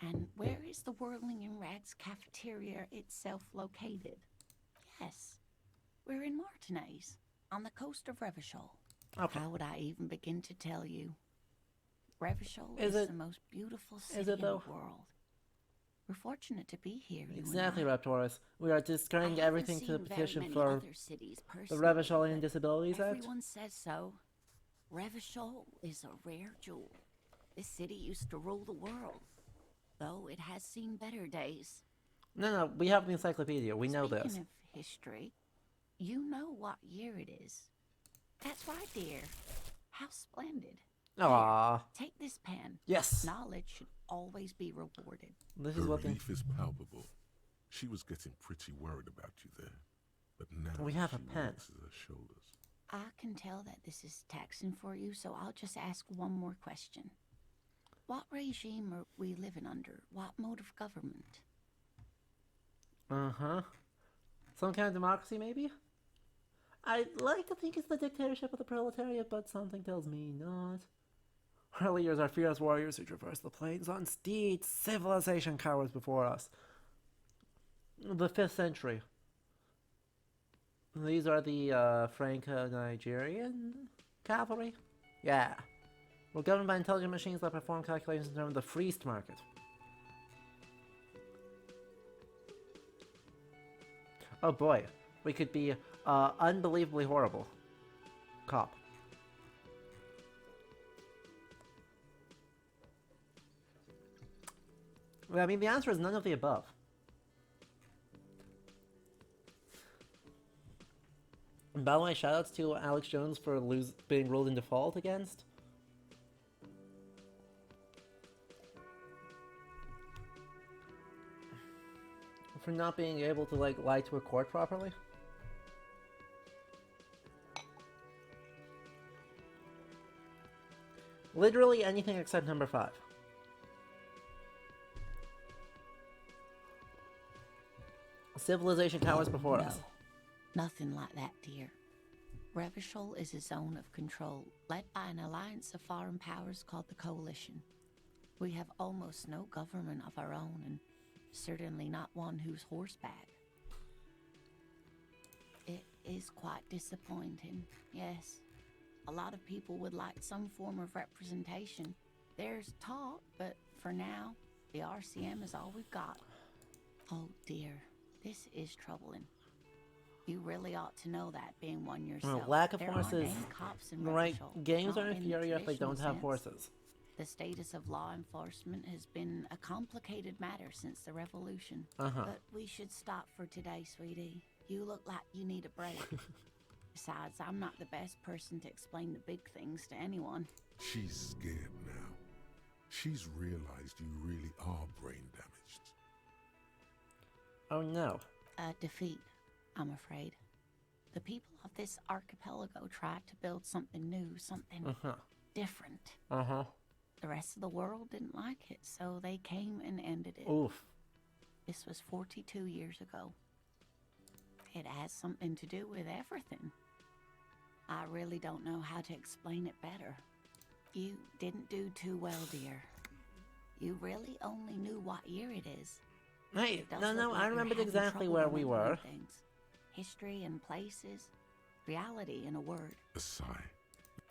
And where is the Whirling in Rags cafeteria itself located? Yes. We're in Martinez, on the coast of Revachol. Okay. How would I even begin to tell you? Revachol Is is it- the most beautiful is city it in the though? world. We're fortunate to be here, you Exactly, and I. Raptorus. We are destroying I everything haven't to the seen petition very for many other cities the personally, Revacholian but Disabilities Act. everyone says so. Revachol is a rare jewel. This city used to rule the world, though it has seen better days. No, we have the encyclopedia. We know this. Speaking of history, you know what year it is. That's right, dear. How splendid. Aww. Take this pen. Yes. Knowledge should always be rewarded. This Her is what the... relief is palpable. She was getting pretty worried about you there. But now We have a she pen. relaxes her shoulders. I can tell that this is taxing for you, so I'll just ask one more question. What regime are we living under? What mode of government? Uh-huh. Some kind of democracy, maybe? I'd like to think it's the dictatorship of the proletariat, but something tells me not. Our leaders are fierce warriors who traverse the plains on steeds. Civilization cowers before us. The 5th century. These are the Franco-Nigerian cavalry? Yeah. We're governed by intelligent machines that perform calculations in terms of the Freest market. Oh boy. We could be unbelievably horrible. Cop. Well, I mean, the answer is none of the above. By the way, shoutouts to Alex Jones for being ruled in default against. For not being able to, like, lie to a court properly. Literally anything except number 5. Civilization cowers before us. Nothing like that, dear. Revachol is a zone of control, led by an alliance of foreign powers called the Coalition. We have almost no government of our own, and certainly not one who's horseback. It is quite disappointing, yes. A lot of people would like some form of representation. There's talk, but for now, the RCM is all we've got. Oh dear, this is troubling. You really ought to know that, being one yourself. Lack of there horses. aren't any cops in Right, Revachol, games not are in the inferior if they don't traditional have sense. horses. The status of law enforcement has been a complicated matter since the revolution. But we should stop for today, sweetie. You look like you need a break. Besides, I'm not the best person to explain the big things to anyone. She's scared now. She's realized you really are brain damaged. Oh no. A defeat, I'm afraid. The people of this archipelago tried to build something new, something different. The rest of the world didn't like it, so they came and ended it. Oof. This was 42 years ago. It has something to do with everything. I really don't know how to explain it better. You didn't do too well, dear. You really only knew what year it is. Hey, It does no, look no, like I you're remembered having exactly trouble where we remembering were. things. History and places. Reality in a word. A sigh.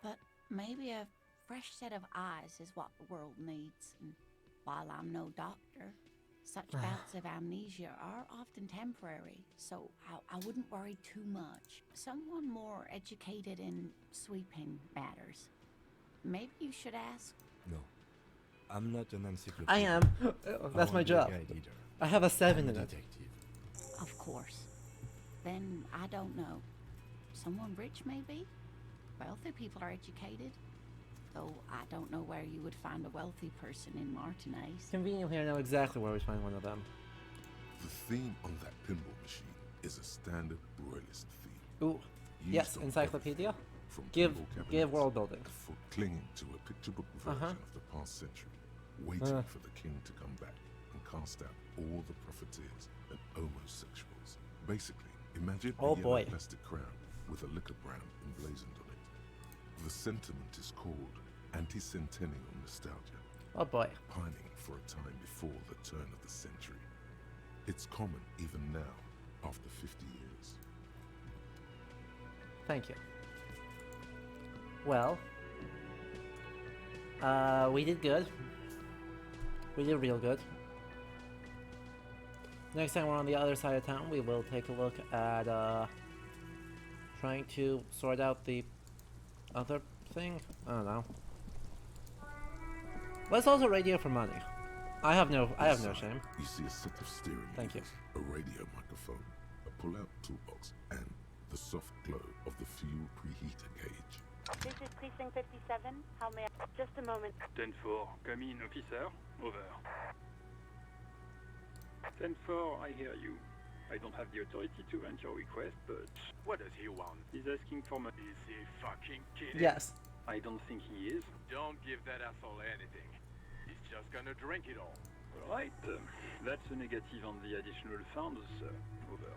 But maybe a fresh set of eyes is what the world needs. And while I'm no doctor, such bouts of amnesia are often temporary, so I wouldn't worry too much. Someone more educated in sweeping matters. Maybe you should ask. No, I'm not an encyclopedia. I am. That's my job. I have a 7 in it. Detective. Of course. Then I don't know. Someone rich, maybe? Wealthy people are educated. Though I don't know where you would find a wealthy person in Martinez. Conveniently, I know exactly where we find one of them. The theme on that pinball machine is a standard royalist theme. Ooh. Used Yes, on encyclopedia. From Give pinball cabinets give world building. for clinging to a picture book version of the past century, waiting for the king to come back and cast out all the profiteers and homosexuals. Basically, imagine a yellow plastic crown with a liquor brand emblazoned on it. The sentiment is called anti-centennial nostalgia. Oh boy. Pining for a time before the turn of the century. It's common even now, after 50 years. Thank you. Well, we did good. We did real good. Next time we're on the other side of town, we will take a look at trying to sort out the other thing. I don't know. Let's also radio for money. I have no shame. You see a set of steering Thank you. a radio microphone, a pull-out toolbox, and the soft glow of the fuel preheater gauge. This is Precinct 57. How may I... Just a moment. 10-4, come in, officer. Over. 10-4, I hear you. I don't have the authority to grant your request, but... What does he want? He's asking for money. Is he fucking kidding? Yes. I don't think he is. Don't give that asshole anything. He's just gonna drink it all. Alright, that's a negative on the additional funds. Over.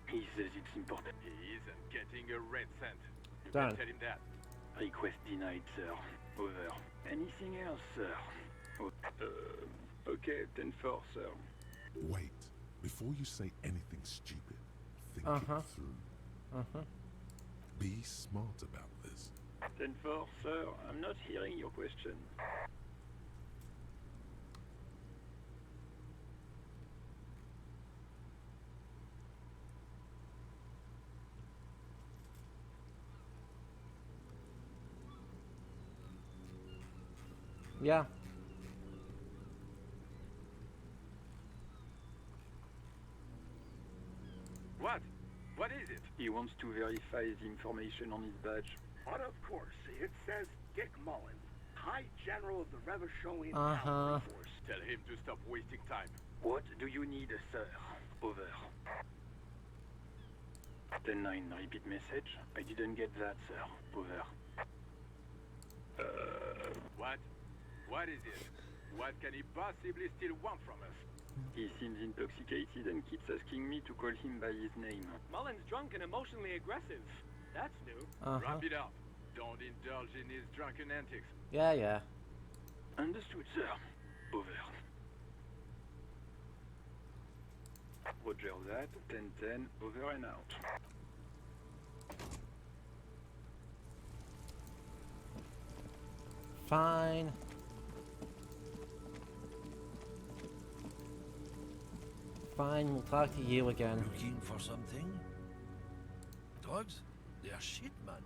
He says it's important. He isn't getting a red cent. You Darn. can tell him that. Request denied, sir. Over. Anything else, sir? Okay, 10-4, sir. Wait, before you say anything stupid, think it through. Be smart about this. 10-4, sir. I'm not hearing your question. Yeah. What is it? He wants to verify the information on his badge. But of course, it says Dick Mullins, High General of the Revacholian Uh-huh. Cavalry Force. Tell him to stop wasting time. What do you need, sir? Over. 10-9, repeat message. I didn't get that, sir. Over. What? What is it? What can he possibly still want from us? He seems intoxicated and keeps asking me to call him by his name. Mullins drunk and emotionally aggressive. That's new. Wrap it up. Don't indulge in his drunken antics. Yeah, yeah. Understood, sir. Over. Roger that. 10-10, over and out. Fine. Fine, we'll talk to you again. Looking for something? Drugs? They're shit, man.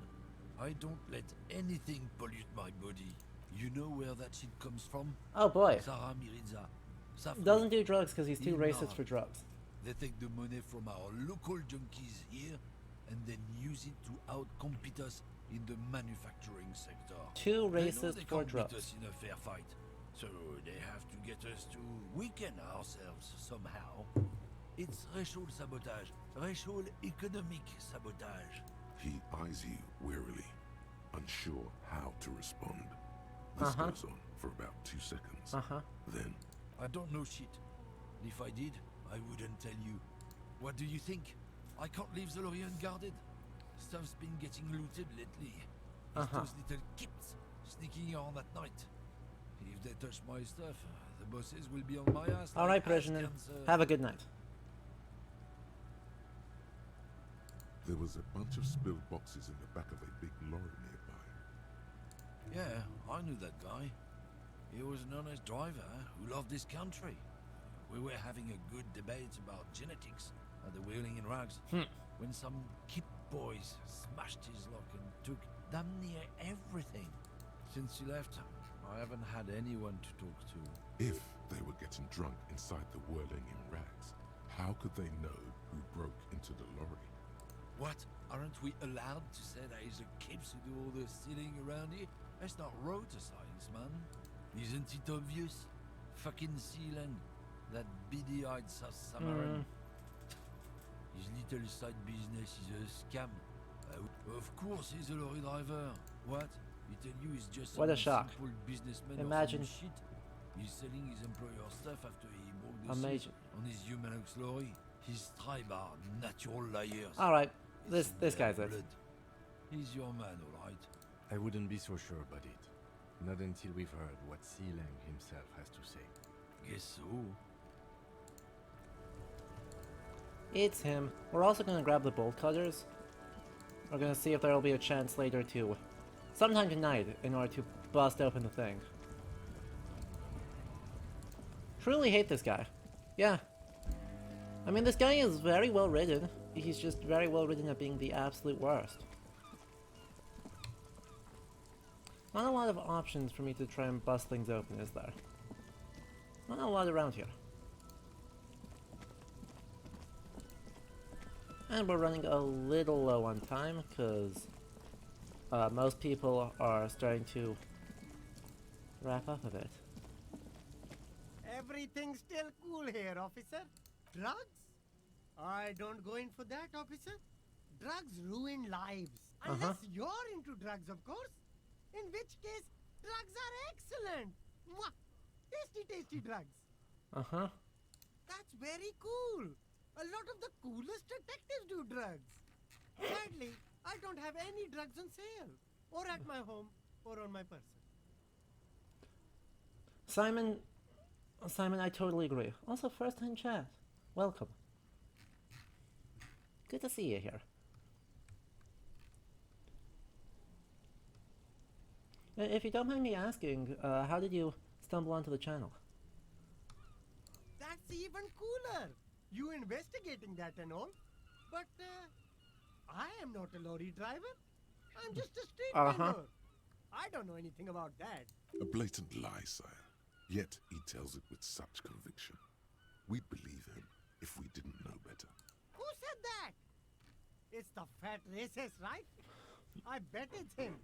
I don't let anything pollute my body. You know where that shit comes from? Oh boy. Sarah Mirinza. Safran. Doesn't do drugs because he's too Ilmar. racist for drugs. They take the money from our local junkies here and then use it to outcompete us in the manufacturing sector. Too They know racist they for can't beat drugs. us in a fair fight, so they have to get us to weaken ourselves somehow. It's racial sabotage, racial economic sabotage. He eyes you wearily, unsure how to respond. This goes on for about 2 seconds. Then, I don't know shit. If I did, I wouldn't tell you. What do you think? I can't leave the lorry unguarded. Stuff's been getting looted lately. It's those little kips sneaking on at night. If they touch my stuff, the bosses will be on my ass. All right, like ass prisoner. cancer. Have a good night. there was a bunch of spilled boxes in the back of a big lorry nearby. Yeah, I knew that guy. He was an honest driver who loved this country. We were having a good debate about genetics at the Wheeling in Rags when some kip boys smashed his lock and took damn near everything. Since he left, I haven't had anyone to talk to. If they were getting drunk inside the Whirling in Rags, how could they know who broke into the lorry? What? Aren't we allowed to say that it's the kips who do all the stealing around here? That's not road to science, man. Isn't it obvious? Fucking Sealand. That beady-eyed South Samaran. His little side business is a scam. Of course he's a lorry driver. What? He tell you he's just What a some shock. simple businessman Imagine. or some shit. He's selling his employer stuff after he broke the Amazing. seal on his Humanux lorry. His tribe are natural liars. Alright, It's this in guy's their it. blood. He's your man, alright? I wouldn't be so sure about it. Not until we've heard what Sealang himself has to say. Guess so. It's him. We're also gonna grab the bolt cutters. We're gonna see if there'll be a chance later to, sometime tonight, in order to bust open the thing. Truly hate this guy. Yeah. I mean, this guy is very well written. He's just very well written at being the absolute worst. Not a lot of options for me to try and bust things open, is there? Not a lot around here. And we're running a little low on time, because most people are starting to wrap up a bit. Everything's still cool here, officer. Drugs? I don't go in for that, officer. Drugs ruin lives. Unless you're into drugs, of course. In which case, drugs are excellent. Mwah! Tasty, tasty drugs. That's very cool. A lot of the coolest detectives do drugs. Sadly, I don't have any drugs on sale. Or at my home, or on my person. Simon, I totally agree. Also, first time chat. Welcome. Good to see you here. If you don't mind me asking, how did you stumble onto the channel? That's even cooler. You investigating that and all. But, I am not a lorry driver. I'm just a street vendor. I don't know anything about that. A blatant lie, sire. Yet he tells it with such conviction. We'd believe him if we didn't know better. Who said that? It's the fat racist, right? I bet it's him.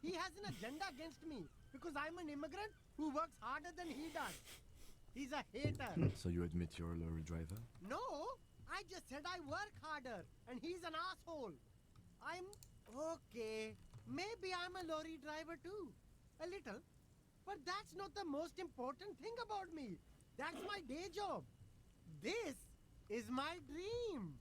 He has an agenda against me because I'm an immigrant who works harder than he does. He's a hater. So you admit you're a lorry driver? No, I just said I work harder and he's an asshole. I'm okay. Maybe I'm a lorry driver too. A little. But that's not the most important thing about me. That's my day job. This is my dream.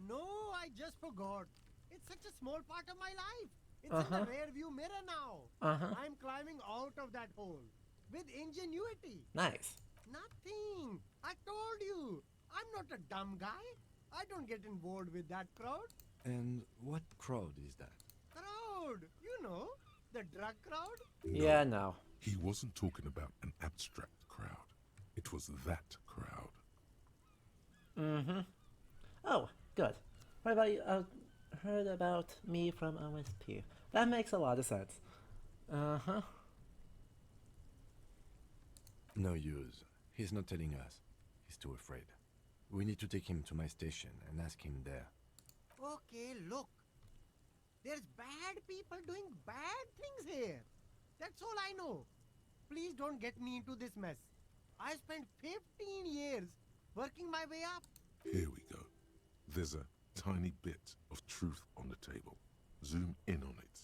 No, I just forgot. It's such a small part of my life. It's in the rear view mirror now. I'm climbing out of that hole with ingenuity. Nice. Nothing. I told you. I'm not a dumb guy. I don't get involved with that crowd. And what crowd is that? Crowd. You know, the drug crowd. Yeah, no. He wasn't talking about an abstract crowd. It was that crowd. Mm-hmm. Oh, good. What about you? Heard about me from OSP. That makes a lot of sense. Uh-huh. No use. He's not telling us. He's too afraid. We need to take him to my station and ask him there. Okay, look. There's bad people doing bad things here. That's all I know. Please don't get me into this mess. I spent 15 years working my way up. Here we go. There's a tiny bit of truth on the table. Zoom in on it.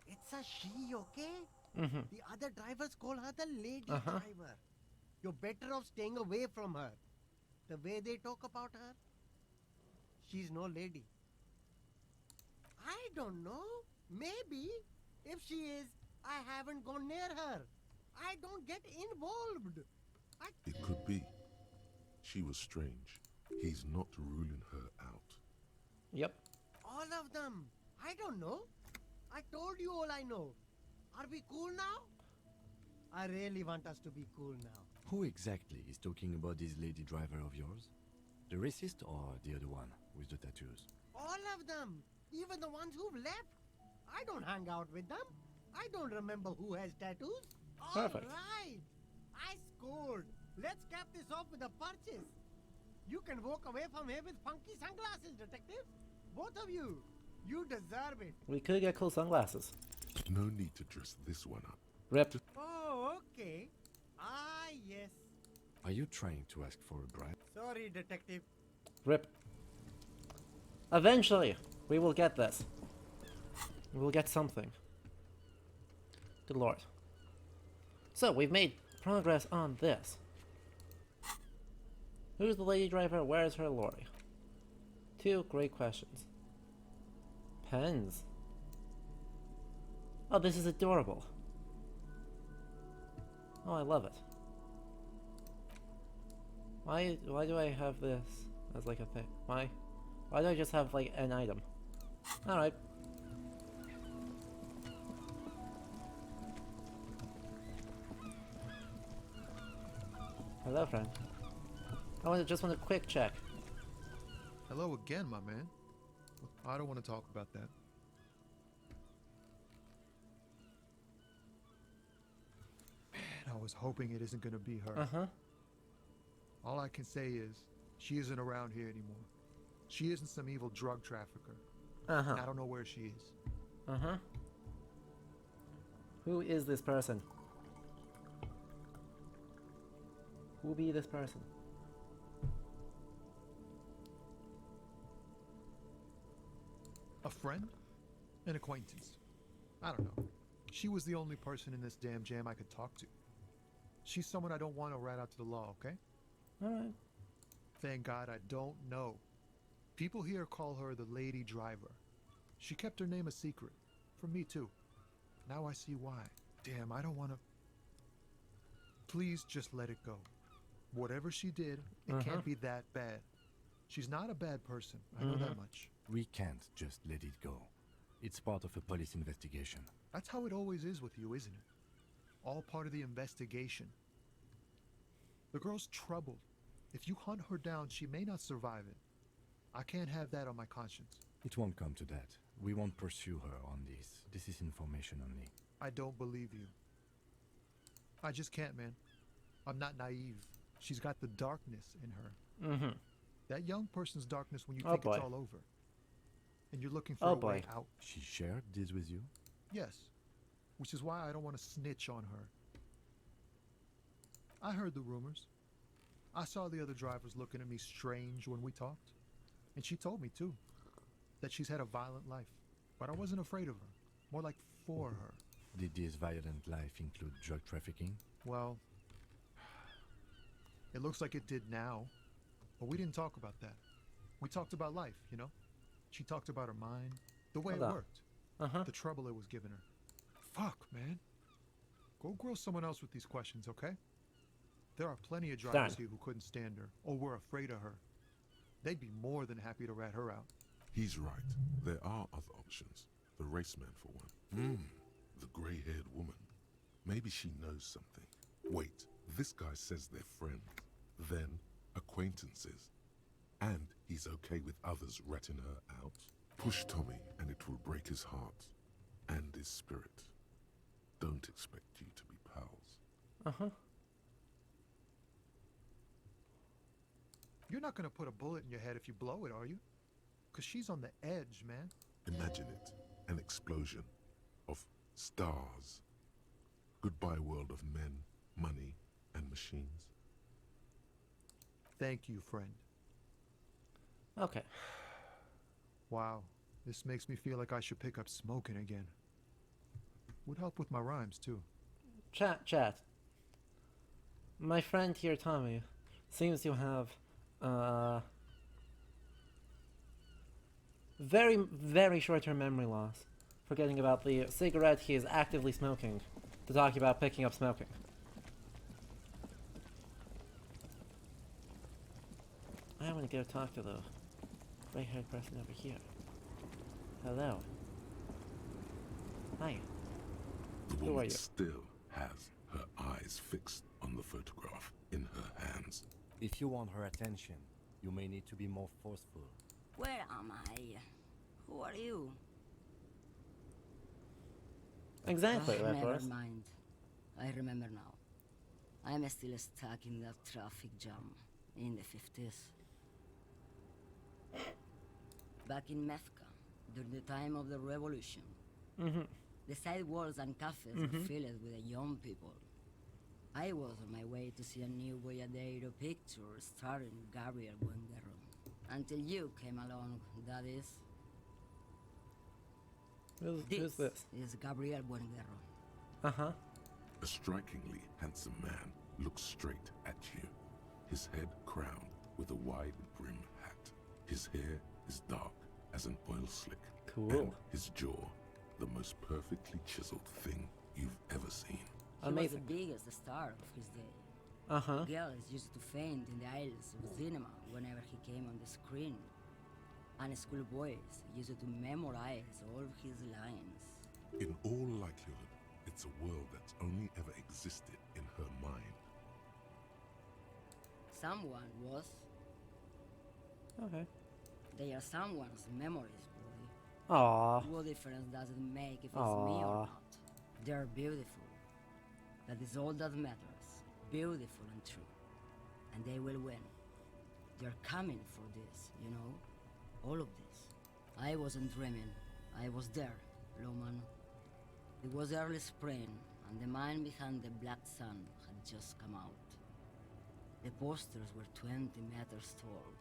It's a she, okay? The other drivers call her the lady driver. You're better off staying away from her. The way they talk about her, she's no lady. I don't know. Maybe. If she is, I haven't gone near her. I don't get involved. It could be. She was strange. He's not ruling her out. Yep. All of them. I don't know. I told you all I know. Are we cool now? I really want us to be cool now. Who exactly is talking about this lady driver of yours? The racist or the other one with the tattoos? All of them. Even the ones who've left. I don't hang out with them. I don't remember who has tattoos. Perfect. All right. I scored. Let's cap this off with a purchase. You can walk away from here with funky sunglasses, detective. Both of you. You deserve it. We could get cool sunglasses. No need to dress this one up. Rip. Oh, okay. Ah, yes. Are you trying to ask for a bribe? Sorry, detective. Rip. Eventually, we will get this. We will get something. Good lord. So, we've made progress on this. Who's the lady driver? Where is her lorry? Two great questions. Pens. Oh, this is adorable. Oh, I love it. Why do I have this as like a thing? Why do I just have like an item? Alright. Hello, friend. Just want a quick check. Hello again, my man. I don't want to talk about that. Man, I was hoping it isn't going to be her. All I can say is, she isn't around here anymore. She isn't some evil drug trafficker. I don't know where she is. Who is this person? Who be this person? A friend? An acquaintance? I don't know. She was the only person in this damn jam I could talk to. She's someone I don't want to rat out to the law, okay? Alright. Thank God I don't know. People here call her the lady driver. She kept her name a secret. From me too. Now I see why. Damn, I don't want to... Please just let it go. Whatever she did, it can't be that bad. She's not a bad person. I know that much. We can't just let it go. It's part of a police investigation. That's how it always is with you, isn't it? All part of the investigation. The girl's troubled. If you hunt her down, she may not survive it. I can't have that on my conscience. It won't come to that. We won't pursue her on this. This is information only. I don't believe you. I just can't, man. I'm not naive. She's got the darkness in her. Mm-hmm. That young person's darkness when you Oh think boy. it's all over. And you're looking for Oh a way boy. out. She shared this with you? Yes. Which is why I don't want to snitch on her. I heard the rumors. I saw the other drivers looking at me strange when we talked. And she told me, too, that she's had a violent life. But I wasn't afraid of her. More like for her. Did this violent life include drug trafficking? Well, it looks like it did now. But we didn't talk about that. We talked about life, you know? She talked about her mind, the way it worked, the trouble it was giving her. Fuck, man. Go grill someone else with these questions, okay? There are plenty of drivers here who couldn't stand her or were afraid of her. They'd be more than happy to rat her out. He's right. There are other options. The raceman, for one. The grey-haired woman. Maybe she knows something. Wait, this guy says they're friends, then acquaintances. And he's okay with others ratting her out. Push Tommy and it will break his heart and his spirit. Don't expect you to be pals. You're not gonna put a bullet in your head if you blow it, are you? Because she's on the edge, man. Imagine it. An explosion of stars. Goodbye world of men, money, and machines. Thank you, friend. Okay. Wow, this makes me feel like I should pick up smoking again. Would help with my rhymes, too. Chat. My friend here, Tommy, seems to have very, very short-term memory loss, forgetting about the cigarette he is actively smoking to talk about picking up smoking. I want to go talk to the gray-haired person over here. Hello. Hi. The Who are woman you? still has her eyes fixed on the photograph in her hands. If you want her attention, you may need to be more forceful. Where am I? Who are you? Exactly, Never Leprous. mind. I remember now. I'm still stuck in that traffic jam in the 50s. Back in Methka, during the time of the revolution. The sidewalks and cafes were filled with the young people. I was on my way to see a new Boyadero picture starring Gabriel Buenguerro. Until you came along, that is. Who's this? Is Gabriel Buenguerro. A strikingly handsome man looks straight at you, his head crowned with a wide brim hat. His hair is dark as an oil slick. Cool. And his jaw, the most perfectly chiseled thing you've ever seen. He was the biggest star of his day. Girls used to faint in the aisles of cinema whenever he came on the screen. And schoolboys used to memorize all his lines. In all likelihood, it's a world that's only ever existed in her mind. Someone was. Okay. They are someone's memories, boy. Aww. What difference does it make if it's me or not? They're beautiful. That is all that matters. Beautiful and true. And they will win. They're coming for this, you know? All of this. I wasn't dreaming. I was there, Loman. It was early spring, and the man behind the Black Sun had just come out. The posters were 20 meters tall.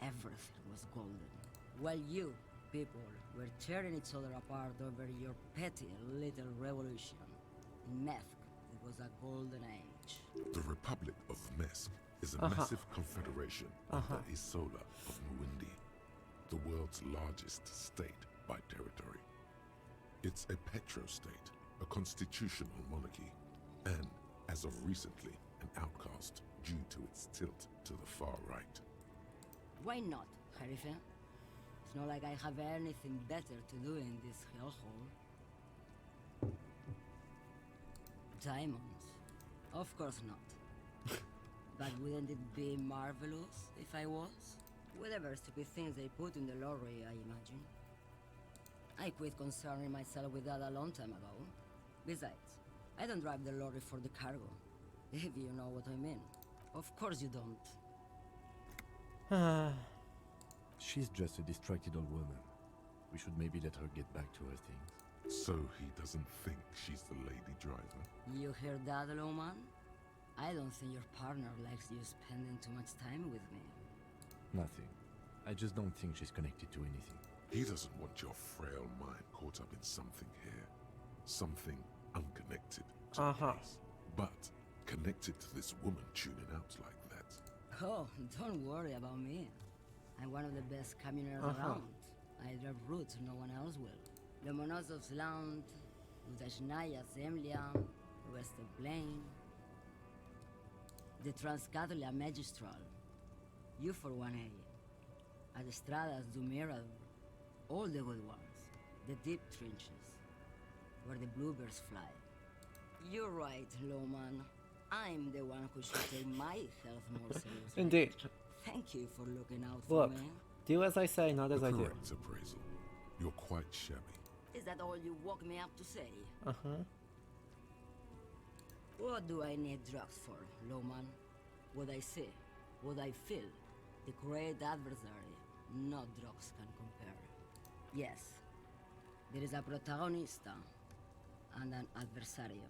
Everything was golden. While you, people, were tearing each other apart over your petty little revolution. In Methk, it was a golden age. The Republic of Mesk is a massive confederation under Isola of Muindi, the world's largest state by territory. It's a petro-state, a constitutional monarchy, and, as of recently, an outcast due to its tilt to the far right. Why not, Harife? It's not like I have anything better to do in this hellhole. Diamonds? Of course not. But wouldn't it be marvelous if I was? Whatever stupid things they put in the lorry, I imagine. I quit concerning myself with that a long time ago. Besides, I don't drive the lorry for the cargo, if you know what I mean. Of course you don't. She's just a distracted old woman. We should maybe let her get back to her things. So he doesn't think she's the lady driver? You hear that, Loman? I don't think your partner likes you spending too much time with me. Nothing. I just don't think she's connected to anything. He doesn't want your frail mind caught up in something here. Something unconnected to the case. But connected to this woman tuning out like that. Oh, don't worry about me. I'm one of the best communers around. I drive routes no one else will. Lomonosov's Land, Udashnaya Zemlya, Western Plain, the Transcatolia Magistral, you for 1A, Adestradas du Mirador, all the good ones, the deep trenches, where the bluebirds fly. You're right, Loman. I'm the one who should take my health more seriously. Indeed. Thank you for looking out for Look, me. do as I say, not as I do. Correct appraisal. You're quite shabby. Is that all you woke me up to say? What do I need drugs for, Loman? What I see, what I feel, the great adversary, no drugs can compare. Yes, there is a protagonista and an adversario.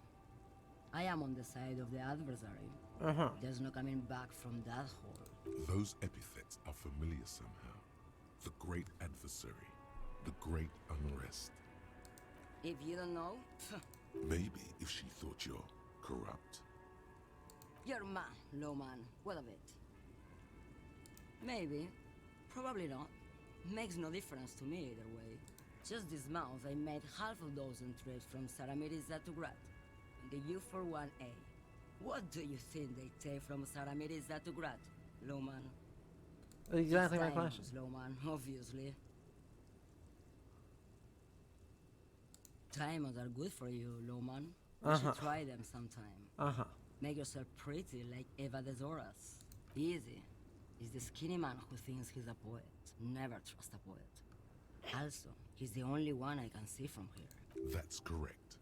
I am on the side of the adversary. There's no coming back from that hole. Those epithets are familiar somehow. The great adversary, the great unrest. If you don't know, Maybe if she thought you're corrupt. you're mad, Loman. What of it? Maybe. Probably not. Makes no difference to me either way. Just this month I made half a dozen trips from Saramiriza to Grat. The U41A. What do you think they take from Saramiriza to Grat, Loman? Exactly It's my diamonds, question. Loman, obviously. Diamonds are good for you, Loman. You should try them sometime. Make yourself pretty like Eva de Zoras. Easy. He's the skinny man who thinks he's a poet. Never trust a poet. Also, he's the only one I can see from here. That's correct.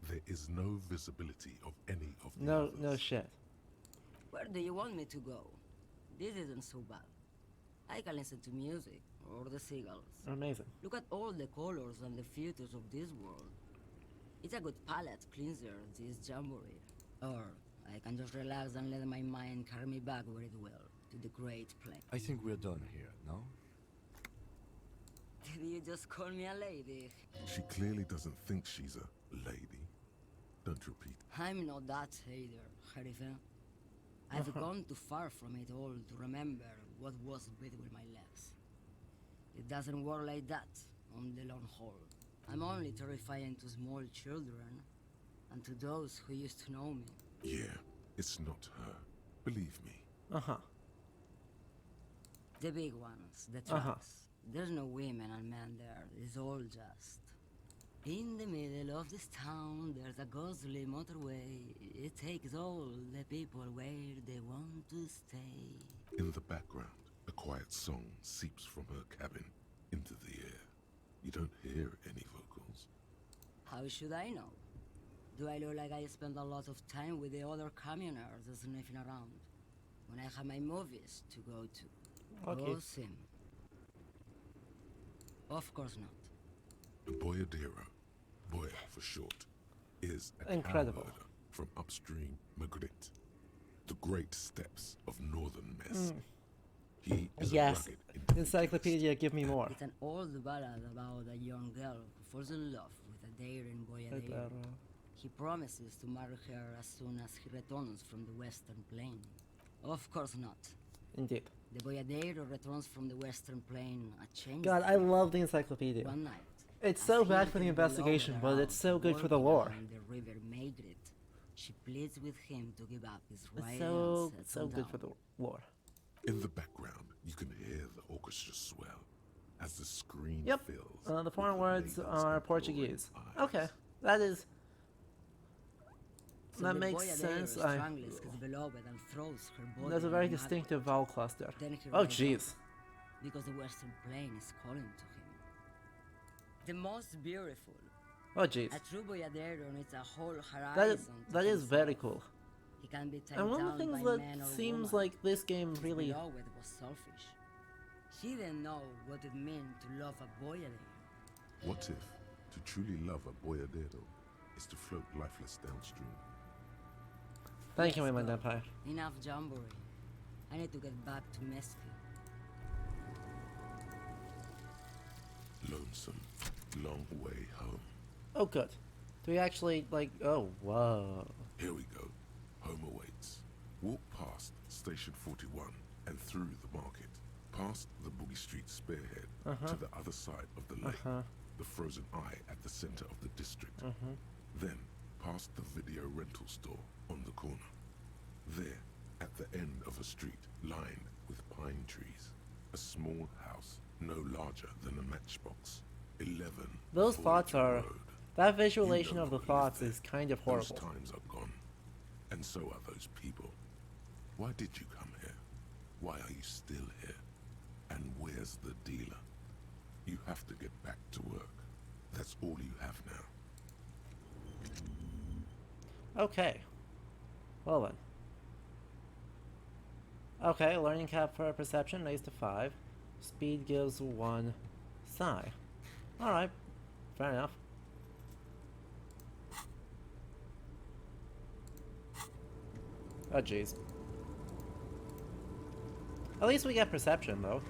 There is no visibility of any of the No, others. no shit. Where do you want me to go? This isn't so bad. I can listen to music, or the seagulls. Amazing. Look at all the colors and the features of this world. It's a good palate cleanser, this jamboree. Or I can just relax and let my mind carry me back where it will, to the great plain. I think we're done here, no? Did you just call me a lady? She clearly doesn't think she's a lady. Don't repeat. I'm not that either, Harife. I've gone too far from it all to remember what was between my legs. It doesn't work like that on the long haul. I'm only terrifying to small children and to those who used to know me. Yeah, it's not her. Believe me. The big ones, the trucks. There's no women and men there. It's all just... In the middle of this town, there's a ghostly motorway. It takes all the people where they want to stay. In the background, a quiet song seeps from her cabin into the air. You don't hear any vocals. How should I know? Do I look like I spend a lot of time with the other communers sniffing around when I have my movies to go to? Okay. Sim. Of course not. The Boyadero, Boya for short, is a Incredible. cow herder from upstream Magritte, the great steppes of northern Mess. He is a Yes. rugged Encyclopedia, give me more. It's an old ballad about a young girl who falls in love with a daring boyadero. He promises to marry her as soon as he returns from the Western Plain. Of course not. Indeed. The boyadero returns from the Western Plain a changed God, I love the encyclopedia. One night, It's as so he bad for the is investigation, below but it's so around good for the walking lore. around the river Maigret, she pleads with him to give up his right It's and so settle good down. for the lore. In the background, you can hear the orchestra swell as the screen Yep. fills. The foreign with words maidens' are imploring Portuguese. eyes. Okay, that is. So That the makes boyadero sense. strangles his beloved and throws her body There's a in very the mud. distinctive vowel cluster. Then he Oh, rides jeez. up, because the Western Plain is calling to him. The most beautiful. Oh, jeez. A true boyadero needs a whole That horizon. is, that is very cool. He can be taken And one of down the things by that man or seems woman. like this game His really... beloved was selfish. He didn't know what it meant to love a boyadero. What if to truly love a boyadero is to float lifeless downstream? Thank you, Let's my go. Empire. Enough jamboree. I need to get back to Mesquite. Lonesome, long way home. Oh, good. Do we actually, like... Oh, whoa. Here we go. Home awaits. Walk past Station 41 and through the market. Past the Boogie Street spearhead to the other side of the lake. The frozen eye at the center of the district. Then, past the video rental store on the corner. There, at the end of a street lined with pine trees. A small house, no larger than a matchbox. 11. Those thoughts are... Road. That visualization You know of the who lived thoughts there. is kind of horrible. Those times are gone. And so are those people. Why did you come here? Why are you still here? And where's the dealer? You have to get back to work. That's all you have now. Okay. Well then. Okay, learning cap for perception raised to 5. Speed gives 1 psi. Alright. Fair enough. Oh jeez. At least we get perception though.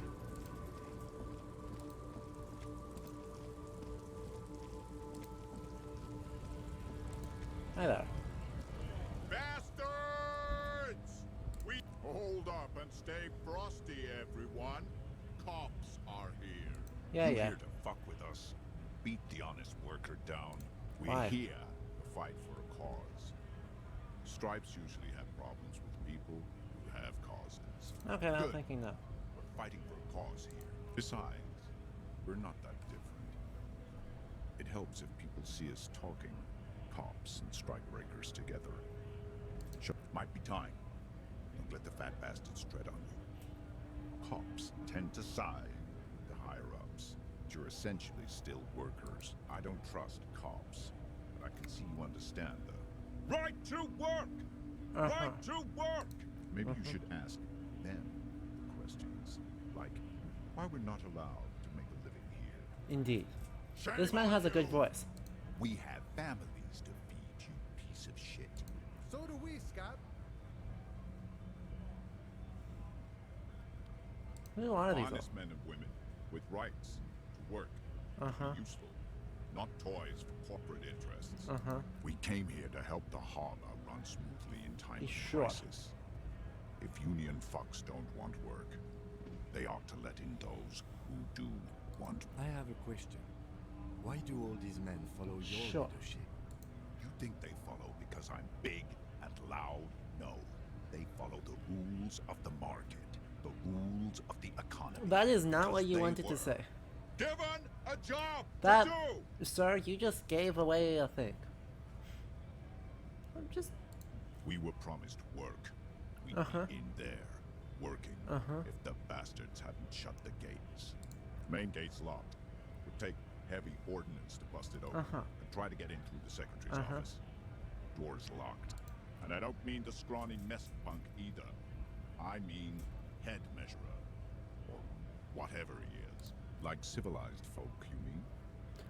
Hi there. Bastards! We hold up and stay frosty, everyone. Cops are here. Yeah, You're yeah. here to fuck with us. Beat the honest worker down. We're Why? here to fight for a cause. Stripes usually have problems with people who have causes. Okay, I'm Good. thinking that. We're fighting for a cause here. Besides, we're not that different. It helps if people see us talking, cops and strikebreakers together. Sure, might be time. Don't let the fat bastards tread on you. Cops tend to side with the higher-ups. You're essentially still workers. I don't trust cops, but I can see you understand the right to work! Right to work! Maybe you should ask them questions, like why we're not allowed to make a living here. Indeed. Shame This man on has a good you. voice. We have families to feed, you piece of shit. So do we, Scott. Who are these Honest men and women with rights to work, Uh-huh. to be useful, not toys for corporate interests. Uh-huh. We came here to help the harbor run smoothly in times of Sure. crisis. If union fucks don't want work, they ought to let in those who do want. I have a question. Why do all these men follow your Sure. leadership? You think they follow because I'm big and loud? No. They follow the rules of the market, the rules of the economy. That is not what because you they wanted were to say. Given a job That, to do! sir, you just gave away a thing. I'm just... We were promised work. We'd be in there, working, if the bastards hadn't shut the gates. Main gate's locked. Would take heavy ordnance to bust it open and try to get in through the secretary's office. Door's locked. And I don't mean the scrawny nest punk either. I mean head measurer. Or whatever he is. Like civilized folk, you mean?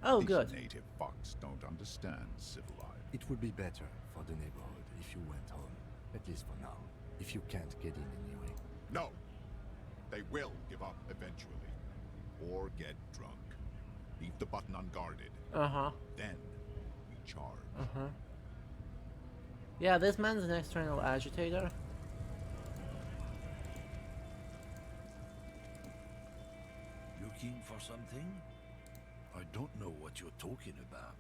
Oh, These good. native fucks don't understand civilized. It would be better for the neighborhood if you went home, at least for now. If you can't get in anyway. No. They will give up eventually. Or get drunk. Leave the button unguarded. Then we charge. Yeah, this man's an external agitator. Looking for something? I don't know what you're talking about.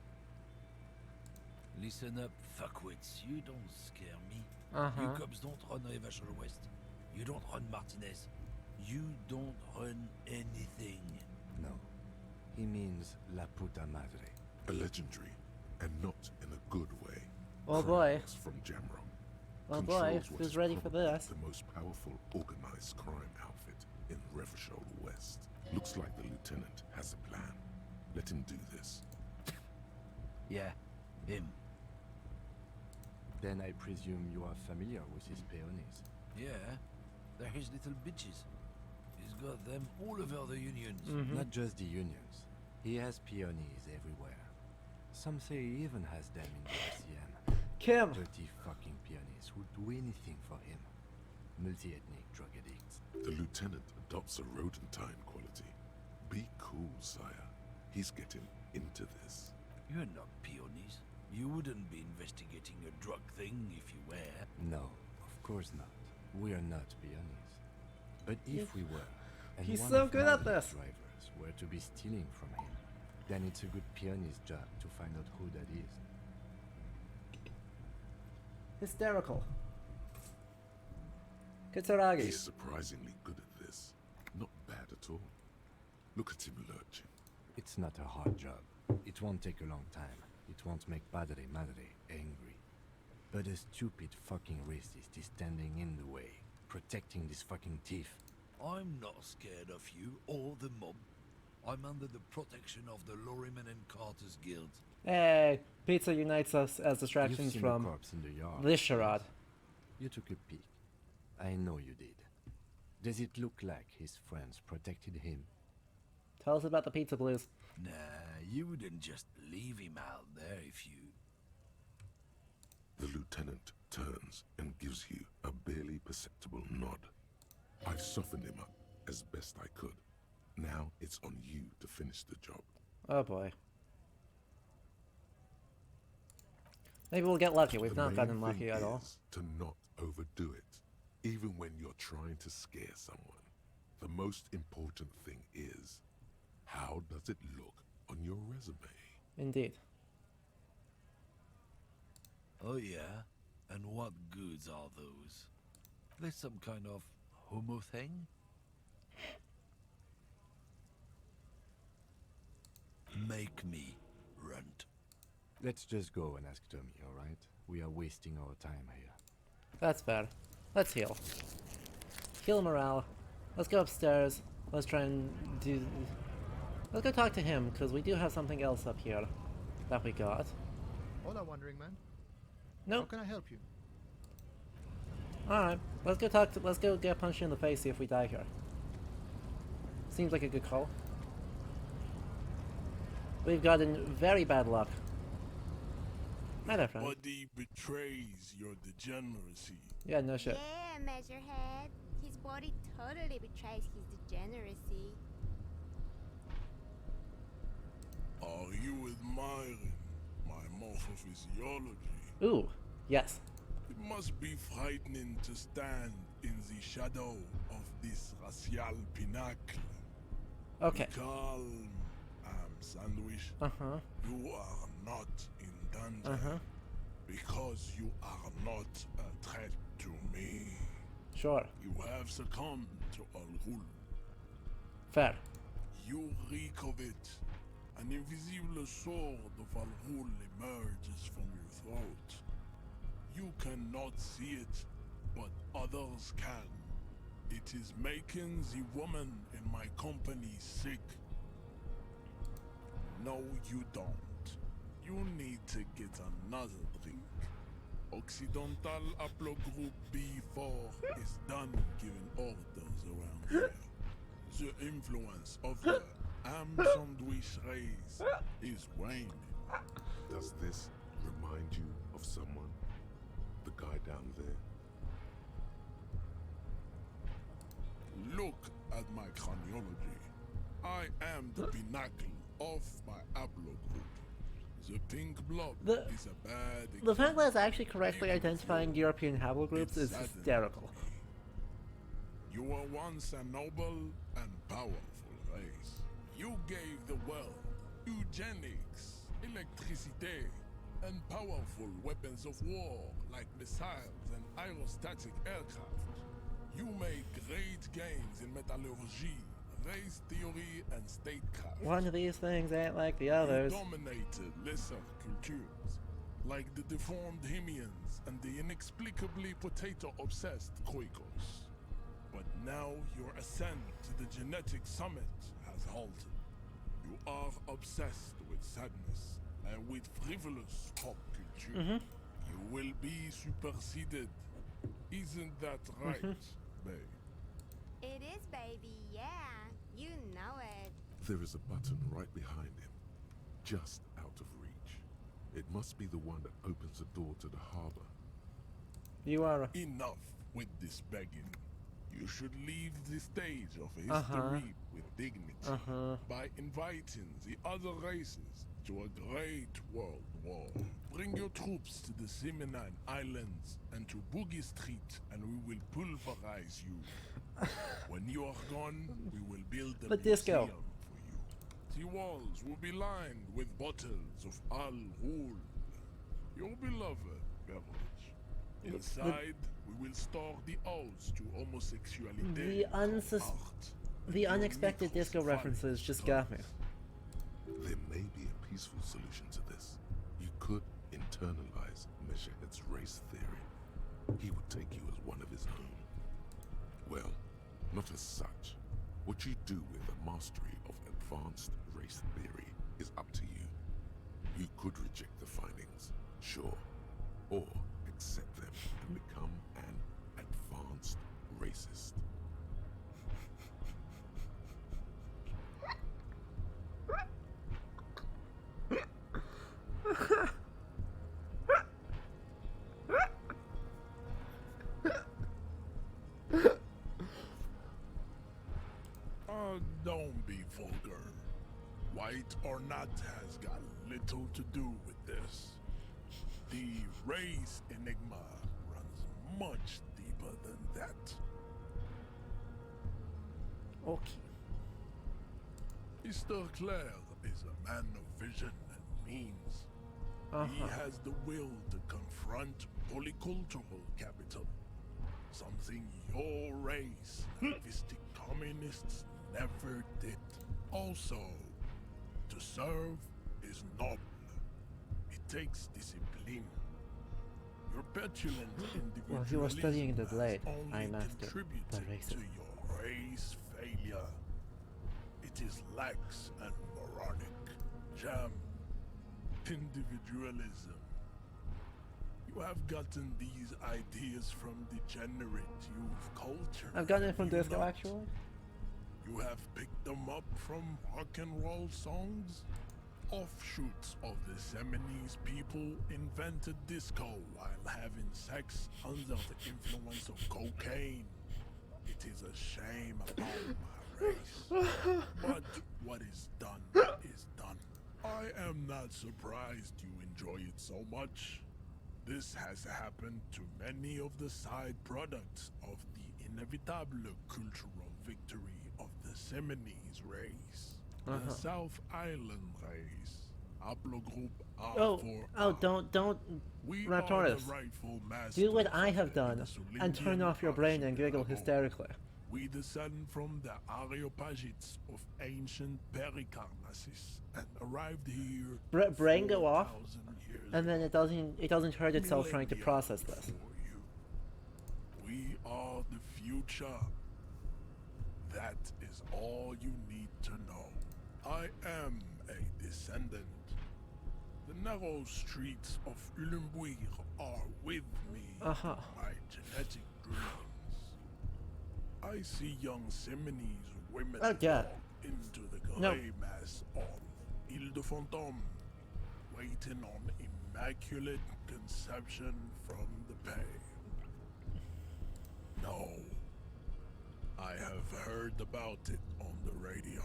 Listen up, fuckwits. You don't scare me. You cops don't run Evangel West. You don't run Martinez. You don't run anything. No. He means La Puta Madre. A legendary, and not in a good way. Oh boy. Crime from Jamro. Oh boy, Controls what who's is ready for probably this? The most powerful organized crime outfit in Revachol West. Looks like the lieutenant has a plan. Let him do this. Yeah, him. Then I presume you are familiar with his peonies. Yeah, they're his little bitches. He's got them all over the unions. Not just the unions. He has peonies everywhere. Some say he even has them in the Elysium. Kim! Dirty fucking peonies who'd do anything for him. Multi-ethnic drug addicts. The lieutenant adopts a rodentine quality. Be cool, sire. He's getting into this. You're not peonies. You wouldn't be investigating a drug thing if you were. No, of course not. We're not peonies. But if we were, and He's one so of good at Madeline's this. drivers were to be stealing from him, then it's a good peony's job to find out who that is. Hysterical. Kitsuragi. He's surprisingly good at this. Not bad at all. Look at him lurching. It's not a hard job. It won't take a long time. It won't make Madre angry. But a stupid fucking racist is standing in the way, protecting this fucking thief. I'm not scared of you or the mob. I'm under the protection of the Lorryman and Carter's Guild. Hey, pizza unites us as distractions You've seen from the corpse in the yard. this charade. You took a peek. I know you did. Does it look like his friends protected him? Tell us about the pizza blues. Nah, you wouldn't just leave him out there if you... The lieutenant turns and gives you a barely perceptible nod. I've softened him up as best I could. Now it's on you to finish the job. Oh boy. Maybe we'll get lucky. We've not gotten lucky at all. To not overdo it, even when you're trying to scare someone. The most important thing is, how does it look on your resume? Indeed. Oh yeah? And what goods are those? There's some kind of homo thing? Make me runt. Let's just go and ask Tommy, alright? We are wasting our time here. That's fair. Let's heal. Heal morale. Let's go upstairs. Let's try and do... Let's go talk to him, because we do have something else up here that we got. Hola, wandering man. Nope. How can I help you? Alright, let's go talk to... Let's go get punched in the face, see if we die here. Seems like a good call. We've gotten very bad luck. Hi there, friend. Body betrays your degeneracy. Yeah, no shit. Yeah, Measurehead. His body totally betrays his degeneracy. Are you admiring my morphophysiology? Ooh, yes. It must be frightening to stand in the shadow of this racial pinnacle. Okay. Be calm, Sandwich. Uh-huh. You are not in danger because you are not a threat to me. Sure. You have succumbed to Al-Ghul. Fair. You reek of it. An invisible sword of Al-Ghul emerges from your throat. You cannot see it, but others can. It is making the woman in my company sick. No, you don't. You need to get another drink. Occidental Haplogroup B4 is done giving orders around here. The influence of the sandwich race is waning. Does this remind you of someone? The guy down there? Look at my craniology. I am the pinnacle of my haplogroup. The pink blob is a bad example. The fact that it's actually correctly identifying European haplogroups is hysterical. You were once a noble and powerful race. You gave the world eugenics, electricity, and powerful weapons of war like missiles and aerostatic aircraft. You made great gains in metallurgy, race theory, and statecraft. One of these things ain't like the others. You dominated lesser cultures, like the deformed Hemians and the inexplicably potato-obsessed Quakers. But now your ascent to the genetic summit has halted. You are obsessed with sadness and with frivolous pop culture. You will be superseded. Isn't that right, babe? It is, baby, yeah. You know it. There is a button right behind him, just out of reach. It must be the one that opens the door to the harbor. You are... Enough with this begging. You should leave the stage of history with dignity by inviting the other races to a great world war. Bring your troops to the Simenon Islands and to Boogie Street, and we will pulverize you. When you are gone, we will build a museum for you. The walls will be lined with bottles of Al Ghul, your beloved beverage. Inside, we will store the odes to homosexuality. The unexpected disco references just got me. There may be a peaceful solution to this. You could internalize Meshahed's race theory. He would take you as one of his own. Well, not as such. What you do with a mastery of advanced race theory is up to you. You could reject the findings, sure, or accept them and become an advanced racist. Don't be vulgar. White or not has got little to do with this. The race enigma runs much deeper than that. Okay. Mr. Clare is a man of vision and means. He has the will to confront polycultural capital. Something your race, Navistic communists, never did. Also, to serve is noble. It takes discipline. Your petulant individualism While he was studying the blade, I only mastered contributed the to racism. your race failure. It is lax and moronic. Jam. Individualism. You have gotten these ideas from degenerate youth culture. I've gotten it from have you disco, not? actually. You have picked them up from rock and roll songs? Offshoots of the Seminoles people invented disco while having sex under the influence of cocaine. It is a shame upon my race. But what is done is done. I am not surprised you enjoy it so much. This has happened to many of the side products of the inevitable cultural victory of the Seminoles race. The South Island race. Haplogroup R4R. Don't Raptoris. Do what I have done and turn off your brain and giggle hysterically. We descend from the Areopagites of ancient Pericarnassus and arrived here. Brain go off, 4,000 years and then it doesn't hurt itself trying to process this. We are the future. That is all you need to know. I am a descendant. The narrow streets of Ulimbuir are with me. My genetic dreams. I see young Seminoles women Oh, God. into the No. grey mass on Ile de Fantôme, waiting on immaculate conception from the Bay. No. I have heard about it on the radio.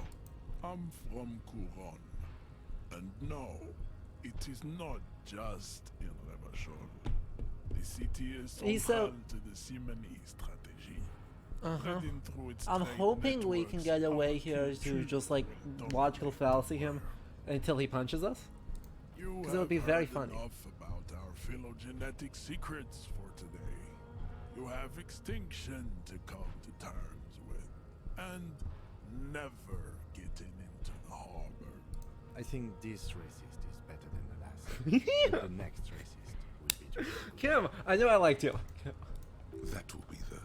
I'm from Couronne. And no, it is not just in Revachol. The city is central to the Simony strategy. Heading through its I'm trade hoping we can networks, get our away here to just like logical fallacy him until he punches us. You Because it would be have very heard funny. enough about our phylogenetic secrets for today. You have extinction to come to terms with, and never getting into the harbor. I think this racist is better than the last. And the next racist will be terrific. Kim, I knew I liked you. That will be the...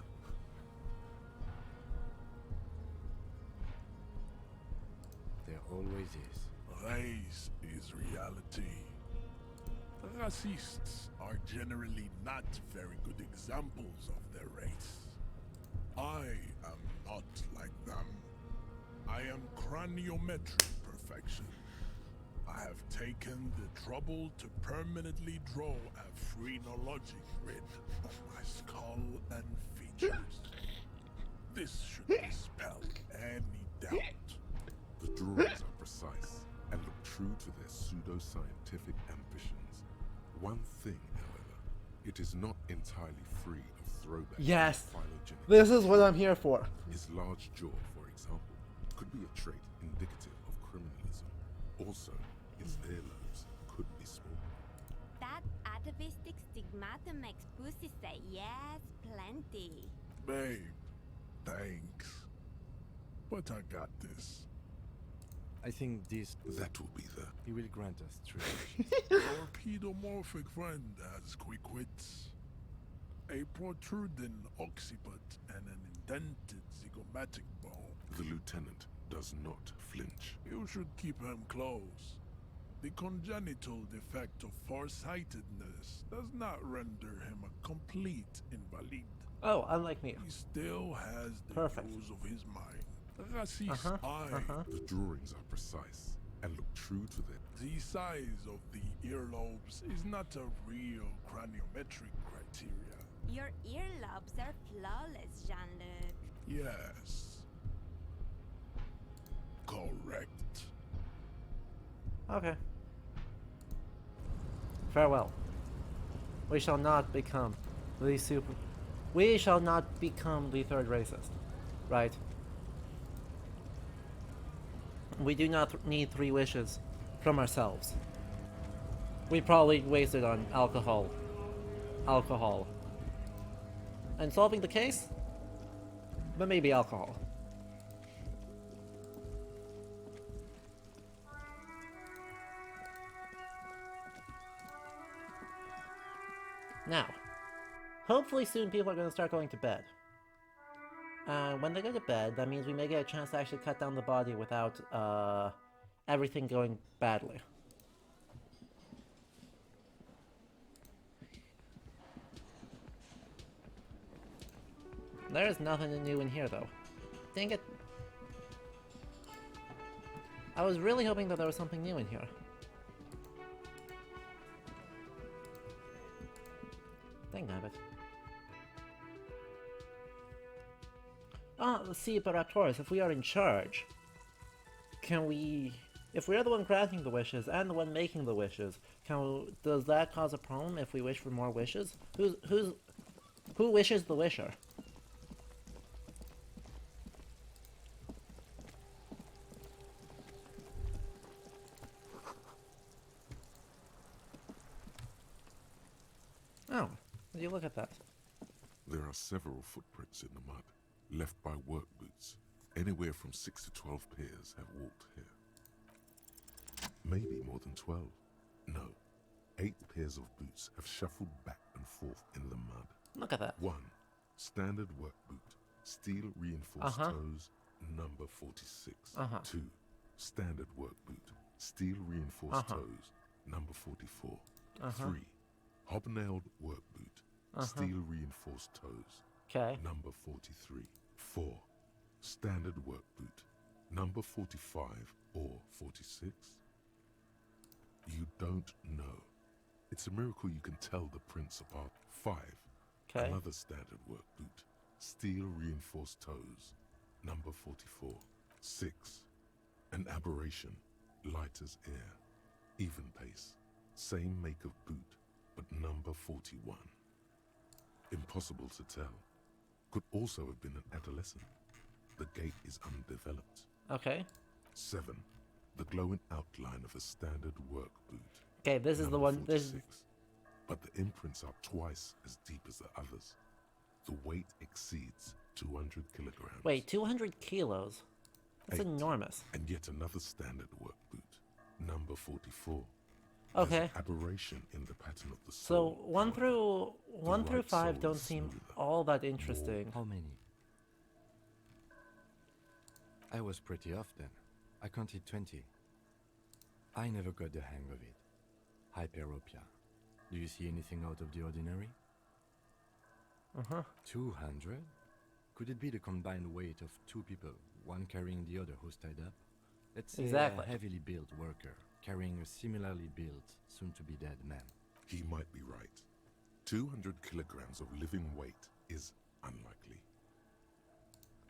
There always is. Race is reality. Racists are generally not very good examples of their race. I am not like them. I am craniometric perfection. I have taken the trouble to permanently draw a phrenologic grid on my skull and features. This should dispel any doubt. The drawings are precise and look true to their pseudo-scientific ambitions. One thing, however, it is not entirely free of throwbacks. Yes, to phylogenetic this is what I'm here for. His large jaw, for example, could be a trait indicative of criminalism. Also, his earlobes could be small. That atavistic stigmata makes pussy say yes, plenty. Babe, thanks. But I got this. I think this... That will be the... He will grant us true. Your pedomorphic friend has quick wits. A protruding occiput and an indented zygomatic bone. The lieutenant does not flinch. You should keep him close. The congenital defect of farsightedness does not render him a complete invalid. Oh, unlike me. He still has the Perfect. use of his mind. Racist eye. The drawings are precise and look true to them. The size of the earlobes is not a real craniometric criteria. Your earlobes are flawless, Jean-Luc. Yes. Correct. Okay. Farewell. We shall not become the super... We shall not become the third racist. Right? We do not need 3 wishes from ourselves. We probably wasted on alcohol. And solving the case? But maybe alcohol. Now, hopefully soon people are going to start going to bed. When they go to bed, that means we may get a chance to actually cut down the body without everything going badly. There's nothing new in here, though. Dang it. I was really hoping that there was something new in here. Dang nabbit. Ah, let's see, but Raptoris, if we are in charge, can we... If we are the one granting the wishes and the one making the wishes, does that cause a problem if we wish for more wishes? Who wishes the wisher? Oh, would you look at that? There are several footprints in the mud, left by work boots. Anywhere from 6 to 12 pairs have walked here. Maybe more than 12. No, 8 pairs of boots have shuffled back and forth in the mud. Look at that. 1. Standard work boot, steel reinforced toes, number 46. 2. Standard work boot, steel reinforced toes, number 44. 3. Hobnailed work boot, steel reinforced toes, number 43. 4. Standard work boot, number 45 or 46. You don't know. It's a miracle you can tell the prints apart. 5. Another standard work boot, steel reinforced toes, number 44. 6. An aberration, light as air, even pace, same make of boot, but number 41. Impossible to tell. Could also have been an adolescent. The gait is undeveloped. 7. The glowing outline of a standard work boot. Okay, this is the one. This. But the imprints are twice as deep as the others. The weight exceeds 200 kilograms. Wait, 200 kilos? That's 8. enormous. And yet another standard work boot, number 44. Okay. There's an aberration in the pattern of the So sole. 1 through right 5 sole don't is seem smoother. all that interesting. How many? I was pretty off then. I counted 20. I never got the hang of it. Hyperopia. Do you see anything out of the ordinary? 200? Could it be the combined weight of two people, one carrying the other who's tied up? Let's say Exactly. a heavily built worker carrying a similarly built, soon-to-be-dead man. He might be right. 200 kilograms of living weight is unlikely.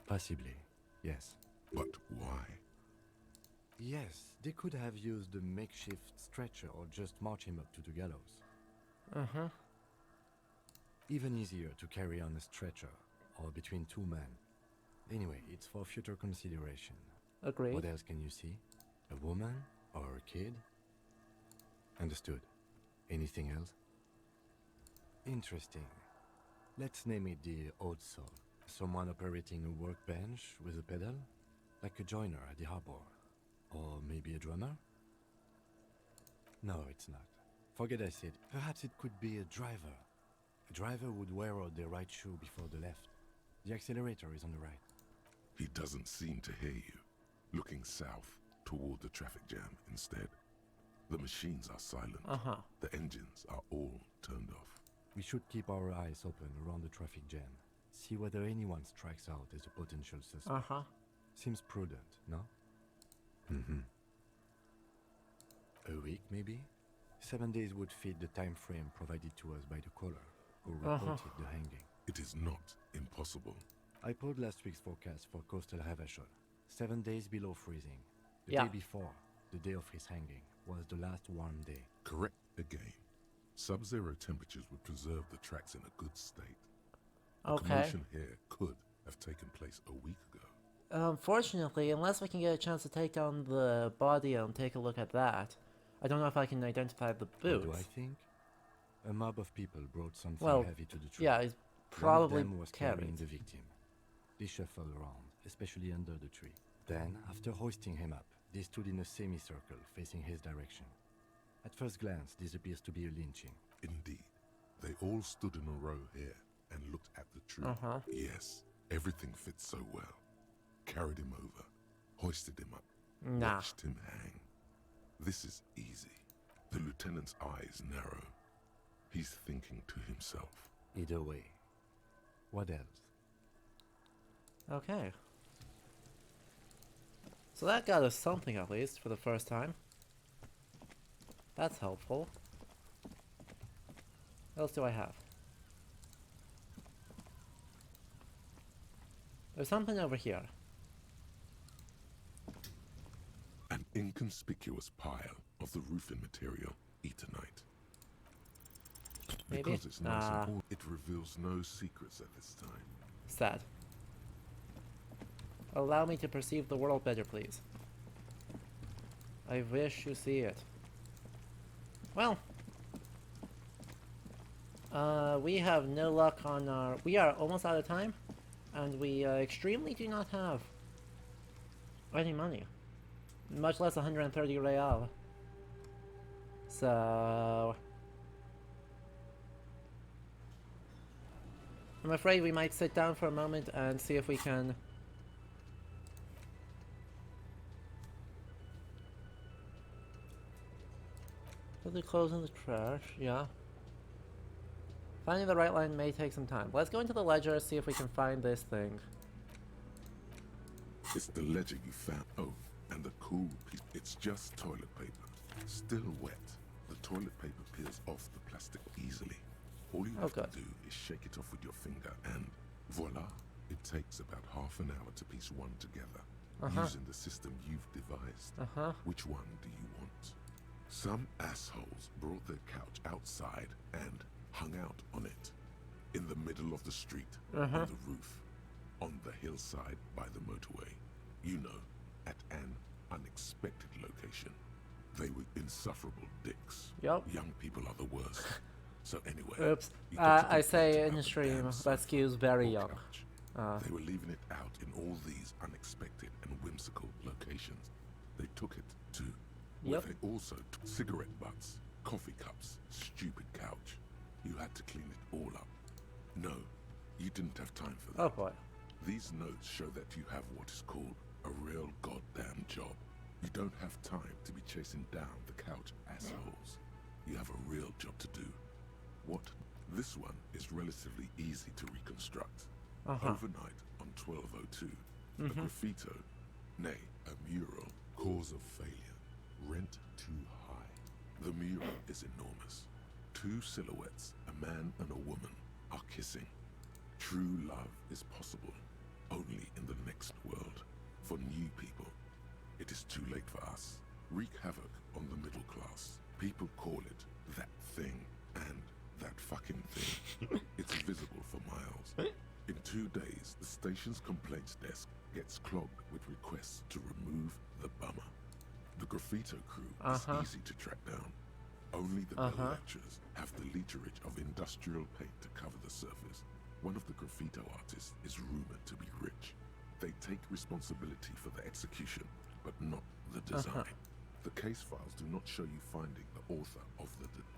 Possibly, yes. But why? Yes, they could have used a makeshift stretcher or just march him up to the gallows. Even easier to carry on a stretcher or between two men. Anyway, it's for future consideration. Agreed. What else can you see? A woman or a kid? Understood. Anything else? Interesting. Let's name it the odd soul. Someone operating a workbench with a pedal? Like a joiner at the harbor. Or maybe a drummer? No, it's not. Forget I said. Perhaps it could be a driver. A driver would wear out their right shoe before the left. The accelerator is on the right. He doesn't seem to hear you. Looking south, toward the traffic jam instead. The machines are silent. The engines are all turned off. We should keep our eyes open around the traffic jam. See whether anyone strikes out as a potential suspect. Seems prudent, no? A week, maybe? 7 days would fit the time frame provided to us by the caller, who reported the hanging. It is not impossible. I pulled last week's forecast for coastal Havashol. 7 days below freezing. The Yeah. day before, the day of his hanging, was the last warm day. Correct again. Sub-zero temperatures would preserve the tracks in a good state. The commotion here could have taken place a week ago. Unfortunately, unless we can get a chance to take down the body and take a look at that, I don't know if I can identify the boots. What do I think? A mob of people brought something Well, heavy to the tree. yeah, it's probably One of them was carrying carried. the victim. They shuffled around, especially under the tree. Then, after hoisting him up, they stood in a semicircle facing his direction. At first glance, this appears to be a lynching. Indeed. They all stood in a row here and looked at the tree. Yes, everything fits so well. Carried him over, hoisted him up, watched him hang. This is easy. The lieutenant's eyes narrow. He's thinking to himself. Either way. What else? Okay. So that got us something at least for the first time. That's helpful. What else do I have? There's something over here. An inconspicuous pile of the roofing material, Eternite. Maybe? Because it's nice and all, it reveals no secrets at this time. Sad. Allow me to perceive the world better, please. I wish you see it. Well. We have no luck on our... We are almost out of time. And we extremely do not have any money. Much less 130 real. So... I'm afraid we might sit down for a moment and see if we can... Put the clothes in the trash, yeah. Finding the right line may take some time. Let's go into the ledger, see if we can find this thing. It's the ledger you found. Oh, and the cool piece. It's just toilet paper. Still wet. The toilet paper peels off the plastic easily. All you have to do is shake it off with your finger and voila. It takes about half an hour to piece one together. Using the system you've devised. Which one do you want? Some assholes brought their couch outside and hung out on it. In the middle of the street, on the roof, on the hillside by the motorway. You know, at an unexpected location. They were insufferable dicks. Yup. Young people are the worst. So anyway... Oops. I say in stream, but skews very young. They were leaving it out in all these unexpected and whimsical locations. They took it to... Where they also took cigarette butts, coffee cups, stupid couch. You had to clean it all up. No, you didn't have time for that. Oh boy. These notes show that you have what is called a real goddamn job. You don't have time to be chasing down the couch assholes. You have a real job to do, What? This one is relatively easy to reconstruct. Uh-huh. Overnight on 1202, a graffito, nay, a mural, cause of failure, rent too high. The mural is enormous. Two silhouettes, a man and a woman, are kissing. True love is possible only in the next world. For new people, it is too late for us. Wreak havoc on the middle class. People call it that thing and that fucking thing. It's visible for miles. In 2 days, the station's complaints desk gets clogged with requests to remove the bummer. The graffito crew is easy to track down. Only the bell lecturers have the literage of industrial paint to cover the surface. One of the graffito artists is rumored to be rich. They take responsibility for the execution, but not the design. The case files do not show you finding the author of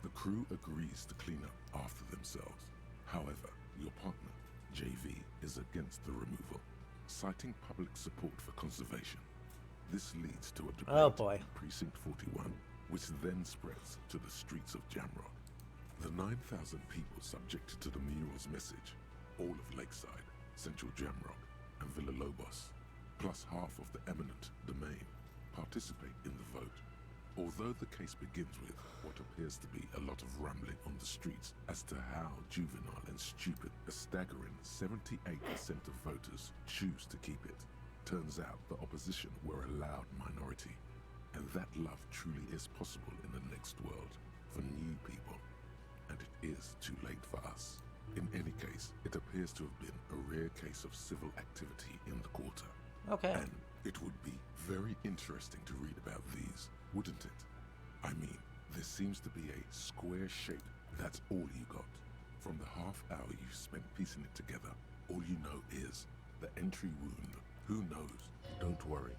the crew agrees to clean up after themselves. However, your partner, JV, is against the removal, citing public support for conservation. This leads to a debate in Precinct 41, which then spreads to the streets of Jamrock. The 9,000 people subjected to the mural's message, all of Lakeside, Central Jamrock, and Villa Lobos, plus half of the eminent domain, participate in the vote. Although the case begins with what appears to be a lot of rambling on the streets as to how juvenile and stupid, a staggering 78% of voters choose to keep it. Turns out the opposition were a loud minority, and that love truly is possible in the next world for new people, and it is too late for us. In any case, it appears to have been a rare case of civil activity in the quarter. Okay. And it would be very interesting to read about these, wouldn't it? I mean, there seems to be a square shape. That's all you got. From the half hour you spent piecing it together, all you know is the entry wound. Who knows? Don't worry.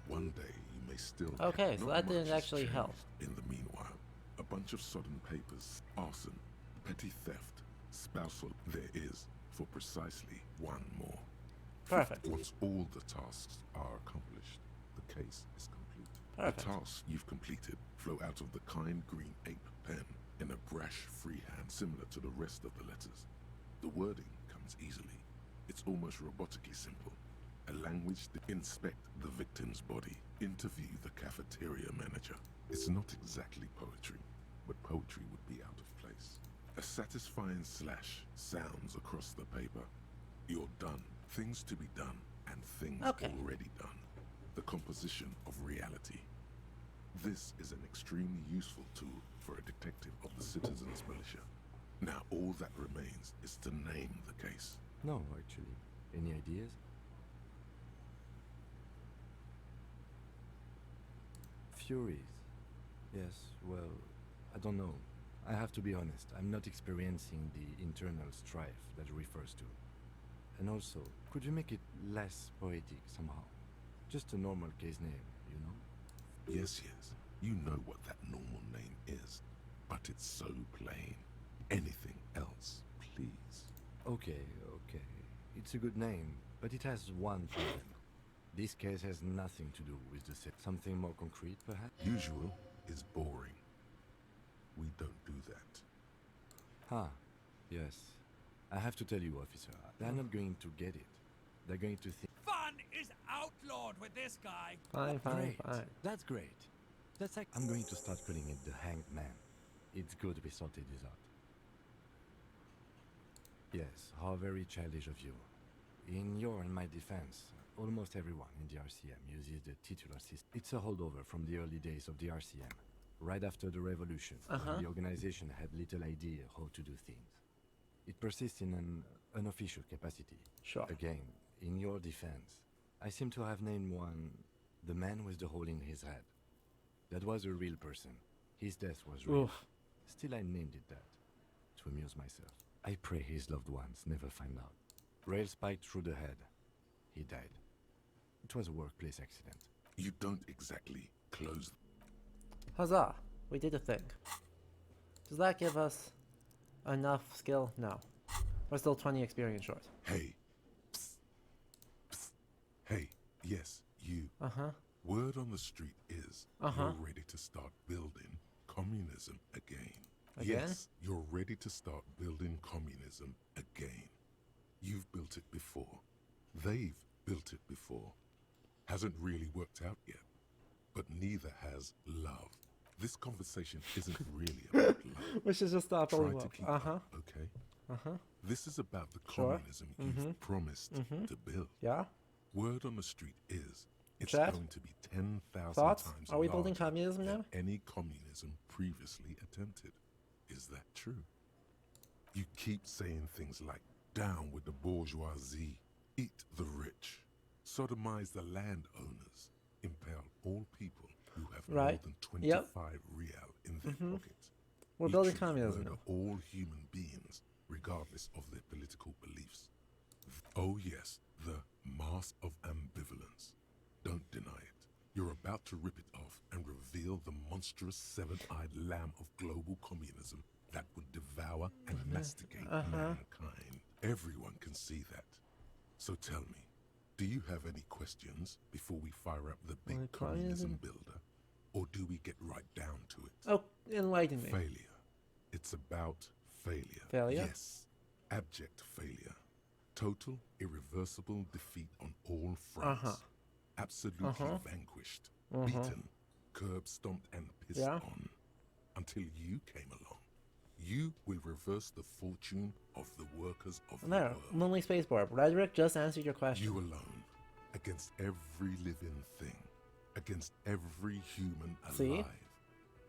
One day you may still... Okay, so that didn't much has actually help. changed. In the meanwhile, a bunch of sodden papers, arson, petty theft, spousal there is for precisely one more. Perfect. Once all the tasks are accomplished, the case is complete. Perfect. The tasks you've completed flow out of the kind green ape pen in a brash freehand similar to the rest of the letters. The wording comes easily. It's almost robotically simple. A language to inspect the victim's body, interview the cafeteria manager. It's not exactly poetry, but poetry would be out of place. A satisfying slash sounds across the paper. You're done. Things to be done, and things already done. The composition of reality. This is an extremely useful tool for a detective of the Citizens Militia. Now all that remains is to name the case. No, actually. Any ideas? Furies. Yes, well, I don't know. I have to be honest, I'm not experiencing the internal strife that it refers to. And also, could you make it less poetic somehow? Just a normal case name, you know? Yes, you know what that normal name is, but it's so plain. Anything else, please? Okay. It's a good name, but it has one problem. This case has nothing to do with the set. Something more concrete, perhaps? Usual is boring. We don't do that. Yes. I have to tell you, officer, they're not going to get it. They're going to think... Fun is outlawed with this guy! Fine. That's great. That's like... I'm going to start calling it the Hanged Man. It's good we sorted this out. Yes, how very childish of you. In your and my defense, almost everyone in the RCM uses the titular system. It's a holdover from the early days of the RCM, right after the revolution, when the organization had little idea how to do things. It persists in an unofficial capacity. Sure. Again, in your defense, I seem to have named one the man with the hole in his head. That was a real person. His death was real. Oof. Still, I named it that, to amuse myself. I pray his loved ones never find out. Rail spiked through the head. He died. It was a workplace accident. You don't exactly close... Huzzah! We did a thing. Does that give us enough skill? No. We're still 20 experience short. Hey. Psst. Psst. Hey, yes, you. Word on the street is you're ready to start building communism again. Again? Yes, you're ready to start building communism again. You've built it before. They've built it before. Hasn't really worked out yet. But neither has love. This conversation isn't really about love. We should just stop all Try to love. keep up, okay? This is about the communism you've promised to build. Yeah? Word on the street is it's Chat? going to be 10,000 Thoughts? times Are we building larger communism than now? any communism previously attempted. Is that true? You keep saying things like, down with the bourgeoisie, eat the rich, sodomize the landowners, impale all people who have more than 25 real in their pockets. We're building communism now. All human beings, regardless of their political beliefs. Oh yes, the mask of ambivalence. Don't deny it. You're about to rip it off and reveal the monstrous seven-eyed lamb of global communism that would devour and masticate mankind. Everyone can see that. So tell me, do you have any questions before we fire up the big communism builder? Or do we get right down to it? Oh, enlighten me. Failure. It's about failure. Failure? Yes. Abject failure. Total, irreversible defeat on all fronts. Absolutely vanquished, beaten, curb-stomped and pissed on. Until you came along. You will reverse the fortune of the workers of the world. Lonely Spacebar. Rhetoric just answered your question. You alone. Against every living thing. Against every human alive.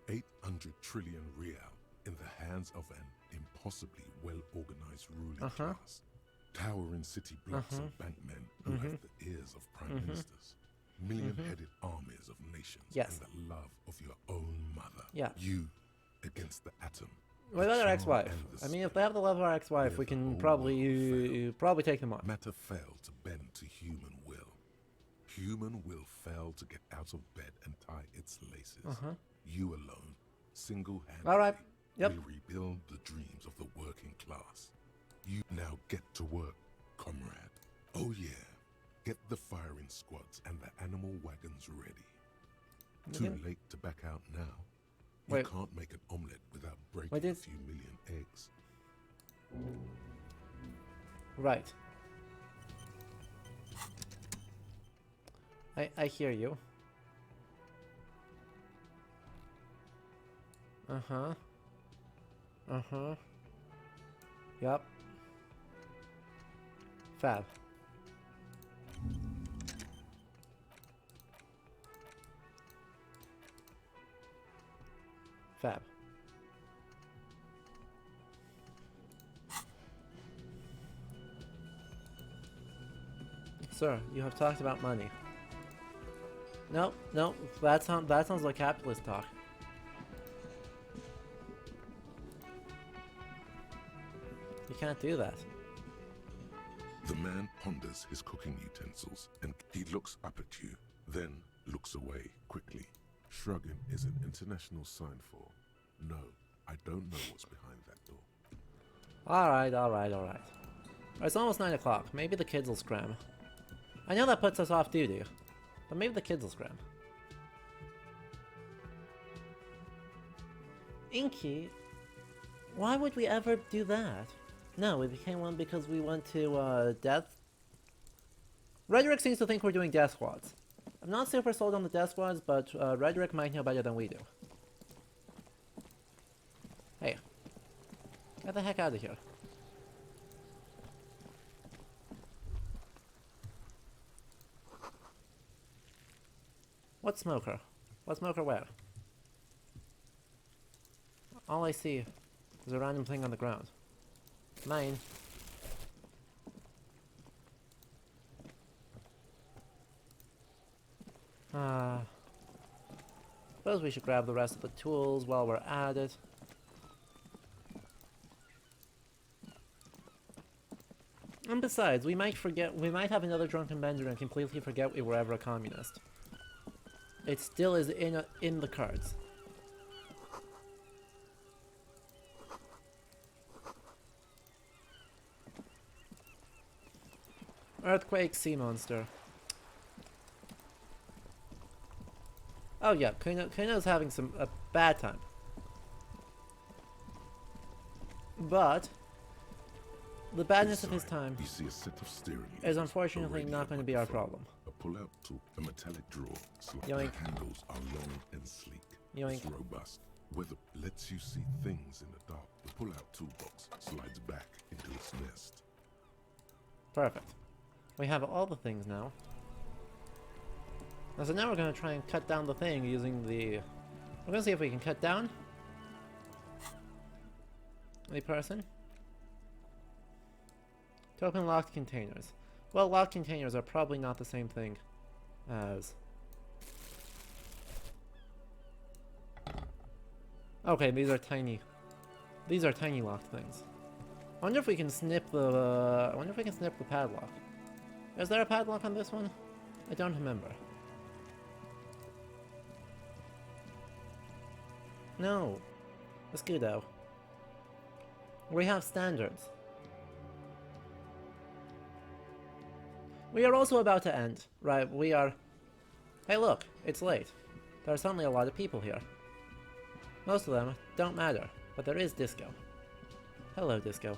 800 trillion real in the hands of an impossibly well-organized ruling class. Towering city blocks of bankmen who have the ears of prime ministers. Million-headed armies of nations and the love of your own mother. Yeah. You against the atom. What about our ex-wife? I mean, if they have the love of our ex-wife, we can probably take them on. Matter failed to bend to human will. Human will fail to get out of bed and tie its laces. You alone, single-handedly, will rebuild the dreams of the working class. You now get to work, comrade. Oh yeah, get the firing squads and the animal wagons ready. Too late to back out now. You can't make an omelette without breaking a few million eggs. Right. I hear you. Yup. Fab. Fab. Sir, you have talked about money. No, that sounds like capitalist talk. You can't do that. The man ponders his cooking utensils and he looks up at you, then looks away quickly. Shrugging is an international sign for, no, I don't know what's behind that door. Alright. It's almost 9 o'clock. Maybe the kids will scram. I know that puts us off duty, but maybe the kids will scram. Inky? Why would we ever do that? No, we became one because we went to, death. Rhetoric seems to think we're doing death squads. I'm not super sold on the death squads, but Rhetoric might know better than we do. Hey. Get the heck out of here. What smoker? What smoker where? All I see is a random thing on the ground. Mine. Suppose we should grab the rest of the tools while we're at it. And besides, we might have another drunken bender and completely forget we were ever a communist. It still is in the cards. Earthquake, sea monster. Oh yeah, Kuno's having a bad time. But the badness of his time You see a set of steering is unfortunately not going to be our problem. A pull-out tool, a metallic drawer. So the Yoink. handles are long and sleek. Yoink. It's robust. Weather lets you see things in the dark. The pull-out toolbox slides back into its nest. Perfect. We have all the things now. So now we're going to try and cut down the thing using the... We're going to see if we can cut down a person to open locked containers. Well, locked containers are probably not the same thing as... Okay, these are tiny locked things. I wonder if we can snip the... I wonder if we can snip the padlock. Is there a padlock on this one? I don't remember. No. Escudo. We have standards. We are also about to end. Right, we are... Hey look, it's late. There are suddenly a lot of people here. Most of them don't matter, but there is Disco. Hello, Disco.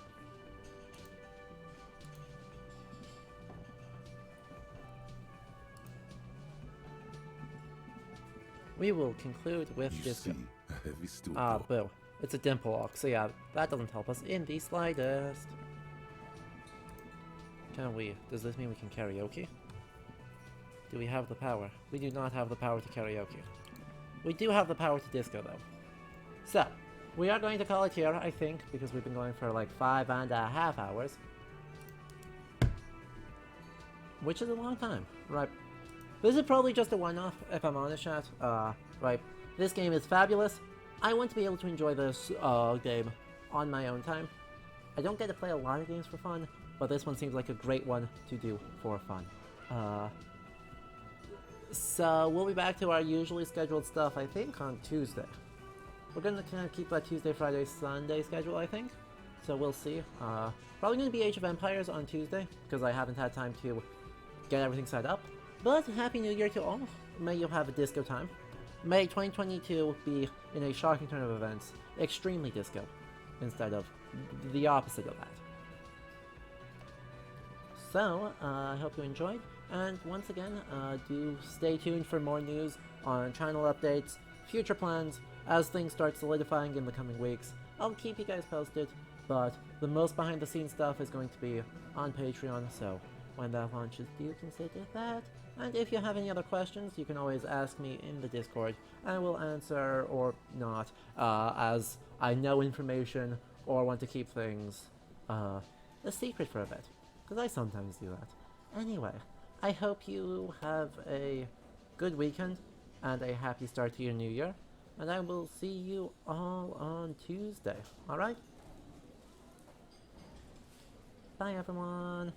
We will conclude with Disco. Ah, boo. It's a dimple lock, so yeah, that doesn't help us in the slightest. Can we? Does this mean we can karaoke? Do we have the power? We do not have the power to karaoke. We do have the power to disco, though. So, we are going to call it here, I think, because we've been going for like 5.5 hours. Which is a long time, right? This is probably just a one-off, if I'm honest, chat. Right, this game is fabulous. I want to be able to enjoy this game on my own time. I don't get to play a lot of games for fun, but this one seems like a great one to do for fun. So we'll be back to our usually scheduled stuff, I think, on Tuesday. We're gonna kind of keep that Tuesday, Friday, Sunday schedule, I think. So we'll see. Probably gonna be Age of Empires on Tuesday, because I haven't had time to get everything set up. But Happy New Year to all. May you have a disco time. May 2022 be, in a shocking turn of events, extremely disco, instead of the opposite of that. So, I hope you enjoyed, and once again, do stay tuned for more news on channel updates, future plans, as things start solidifying in the coming weeks. I'll keep you guys posted, but the most behind the scenes stuff is going to be on Patreon, so when that launches, do consider that. And if you have any other questions, you can always ask me in the Discord. I will answer, or not, as I know information or want to keep things a secret for a bit. Because I sometimes do that. Anyway, I hope you have a good weekend and a happy start to your new year. And I will see you all on Tuesday. Alright? Bye everyone!